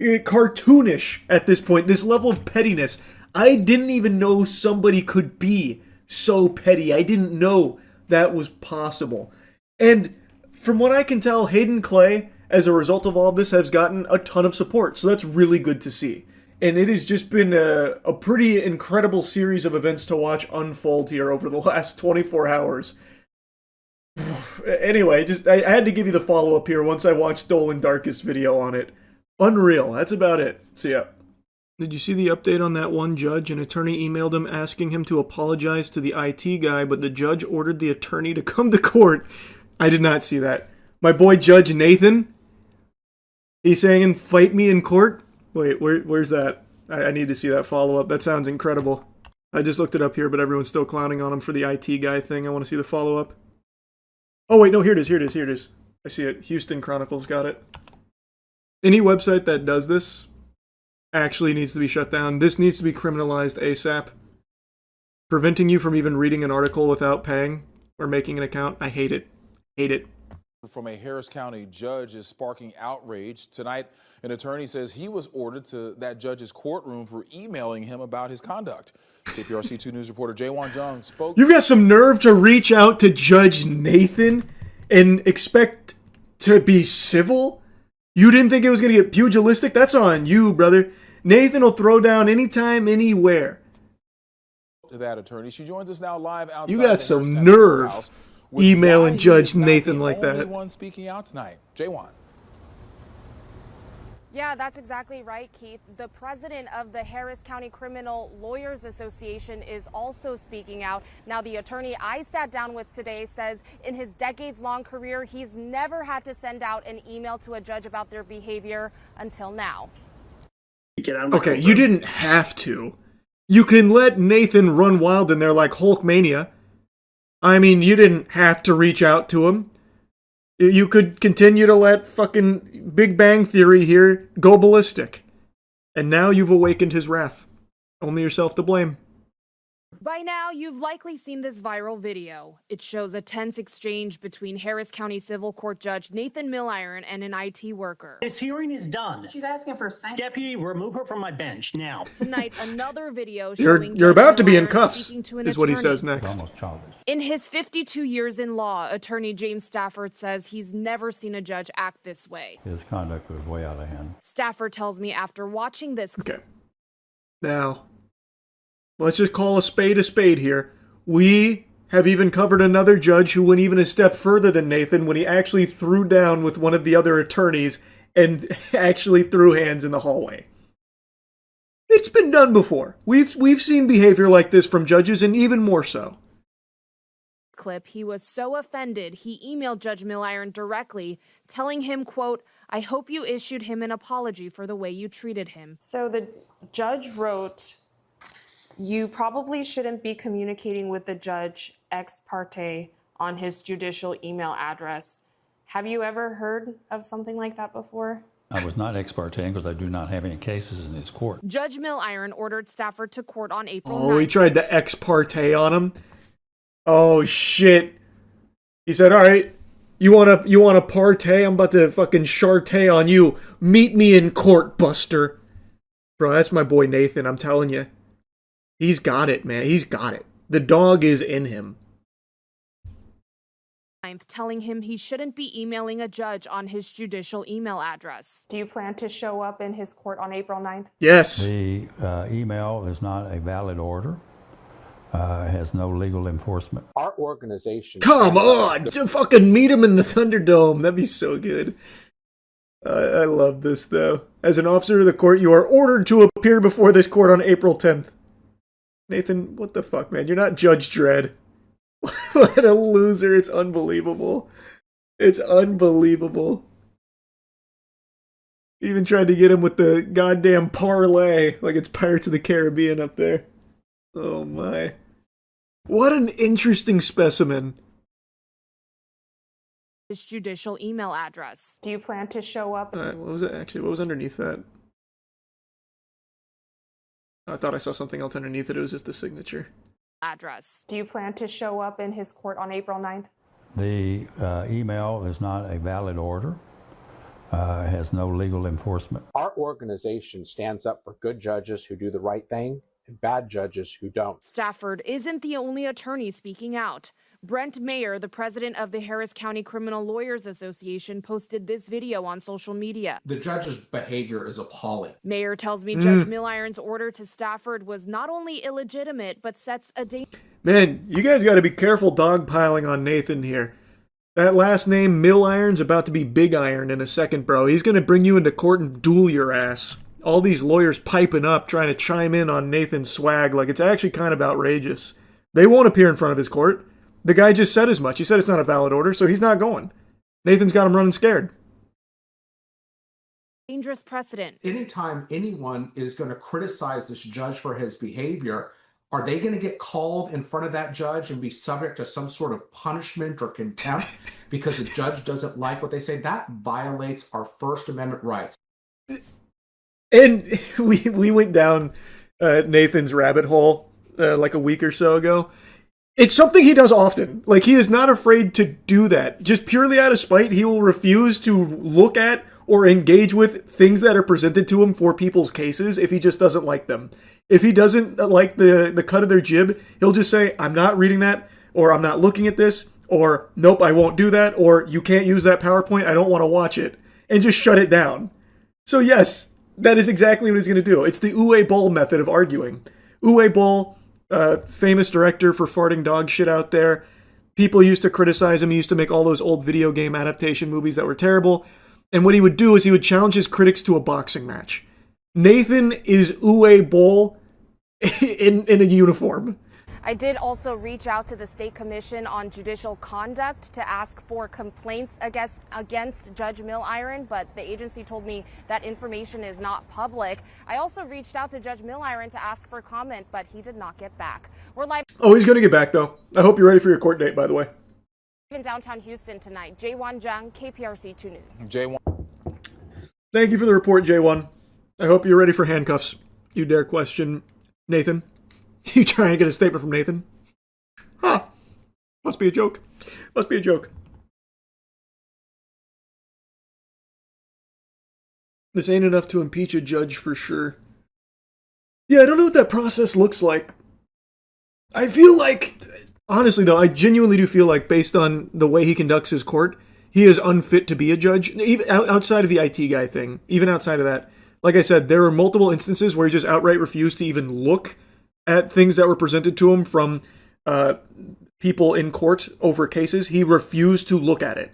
cartoonish at this point, this level of pettiness. I didn't even know somebody could be so petty. I didn't know that was possible. And from what I can tell, Hayden Clay, as a result of all of this, has gotten a ton of support. So that's really good to see. And it has just been a pretty incredible series of events to watch unfold here over the last 24 hours. Anyway, I had to give you the follow-up here once I watched Dolan Darkest video on it. Unreal. That's about it. See ya. Did you see the update on that one judge? An attorney emailed him asking him to apologize to the IT guy, but the judge ordered the attorney to come to court. I did not see that. My boy Judge Nathan, he's saying, fight me in court? Wait, where's that? I need to see that follow-up. That sounds incredible. I just looked it up here, but everyone's still clowning on him for the IT guy thing. I want to see the follow-up. Oh, wait, no, here it is. I see it. Houston Chronicles got it. Any website that does this actually needs to be shut down. This needs to be criminalized ASAP. Preventing you from even reading an article without paying or making an account. I hate it. Hate it. From a Harris County judge is sparking outrage. Tonight, an attorney says he was ordered to that judge's courtroom for emailing him about his conduct. KPRC2 News reporter Jaewon Jung spoke. You've got some nerve to reach out to Judge Nathan and expect to be civil? You didn't think it was going to get pugilistic? That's on you, brother. Nathan will throw down anytime, anywhere. To that attorney, she joins us now live outside. You got some nerve emailing Judge Nathan like that. Only one speaking out tonight, Jaewon. Yeah, that's exactly right, Keith. The president of the Harris County Criminal Lawyers Association is also speaking out. Now, the attorney I sat down with today says in his decades-long career, he's never had to send out an email to a judge about their behavior until now. Okay, you didn't have to. You can let Nathan run wild in there like Hulkmania. I mean, you didn't have to reach out to him. You could continue to let fucking Big Bang Theory here go ballistic. And now you've awakened his wrath. Only yourself to blame. By now, you've likely seen this viral video. It shows a tense exchange between Harris County Civil Court Judge Nathan Milliron and an IT worker. This hearing is done. She's asking for a sanction. Deputy, remove her from my bench now. Tonight, another video You're showing about to be in Milliron cuffs, speaking to an is what he attorney. says next. In his 52 years in law, attorney James Stafford says he's never seen a judge act this way. His conduct was way out of hand. Stafford tells me after watching this. Okay. Now, let's just call a spade here. We have even covered another judge who went even a step further than Nathan when he actually threw down with one of the other attorneys and actually threw hands in the hallway. It's been done before. We've seen behavior like this from judges, and even more so. Clip, he was so offended, he emailed Judge Milliron directly, telling him, quote, "I hope you issued him an apology for the way you treated him." So the judge wrote, "You probably shouldn't be communicating with the judge ex parte on his judicial email address." Have you ever heard of something like that before? I was not ex parte because I do not have any cases in his court. Judge Milliron ordered Stafford to court on April 9th. Oh, he tried to ex parte on him? Oh, shit. He said, all right, you want to partay? I'm about to fucking chartay on you. Meet me in court, Buster. Bro, that's my boy Nathan, I'm telling you. He's got it, man. He's got it. The dog is in him. Telling him he shouldn't be emailing a judge on his judicial email address. Do you plan to show up in his court on April 9th? Yes. The email is not a valid order. Has no legal enforcement. Our organization... Come on! Just fucking meet him in the Thunderdome. That'd be so good. I love this, though. As an officer of the court, you are ordered to appear before this court on April 10th. Nathan, what the fuck, man? You're not Judge Dredd. What a loser. It's unbelievable. It's unbelievable. Even tried to get him with the goddamn parlay, like it's Pirates of the Caribbean up there. Oh my. What an interesting specimen. His judicial email address. Do you plan to show up? What was it actually? What was underneath that? I thought I saw something else underneath it. It was just the signature. Address. Do you plan to show up in his court on April 9th? The email is not a valid order. Has no legal enforcement. Our organization stands up for good judges who do the right thing and bad judges who don't. Stafford isn't the only attorney speaking out. Brent Mayer, the president of the Harris County Criminal Lawyers Association, posted this video on social media. The judge's behavior is appalling. Mayer tells me Judge Milliron's order to Stafford was not only illegitimate, but sets a danger. Man, you guys got to be careful dogpiling on Nathan here. That last name, Milliron's, about to be Big Iron in a second, bro. He's going to bring you into court and duel your ass. All these lawyers piping up, trying to chime in on Nathan's swag, like it's actually kind of outrageous. They won't appear in front of his court. The guy just said as much. He said it's not a valid order, so he's not going. Nathan's got him running scared. Dangerous precedent. Anytime anyone is going to criticize this judge for his behavior, are they going to get called in front of that judge and be subject to some sort of punishment or contempt because the judge doesn't like what they say? That violates our First Amendment rights. And we went down Nathan's rabbit hole like a week or so ago. It's something he does often. Like, he is not afraid to do that. Just purely out of spite, he will refuse to look at or engage with things that are presented to him for people's cases if he just doesn't like them. If he doesn't like the cut of their jib, he'll just say, I'm not reading that, or I'm not looking at this, or nope, I won't do that, or you can't use that PowerPoint, I don't want to watch it, and just shut it down. So yes, that is exactly what he's going to do. It's the Uwe Boll method of arguing. Uwe Boll, famous director for farting dog shit out there. People used to criticize him. He used to make all those old video game adaptation movies that were terrible. And what he would do is he would challenge his critics to a boxing match. Nathan is Uwe Boll in a uniform. I did also reach out to the State Commission on Judicial Conduct to ask for complaints against Judge Milliron, but the agency told me that information is not public. I also reached out to Judge Milliron to ask for comment, but he did not get back. We're live. Oh, he's going to get back, though. I hope you're ready for your court date, by the way. In downtown Houston tonight, Jaewon Jung, KPRC 2 News. Jaewon. Thank you for the report, J1. I hope you're ready for handcuffs. You dare question Nathan. You trying to get a statement from Nathan? Huh. Must be a joke. Must be a joke. This ain't enough to impeach a judge for sure. Yeah, I don't know what that process looks like. I feel like, honestly though, I genuinely do feel like based on the way he conducts his court, he is unfit to be a judge. Even outside of the IT guy thing, even outside of that. Like I said, there are multiple instances where he just outright refused to even look at things that were presented to him from people in court over cases. He refused to look at it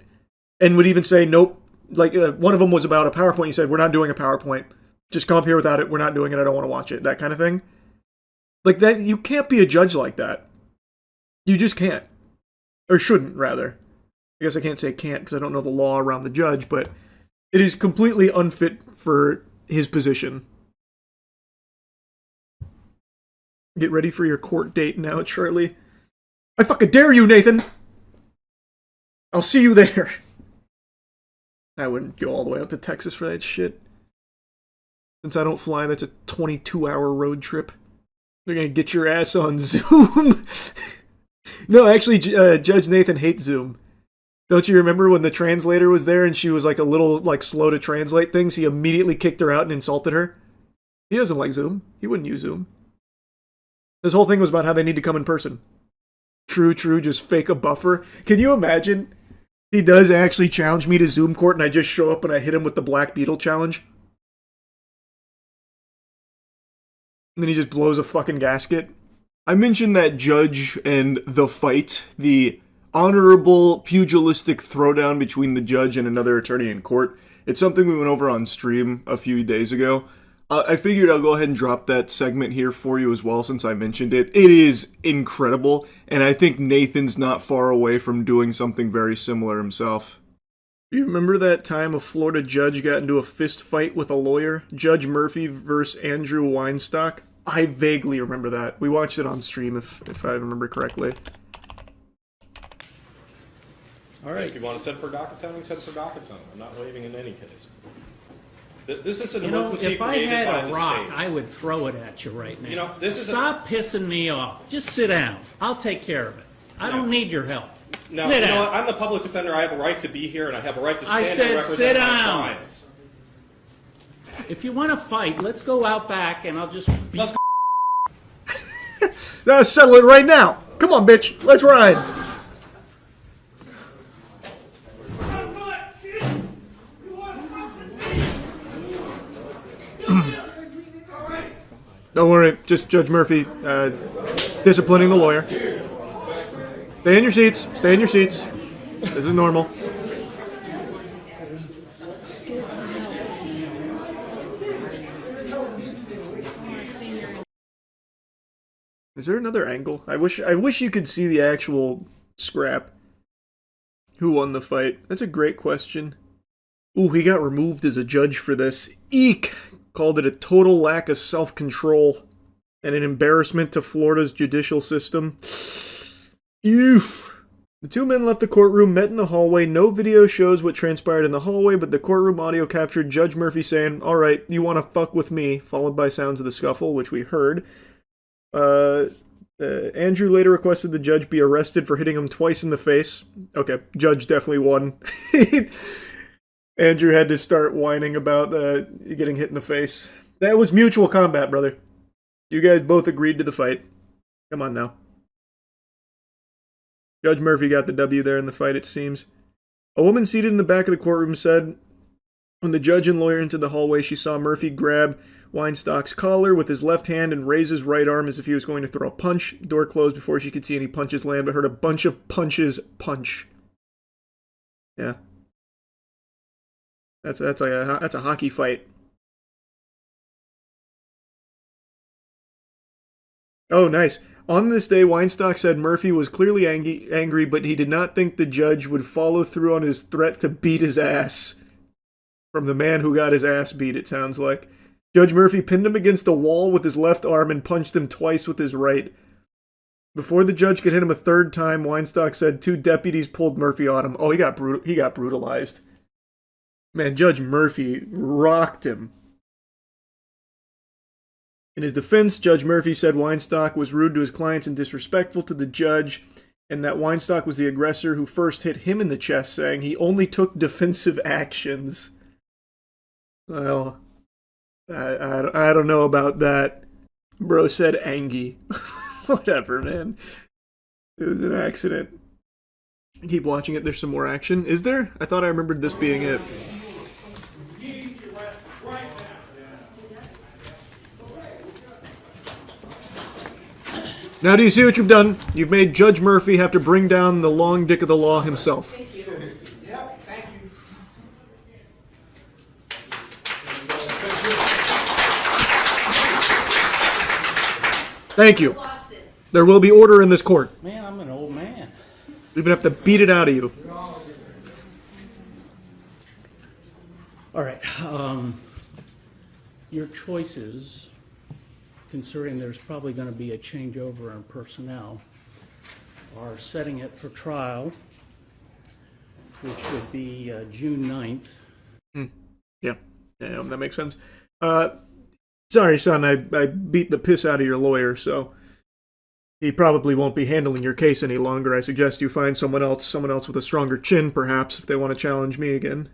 and would even say, nope. Like, one of them was about a PowerPoint. He said, we're not doing a PowerPoint. Just come up here without it. We're not doing it. I don't want to watch it. That kind of thing. Like, that, you can't be a judge like that. You just can't. Or shouldn't, rather. I guess I can't say can't because I don't know the law around the judge, but it is completely unfit for his position. Get ready for your court date now, Charlie. I fucking dare you, Nathan! I'll see you there. I wouldn't go all the way up to Texas for that shit. Since I don't fly, that's a 22-hour road trip. They're gonna get your ass on Zoom. No, actually, Judge Nathan hates Zoom. Don't you remember when the translator was there and she was like a little like slow to translate things? He immediately kicked her out and insulted her. He doesn't like Zoom. He wouldn't use Zoom. This whole thing was about how they need to come in person. True, just fake a buffer. Can you imagine? He does actually challenge me to Zoom court and I just show up and I hit him with the Black Beetle challenge. And then he just blows a fucking gasket. I mentioned that judge and the fight, the honorable pugilistic throwdown between the judge and another attorney in court. It's something we went over on stream a few days ago. I figured I'll go ahead and drop that segment here for you as well since I mentioned it. It is incredible, and I think Nathan's not far away from doing something very similar himself. You remember that time a Florida judge got into a fist fight with a lawyer? Judge Murphy versus Andrew Weinstock? I vaguely remember that. We watched it on stream, if I remember correctly. All right. If you want to set for docket sounding, set for docket sounding. I'm not waiving in any case. This is an emergency if I created had by a the rock, state. I would throw it at you right now. You know, this is Stop pissing me off. Just sit down. I'll take care of it. I don't need your help. No, sit you know down. what? I'm the public defender. I have a right to be here, and I have a right to I stand said and represent sit my down. clients. If you want to fight, let's go out back, and I'll just beat. Let's settle it right now. Come on, bitch. Let's ride. Don't worry, just Judge Murphy disciplining the lawyer. Stay in your seats. Stay in your seats. This is normal. Is there another angle? I wish you could see the actual scrap. Who won the fight? That's a great question. Ooh, he got removed as a judge for this. Eek! Called it a total lack of self-control and an embarrassment to Florida's judicial system. Ew. The two men left the courtroom, met in the hallway. No video shows what transpired in the hallway, but the courtroom audio captured Judge Murphy saying, "Alright, you want to fuck with me," followed by sounds of the scuffle, which we heard. Andrew later requested the judge be arrested for hitting him twice in the face. Okay, judge definitely won. Andrew had to start whining about getting hit in the face. That was mutual combat, brother. You guys both agreed to the fight. Come on now. Judge Murphy got the W there in the fight, it seems. A woman seated in the back of the courtroom said, when the judge and lawyer entered the hallway, she saw Murphy grab Weinstock's collar with his left hand and raise his right arm as if he was going to throw a punch. Door closed before she could see any punches land, but heard a bunch of punches punch. Yeah. That's a hockey fight. Oh, nice. On this day, Weinstock said Murphy was clearly angry, but he did not think the judge would follow through on his threat to beat his ass. From the man who got his ass beat, it sounds like. Judge Murphy pinned him against a wall with his left arm and punched him twice with his right. Before the judge could hit him a third time, Weinstock said two deputies pulled Murphy on him. Oh, he got brutalized. Man, Judge Murphy rocked him. In his defense, Judge Murphy said Weinstock was rude to his clients and disrespectful to the judge, and that Weinstock was the aggressor who first hit him in the chest, saying he only took defensive actions. Well, I don't know about that. Bro said Angie. Whatever, man. It was an accident. Keep watching it. There's some more action. Is there? I thought I remembered this being it. Now do you see what you've done? You've made Judge Murphy have to bring down the long dick of the law himself. Thank you. There will be order in this court. Man, I'm an old man. We're going to have to beat it out of you. All right. Your choices, considering there's probably going to be a changeover in personnel, are setting it for trial, which would be June 9th. Yeah, that makes sense. Sorry, son, I beat the piss out of your lawyer, so he probably won't be handling your case any longer. I suggest you find someone else with a stronger chin, perhaps, if they want to challenge me again.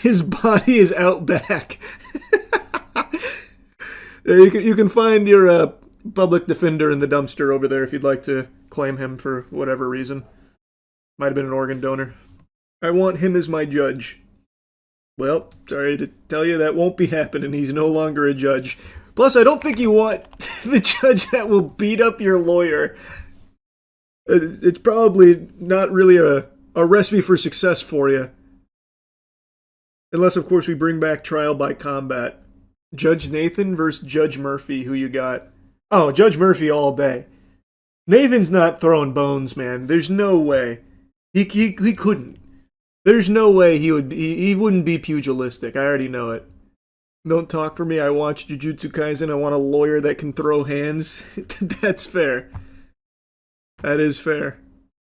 His body is out back. You can find your public defender in the dumpster over there if you'd like to claim him for whatever reason. Might have been an organ donor. I want him as my judge. Well, sorry to tell you that won't be happening. He's no longer a judge. Plus, I don't think you want the judge that will beat up your lawyer. It's probably not really a recipe for success for you. Unless, of course, we bring back trial by combat. Judge Nathan versus Judge Murphy, who you got? Oh, Judge Murphy all day. Nathan's not throwing bones, man. There's no way. He couldn't. There's no way he wouldn't be pugilistic. I already know it. Don't talk for me. I watch Jujutsu Kaisen. I want a lawyer that can throw hands. That's fair. That is fair.